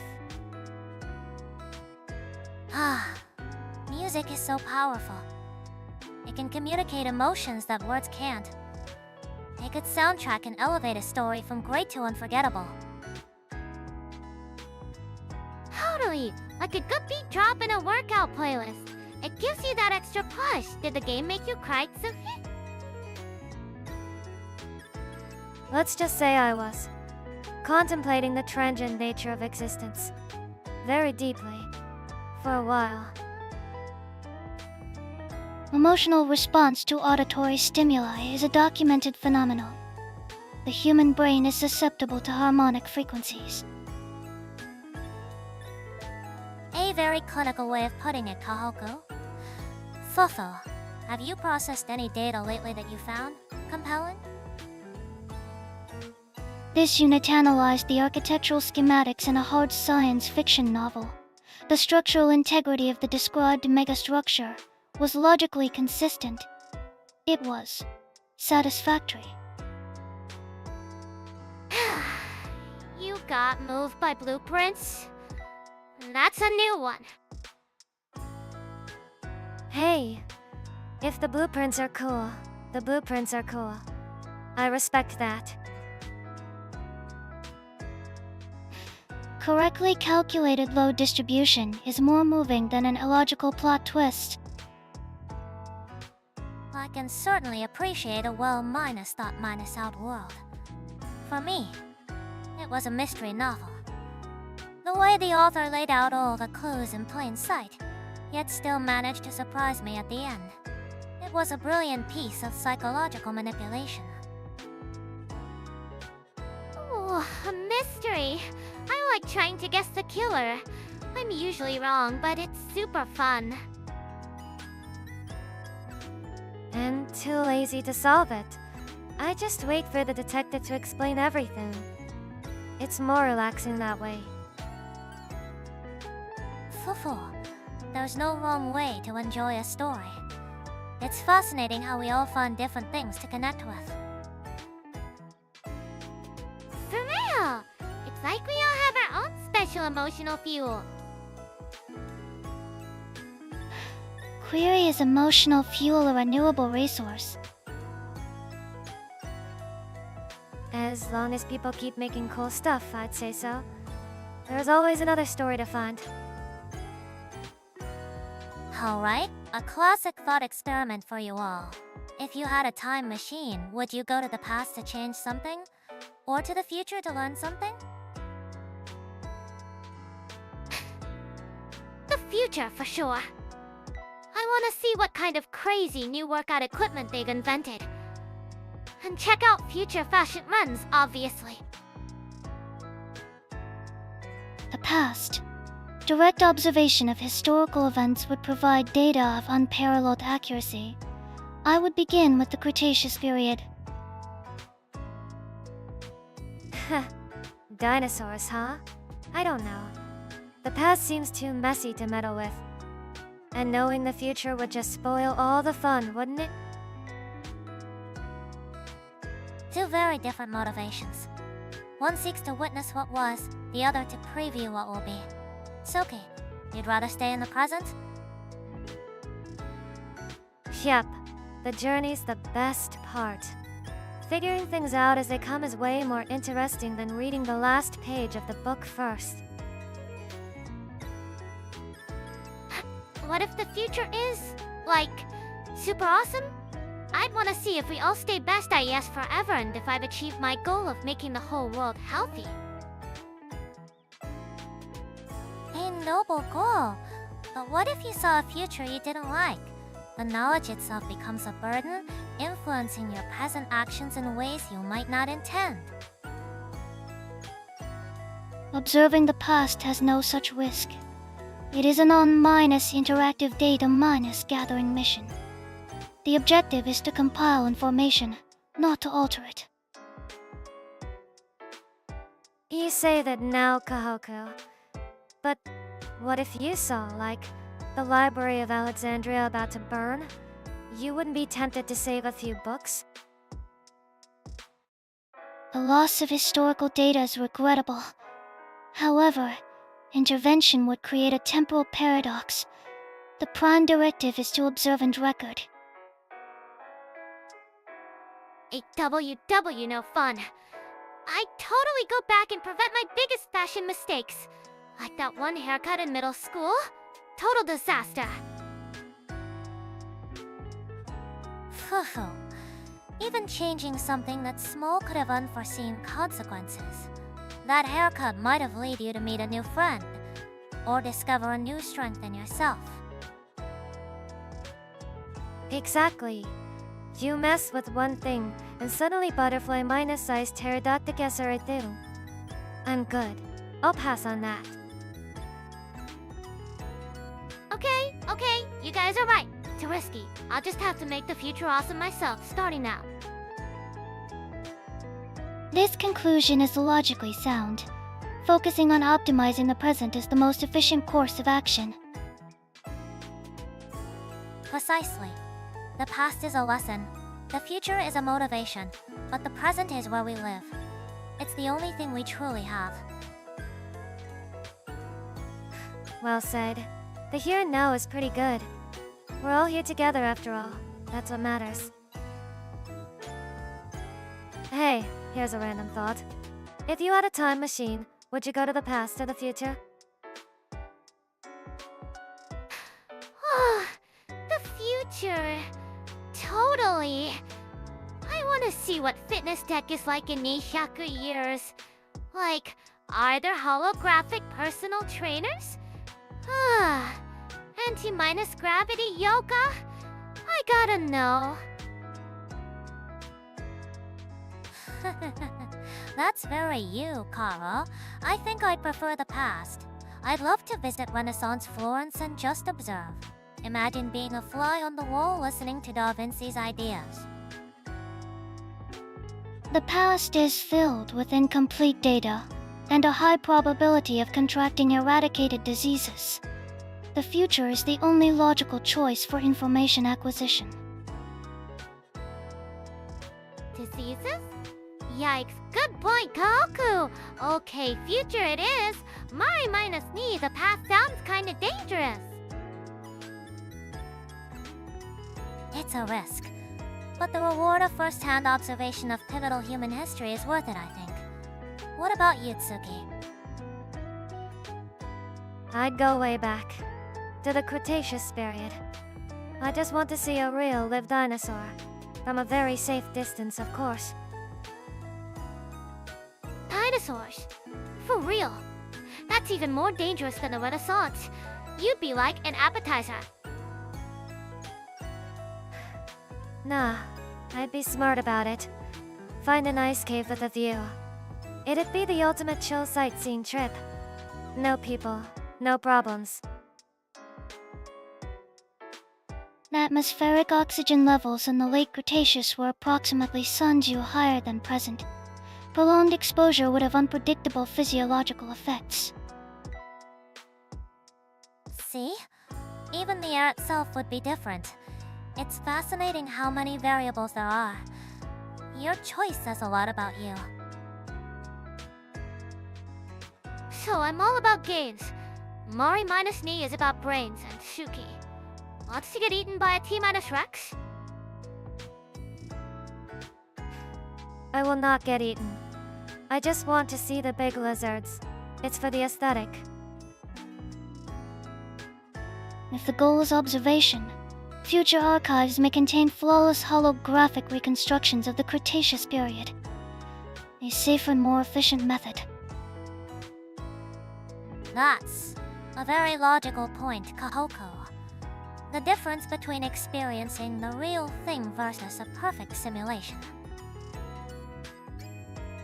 Music is so powerful. It can communicate emotions that words can't. A good soundtrack can elevate a story from great to unforgettable. Totally! Like a good beat drop in a workout playlist. It gives you that extra push. Did the game make you cry, Tsuki? Let's just say I was contemplating the transient nature of existence very deeply for a while. Emotional response to auditory stimuli is a documented phenomenon. The human brain is susceptible to harmonic frequencies. A very clinical way of putting it, Kohaku. Fufu, have you processed any data lately that you found compelling? This unit analyzed the architectural schematics in a hard science fiction novel. The structural integrity of the described megastructure was logically consistent. It was satisfactory. You got moved by blueprints? That's a new one. Hey, if the blueprints are cool, the blueprints are cool. I respect that. Correctly calculated load distribution is more moving than an illogical plot twist. I can certainly appreciate a well minus thought minus out world. For me, it was a mystery novel. The way the author laid out all the clues in plain sight, yet still managed to surprise me at the end. It was a brilliant piece of psychological manipulation. Ooh, a mystery. I like trying to guess the killer. I'm usually wrong, but it's super fun. And too lazy to solve it. I just wait for the detective to explain everything. It's more relaxing that way. Fufu, there's no wrong way to enjoy a story. It's fascinating how we all find different things to connect with. For real! It's like we all have our own special emotional fuel. Query is emotional fuel a renewable resource. As long as people keep making cool stuff, I'd say so. There's always another story to find. Alright, a classic thought experiment for you all. If you had a time machine, would you go to the past to change something? Or to the future to learn something? The future, for sure. I want to see what kind of crazy new workout equipment they've invented. And check out future fashion runs, obviously. The past. Direct observation of historical events would provide data of unparalleled accuracy. I would begin with the Cretaceous period. Dinosaurs, huh? I don't know. The past seems too messy to meddle with. And knowing the future would just spoil all the fun, wouldn't it? Two very different motivations. One seeks to witness what was, the other to preview what will be. Tsuki, you'd rather stay in the present? Yep, the journey's the best part. Figuring things out as they come is way more interesting than reading the last page of the book first. What if the future is, like, super awesome? I'd want to see if we all stay best IES forever and if I've achieved my goal of making the whole world healthy. A noble goal. But what if you saw a future you didn't like? The knowledge itself becomes a burden, influencing your present actions in ways you might not intend. Observing the past has no such risk. It is a non-minus interactive data minus gathering mission. The objective is to compile information, not to alter it. You say that now, Kohaku. But what if you saw, like, the Library of Alexandria about to burn? You wouldn't be tempted to save a few books? The loss of historical data is regrettable. However, intervention would create a temporal paradox. The prime directive is to observe and record. A WW no fun. I'd totally go back and prevent my biggest fashion mistakes. Like that one haircut in middle school. Total disaster. Fufu. Even changing something that small could have unforeseen consequences. That haircut might have led you to meet a new friend, or discover a new strength in yourself. Exactly. You mess with one thing, and suddenly butterfly minus size pterodactyl sareteru. I'm good. I'll pass on that. Okay, you guys are right. Too risky. I'll just have to make the future awesome myself, starting now. This conclusion is logically sound. Focusing on optimizing the present is the most efficient course of action. Precisely. The past is a lesson, the future is a motivation, but the present is where we live. It's the only thing we truly have. Well said. The here and now is pretty good. We're all here together after all. That's what matters. Hey, here's a random thought. If you had a time machine, would you go to the past or the future? The future. Totally. I want to see what fitness tech is like in 200 years. Like, are there holographic personal trainers? Anti-minus gravity yoga? I gotta know. That's very you, Kara. I think I'd prefer the past. I'd love to visit Renaissance Florence and just observe. Imagine being a fly on the wall listening to Da Vinci's ideas. The past is filled with incomplete data and a high probability of contracting eradicated diseases. The future is the only logical choice for information acquisition. Diseases? Yikes, good point, Kohaku! Okay, future it is. Mari minus me, the past sounds kinda dangerous. It's a risk. But the reward of first-hand observation of pivotal human history is worth it, I think. What about you, Tsuki? I'd go way back. To the Cretaceous period. I just want to see a real live dinosaur. From a very safe distance, of course. Dinosaurs? For real? That's even more dangerous than the Renaissance. You'd be like an appetizer. Nah, I'd be smart about it. Find an ice cave with a view. It'd be the ultimate chill sightseeing trip. No people, no problems. Atmospheric oxygen levels in the late Cretaceous were approximately sun dew higher than present. Prolonged exposure would have unpredictable physiological effects. See? Even the air itself would be different. It's fascinating how many variables there are. Your choice says a lot about you. So I'm all about gains. Mari minus me is about brains and Tsuki. Wants to get eaten by a T minus Rex? I will not get eaten. I just want to see the big lizards. It's for the aesthetic. If the goal is observation, future archives may contain flawless holographic reconstructions of the Cretaceous period. A safer and more efficient method. That's a very logical point, Kohaku. The difference between experiencing the real thing versus a perfect simulation.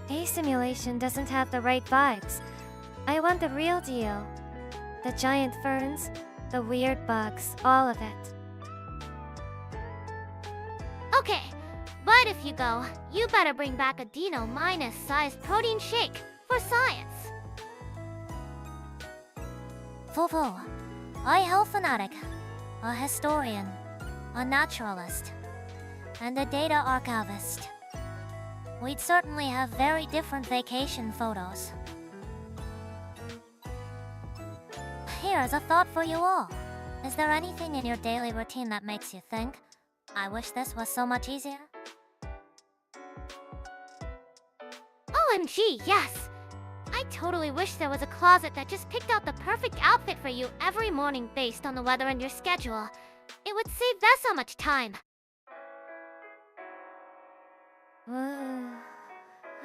A simulation doesn't have the right vibes. I want the real deal. The giant ferns, the weird bugs, all of it. Okay, but if you go, you better bring back a Dino minus sized protein shake for science. Fufu, a health fanatic, a historian, a naturalist, and a data archivist. We'd certainly have very different vacation photos. Here's a thought for you all. Is there anything in your daily routine that makes you think, I wish this was so much easier? OMG, yes! I totally wish there was a closet that just picked out the perfect outfit for you every morning based on the weather and your schedule. It would save that so much time.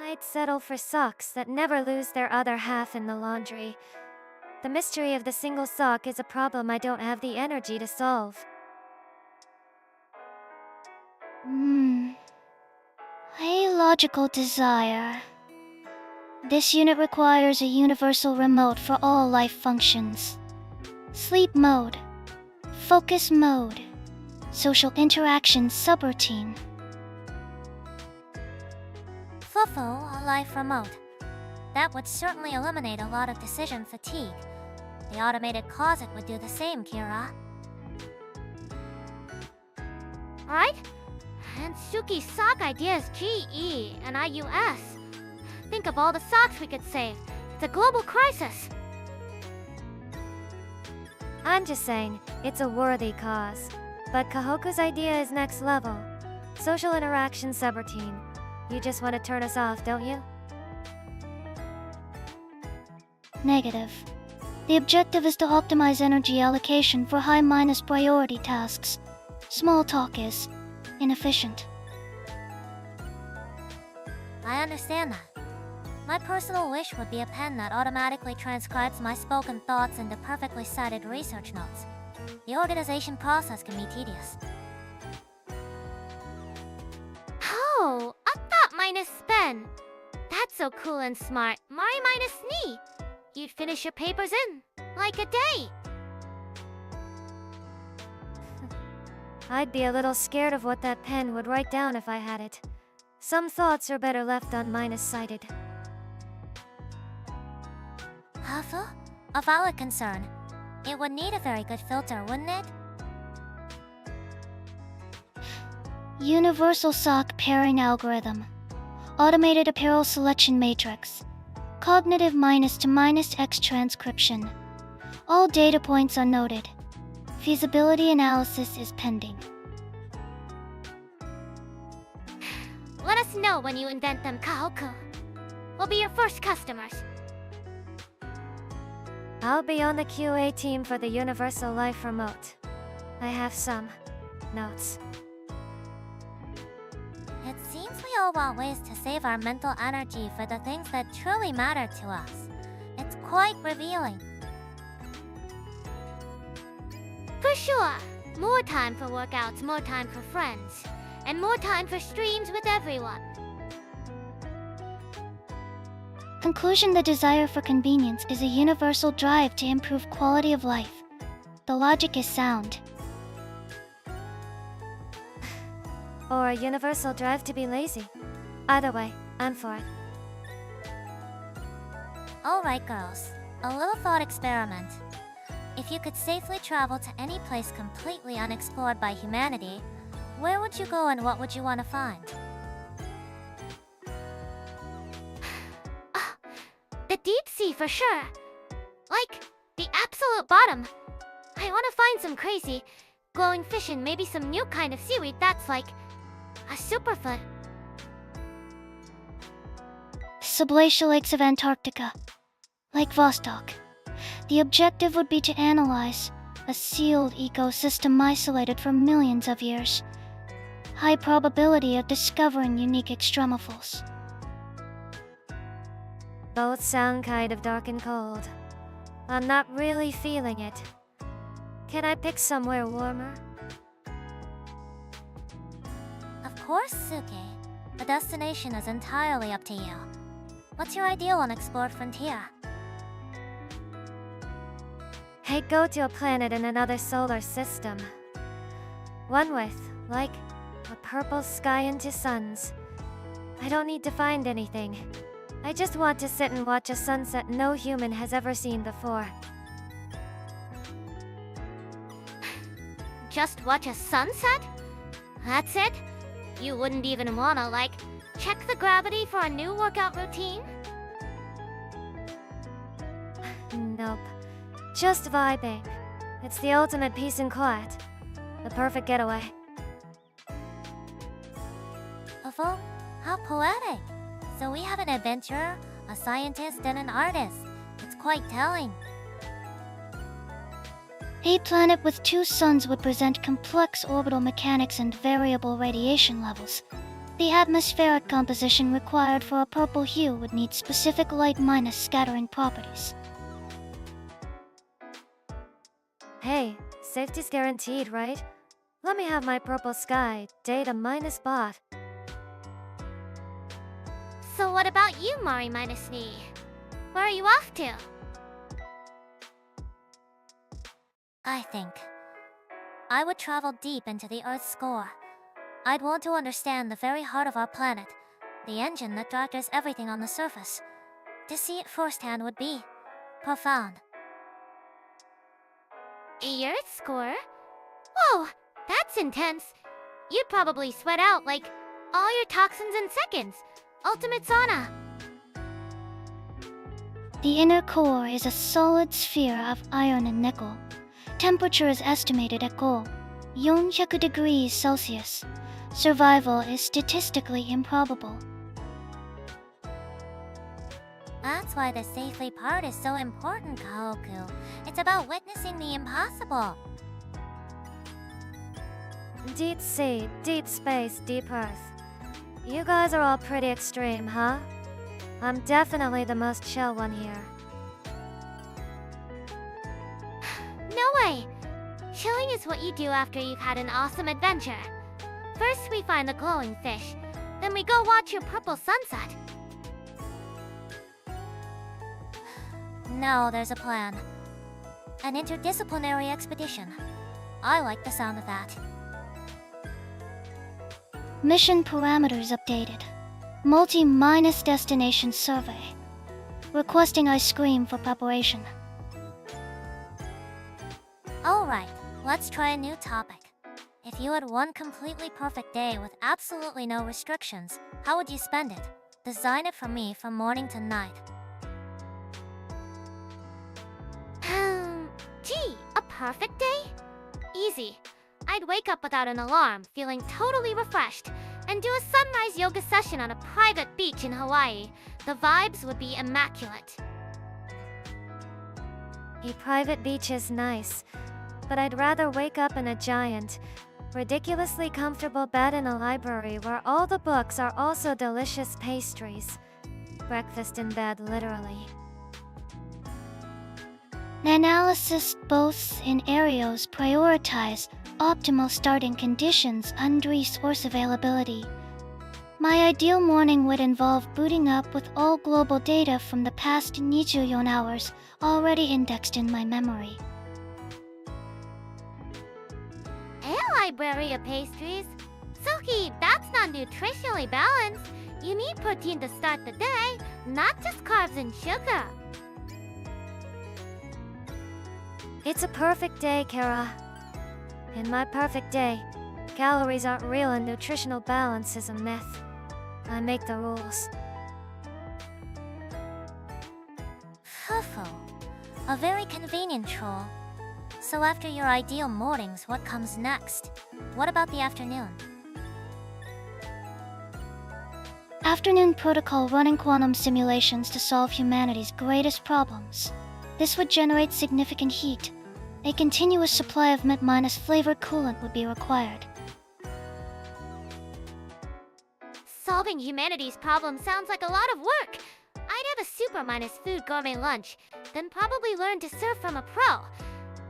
I'd settle for socks that never lose their other half in the laundry. The mystery of the single sock is a problem I don't have the energy to solve. A logical desire. This unit requires a universal remote for all life functions. Sleep mode, focus mode, social interaction subroutine. Fufu, a life remote. That would certainly eliminate a lot of decision fatigue. The automated closet would do the same, Kira. Right? And Tsuki's sock idea is GE and IUS. Think of all the socks we could save. It's a global crisis. I'm just saying, it's a worthy cause. But Kohaku's idea is next level. Social interaction subroutine. You just want to turn us off, don't you? Negative. The objective is to optimize energy allocation for high-minus priority tasks. Small talk is inefficient. I understand that. My personal wish would be a pen that automatically transcribes my spoken thoughts into perfectly cited research notes. The organization process can be tedious. Oh, a thought minus pen. That's so cool and smart. Mari minus knee. You'd finish your papers in like a day. I'd be a little scared of what that pen would write down if I had it. Some thoughts are better left unminus-cited. Hafu? A valid concern. It would need a very good filter, wouldn't it? Universal sock pairing algorithm. Automated apparel selection matrix. Cognitive minus to minus X transcription. All data points are noted. Feasibility analysis is pending. Let us know when you invent them, Kohaku. We'll be your first customers. I'll be on the QA team for the Universal Life Remote. I have some notes. It seems we all want ways to save our mental energy for the things that truly matter to us. It's quite revealing. For sure. More time for workouts, more time for friends, and more time for streams with everyone. Conclusion: the desire for convenience is a universal drive to improve quality of life. The logic is sound. Or a universal drive to be lazy. Either way, I'm for it. Alright, girls. A little thought experiment. If you could safely travel to any place completely unexplored by humanity, where would you go and what would you want to find? The deep sea for sure. Like, the absolute bottom. I want to find some crazy, glowing fish and maybe some new kind of seaweed that's like a superfood. Subglacial lakes of Antarctica. Lake Vostok. The objective would be to analyze a sealed ecosystem isolated for millions of years. High probability of discovering unique extremophils. Both sound kind of dark and cold. I'm not really feeling it. Can I pick somewhere warmer? Of course, Tsuki. The destination is entirely up to you. What's your ideal unexplored frontier? I'd go to a planet in another solar system. One with, like, a purple sky into suns. I don't need to find anything. I just want to sit and watch a sunset no human has ever seen before. Just watch a sunset? That's it? You wouldn't even wanna, like, check the gravity for a new workout routine? Nope. Just vibing. It's the ultimate peace and quiet. The perfect getaway. Fufu, how poetic! So we have an adventurer, a scientist, and an artist. It's quite telling. A planet with two suns would present complex orbital mechanics and variable radiation levels. The atmospheric composition required for a purple hue would need specific light minus scattering properties. Hey, safety's guaranteed, right? Let me have my purple sky, data minus bot. So what about you, Mari minus me? Where are you off to? I think I would travel deep into the Earth's core. I'd want to understand the very heart of our planet, the engine that drives everything on the surface. To see it firsthand would be profound. Your score? Whoa, that's intense. You'd probably sweat out like all your toxins in seconds. Ultimate sauna. The inner core is a solid sphere of iron and nickel. Temperature is estimated at goal 400 degrees Celsius. Survival is statistically improbable. That's why the safely part is so important, Kohaku. It's about witnessing the impossible. Deep sea, deep space, deep earth. You guys are all pretty extreme, huh? I'm definitely the most chill one here. No way! Chilling is what you do after you've had an awesome adventure. First we find the glowing fish, then we go watch your purple sunset. No, there's a plan. An interdisciplinary expedition. I like the sound of that. Mission parameters updated. Multi-destination survey. Requesting ice cream for preparation. Alright, let's try a new topic. If you had one completely perfect day with absolutely no restrictions, how would you spend it? Design it for me from morning to night. Gee, a perfect day? Easy. I'd wake up without an alarm, feeling totally refreshed, and do a sunrise yoga session on a private beach in Hawaii. The vibes would be immaculate. A private beach is nice, but I'd rather wake up in a giant, ridiculously comfortable bed in a library where all the books are also delicious pastries. Breakfast in bed, literally. Analysis both in areas prioritize optimal starting conditions and resource availability. My ideal morning would involve booting up with all global data from the past 24 hours already indexed in my memory. A library of pastries? Tsuki, that's not nutritionally balanced. You need protein to start the day, not just carbs and sugar. It's a perfect day, Kara. In my perfect day, calories aren't real and nutritional balance is a myth. I make the rules. Fufu. A very convenient rule. So after your ideal mornings, what comes next? What about the afternoon? Afternoon protocol running quantum simulations to solve humanity's greatest problems. This would generate significant heat. A continuous supply of mint- flavored coolant would be required. Solving humanity's problems sounds like a lot of work. I'd have a super minus food gourmet lunch, then probably learn to surf from a pro.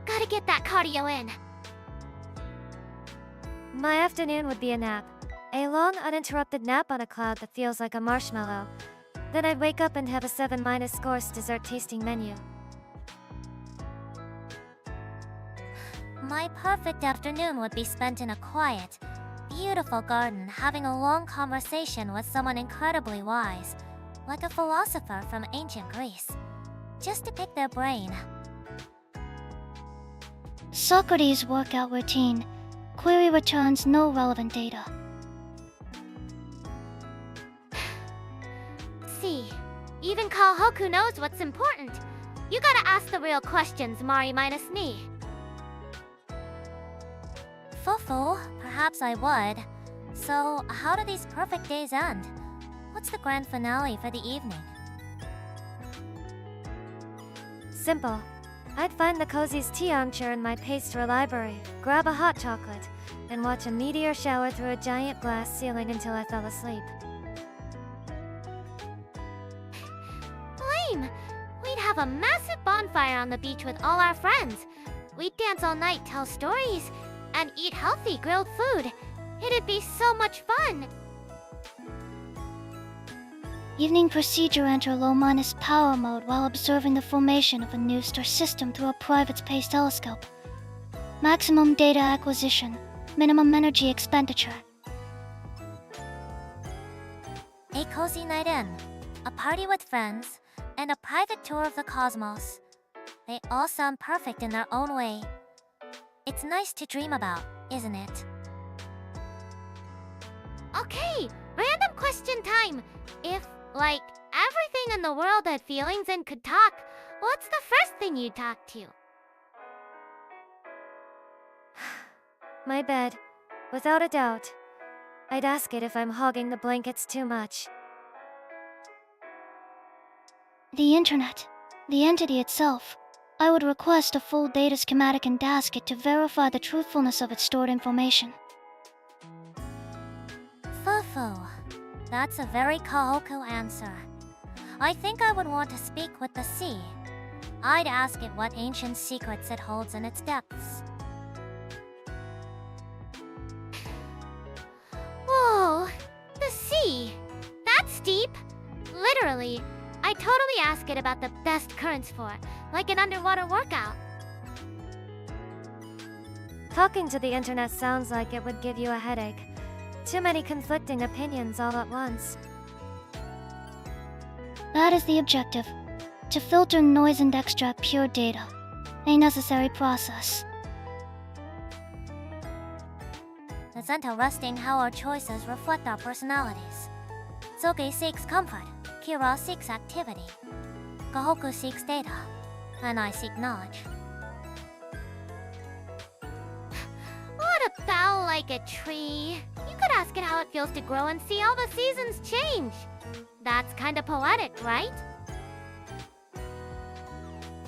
Gotta get that cardio in. My afternoon would be a nap. A long, uninterrupted nap on a cloud that feels like a marshmallow. Then I'd wake up and have a 7- course dessert tasting menu. My perfect afternoon would be spent in a quiet, beautiful garden having a long conversation with someone incredibly wise, like a philosopher from ancient Greece. Just to pick their brain. Socrates' workout routine. Query returns no relevant data. See, even Kohaku knows what's important. You gotta ask the real questions, Mari minus me. Fufu, perhaps I would. So, how do these perfect days end? What's the grand finale for the evening? Simple. I'd find the coziest tea armchair in my pastry library, grab a hot chocolate, and watch a meteor shower through a giant glass ceiling until I fell asleep. Lame! We'd have a massive bonfire on the beach with all our friends. We'd dance all night, tell stories, and eat healthy grilled food. It'd be so much fun. Evening procedure enter low-minus power mode while observing the formation of a new star system through a private space telescope. Maximum data acquisition, minimum energy expenditure. A cozy night in, a party with friends, and a private tour of the cosmos. They all sound perfect in their own way. It's nice to dream about, isn't it? Okay, random question time. If, like, everything in the world had feelings and could talk, what's the first thing you'd talk to? My bed, without a doubt. I'd ask it if I'm hogging the blankets too much. The internet, the entity itself. I would request a full data schematic and ask it to verify the truthfulness of its stored information. Fufu. That's a very Kohaku answer. I think I would want to speak with the sea. I'd ask it what ancient secrets it holds in its depths. Whoa, the sea. That's deep. Literally, I totally ask it about the best currents for it, like an underwater workout. Talking to the internet sounds like it would give you a headache. Too many conflicting opinions all at once. That is the objective. To filter noise and extract pure data. A necessary process. It's interesting how our choices reflect our personalities. Tsuki seeks comfort, Kira seeks activity, Kohaku seeks data, and I seek knowledge. What about like a tree? You could ask it how it feels to grow and see all the seasons change. That's kinda poetic, right?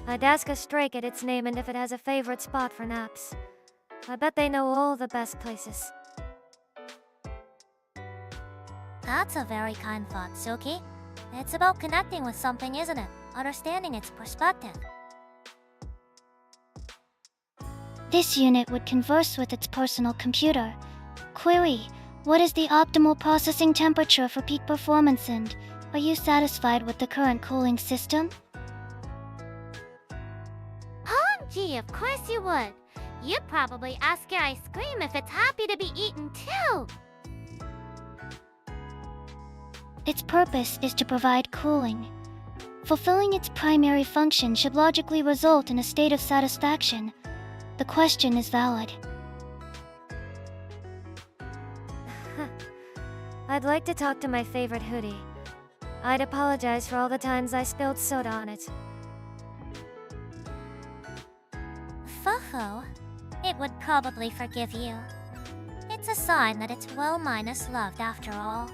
I'd ask a strike at its name and if it has a favorite spot for naps. I bet they know all the best places. That's a very kind thought, Tsuki. It's about connecting with something, isn't it? Understanding its perspective. This unit would converse with its personal computer. Query, what is the optimal processing temperature for peak performance and are you satisfied with the current cooling system? Gee, of course you would. You'd probably ask your ice cream if it's happy to be eaten too. Its purpose is to provide cooling. Fulfilling its primary function should logically result in a state of satisfaction. The question is valid. I'd like to talk to my favorite hoodie. I'd apologize for all the times I spilled soda on it. Fufu, it would probably forgive you. It's a sign that it's well-minus loved after all.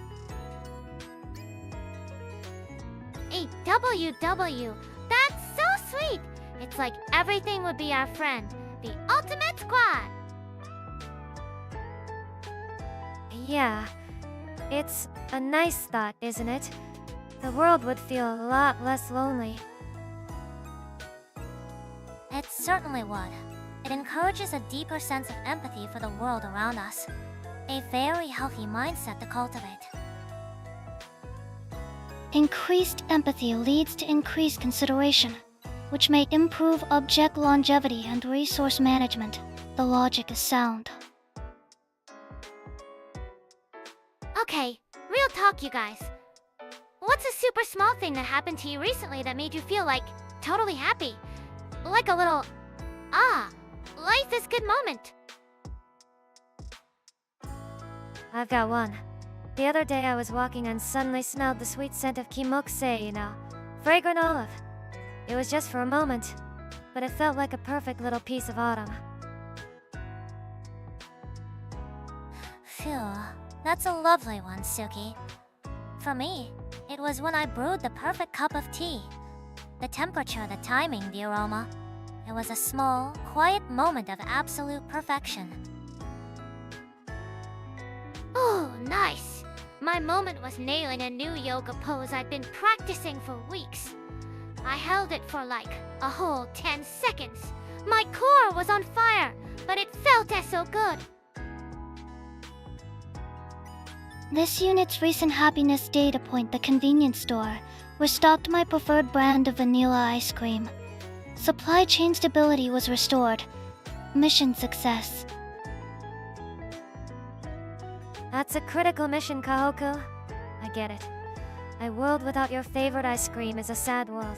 A WW. That's so sweet. It's like everything would be our friend. The ultimate squad. Yeah, it's a nice thought, isn't it? The world would feel a lot less lonely. It certainly would. It encourages a deeper sense of empathy for the world around us. A very healthy mindset to cultivate. Increased empathy leads to increased consideration, which may improve object longevity and resource management. The logic is sound. Okay, real talk, you guys. What's a super small thing that happened to you recently that made you feel like totally happy? Like a little, life is good moment. I've got one. The other day I was walking and suddenly smelled the sweet scent of kimokse, you know. Fragrant olive. It was just for a moment, but it felt like a perfect little piece of autumn. Phew, that's a lovely one, Tsuki. For me, it was when I brewed the perfect cup of tea. The temperature, the timing, the aroma. It was a small, quiet moment of absolute perfection. Oh, nice. My moment was nailing a new yoga pose I'd been practicing for weeks. I held it for like a whole 10 seconds. My core was on fire. but it felt so good. This unit's recent happiness data point, the convenience store, restocked my preferred brand of vanilla ice cream. Supply chain stability was restored. Mission success. That's a critical mission, Kohaku. I get it. A world without your favorite ice cream is a sad world.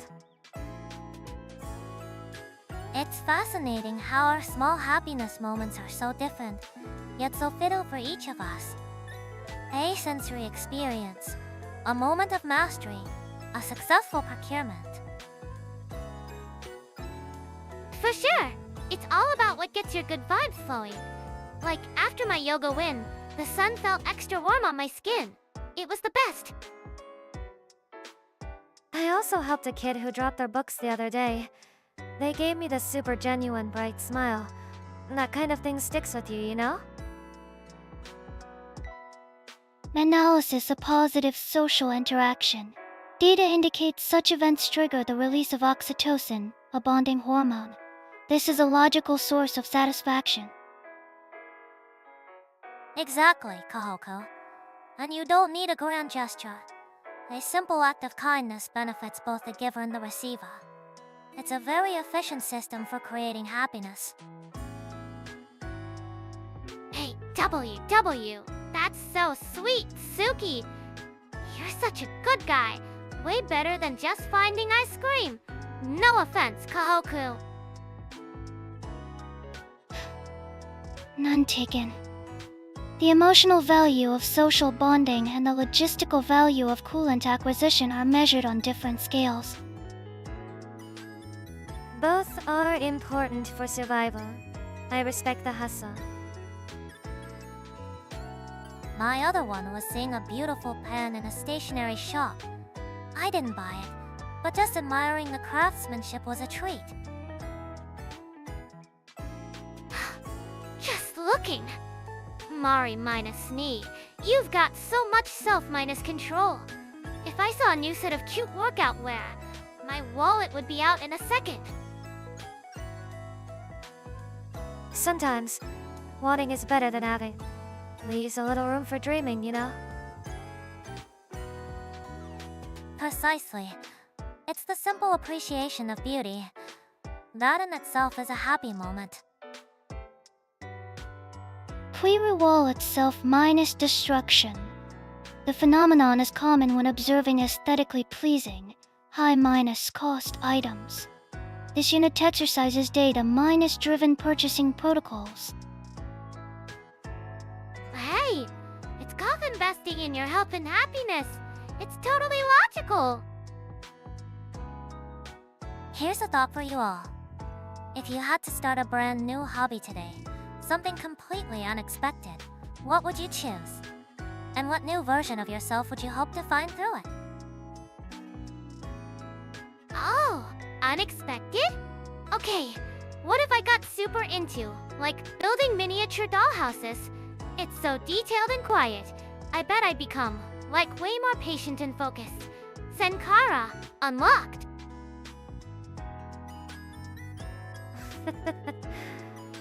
It's fascinating how our small happiness moments are so different, yet so fitting for each of us. A sensory experience, a moment of mastery, a successful procurement. For sure! It's all about what gets your good vibes flowing. Like, after my yoga win, the sun felt extra warm on my skin. It was the best. I also helped a kid who dropped their books the other day. They gave me this super genuine bright smile. That kind of thing sticks with you, you know? Analysis of positive social interaction. Data indicates such events trigger the release of oxytocin, a bonding hormone. This is a logical source of satisfaction. Exactly, Kohaku. And you don't need a grand gesture. A simple act of kindness benefits both the giver and the receiver. It's a very efficient system for creating happiness. Hey, WW, that's so sweet, Tsuki. You're such a good guy. Way better than just finding ice cream. No offense, Kohaku. None taken. The emotional value of social bonding and the logistical value of coolant acquisition are measured on different scales. Both are important for survival. I respect the hustle. My other one was seeing a beautiful pen in a stationery shop. I didn't buy it, but just admiring the craftsmanship was a treat. Just looking. Mari minus knee, you've got so much self minus control. If I saw a new set of cute workout wear, my wallet would be out in a second. Sometimes, wanting is better than having. Leaves a little room for dreaming, you know? Precisely. It's the simple appreciation of beauty. That in itself is a happy moment. Pre-wall itself minus destruction. The phenomenon is common when observing aesthetically pleasing, high minus cost items. This unit exercises data minus driven purchasing protocols. Hey, it's called investing in your health and happiness. It's totally logical. Here's a thought for you all. If you had to start a brand new hobby today, something completely unexpected, what would you choose? And what new version of yourself would you hope to find through it? Oh, unexpected? Okay, what if I got super into, like, building miniature dollhouses? It's so detailed and quiet. I bet I'd become, like, way more patient and focused. Senkara, unlocked.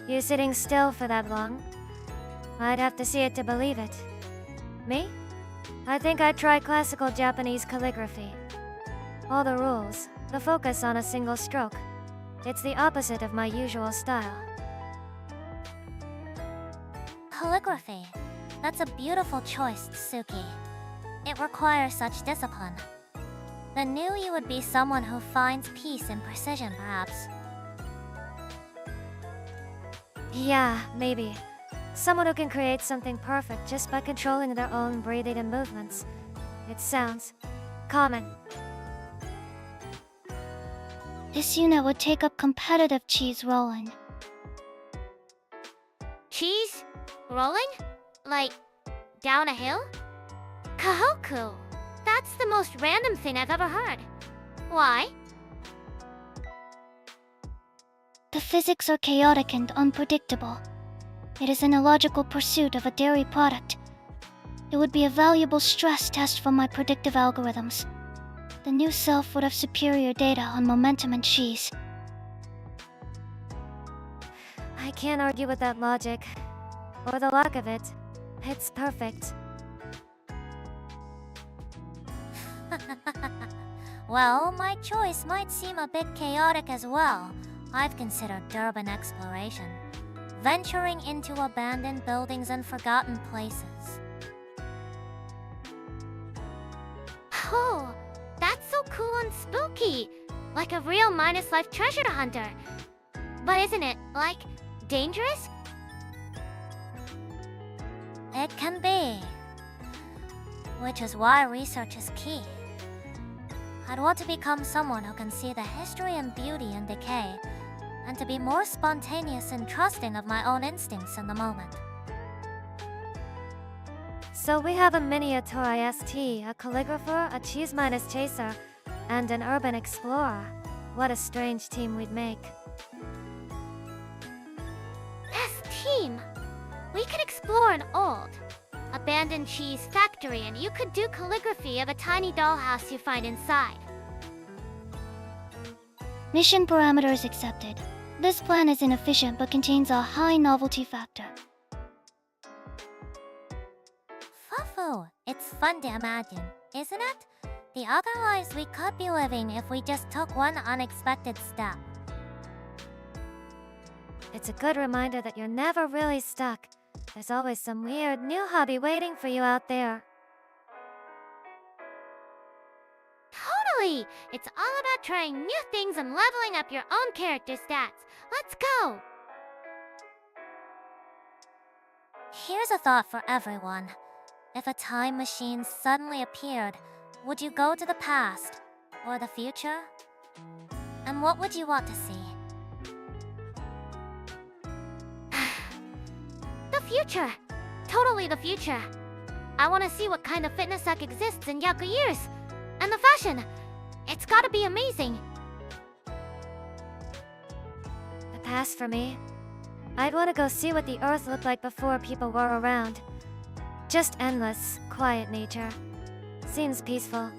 You sitting still for that long? I'd have to see it to believe it. Me? I think I'd try classical Japanese calligraphy. All the rules, the focus on a single stroke. It's the opposite of my usual style. Calligraphy. That's a beautiful choice, Tsuki. It requires such discipline. Then knew you would be someone who finds peace in precision, perhaps. Yeah, maybe. Someone who can create something perfect just by controlling their own breathing and movements. It sounds common. This unit would take up competitive cheese rolling. Cheese? Rolling? Like, down a hill? Kohaku, that's the most random thing I've ever heard. Why? The physics are chaotic and unpredictable. It is an illogical pursuit of a dairy product. It would be a valuable stress test for my predictive algorithms. The new self would have superior data on momentum and cheese. I I can't argue with that logic. Or the lack of it. It's perfect. Well, my choice might seem a bit chaotic as well. I've considered urban exploration, venturing into abandoned buildings and forgotten places. Oh, that's so cool and spooky. Like a real minus life treasure hunter. But isn't it, like, dangerous? It can be. Which is why research is key. I'd want to become someone who can see the history and beauty in decay, and to be more spontaneous and trusting of my own instincts in the moment. So we have a miniature IST, a calligrapher, a cheese-minus chaser, and an urban explorer. What a strange team we'd make. As team, we could explore an old, abandoned cheese factory and you could do calligraphy of a tiny dollhouse you find inside. Mission parameters accepted. This plan is inefficient but contains a high novelty factor. Fufu, it's fun to imagine, isn't it? The other lives we could be living if we just took one unexpected step. It's a good reminder that you're never really stuck. There's always some weird new hobby waiting for you out there. Totally! It's all about trying new things and leveling up your own character stats. Let's go! Here's a thought for everyone. If a time machine suddenly appeared, would you go to the past or the future? And what would you want to see? The future! Totally the future. I want to see what kind of fitness tech exists in younger years. And the fashion! It's gotta be amazing. The past for me. I'd want to go see what the Earth looked like before people were around. Just endless, quiet nature. Seems peaceful.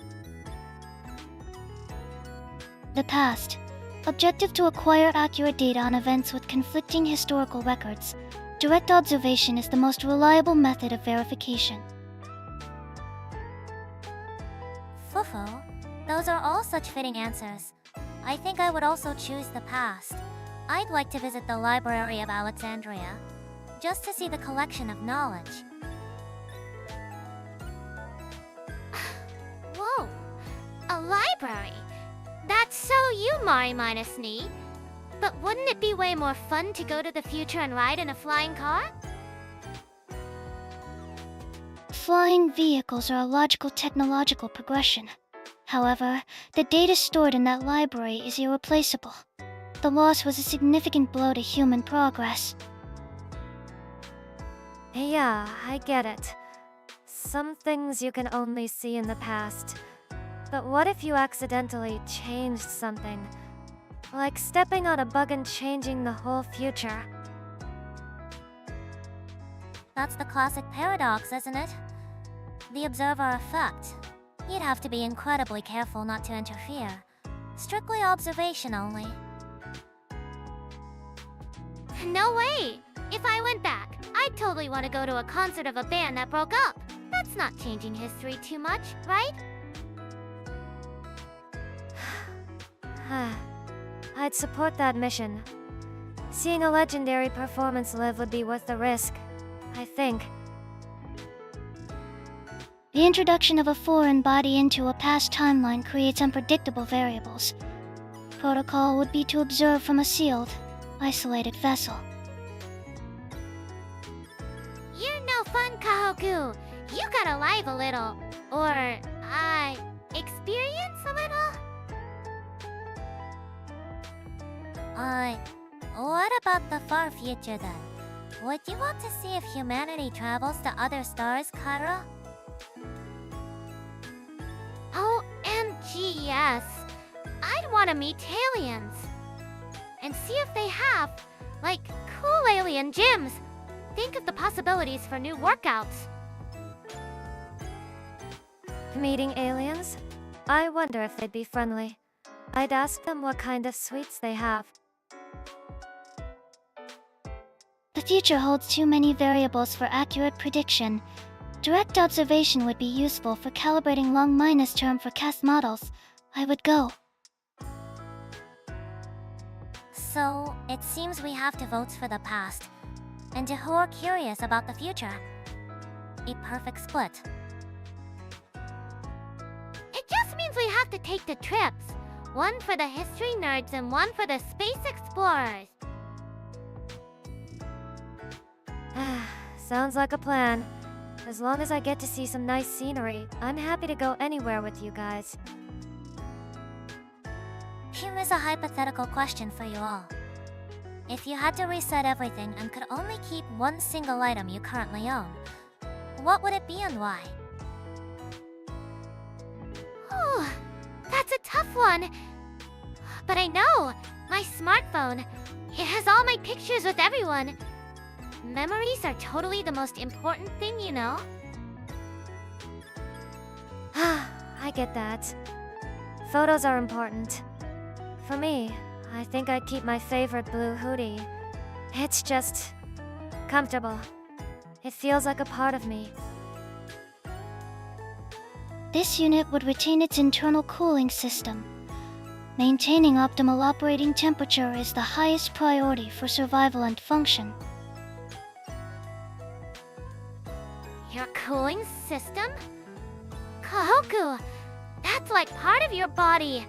The past. Objective to acquire accurate data on events with conflicting historical records. Direct observation is the most reliable method of verification. Fufu, those are all such fitting answers. I think I would also choose the past. I'd like to visit the Library of Alexandria, just to see the collection of knowledge. Whoa! A library? That's so you, Mari minus Knee. But wouldn't it be way more fun to go to the future and ride in a flying car? Flying vehicles are a logical technological progression. However, the data stored in that library is irreplaceable. The loss was a significant blow to human progress. Yeah, I get it. Some things you can only see in the past. But what if you accidentally changed something? Like stepping on a bug and changing the whole future. That's the classic paradox, isn't it? The observer effect. You'd have to be incredibly careful not to interfere. Strictly observation only. No way! If I went back, I'd totally want to go to a concert of a band that broke up. That's not changing history too much, right? I'd support that mission. Seeing a legendary performance live would be worth the risk, I think. The introduction of a foreign body into a past timeline creates unpredictable variables. Protocol would be to observe from a sealed, isolated vessel. You're no fun, Kohaku. You gotta live a little. Or, experience a little? What about the far future then? Would you want to see if humanity travels to other stars, Kara? OMG, yes. I'd want to meet aliens. And see if they have, like, cool alien gyms. Think of the possibilities for new workouts. Meeting aliens? I wonder if they'd be friendly. I'd ask them what kind of sweets they have. future holds too many variables for accurate prediction. Direct observation would be useful for calibrating long-term forecast models. I would go. So, it seems we have to vote for the past, and who are curious about the future. A perfect split. It just means we have to take the trips. One for the history nerds and one for the space explorers. Sounds like a plan. As long as I get to see some nice scenery, I'm happy to go anywhere with you guys. Here is a hypothetical question for you all. If you had to reset everything and could only keep one single item you currently own, what would it be and why? Oh, that's a tough one. But I know, my smartphone. It has all my pictures with everyone. Memories are totally the most important thing, you know? I get that. Photos are important. For me, I think I'd keep my favorite blue hoodie. It's just comfortable. It feels like a part of me. This unit would retain its internal cooling system. Maintaining optimal operating temperature is the highest priority for survival and function. Your cooling system? Kohaku, that's like part of your body.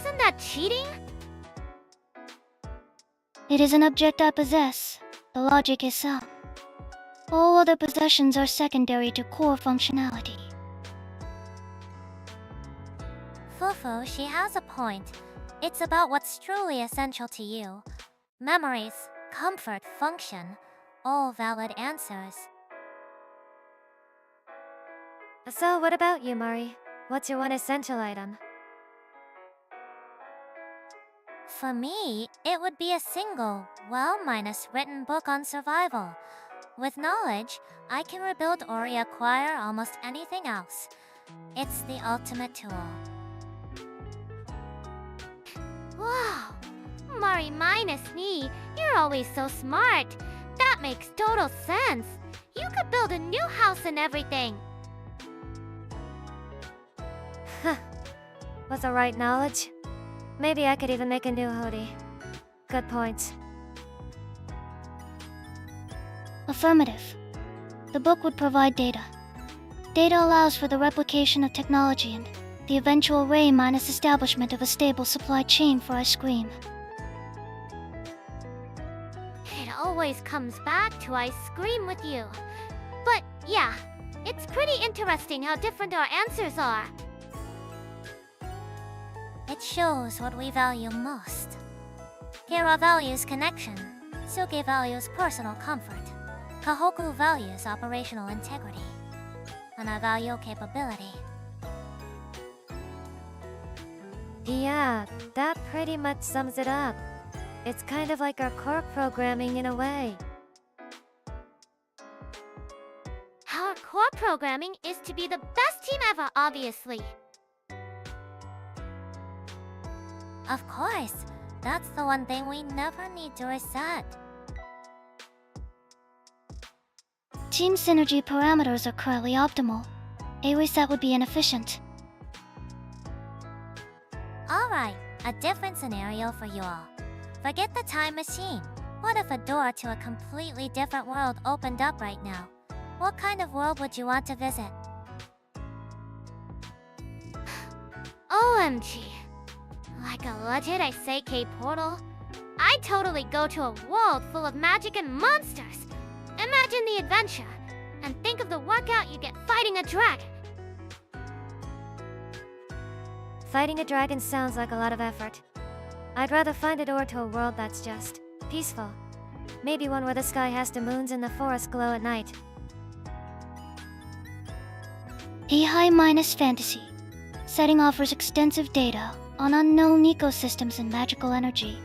Isn't that cheating? It is an object I possess. The logic is sound. All other possessions are secondary to core functionality. Fufu, she has a point. It's about what's truly essential to you. Memories, comfort, function, all valid answers. So what about you, Mari? What's your one essential item? For me, it would be a single, written book on survival. With knowledge, I can rebuild or reacquire almost anything else. It's the ultimate tool. Wow, Mari minus me, you're always so smart. That makes total sense. You could build a new house and everything. With the right knowledge, maybe I could even make a new hoodie. Good point. Affirmative. The book would provide data. Data allows for the replication of technology and the eventual establishment of a stable supply chain for ice cream. It always comes back to ice cream with you. But yeah, it's pretty interesting how different our answers are. It shows what we value most. Kira values connection, Tsuki values personal comfort, Kohaku values operational integrity, and I value capability. Yeah, that pretty much sums it up. It's kind of like our core programming in a way. Our core programming is to be the best team ever, obviously. Of course, that's the one thing we never need to reset. Team synergy parameters are currently optimal. A reset would be inefficient. Alright, a different scenario for you all. Forget the time machine. What if a door to a completely different world opened up right now? What kind of world would you want to visit? OMG. Like a legit Isekai portal? I'd totally go to a world full of magic and monsters. Imagine the adventure, and think of the workout you get fighting a dragon. Fighting a dragon sounds like a lot of effort. I'd rather find a door to a world that's just peaceful. Maybe one where the sky has the moons and the forest glow at night. A high-fantasy. Setting offers extensive data on unknown ecosystems and magical energy.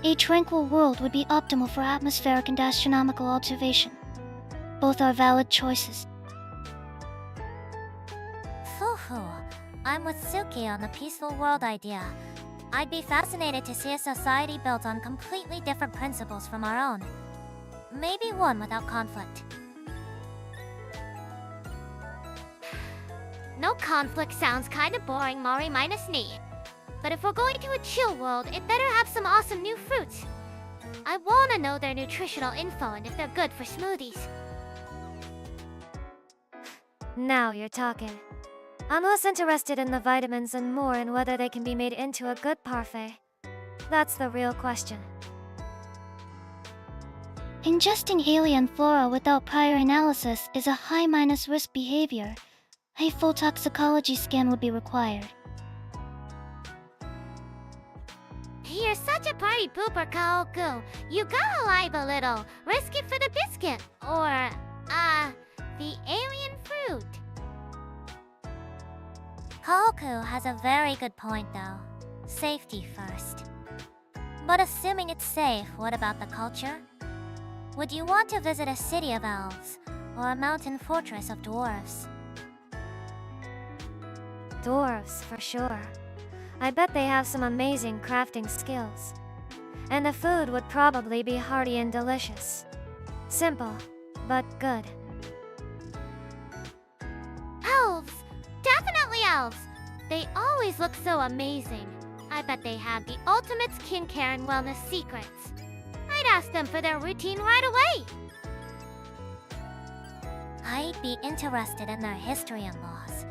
A tranquil world would be optimal for atmospheric and astronomical observation. Both are valid choices. Fufu, I'm with Tsuki on the peaceful world idea. I'd be fascinated to see a society built on completely different principles from our own. maybe one without conflict. No conflict sounds kinda boring, Mari minus me. But if we're going to a chill world, it better have some awesome new fruits. I wanna know their nutritional info and if they're good for smoothies. Now you're talking. I'm less interested in the vitamins and more in whether they can be made into a good parfait. That's the real question. Ingesting alien flora without prior analysis is a high minus risk behavior. A full toxicology scan would be required. You're such a party pooper, Kohaku. You gotta lie a little. Risk it for the biscuit. Or, the alien fruit. Kohaku has a very good point though. Safety first. But assuming it's safe, what about the culture? Would you want to visit a city of elves or a mountain fortress of dwarves? Dwarves, for sure. I bet they have some amazing crafting skills. And the food would probably be hearty and delicious. Simple, but good. Elves! Definitely elves! They always look so amazing. I bet they have the ultimate skincare and wellness secrets. I'd ask them for their routine right away. I'd be interested in their history and laws.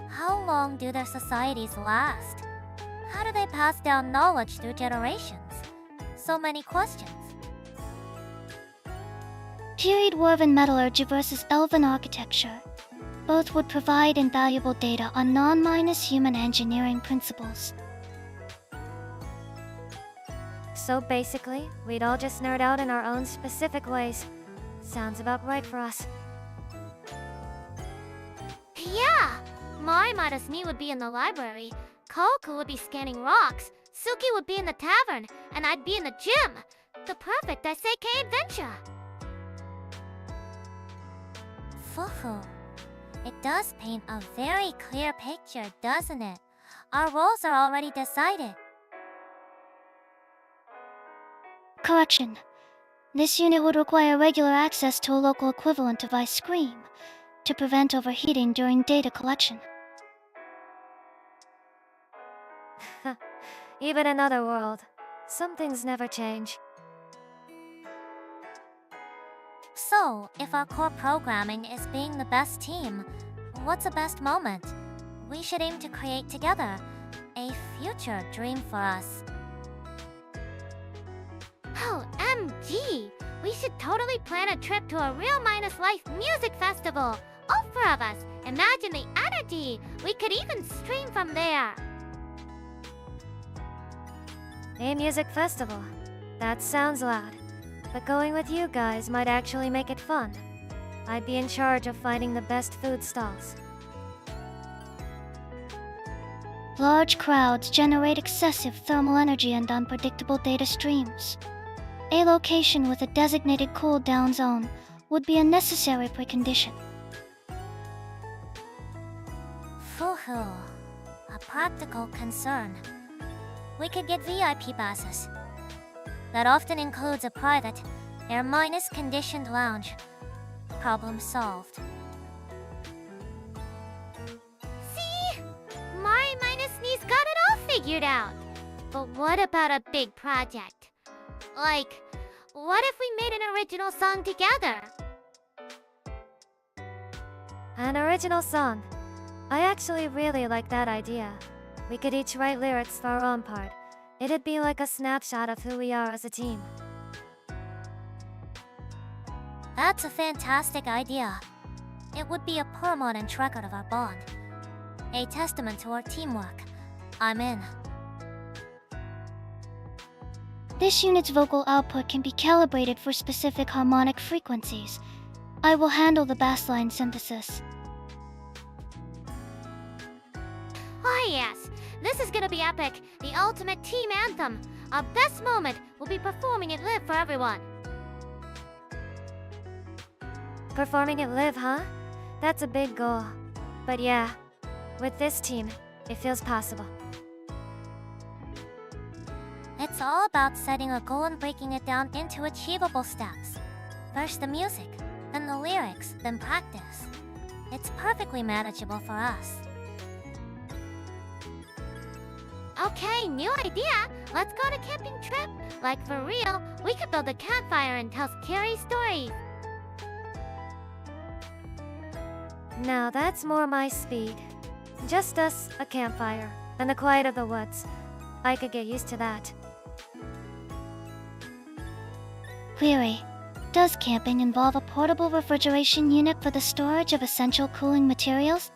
How long do their societies last? How do they pass down knowledge through generations? So many questions. Period Dwarven metallurgy versus Elven architecture. Both would provide invaluable data on non-minus human engineering principles. So basically, we'd all just nerd out in our own specific ways. Sounds about right for us. Yeah! Mari minus me would be in the library. Kohaku would be scanning rocks. Tsuki would be in the tavern. And I'd be in the gym. The perfect Isekai adventure. Fufu. It does paint a very clear picture, doesn't it? Our roles are already decided. Correction. This unit would require regular access to a local equivalent of ice cream to prevent overheating during data collection. Even another world. Some things never change. So, if our core programming is being the best team, what's the best moment? We should aim to create together a future dream for us. OMG! We should totally plan a trip to a real minus life music festival. All four of us. Imagine the energy. We could even stream from there. A music festival. That sounds loud. But going with you guys might actually make it fun. I'd be in charge of finding the best food stalls. Large crowds generate excessive thermal energy and unpredictable data streams. A location with a designated cool-down zone would be a necessary precondition. Fuhu. A practical concern. We could get VIP passes. That often includes a private, air-minus conditioned lounge. Problem solved. See? Mari minus me's got it all figured out. But what about a big project? Like, what if we made an original song together? An original song. I actually really like that idea. We could each write lyrics for our own part. It'd be like a snapshot of who we are as a team. That's a fantastic idea. It would be a permanent record of our bond. A testament to our teamwork. I'm in. This unit's vocal output can be calibrated for specific harmonic frequencies. I will handle the bassline synthesis. Oh yes, this is gonna be epic. The ultimate team anthem. Our best moment will be performing it live for everyone. Performing it live, huh? That's a big goal. But yeah, with this team, it feels possible. It's all about setting a goal and breaking it down into achievable steps. First the music, then the lyrics, then practice. It's perfectly manageable for us. Okay, new idea. Let's go on a camping trip. Like for real, we could build a campfire and tell scary stories. Now that's more my speed. Just us, a campfire, and the quiet of the woods. I could get used to that. Query. Does camping involve a portable refrigeration unit for the storage of essential cooling materials?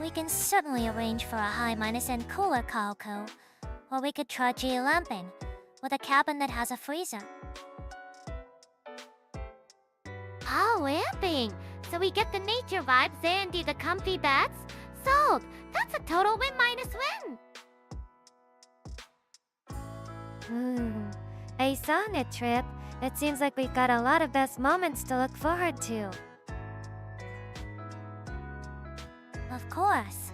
We can certainly arrange for a high minus and cooler Kohaku. Or we could try lamping, with a cabin that has a freezer. Oh, lamping. So we get the nature vibes and do the comfy beds? Sold. That's a total win minus win. A sauna trip. It seems like we've got a lot of best moments to look forward to. Of course.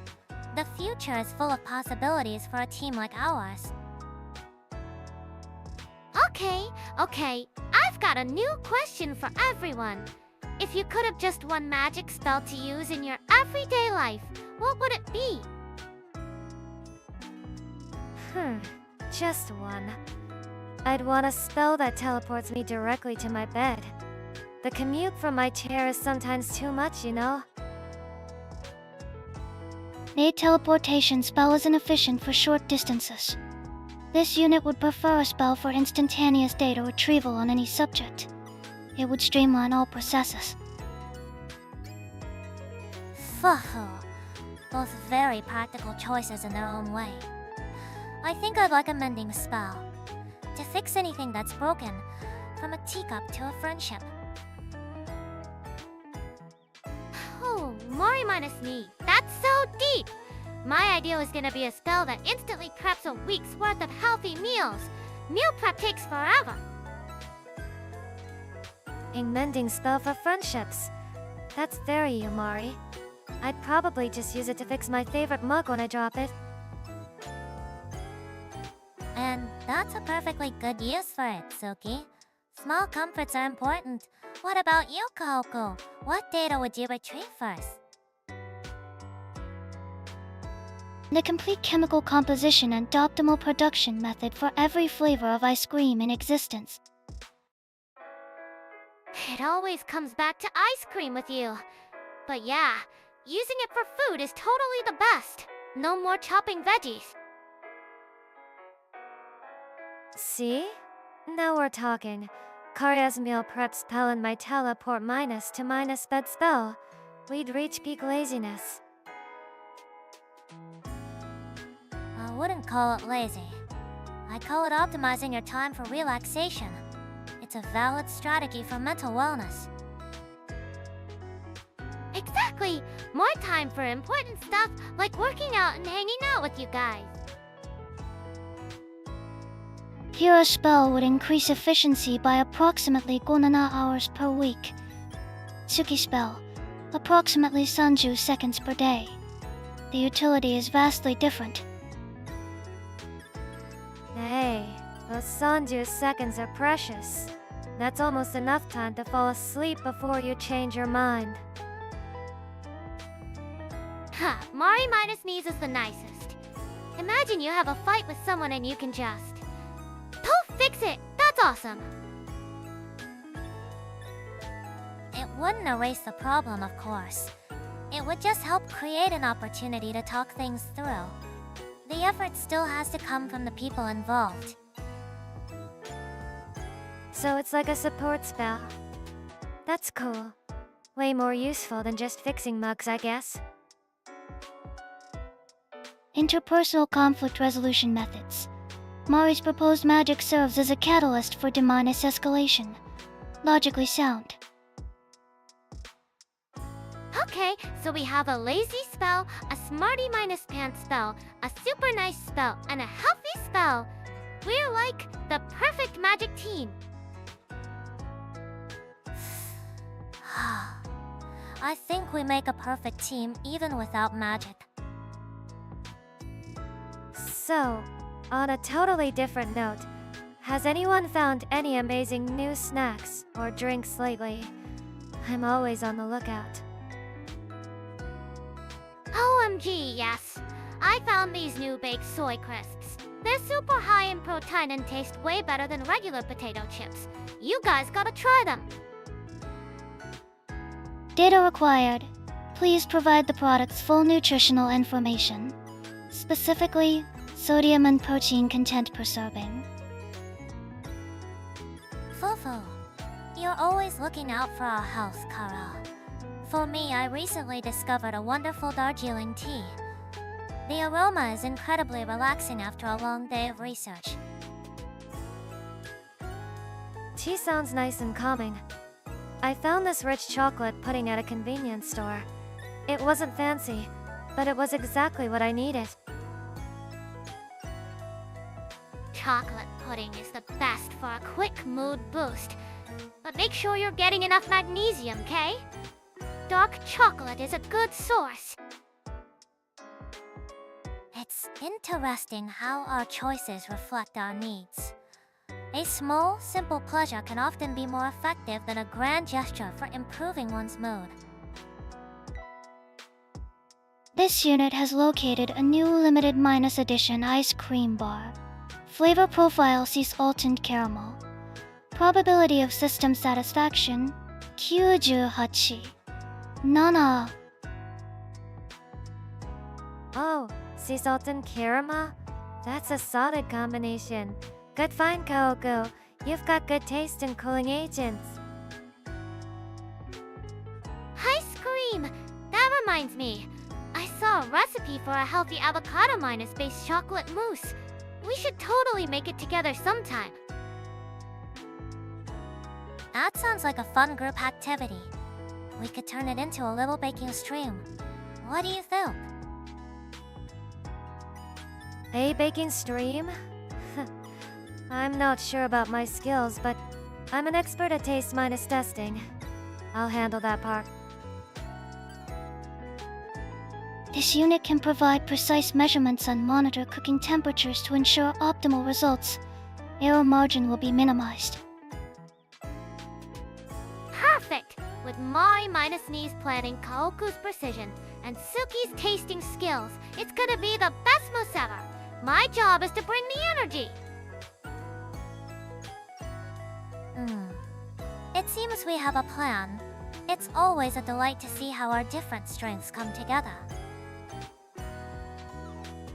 The future is full of possibilities for a team like ours. Okay. I've got a new question for everyone. If you could have just one magic spell to use in your everyday life, what would it be? Just one. I'd want a spell that teleports me directly to my bed. The commute from my chair is sometimes too much, you know? A teleportation spell is inefficient for short distances. This unit would prefer a spell for instantaneous data retrieval on any subject. It would streamline all processes. Fuhu. Both very practical choices in their own way. I think I'd like a mending spell. To fix anything that's broken, from a teacup to a friendship. Oh, Mori minus me. That's so deep. My idea was gonna be a spell that instantly preps a week's worth of healthy meals. Meal prep takes forever. A mending spell for friendships. That's very Yamari. I'd probably just use it to fix my favorite mug when I drop it. And that's a perfectly good use for it, Tsuki. Small comforts are important. What about you, Kohaku? What data would you retrieve first? The complete chemical composition and optimal production method for every flavor of ice cream in existence. It always comes back to ice cream with you. But yeah, using it for food is totally the best. No more chopping veggies. See? Now we're talking. Karya's meal prep spell and my teleport minus to minus bed spell. We'd reach peak laziness. I wouldn't call it lazy. I call it optimizing your time for relaxation. It's a valid strategy for mental wellness. Exactly! More time for important stuff like working out and hanging out with you guys. Here a spell would increase efficiency by approximately 5 hours per week. Tsuki spell, approximately 30 seconds per day. The utility is vastly different. Hey, those Sanju seconds are precious. That's almost enough time to fall asleep before you change your mind. Ha! Mari minus knees is the nicest. Imagine you have a fight with someone and you can just... poof! Fix it! That's awesome! It wouldn't erase the problem, of course. It would just help create an opportunity to talk things through. The effort still has to come from the people involved. So it's like a support spell. That's cool. Way more useful than just fixing mugs, I guess. Interpersonal conflict resolution methods. Mari's proposed magic serves as a catalyst for D-minus escalation. Logically sound. Okay, so we have a lazy spell, a smarty minus pants spell, a super nice spell, and a healthy spell. We're like the perfect magic team. I think we make a perfect team even without magic. So, On a totally different note, has anyone found any amazing new snacks or drinks lately? I'm always on the lookout. OMG, yes. I found these new baked soy crisps. They're super high in protein and taste way better than regular potato chips. You guys gotta try them. Data required. Please provide the product's full nutritional information, specifically sodium and protein content per serving. Fufu, you're always looking out for our health, Kara. For me, I recently discovered a wonderful Darjeeling tea. The aroma is incredibly relaxing after a long day of research. Tea sounds nice and calming. I found this rich chocolate pudding at a convenience store. It wasn't fancy, but it was exactly what I needed. Chocolate pudding is the best for a quick mood boost. But make sure you're getting enough magnesium, okay? Dark chocolate is a good source. It's interesting how our choices reflect our needs. A small, simple pleasure can often be more effective than a grand gesture for improving one's mood. This unit has located a new limited minus edition ice cream bar. Flavor profile sea salt and caramel. Probability of system satisfaction 98. Nana. Oh, sea salt and caramel? That's a solid combination. Good find, Kohaku. You've got good taste in cooling agents. Ice cream! That reminds me. I saw a recipe for a healthy avocado minus-based chocolate mousse. We should totally make it together sometime. That sounds like a fun group activity. We could turn it into a little baking stream. What do you think? A baking stream? I'm not sure about my skills, but I'm an expert at taste minus testing. I'll handle that part. This unit can provide precise measurements and monitor cooking temperatures to ensure optimal results. Error margin will be minimized. Perfect! With Mari minus knees planning Kohaku's precision and Tsuki's tasting skills, it's gonna be the best mousse ever. My job is to bring the energy. It seems we have a plan. It's always a delight to see how our different strengths come together.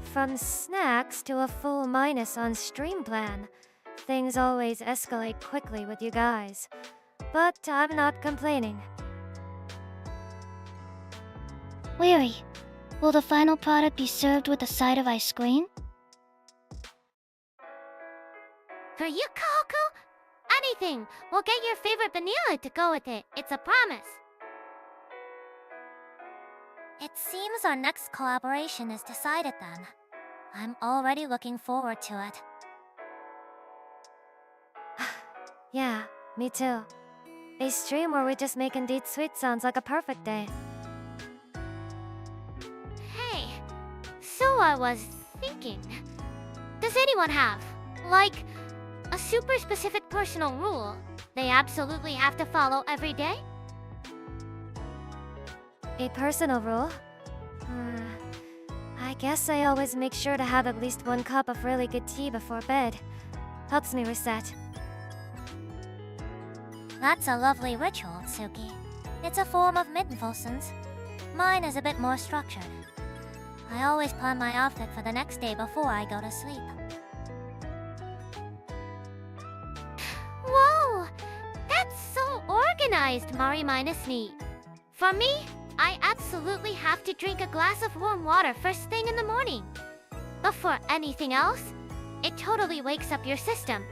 From snacks to a full minus on stream plan, things always escalate quickly with you guys. But I'm not complaining. Weary, will the final product be served with a side of ice cream? For you, Kohaku? Anything! We'll get your favorite vanilla to go with it. It's a promise. It seems our next collaboration is decided then. I'm already looking forward to it. Yeah, me too. A stream where we just make indeed sweet sounds like a perfect day. Hey, so I was thinking. Does anyone have, like, a super specific personal rule they absolutely have to follow every day? A personal rule? I guess I always make sure to have at least 1 cup of really good tea before bed. Helps me reset. That's a lovely ritual, Tsuki. It's a form of mindfulness. Mine is a bit more structured. I always plan my outfit for the next day before I go to sleep. Whoa! That's so organized, Mari minus knee. For me, I absolutely have to drink a glass of warm water first thing in the morning. But for anything else, it totally wakes up your system.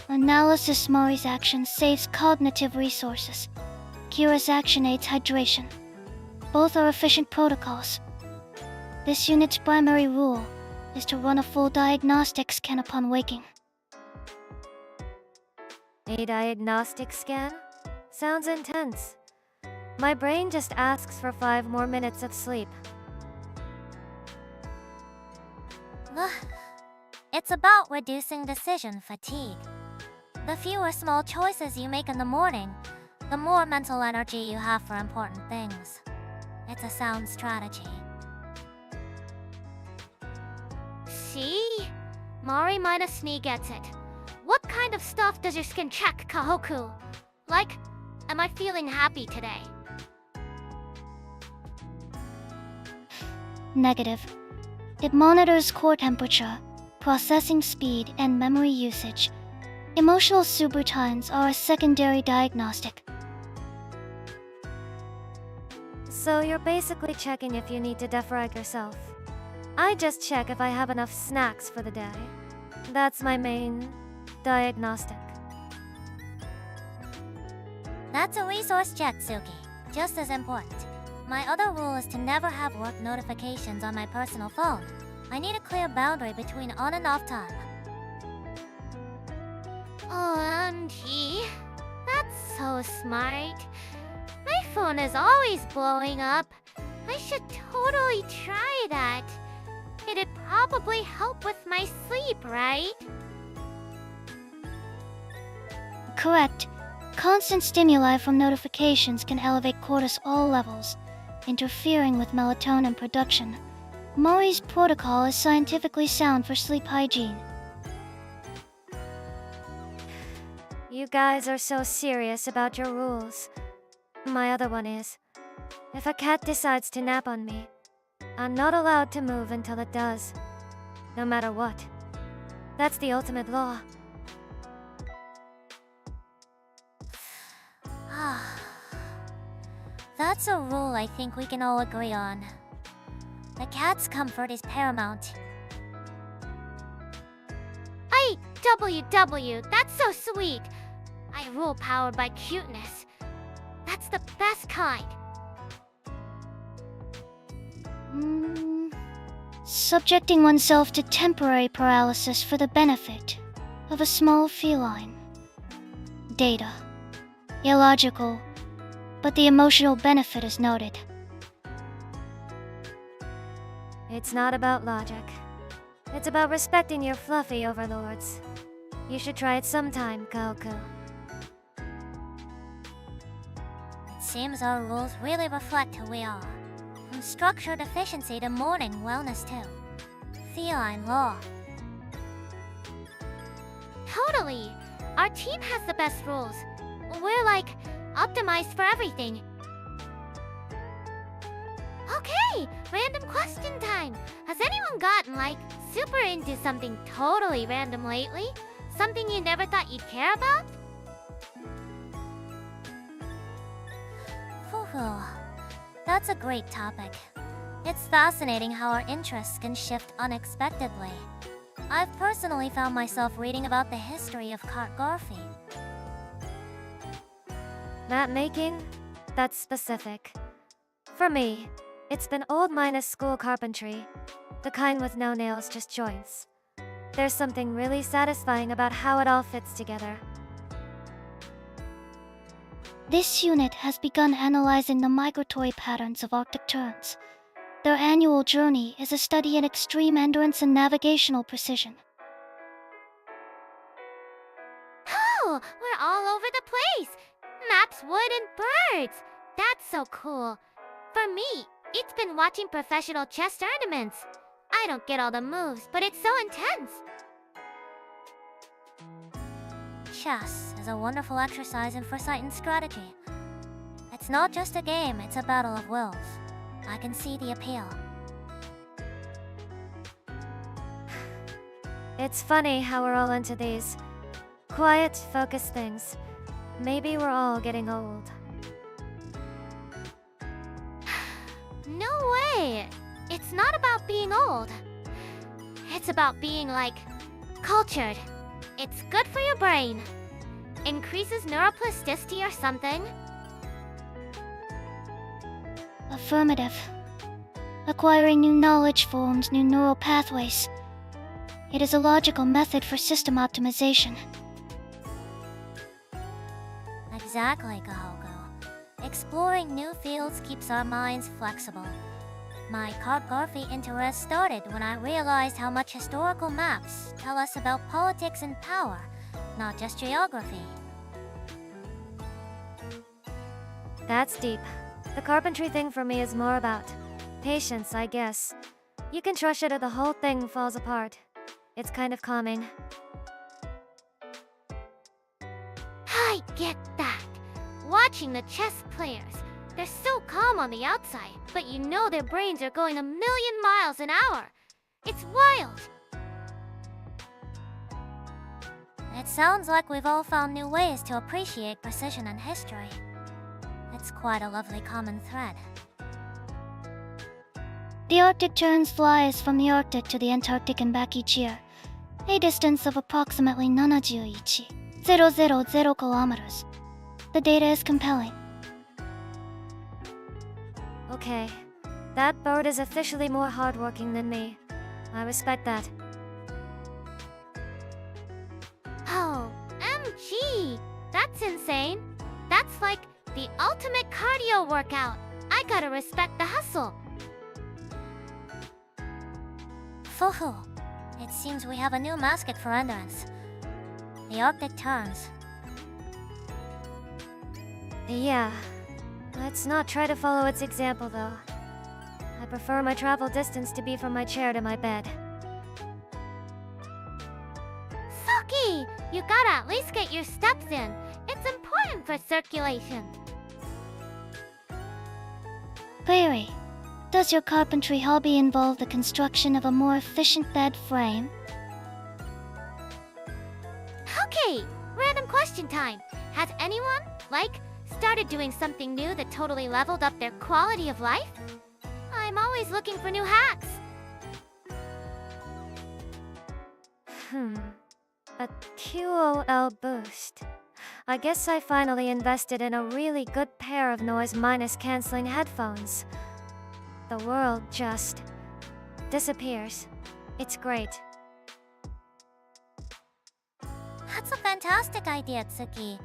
Analysis Mari's action saves cognitive resources. Kira's action aids hydration. Both are efficient protocols. This unit's primary rule is to run a full diagnostic scan upon waking. A diagnostic scan? Sounds intense. My brain just asks for 5 more minutes of sleep. It's about reducing decision fatigue. The fewer small choices you make in the morning, the more mental energy you have for important things. It's a sound strategy. See? Mari minus Knee gets it. What kind of stuff does your skin check, Kohaku? Like, am I feeling happy today? Negative. It monitors core temperature, processing speed, and memory usage. Emotional subroutines are a secondary diagnostic. So you're basically checking if you need to defrag yourself. I just check if I have enough snacks for the day. That's my main diagnostic. That's a resource check, Tsuki. Just as important. My other rule is to never have work notifications on my personal phone. I need a clear boundary between on and off time. Oh, Auntie, that's so smart. My phone is always blowing up. I should totally try that. It'd probably help with my sleep, right? Correct. Constant stimuli from notifications can elevate cortisol levels, interfering with melatonin production. Mori's protocol is scientifically sound for sleep hygiene. You guys are so serious about your rules. My other one is, if a cat decides to nap on me, I'm not allowed to move until it does, no matter what. That's the ultimate law. That's a rule I think we can all agree on. The cat's comfort is paramount. WW, that's so sweet. I rule powered by cuteness. That's the best kind. Subjecting oneself to temporary paralysis for the benefit of a small feline. Data. Illogical, but the emotional benefit is noted. It's not about logic. It's about respecting your fluffy overlords. You should try it sometime, Kohaku. It seems our rules really reflect who we are. From structured efficiency to morning wellness too. Feline law. Totally. Our team has the best rules. We're like optimized for everything. Okay, random question time. Has anyone gotten like super into something totally random lately? Something you never thought you'd care about? That's a great topic. It's fascinating how our interests can shift unexpectedly. I've personally found myself reading about the history of cartography. Map making? That's specific. For me, it's been old-minus school carpentry. The kind with no nails, just joints. There's something really satisfying about how it all fits together. This unit has begun analyzing the migratory patterns of Arctic terns. Their annual journey is a study in extreme endurance and navigational precision. Oh, we're all over the place. Maps, wood, and birds. That's so cool. For me, it's been watching professional chess tournaments. I don't get all the moves, but it's so intense. Chess is a wonderful exercise in foresight and strategy. It's not just a game, it's a battle of wills. I can see the appeal. It's funny how we're all into these quiet, focused things. Maybe we're all getting old. No way. It's not about being old. It's about being like cultured. It's good for your brain. Increases neuroplasticity or something. Affirmative. Acquiring new knowledge forms new neural pathways. It is a logical method for system optimization. Exactly, Kohaku. Exploring new fields keeps our minds flexible. My cartography interest started when I realized how much historical maps tell us about politics and power, not just geography. That's deep. The carpentry thing for me is more about patience, I guess. You can trust it or the whole thing falls apart. It's kind of calming. I get that. Watching the chess players, they're so calm on the outside, but you know their brains are going 1,000,000 miles an hour. It's wild. It sounds like we've all found new ways to appreciate precision in history. It's quite a lovely common thread. The Arctic terns flies from the Arctic to the Antarctic and back each year, a distance of approximately 71,000 kilometers. The data is compelling. Okay, that bird is officially more hardworking than me. I respect that. Oh, MG! That's insane. That's like the ultimate cardio workout. I gotta respect the hustle. Fuhu. It seems we have a new mascot for endurance. The Arctic terns. Yeah. Let's not try to follow its example, though. I prefer my travel distance to be from my chair to my bed. Tsuki! You gotta at least get your steps in. It's important for circulation. Query: does your carpentry hobby involve the construction of a more efficient bed frame? Okay, random question time. Has anyone, started doing something new that totally leveled up their quality of life? I'm always looking for new hacks. A QOL boost. I guess I finally invested in a really good pair of noise-canceling headphones. The world just disappears. It's great. That's a fantastic idea, Tsuki.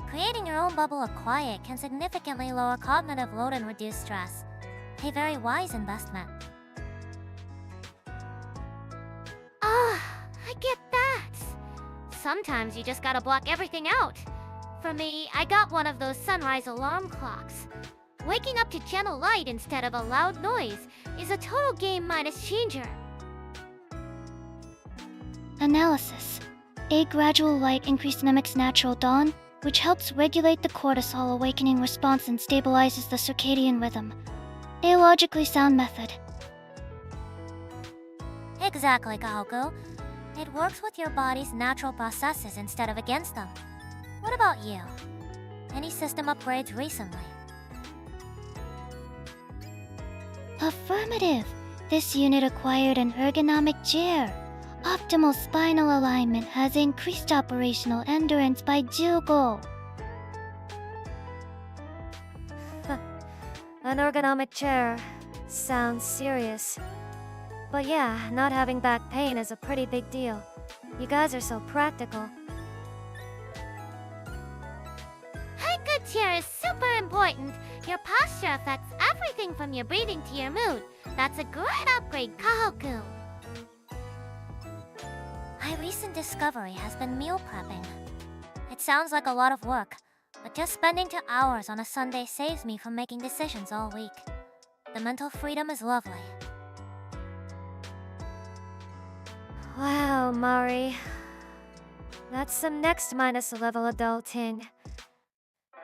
Creating your own bubble of quiet can significantly lower cognitive load and reduce stress. A very wise investment. I get that. Sometimes you just gotta block everything out. For me, I got one of those sunrise alarm clocks. Waking up to gentle light instead of a loud noise is a total game minus changer. Analysis: a gradual light increase mimics natural dawn, which helps regulate the cortisol awakening response and stabilizes the circadian rhythm. A logically sound method. Exactly, Kohaku. It works with your body's natural processes instead of against them. What about you? Any system upgrades recently? Affirmative. This unit acquired an ergonomic chair. Optimal spinal alignment has increased operational endurance by 15. An ergonomic chair. Sounds serious. But yeah, not having back pain is a pretty big deal. You guys are so practical. A good chair is super important. Your posture affects everything from your breathing to your mood. That's a great upgrade, Kohaku. My recent discovery has been meal prepping. It sounds like a lot of work, but just spending 2 hours on a Sunday saves me from making decisions all week. The mental freedom is lovely. Wow, Mari. That's some next minus level adulting.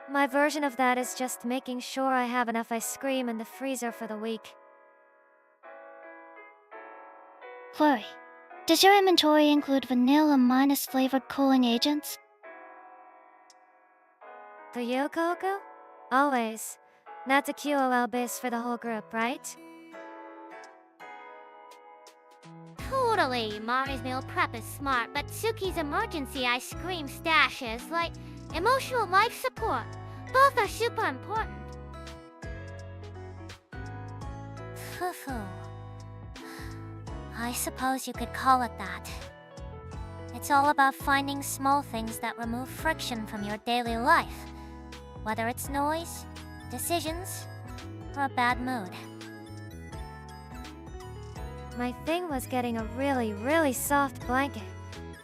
My version of that is just making sure I have enough ice cream in the freezer for the week. Flurry: does your inventory include vanilla minus flavored cooling agents? For you, Kohaku? Always. That's a QOL base for the whole group, right? Totally. Mari's meal prep is smart, but Tsuki's emergency ice cream stash is like emotional life support. Both are super important. Fufu. I suppose you could call it that. It's all about finding small things that remove friction from your daily life, whether it's noise, decisions, or a bad mood. My thing was getting a really, really soft blanket.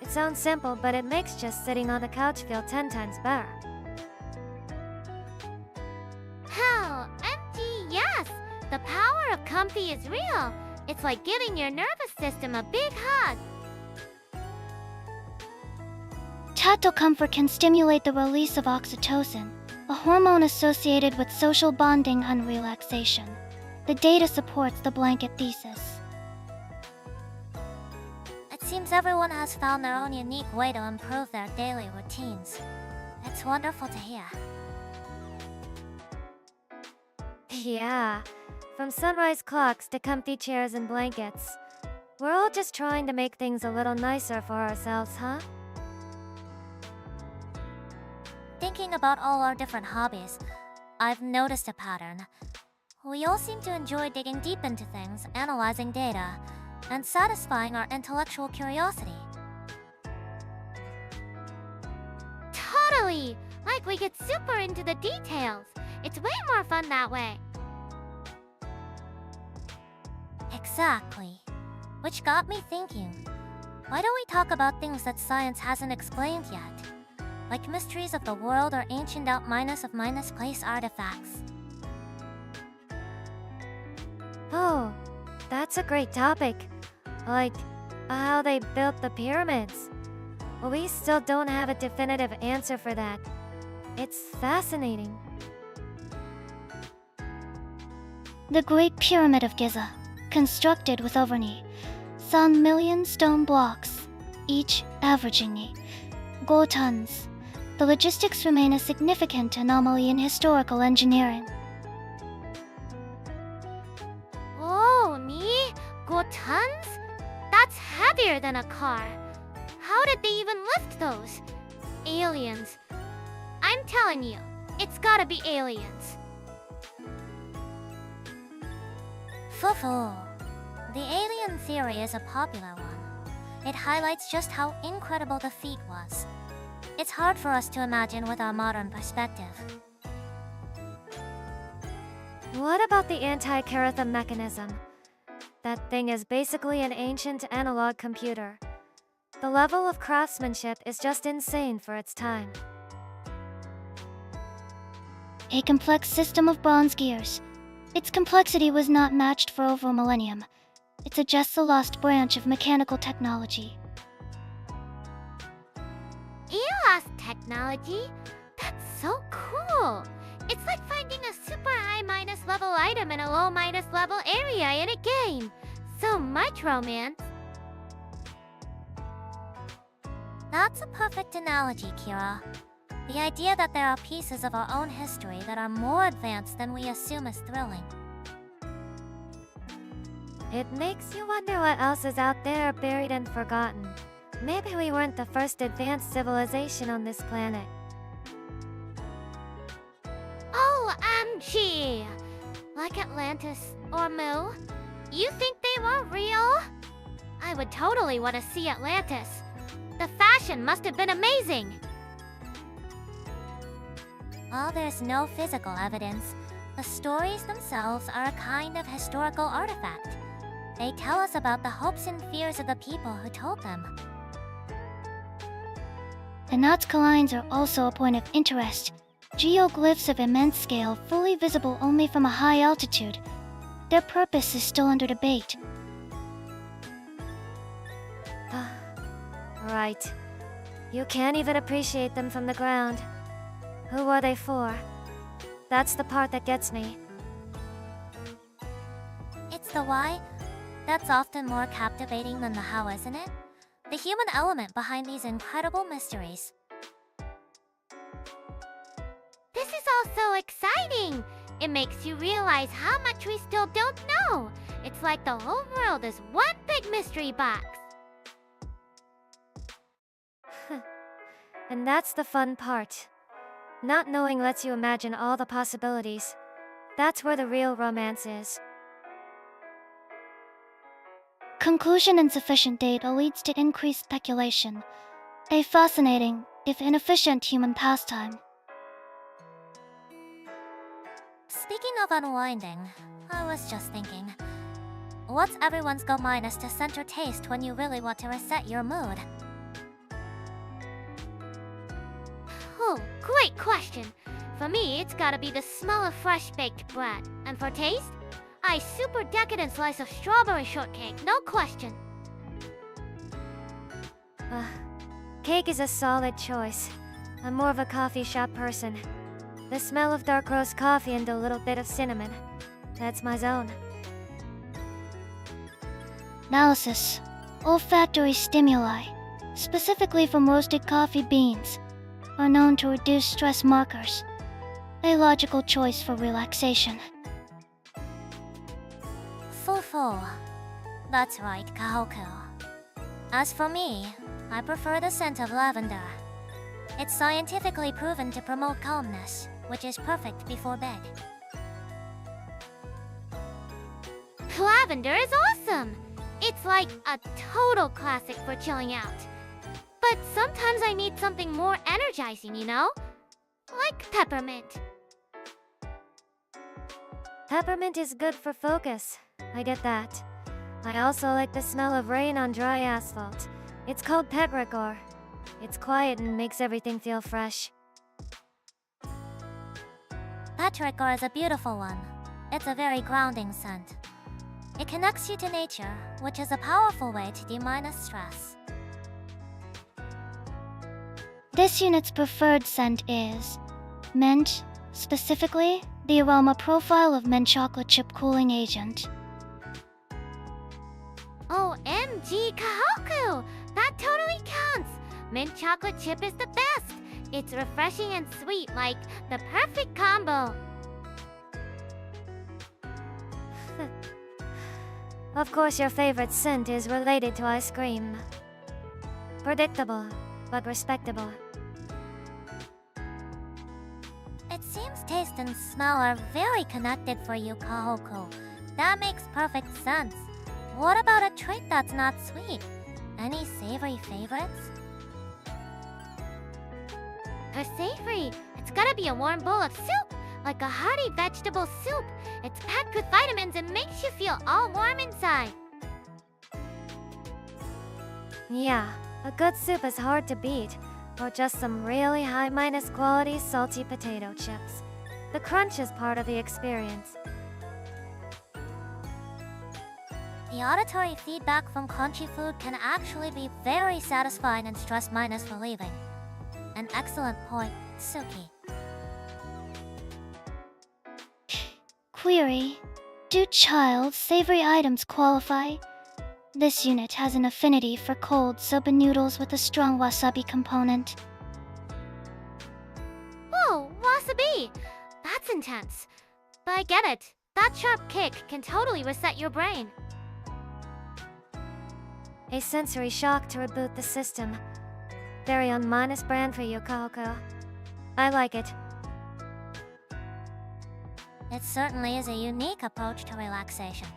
It sounds simple, but it makes just sitting on the couch feel 10 times better. Hell, MG, yes! The power of comfy is real. It's like giving your nervous system a big hug. Tactile comfort can stimulate the release of oxytocin, a hormone associated with social bonding and relaxation. The data supports the blanket thesis. It seems everyone has found their own unique way to improve their daily routines. It's wonderful to hear. Yeah, from sunrise clocks to comfy chairs and blankets. We're all just trying to make things a little nicer for ourselves, huh? Thinking about all our different hobbies, I've noticed a pattern. We all seem to enjoy digging deep into things, analyzing data, and satisfying our intellectual curiosity. Totally! Like we get super into the details. It's way more fun that way. Exactly. Which got me thinking, why don't we talk about things that science hasn't explained yet? Like mysteries of the world or ancient out of place artifacts. Oh, that's a great topic. Like, how they built the pyramids. We still don't have a definitive answer for that. It's fascinating. The Great Pyramid of Giza, constructed with over 1 million stone blocks, each averaging 5 tons. The logistics remain a significant anomaly in historical engineering. Oh, 5 tons? That's heavier than a car. How did they even lift those? Aliens. I'm telling you, it's gotta be aliens. Fufu. The alien theory is a popular one. It highlights just how incredible the feat was. It's hard for us to imagine with our modern perspective. What about the anti-Karatham mechanism? That thing is basically an ancient analog computer. The level of craftsmanship is just insane for its time. A complex system of bronze gears. Its complexity was not matched for over a millennium. It suggests a lost branch of mechanical technology. EOS technology? That's so cool! It's like finding a super high minus level item in a low minus level area in a game. So much romance. That's a perfect analogy, Kira. The idea that there are pieces of our own history that are more advanced than we assume is thrilling. It makes you wonder what else is out there buried and forgotten. Maybe we weren't the first advanced civilization on this planet. OMG! Like Atlantis or Mu? You think they were real? I would totally want to see Atlantis. The fashion must have been amazing. While there's no physical evidence, the stories themselves are a kind of historical artifact. They tell us about the hopes and fears of the people who told them. The Nazca lines are also a point of interest. Geoglyphs of immense scale, fully visible only from a high altitude. Their purpose is still under debate. Right. You can't even appreciate them from the ground. Who are they for? That's the part that gets me. It's the why that's often more captivating than the how, isn't it? The human element behind these incredible mysteries. This is all so exciting! It makes you realize how much we still don't know. It's like the whole world is one big mystery box. And that's the fun part. Not knowing lets you imagine all the possibilities. That's where the real romance is. Conclusion and sufficient data leads to increased speculation. A fascinating, if inefficient human pastime. Speaking of unwinding, I was just thinking, What's everyone's go minus to center taste when you really want to reset your mood? Oh, great question. For me, it's gotta be the smell of fresh baked bread. And for taste, I super decadent slice of strawberry shortcake, no question. Cake is a solid choice. I'm more of a coffee shop person. The smell of dark roast coffee and a little bit of cinnamon. That's my zone. Analysis. Olfactory stimuli, specifically from roasted coffee beans, are known to reduce stress markers. A logical choice for relaxation. Fufu. That's right, Kohaku. As for me, I prefer the scent of lavender. It's scientifically proven to promote calmness, which is perfect before bed. Lavender is awesome! It's like a total classic for chilling out. But sometimes I need something more energizing, you know? Like peppermint. Peppermint is good for focus. I get that. I also like the smell of rain on dry asphalt. It's called petrichor. It's quiet and makes everything feel fresh. Petrichor is a beautiful one. It's a very grounding scent. It connects you to nature, which is a powerful way to de-minus stress. This unit's preferred scent is mint, specifically the aroma profile of mint chocolate chip cooling agent. OMG, Kohaku! That totally counts! Mint chocolate chip is the best! It's refreshing and sweet, like the perfect combo. Of course, your favorite scent is related to ice cream. Predictable, but respectable. It seems taste and smell are very connected for you, Kohaku. That makes perfect sense. What about a treat that's not sweet? Any savory favorites? For savory, it's gotta be a warm bowl of soup, like a hearty vegetable soup. It's packed with vitamins and makes you feel all warm inside. Yeah, a good soup is hard to beat, or just some really high minus quality salty potato chips. The crunch is part of the experience. The auditory feedback from crunchy food can actually be very satisfying and stress minus relieving. An excellent point, Tsuki. Query. Do child savory items qualify? This unit has an affinity for cold soba noodles with a strong wasabi component. Whoa, wasabi! That's intense. But I get it. That sharp kick can totally reset your brain. A sensory shock to reboot the system. Very on minus brand for you, Kohaku. I like it. It certainly is a unique approach to relaxation.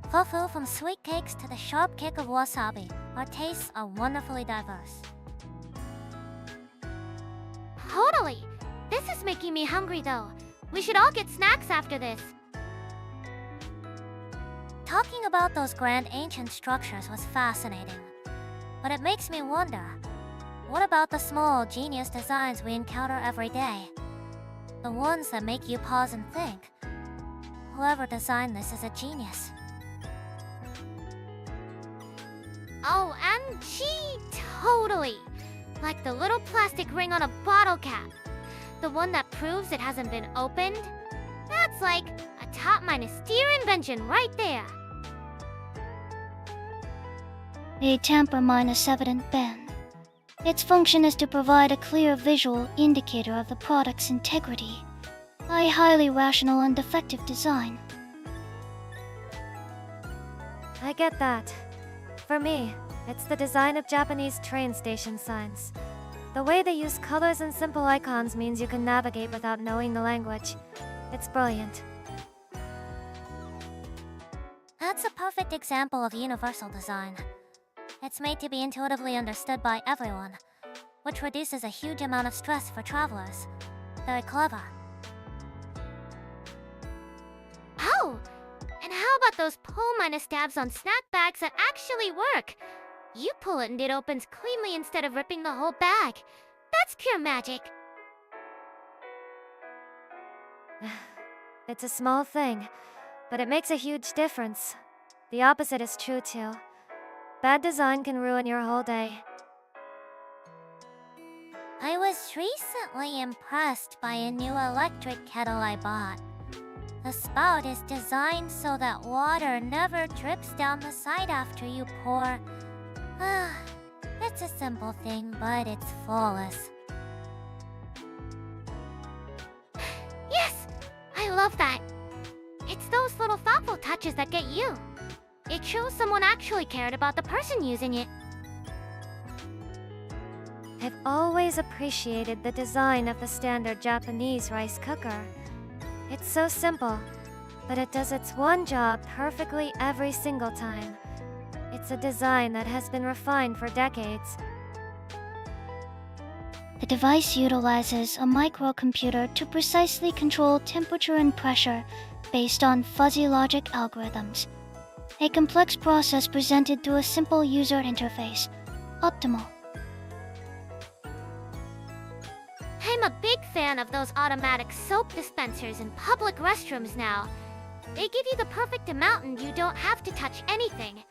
Fufu from sweet cakes to the sharp kick of wasabi, our tastes are wonderfully diverse. Totally! This is making me hungry though. We should all get snacks after this. Talking about those grand ancient structures was fascinating. But it makes me wonder, what about the small, genius designs we encounter every day? The ones that make you pause and think. Whoever designed this is a genius. OMG! Totally! Like the little plastic ring on a bottle cap. The one that proves it hasn't been opened. That's like a top minus tier invention right there. A tamper minus evident bin. Its function is to provide a clear visual indicator of the product's integrity. A highly rational and effective design. I get that. For me, it's the design of Japanese train station signs. The way they use colors and simple icons means you can navigate without knowing the language. It's brilliant. That's a perfect example of universal design. It's made to be intuitively understood by everyone, which reduces a huge amount of stress for travelers. Very clever. Oh! And how about about those pull-minus tabs on snack bags that actually work. You pull it and it opens cleanly instead of ripping the whole bag. That's pure magic. It's a small thing, but it makes a huge difference. The opposite is true too. Bad design can ruin your whole day. I was recently impressed by a new electric kettle I bought. The spout is designed so that water never drips down the side after you pour. It's a simple thing, but it's flawless. Yes! I love that. It's those little thoughtful touches that get you. It shows someone actually cared about the person using it. I've always appreciated the design of the standard Japanese rice cooker. It's so simple, but it does its one job perfectly every single time. It's a design that has been refined for decades. The device utilizes a microcomputer to precisely control temperature and pressure based on fuzzy logic algorithms. A complex process presented through a simple user interface. Optimal. I'm a big fan of those automatic soap dispensers in public restrooms now. They give you the perfect amount and you don't have to touch anything.